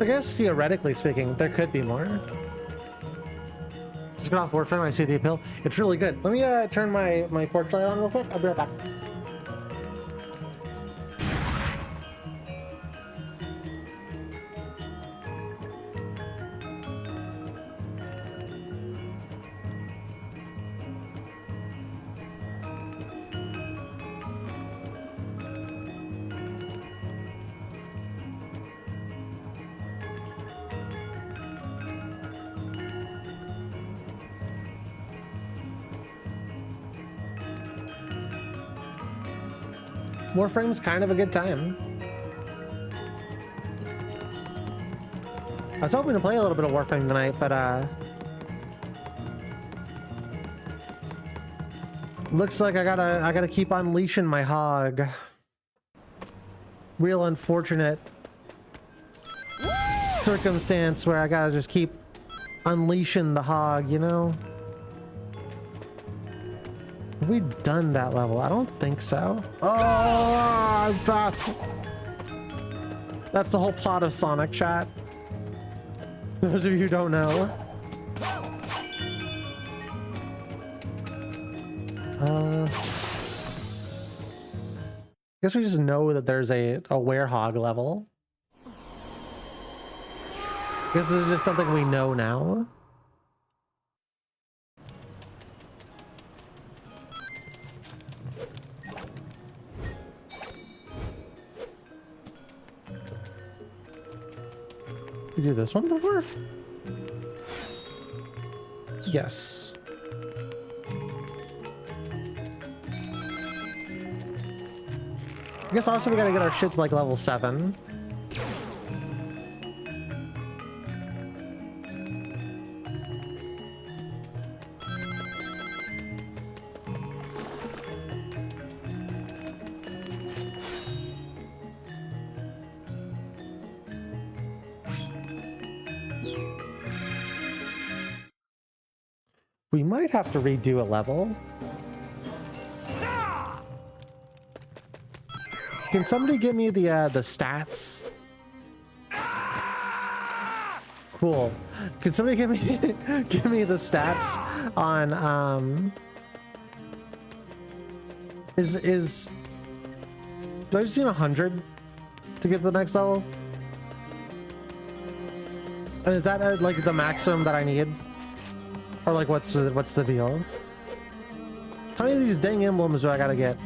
I guess theoretically speaking, there could be more. Just get off Warframe, I see the appeal. It's really good. Let me turn my porch light on real quick. I'll be right back. Warframe's kind of a good time. I was hoping to play a little bit of Warframe tonight, but looks like I gotta keep unleashing my hog. Real unfortunate circumstance where I gotta just keep unleashing the hog, you know? Have we done that level? I don't think so. Oh, I passed. That's the whole plot of Sonic, chat. Those of you who don't know. Guess we just know that there's a werehog level. Guess this is just something we know now. We do this one before? Yes. I guess also we gotta get our shit to like level 7. We might have to redo a level. Can somebody give me the stats? Cool. Can somebody give me give me the stats on is do I just need 100 to get to the next level? And is that like the maximum that I need? Or like what's the deal? How many of these dang emblems do I gotta get?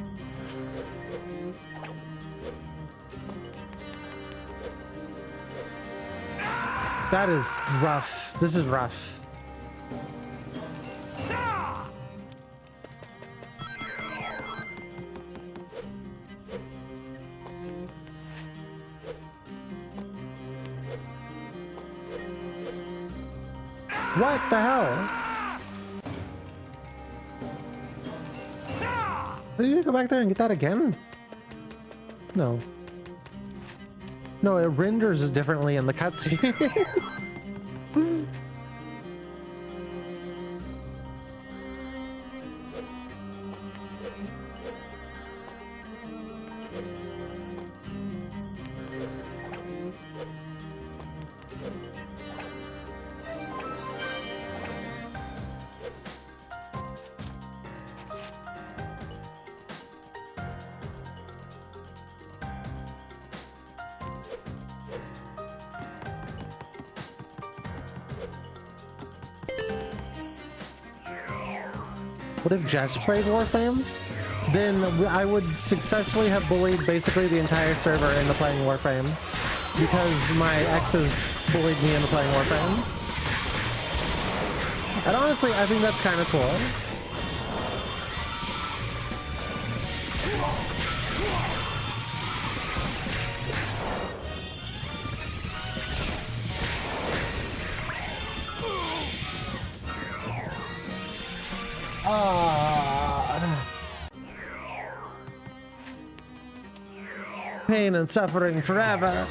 That is rough. This is rough. What the hell? Did you go back there and get that again? No. No, it renders differently in the cutscene. What if Jess played Warframe? Then I would successfully have bullied basically the entire server into playing Warframe. Because my exes bullied me into playing Warframe. And honestly, I think that's kind of cool. Pain and suffering forever.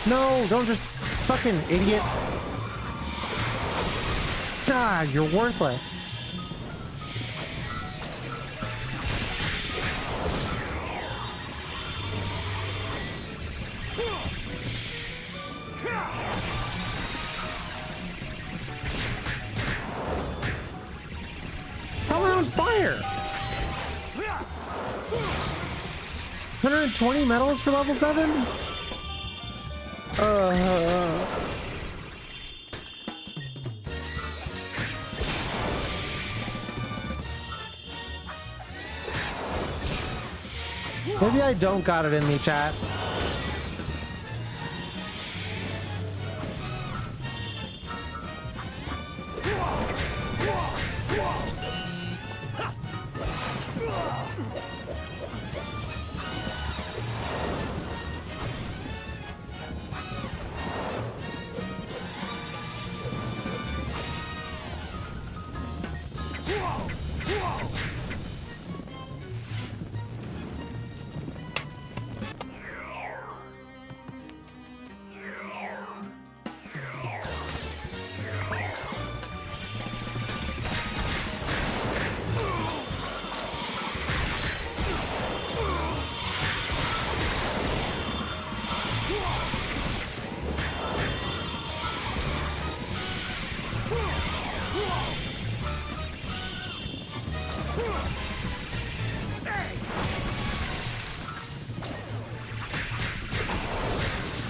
No, don't just fucking idiot. God, you're worthless. How am I on fire? 120 medals for level 7? Maybe I don't got it in me, chat.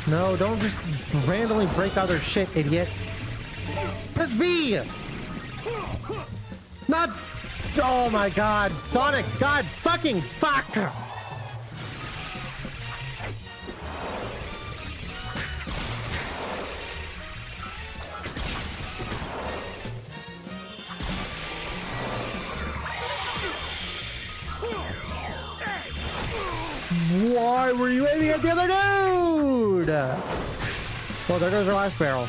No, don't just randomly break other shit, idiot. Press B! Not... Oh my god. Sonic, god fucking fuck! Why were you aiming at the other dude? Well, there goes our last barrel.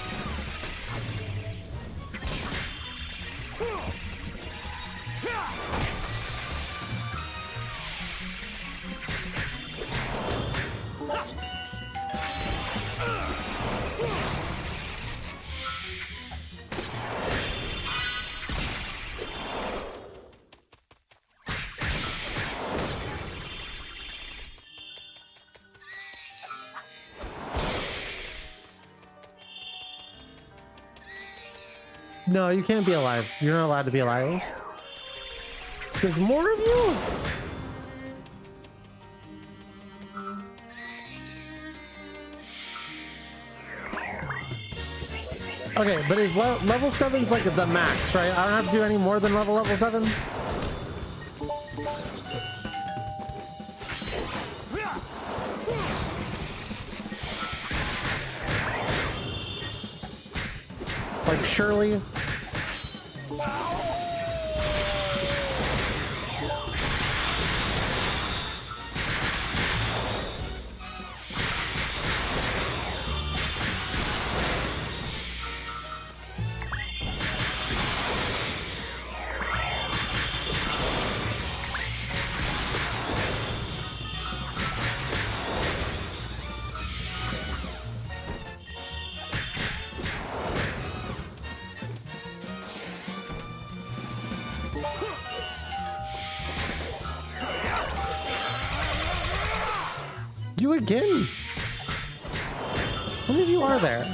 No, you can't be alive. You're not allowed to be alive. There's more of you? Okay, but is level 7's like the max, right? I don't have to do any more than level 7? Like, surely... You again? How many of you are there?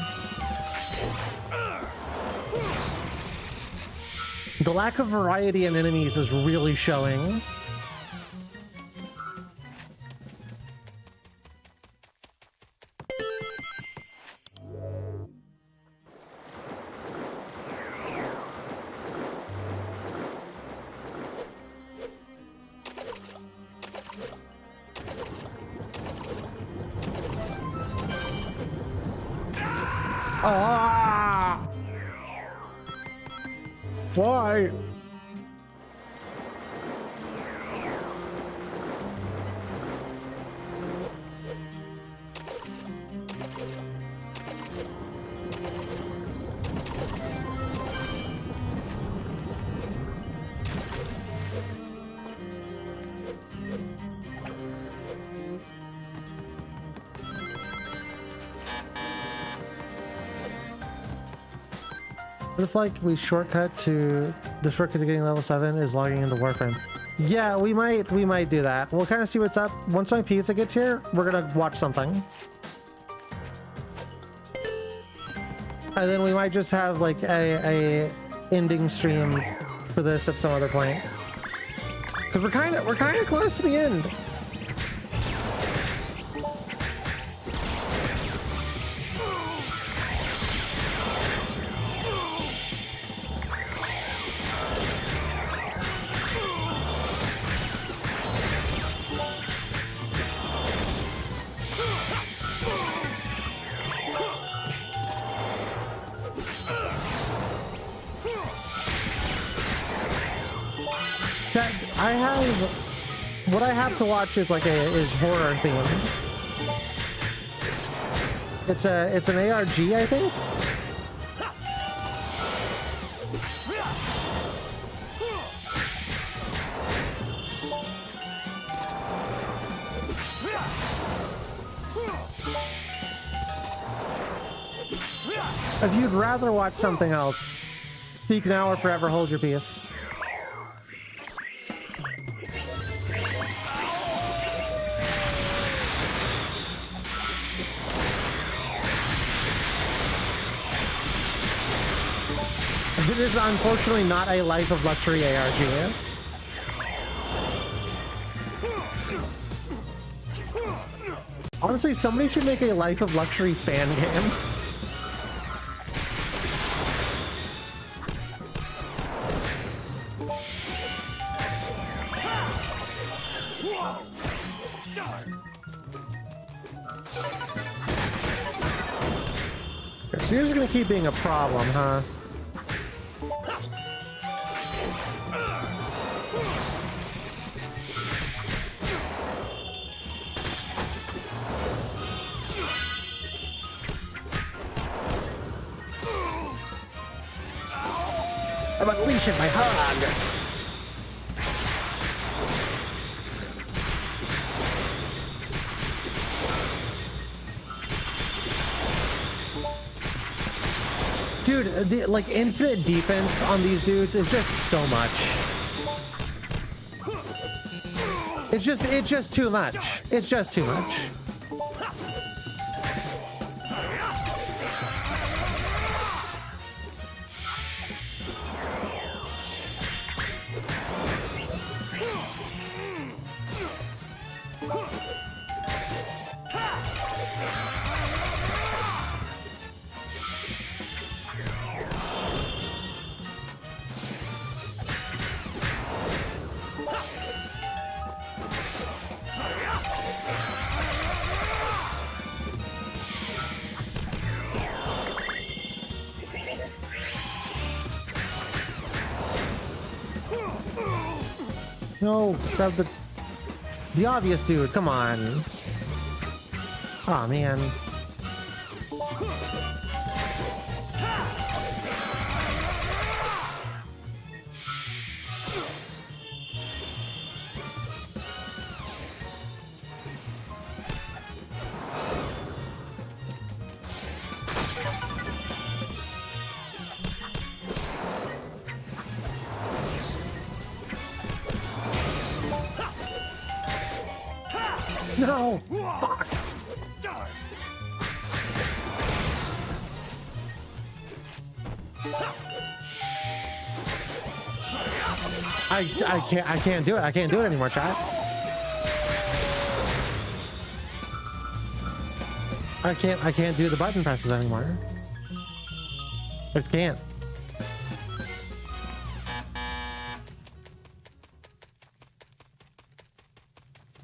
The lack of variety in enemies is really showing. Ah! Why? What if, like, we shortcut to the shortcut to getting level 7 is logging into Warframe? Yeah, we might do that. We'll kind of see what's up. Once my pizza gets here, we're gonna watch something. And then we might just have like a ending stream for this at some other point. Cause we're kind of close to the end. I have what I have to watch is like is horror themed. It's an ARG, I think. If you'd rather watch something else, speak now or forever hold your peace. It is unfortunately not a Life of Luxury ARG. Honestly, somebody should make a Life of Luxury fan game. So you're just gonna keep being a problem, huh? I'm unleashing my hog! Dude, like infinite defense on these dudes is just so much. It's just too much. It's just too much. No, grab the obvious dude, come on. Aw, man. No! Fuck! I can't do it. I can't do it anymore, chat. I can't do the button presses anymore. I just can't.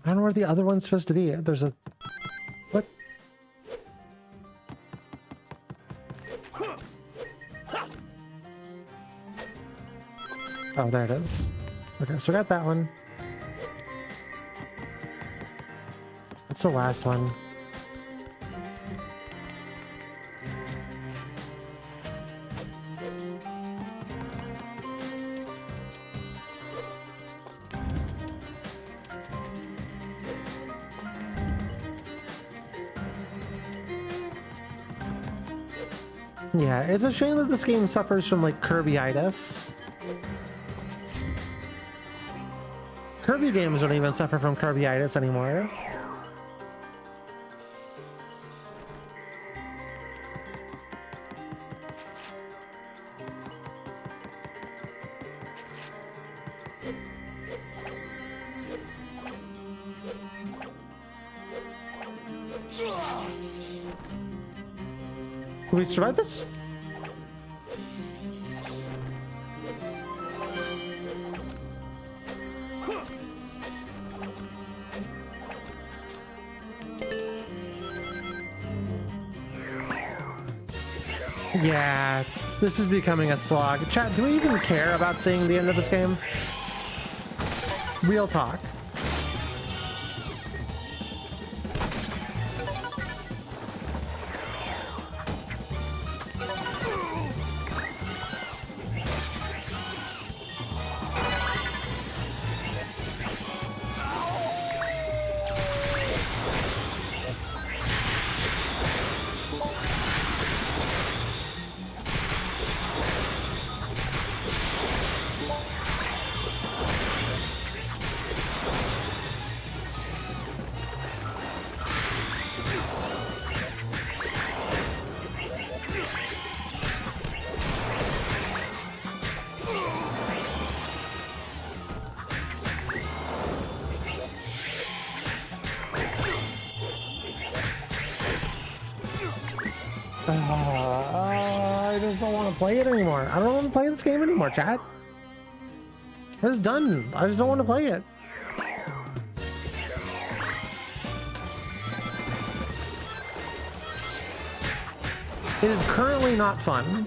I don't know where the other one's supposed to be. There's a... What? Oh, there it is. Okay, so I got that one. That's the last one. Yeah, it's a shame that this game suffers from like Kirby-itis. Kirby games don't even suffer from Kirby-itis anymore. Can we survive this? Yeah, this is becoming a slog. Chat, do we even care about seeing the end of this game? Real talk. I just don't want to play it anymore. I don't want to play this game anymore, chat. It's done. I just don't want to play it. It is currently not fun.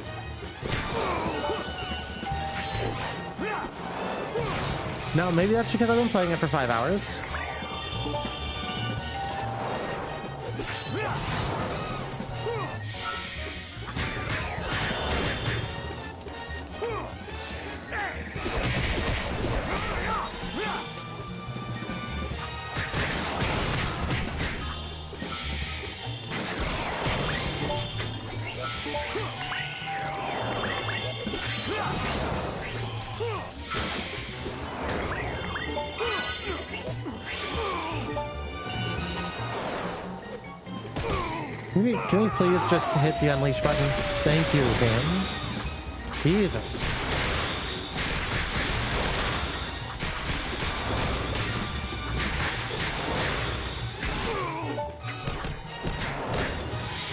No, maybe that's because I've been playing it for 5 hours. Can we please just hit the unleash button? Thank you, Dan. Jesus.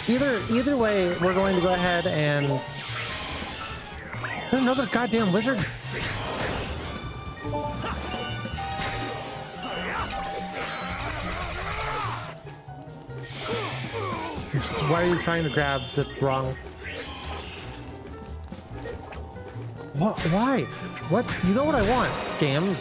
Either way, we're going to go ahead and... Is there another goddamn wizard? Why are you trying to grab the wrong... What? Why? What? You know what I want, game.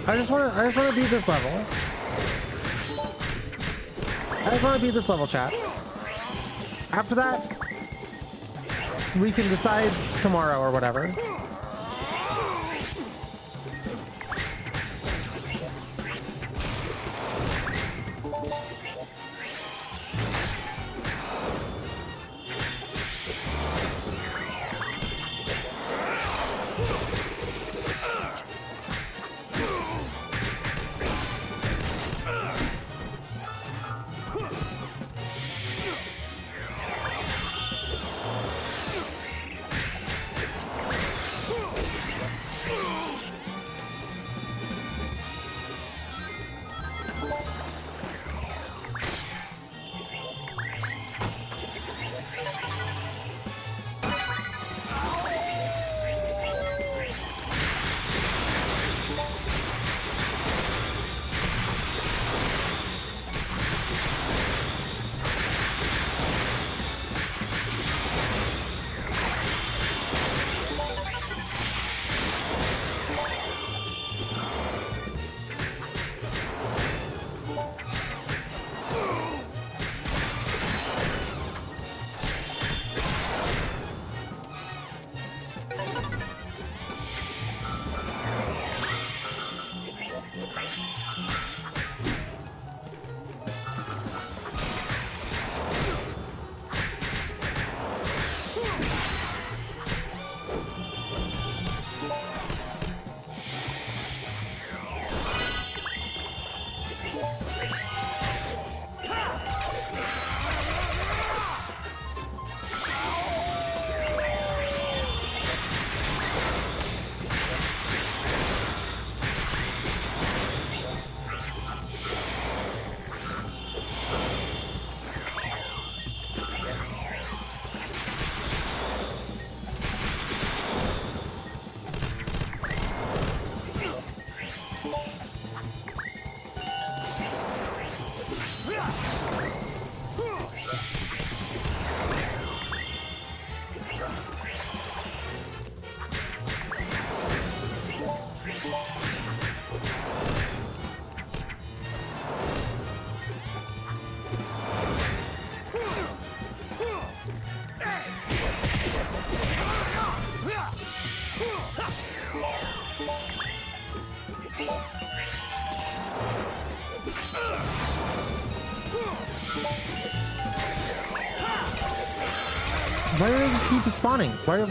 I just want to beat this level. I just want to beat this level, chat. After that, we can decide tomorrow or whatever. Why do they just keep spawning? Why?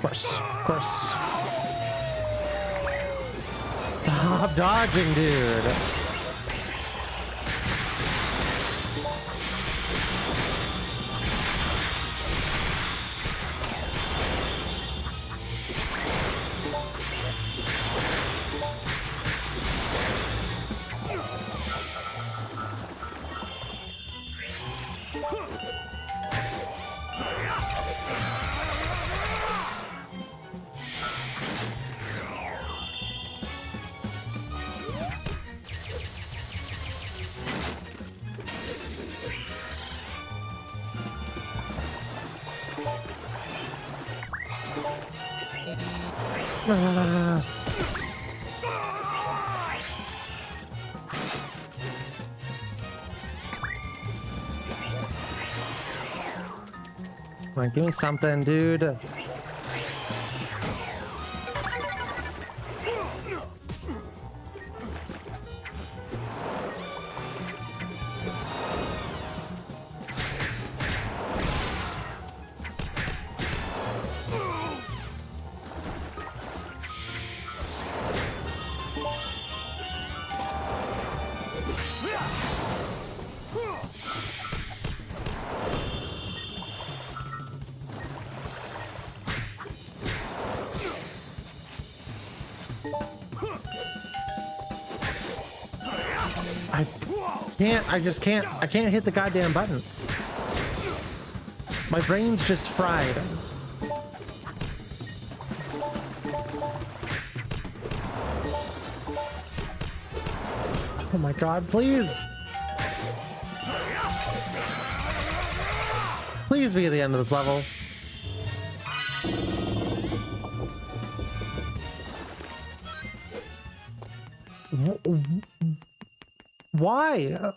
Of course. Stop dodging, dude. Come on, give me something, dude. I can't hit the goddamn buttons. My brain's just fried. Oh my god, please! Please be at the end of this level. Why?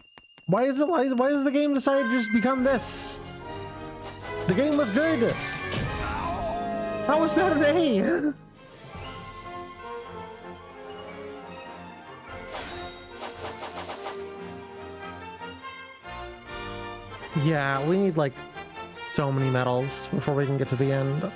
Why is does the game decide to just become this? The game was good. How was that an A? Yeah, we need like so many medals before we can get to the end.